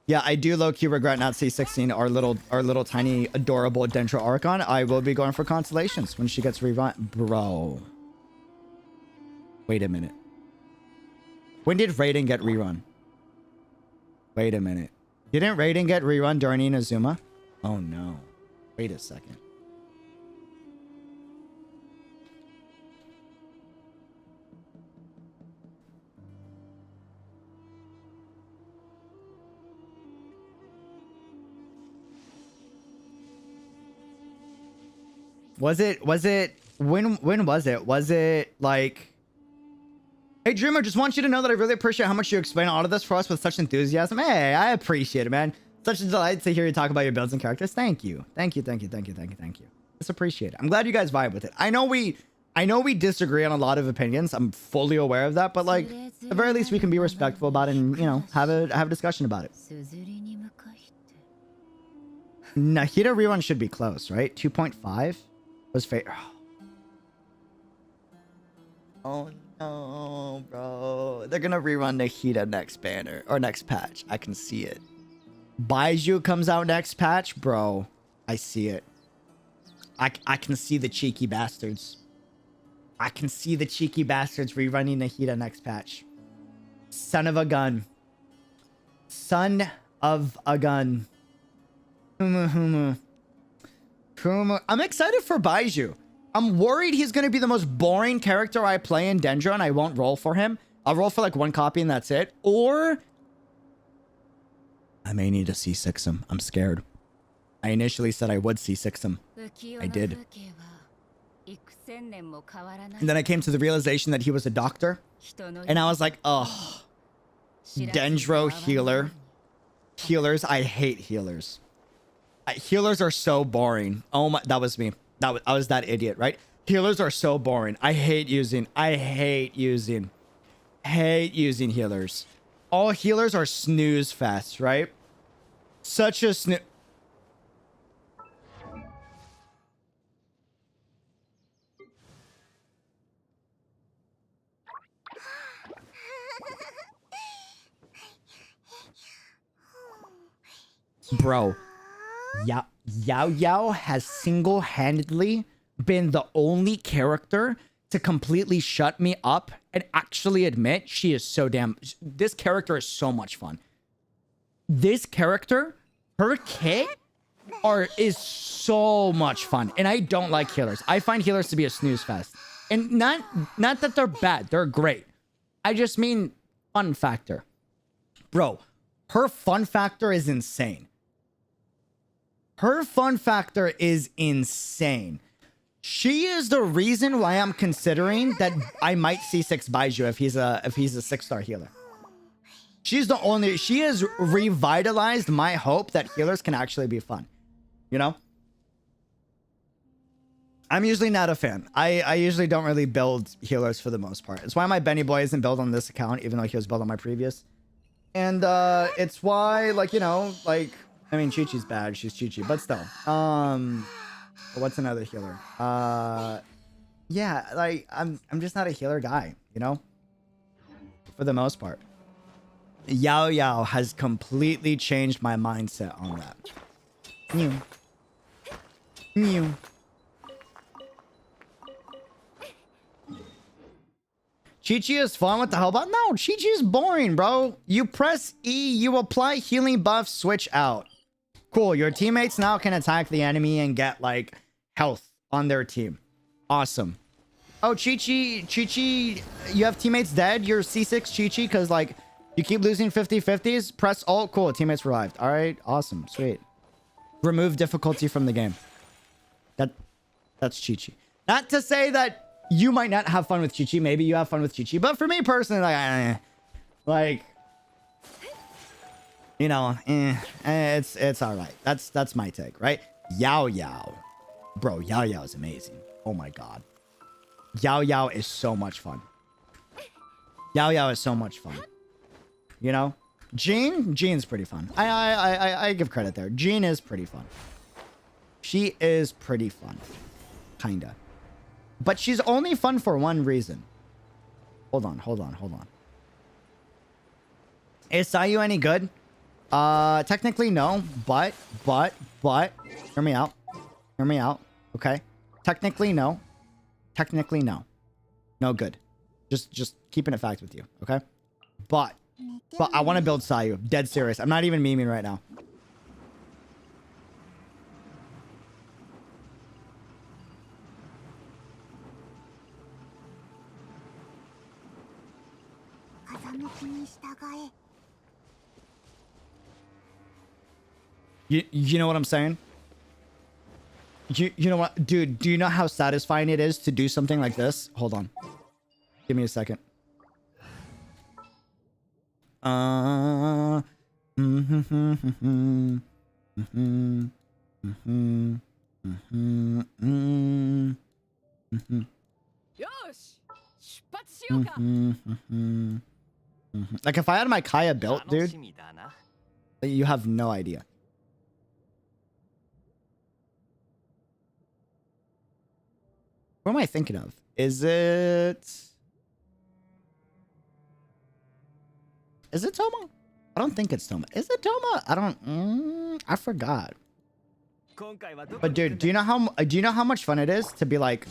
Yeah, I do low-key regret not C16 our little tiny adorable Dendro Archon. I will be going for constellations when she gets rerun. Bro. Wait a minute. When did Raiden get rerun? Wait a minute. Didn't Raiden get rerun during Inazuma? Oh no. Wait a second. Was it when was it? Was it like, hey Dreamer, just want you to know that I really appreciate how much you explain all of this for us with such enthusiasm. Hey, I appreciate it, man. Such a delight to hear you talk about your builds and characters. Thank you. Thank you. It's appreciated. I'm glad you guys vibe with it. I know we I know we disagree on a lot of opinions. I'm fully aware of that, but like, at the very least, we can be respectful about it and, you know, have a discussion about it. Nahida rerun should be close, right? 2.5 was fair. Oh no, bro. They're gonna rerun Nahida next banner or next patch. I can see it. Baiju comes out next patch, bro. I see it. I can see the cheeky bastards. I can see the cheeky bastards rerunning Nahida next patch. Son of a gun. Son of a gun. I'm excited for Baiju. I'm worried he's going to be the most boring character I play in Dendro and I won't roll for him. I'll roll for like one copy and that's it. Or I may need to C6 him. I'm scared. I initially said I would C6 him. I did. And then I came to the realization that he was a doctor. And I was like, oh, Dendro healer. Healers, I hate healers. Healers are so boring. Oh my, that was me. I was that idiot, right? Healers are so boring. I hate using healers. All healers are snooze fest, right? Such a snooze. Bro, Yao has single-handedly been the only character to completely shut me up and actually admit she is so damn... This character is so much fun. This character, her kit is so much fun. And I don't like healers. I find healers to be a snooze fest. And not that they're bad. They're great. I just mean fun factor. Bro, her fun factor is insane. Her fun factor is insane. She is the reason why I'm considering that I might C6 Baiju if he's a 6-star healer. She has revitalized my hope that healers can actually be fun. You know? I'm usually not a fan. I usually don't really build healers for the most part. It's why my Benny Boy isn't built on this account, even though he was built on my previous. And it's why, like, you know, like, I mean, Chi-Chi's bad. She's Chi-Chi, but still. What's another healer? Yeah, like, I'm just not a healer guy, you know? For the most part. Yao has completely changed my mindset on that. Mew. Chi-Chi is fun. What the hell about? No, Chi-Chi is boring, bro. You press E, you apply healing buff, switch out. Cool, your teammates now can attack the enemy and get, like, health on their team. Awesome. Oh, Chi-Chi, you have teammates dead? You're C6 Chi-Chi because, like, you keep losing 50-50s? Press alt. Cool, teammates revived. All right, awesome, sweet. Remove difficulty from the game. That's Chi-Chi. Not to say that you might not have fun with Chi-Chi. Maybe you have fun with Chi-Chi. But for me personally, like... You know, it's all right. That's my take, right? Yao. Bro, Yao is amazing. Oh my god. Yao is so much fun. Yao is so much fun. You know? Jean's pretty fun. I give credit there. Jean is pretty fun. She is pretty fun. Kinda. But she's only fun for one reason. Hold on. Is Sayu any good? Technically no, but, hear me out, okay? Technically no. No good. Just keeping it fact with you, okay? But I want to build Sayu. Dead serious. I'm not even memeing right now. You know what I'm saying? You know what? Dude, do you know how satisfying it is to do something like this? Hold on. Give me a second. Like if I had my Kaya built, dude, you have no idea. What am I thinking of? Is it Toma? I don't think it's Toma. Is it Toma? I don't. I forgot. But dude, do you know how much fun it is to be like,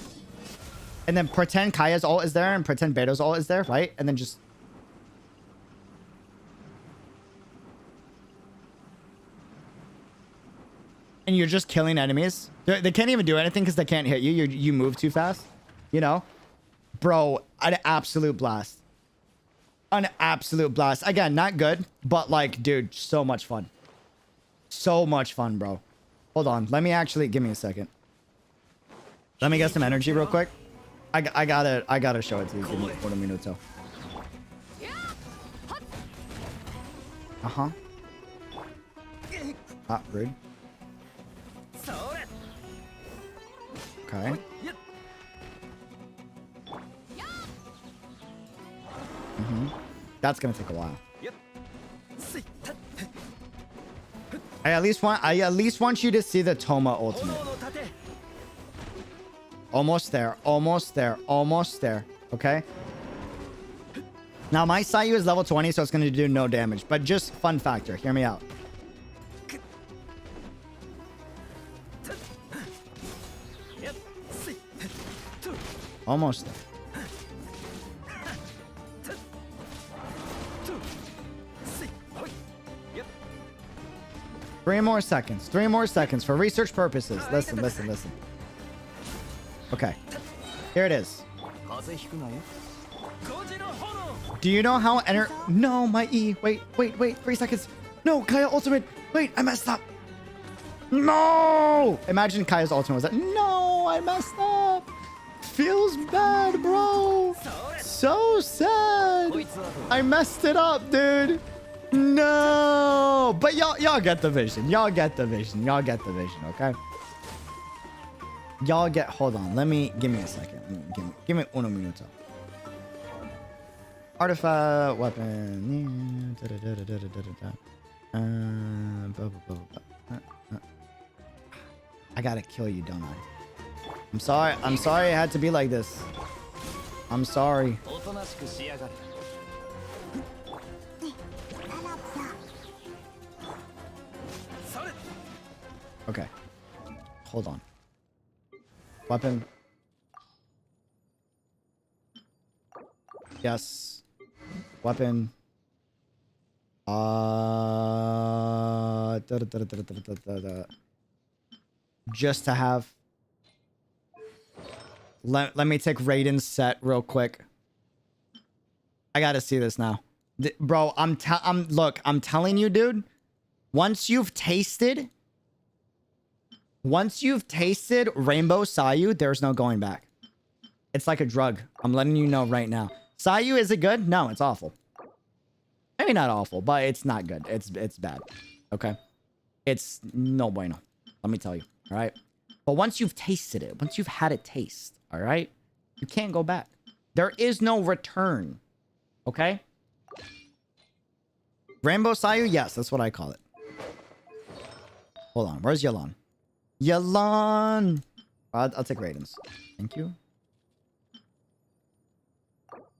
and then pretend Kaya's ult is there and pretend Beto's ult is there, right? And then just. And you're just killing enemies. They can't even do anything because they can't hit you. You move too fast. You know? Bro, an absolute blast. An absolute blast. Again, not good, but like, dude, so much fun. So much fun, bro. Hold on. Let me actually... Give me a second. Let me get some energy real quick. I gotta show it to you. Give me 1 minuto. Uh-huh. Ah, rude. Okay. That's gonna take a while. I at least want you to see the Toma ultimate. Almost there. Almost there. Almost there. Okay. Now my Sayu is level 20, so it's gonna do no damage. But just fun factor. Hear me out. Almost there. 3 more seconds. 3 more seconds for research purposes. Listen, listen, listen. Okay. Here it is. Do you know how No, my E. Wait. 3 seconds. No, Kaya ultimate. Wait, I messed up. No! Imagine Kaya's ultimate was that. No, I messed up. Feels bad, bro. So sad. I messed it up, dude. No, but y'all get the vision. Y'all get the vision. Y'all get the vision. Okay. Y'all get. Hold on. Give me a second. Give me 1 minuto. Artifact weapon. I gotta kill you, don't I? I'm sorry. I'm sorry it had to be like this. I'm sorry. Okay. Hold on. Weapon. Yes. Weapon. Just to have. Let me take Raiden's set real quick. I gotta see this now. Bro, look, I'm telling you, dude. Once you've tasted Rainbow Sayu, there's no going back. It's like a drug. I'm letting you know right now. Sayu, is it good? No, it's awful. Maybe not awful, but it's not good. It's bad. Okay? It's no bueno. Let me tell you. All right? But once you've tasted it, once you've had a taste, all right? You can't go back. There is no return. Okay? Rainbow Sayu? Yes, that's what I call it. Hold on. Where's Yelan? Yelan! I'll take Raiden's. Thank you.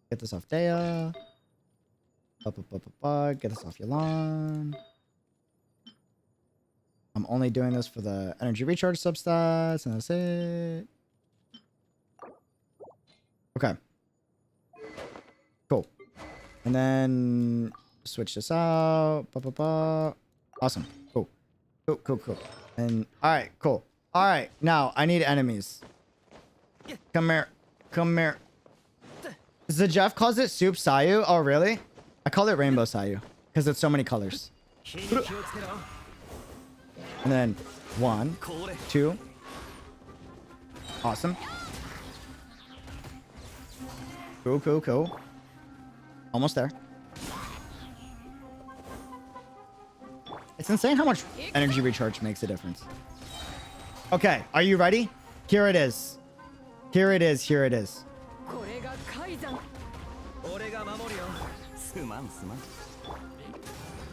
Get this off Dehya. Get this off Yelan. I'm only doing this for the energy recharge substats, and that's it. Okay. Cool. And then switch this out. Awesome. Cool. Cool. And alright, cool. Alright, now I need enemies. Come here. Jeff calls it Soup Sayu. Oh, really? I call it Rainbow Sayu because it's so many colors. And then 1, 2. Awesome. Cool. Almost there. It's insane how much energy recharge makes a difference. Okay, are you ready? Here it is.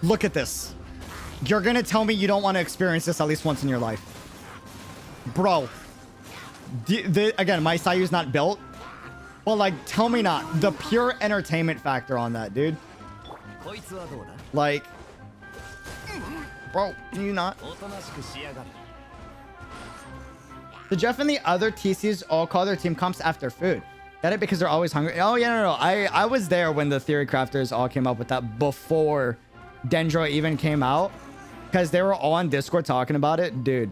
Look at this. You're gonna tell me you don't want to experience this at least once in your life. Bro. Again, my Sayu's not built. But like, tell me not. The pure entertainment factor on that, dude. Like... Bro, can you not? The Jeff and the other TCs all call their team comps after food. Get it? Because they're always hungry. Oh, yeah, no. I was there when the theory crafters all came up with that before Dendro even came out. Because they were all on Discord talking about it. Dude,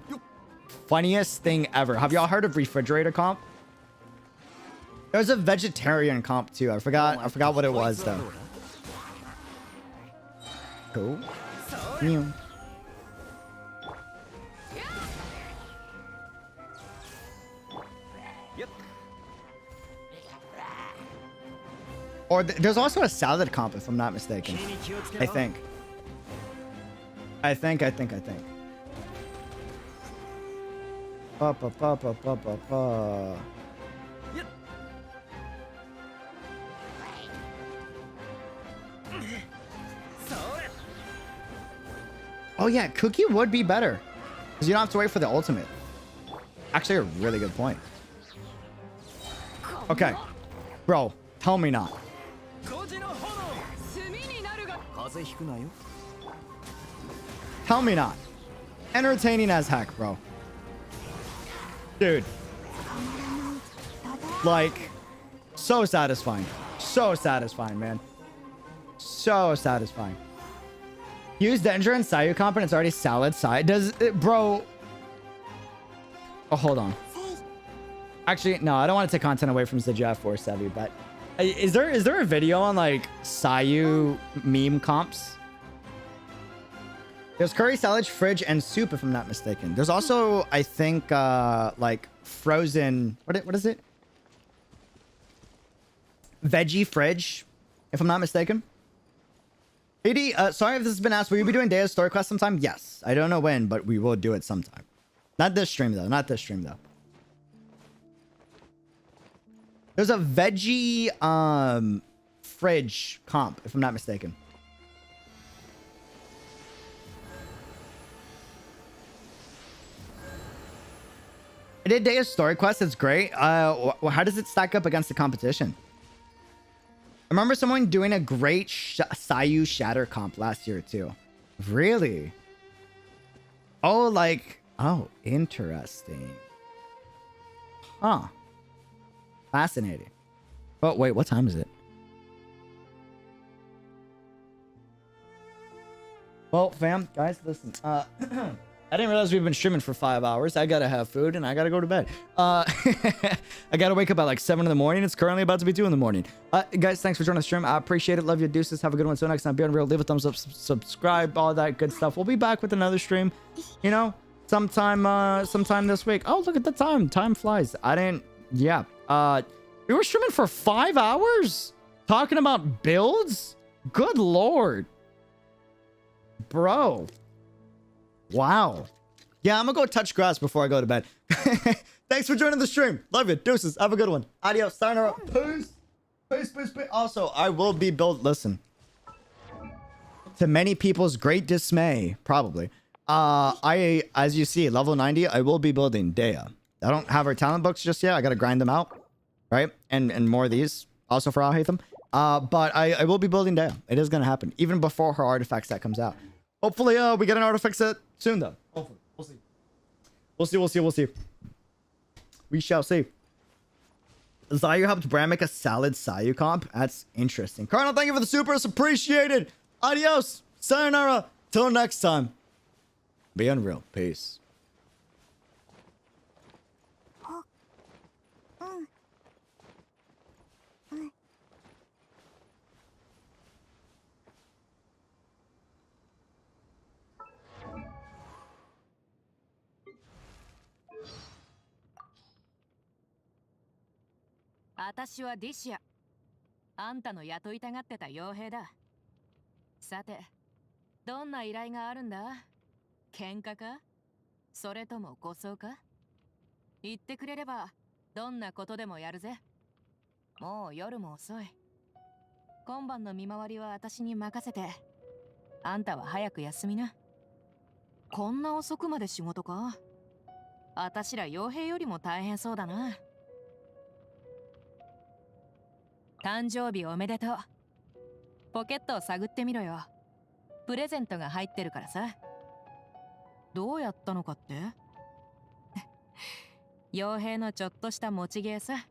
funniest thing ever. Have y'all heard of refrigerator comp? There's a vegetarian comp too. I forgot what it was though. Cool. Mew. Or there's also a salad comp, if I'm not mistaken. I think. Oh yeah, cookie would be better. Because you don't have to wait for the ultimate. Actually, a really good point. Okay. Bro, tell me not. Tell me not. Entertaining as heck, bro. Dude. Like, so satisfying. So satisfying, man. So satisfying. Use Dendro and Sayu comp and it's already salad side. Does it, bro? Oh, hold on. Actually, no, I don't want to take content away from Zajaf or Sevi, but is there a video on like Sayu meme comps? There's curry, salad, fridge, and soup, if I'm not mistaken. There's also, I think, like frozen. What is it? Veggie fridge, if I'm not mistaken. AD, sorry if this has been asked. Will you be doing Dehya's story quest sometime? Yes. I don't know when, but we will do it sometime. Not this stream, though. Not this stream, though. There's a veggie fridge comp, if I'm not mistaken. I did Dehya's story quest. It's great. How does it stack up against the competition? I remember someone doing a great Sayu Shatter comp last year too. Really? Oh, like... Oh, interesting. Huh. Fascinating. But wait, what time is it? Well, fam, guys, listen. I didn't realize we've been streaming for 5 hours. I gotta have food and I gotta go to bed. I gotta wake up at like 7 in the morning. It's currently about to be 2 in the morning. Guys, thanks for joining the stream. I appreciate it. Love you, deuces. Have a good one. So next time, be unreal. Leave a thumbs up, subscribe, all that good stuff. We'll be back with another stream, you know, sometime this week. Oh, look at the time. Time flies. Yeah. We were streaming for 5 hours talking about builds. Good Lord. Bro. Wow. Yeah, I'm gonna go touch grass before I go to bed. Thanks for joining the stream. Love you. Deuces. Have a good one. Adios. Sayonara. Peace. Peace. Also, I will be listen. To many people's great dismay, probably. As you see, level 90, I will be building Dehya. I don't have her talent books just yet. I gotta grind them out. Right? And more of these. Also for Al-Haytham. But I will be building Dehya. It is gonna happen. Even before her artifact set comes out. Hopefully, we get an artifact set soon, though. Hopefully. We'll see. We shall see. Zayu helped Bram make a salad Sayu comp. That's interesting. Cardinal, thank you for the supers. Appreciated. Adios. Sayonara. Till next time. Be unreal. Peace. Atashi wa DEHYA。あんたの雇いたがってた傭兵だ。さて、どんな依頼があるんだ？喧嘩か？それとも護送か？言ってくれれば、どんなことでもやるぜ。もう夜も遅い。今晩の見回りは私に任せて、あんたは早く休みな。こんな遅くまで仕事か？私ら傭兵よりも大変そうだな。誕生日おめでとう。ポケットを探ってみろよ。プレゼントが入ってるからさ。どうやったのかって傭兵のちょっとした持ち芸さ。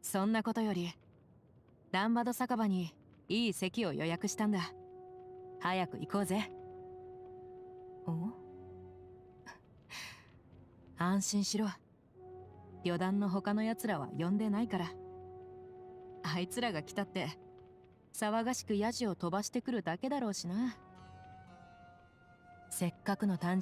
そんなことよりランバド酒場にいい席を予約したんだ。早く行こうぜ。お安心しろ。旅団の他のやつらは呼んでないから。あいつらが来たって騒がしくヤジを飛ばしてくるだけだろうしな。せっかくの誕生日